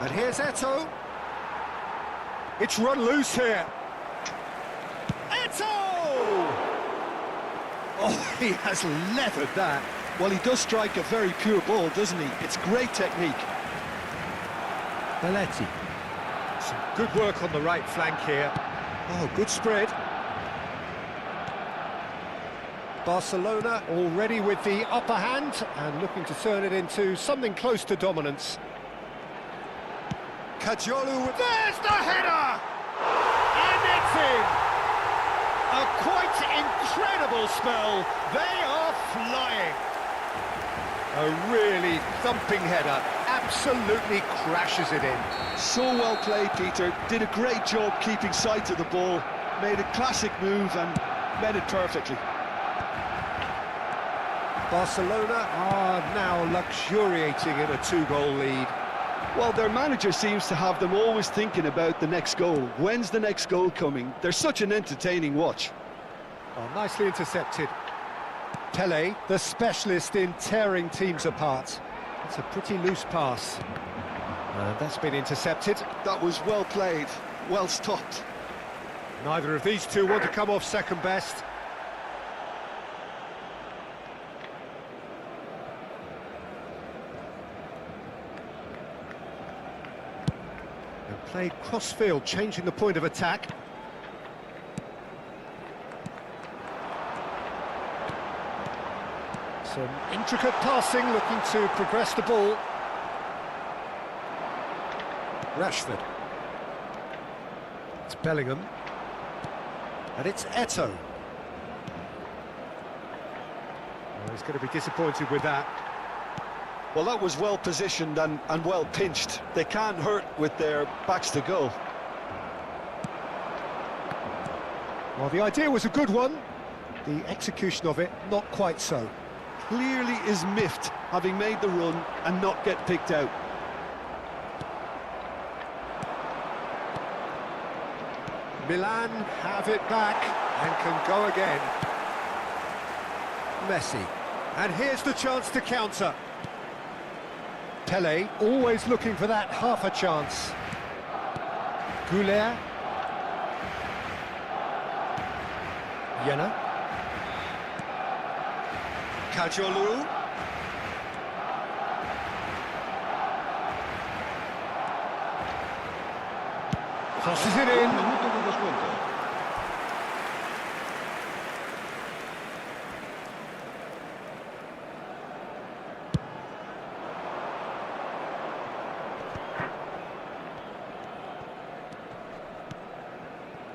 And here's Eto'o. It's run loose here. Eto'o! Oh, he has leathered that. Well, he does strike a very pure ball, doesn't he? It's great technique. Belletti. Some good work on the right flank here. Oh, good spread. Barcelona already with the upper hand and looking to turn it into something close to dominance. Cajolu, there's the header! And it's in! A quite incredible spell. They are flying. A really thumping header, absolutely crashes it in. So well played, Peter. Did a great job keeping sight of the ball. Made a classic move and met it perfectly. Barcelona are now luxuriating in a 2-goal lead. Well, their manager seems to have them always thinking about the next goal. When's the next goal coming? They're such an entertaining watch. Oh, nicely intercepted. Pele, the specialist in tearing teams apart. It's a pretty loose pass. That's been intercepted. That was well played, well stopped. Neither of these two want to come off second best. And played cross-field, changing the point of attack. Some intricate passing, looking to progress the ball. Rashford. It's Bellingham. And it's Eto'o. Well, he's going to be disappointed with that. Well, that was well positioned and well pinched. They can't hurt with their backs to goal. Well, the idea was a good one. The execution of it, not quite so. Clearly is miffed, having made the run and not get picked out. Milan have it back and can go again. Messi. And here's the chance to counter. Pele, always looking for that half a chance. Goulet. Jena. Cajolu. Crosses it in.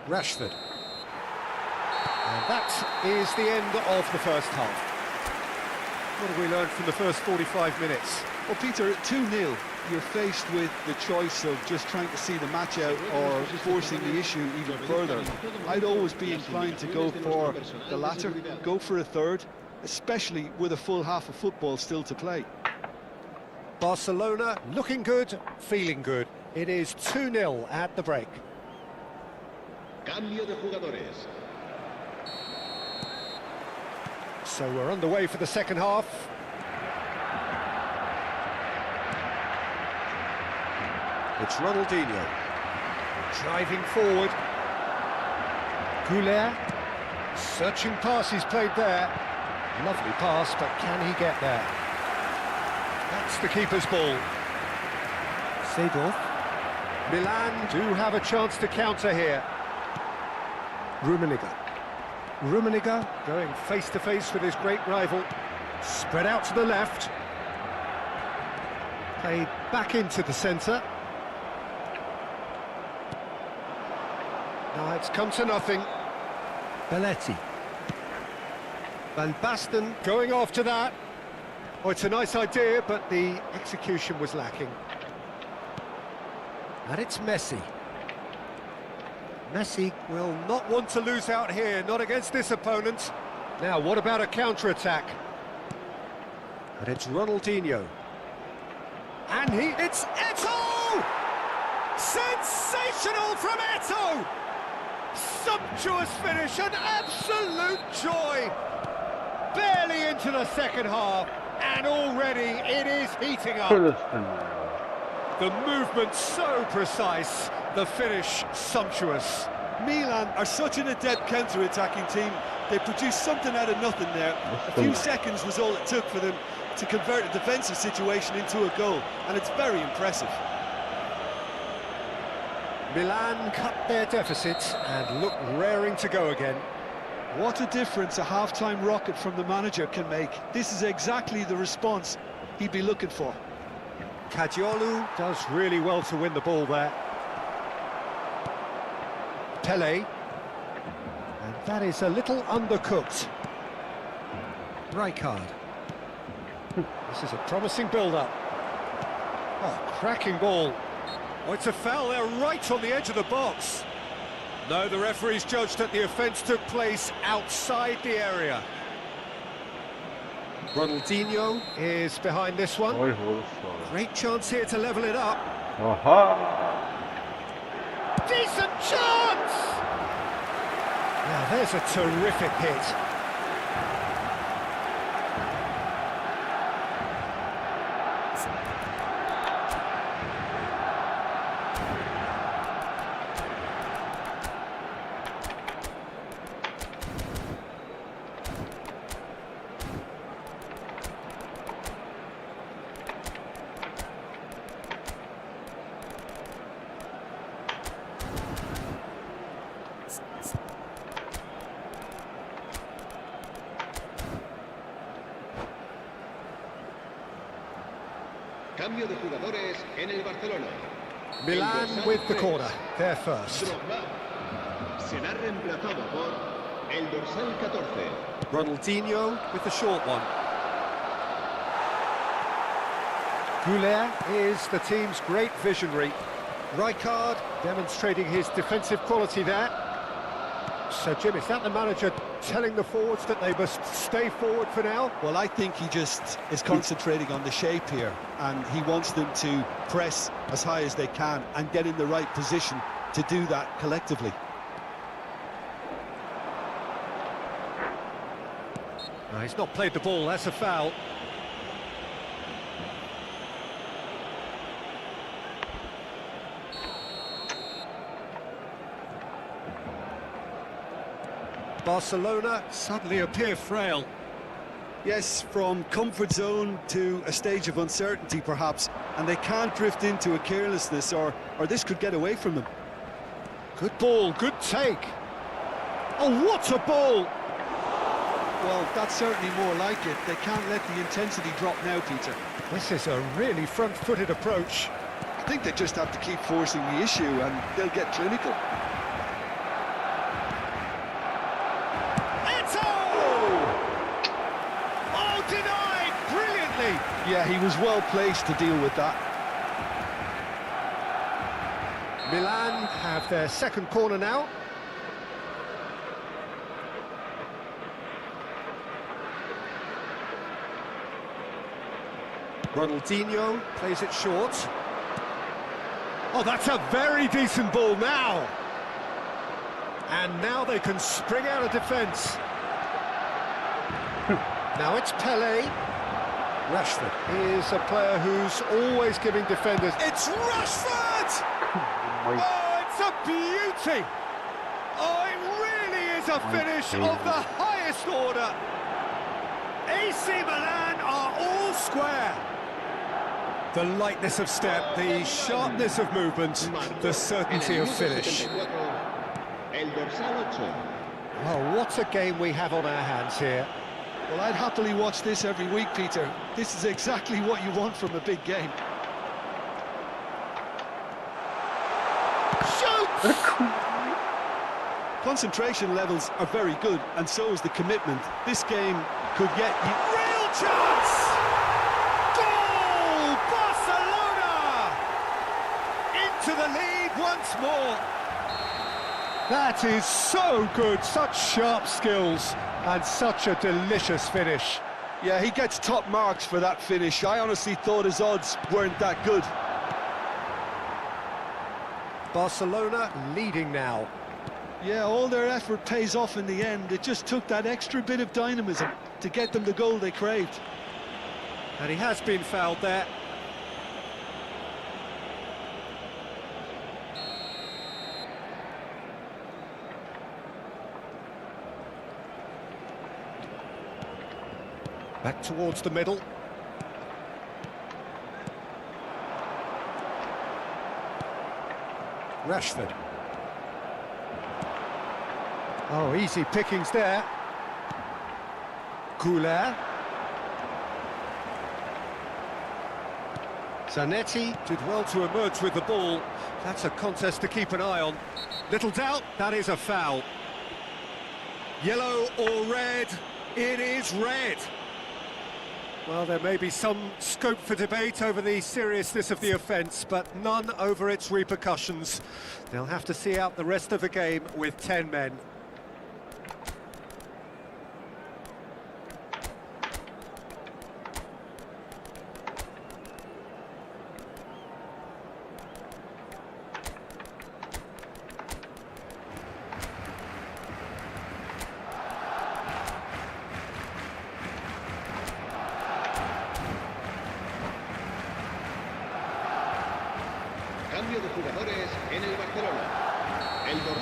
Rashford. And that is the end of the first half. What have we learned from the first 45 minutes? Well, Peter, 2-0. You're faced with the choice of just trying to see the match out or forcing the issue even further. I'd always be inclined to go for the latter, go for a third, especially with a full half of football still to play. Barcelona looking good, feeling good. It is 2-0 at the break. Cambio de jugadores. So we're underway for the second half. It's Ronaldinho driving forward. Goulet Searching pass he's played there. Lovely pass, but can he get there? That's the keeper's ball. Seedorf. Milan do have a chance to counter here. Rummenigge. Rummenigge going face-to-face with his great rival. Spread out to the left. Played back into the centre. Now it's come to nothing. Belletti. Van Basten going after that. Oh, it's a nice idea, but the execution was lacking. And it's Messi. Messi will not want to lose out here, not against this opponent. Now, what about a counter-attack? And it's Ronaldinho. And it's Eto'o! Sensational from Eto'o! Sumptuous finish, an absolute joy! Barely into the second half, and already it is heating up. The movement so precise, the finish sumptuous. Milan are such an adept counter-attacking team. They produced something out of nothing there. A few seconds was all it took for them to convert a defensive situation into a goal, and it's very impressive. Milan cut their deficit and look raring to go again. What a difference a half-time rocket from the manager can make. This is exactly the response he'd be looking for. Caggiolu does really well to win the ball there. Pele. And that is a little undercooked. Rijkaard. This is a promising build-up. Oh, cracking ball. Oh, it's a foul there right on the edge of the box. No, the referee's judged that the offence took place outside the area. Ronaldinho is behind this one. Great chance here to level it up. Decent chance! Now there's a terrific hit. Cambio de jugadores en el Barcelona. Milan with the corner, they're first. Será reemplazado por el dorsal 14. Ronaldinho with the short one. Goulet is the team's great visionary. Rijkaard demonstrating his defensive quality there. So, Jim, is that the manager telling the forwards that they must stay forward for now? Well, I think he just is concentrating on the shape here, and he wants them to press as high as they can and get in the right position to do that collectively. No, he's not played the ball, that's a foul. Barcelona suddenly appear frail. Yes, from comfort zone to a stage of uncertainty perhaps, and they can't drift into a carelessness or this could get away from them. Good ball, good take. Oh, what a ball! Well, that's certainly more like it. They can't let the intensity drop now, Peter. This is a really front-footed approach. I think they just have to keep forcing the issue and they'll get clinical. Yeah, he was well placed to deal with that. Milan have their second corner now. Ronaldinho plays it short. Oh, that's a very decent ball now. And now they can spring out of defence. Now it's Pele. Rashford is a player who's always giving defenders... It's Rashford! Oh, it's a beauty! Oh, it really is a finish of the highest order. AC Milan are all square. The lightness of step, the sharpness of movement, the certainty of finish. Oh, what a game we have on our hands here. Well, I'd happily watch this every week, Peter. This is exactly what you want from a big game. Shoots! Concentration levels are very good, and so is the commitment. This game could get you... Real chance! Goal! Barcelona! Into the lead once more. That is so good, such sharp skills and such a delicious finish. Yeah, he gets top marks for that finish. I honestly thought his odds weren't that good. Barcelona leading now. Yeah, all their effort pays off in the end. It just took that extra bit of dynamism to get them the goal they craved. And he has been fouled there. Back towards the middle. Rashford. Oh, easy pickings there. Goulart. Zanetti did well to emerge with the ball. That's a contest to keep an eye on. Little doubt, that is a foul. Yellow or red? It is red. Well, there may be some scope for debate over the seriousness of the offence, but none over its repercussions. They'll have to see out the rest of the game with 10 men.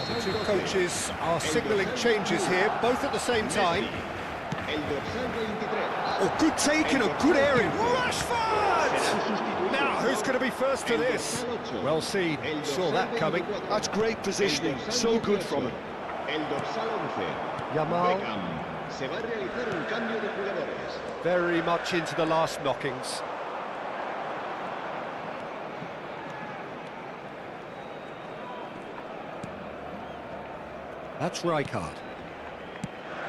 The two coaches are signalling changes here, both at the same time. Oh, good take in a good area. Rashford! Now, who's going to be first to this? Well seen, saw that coming. That's great positioning, so good from him. Yamal. Very much into the last knockings. That's Rijkaard.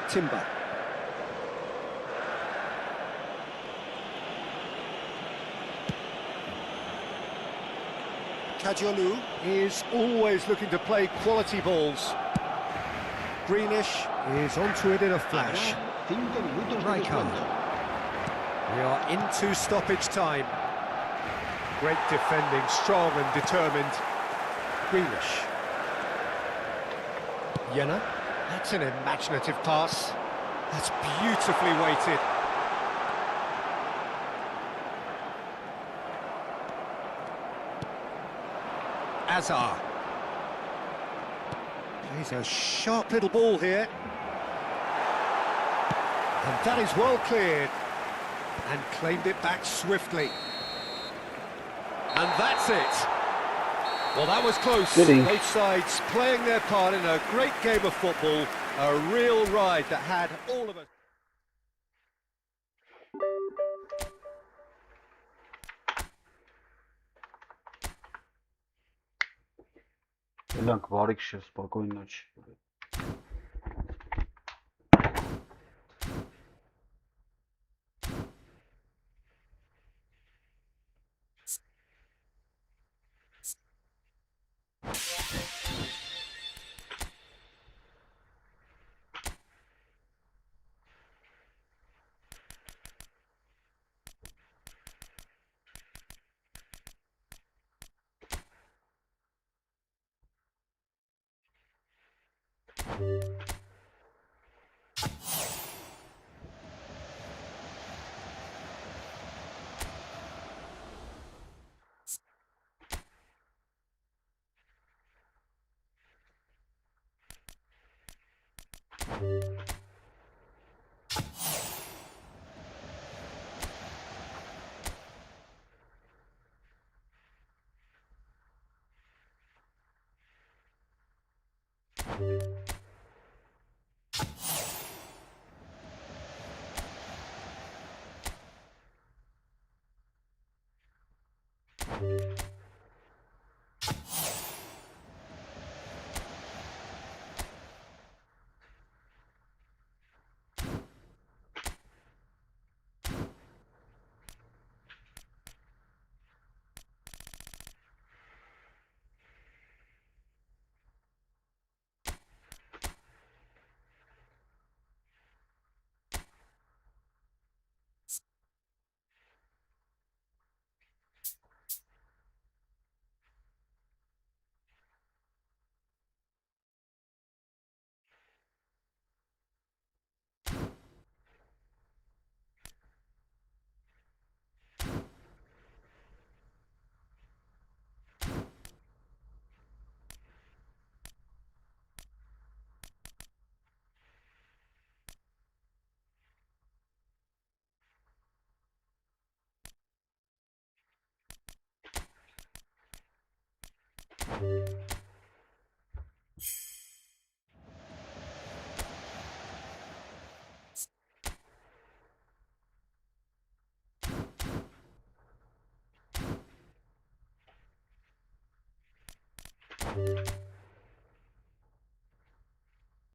Timber. Kajolu is always looking to play quality balls. Greenish is onto it in a flash. Rijkaard. We are into stoppage time. Great defending, strong and determined. Greenish. Jenna, that's an imaginative pass. That's beautifully weighted. Azar. Plays a sharp little ball here. And that is well cleared. And claimed it back swiftly. And that's it. Well, that was close. Both sides playing their part in a great game of football. A real ride that had all of us. Elank, Varik ще спокойной ночи. Thank you.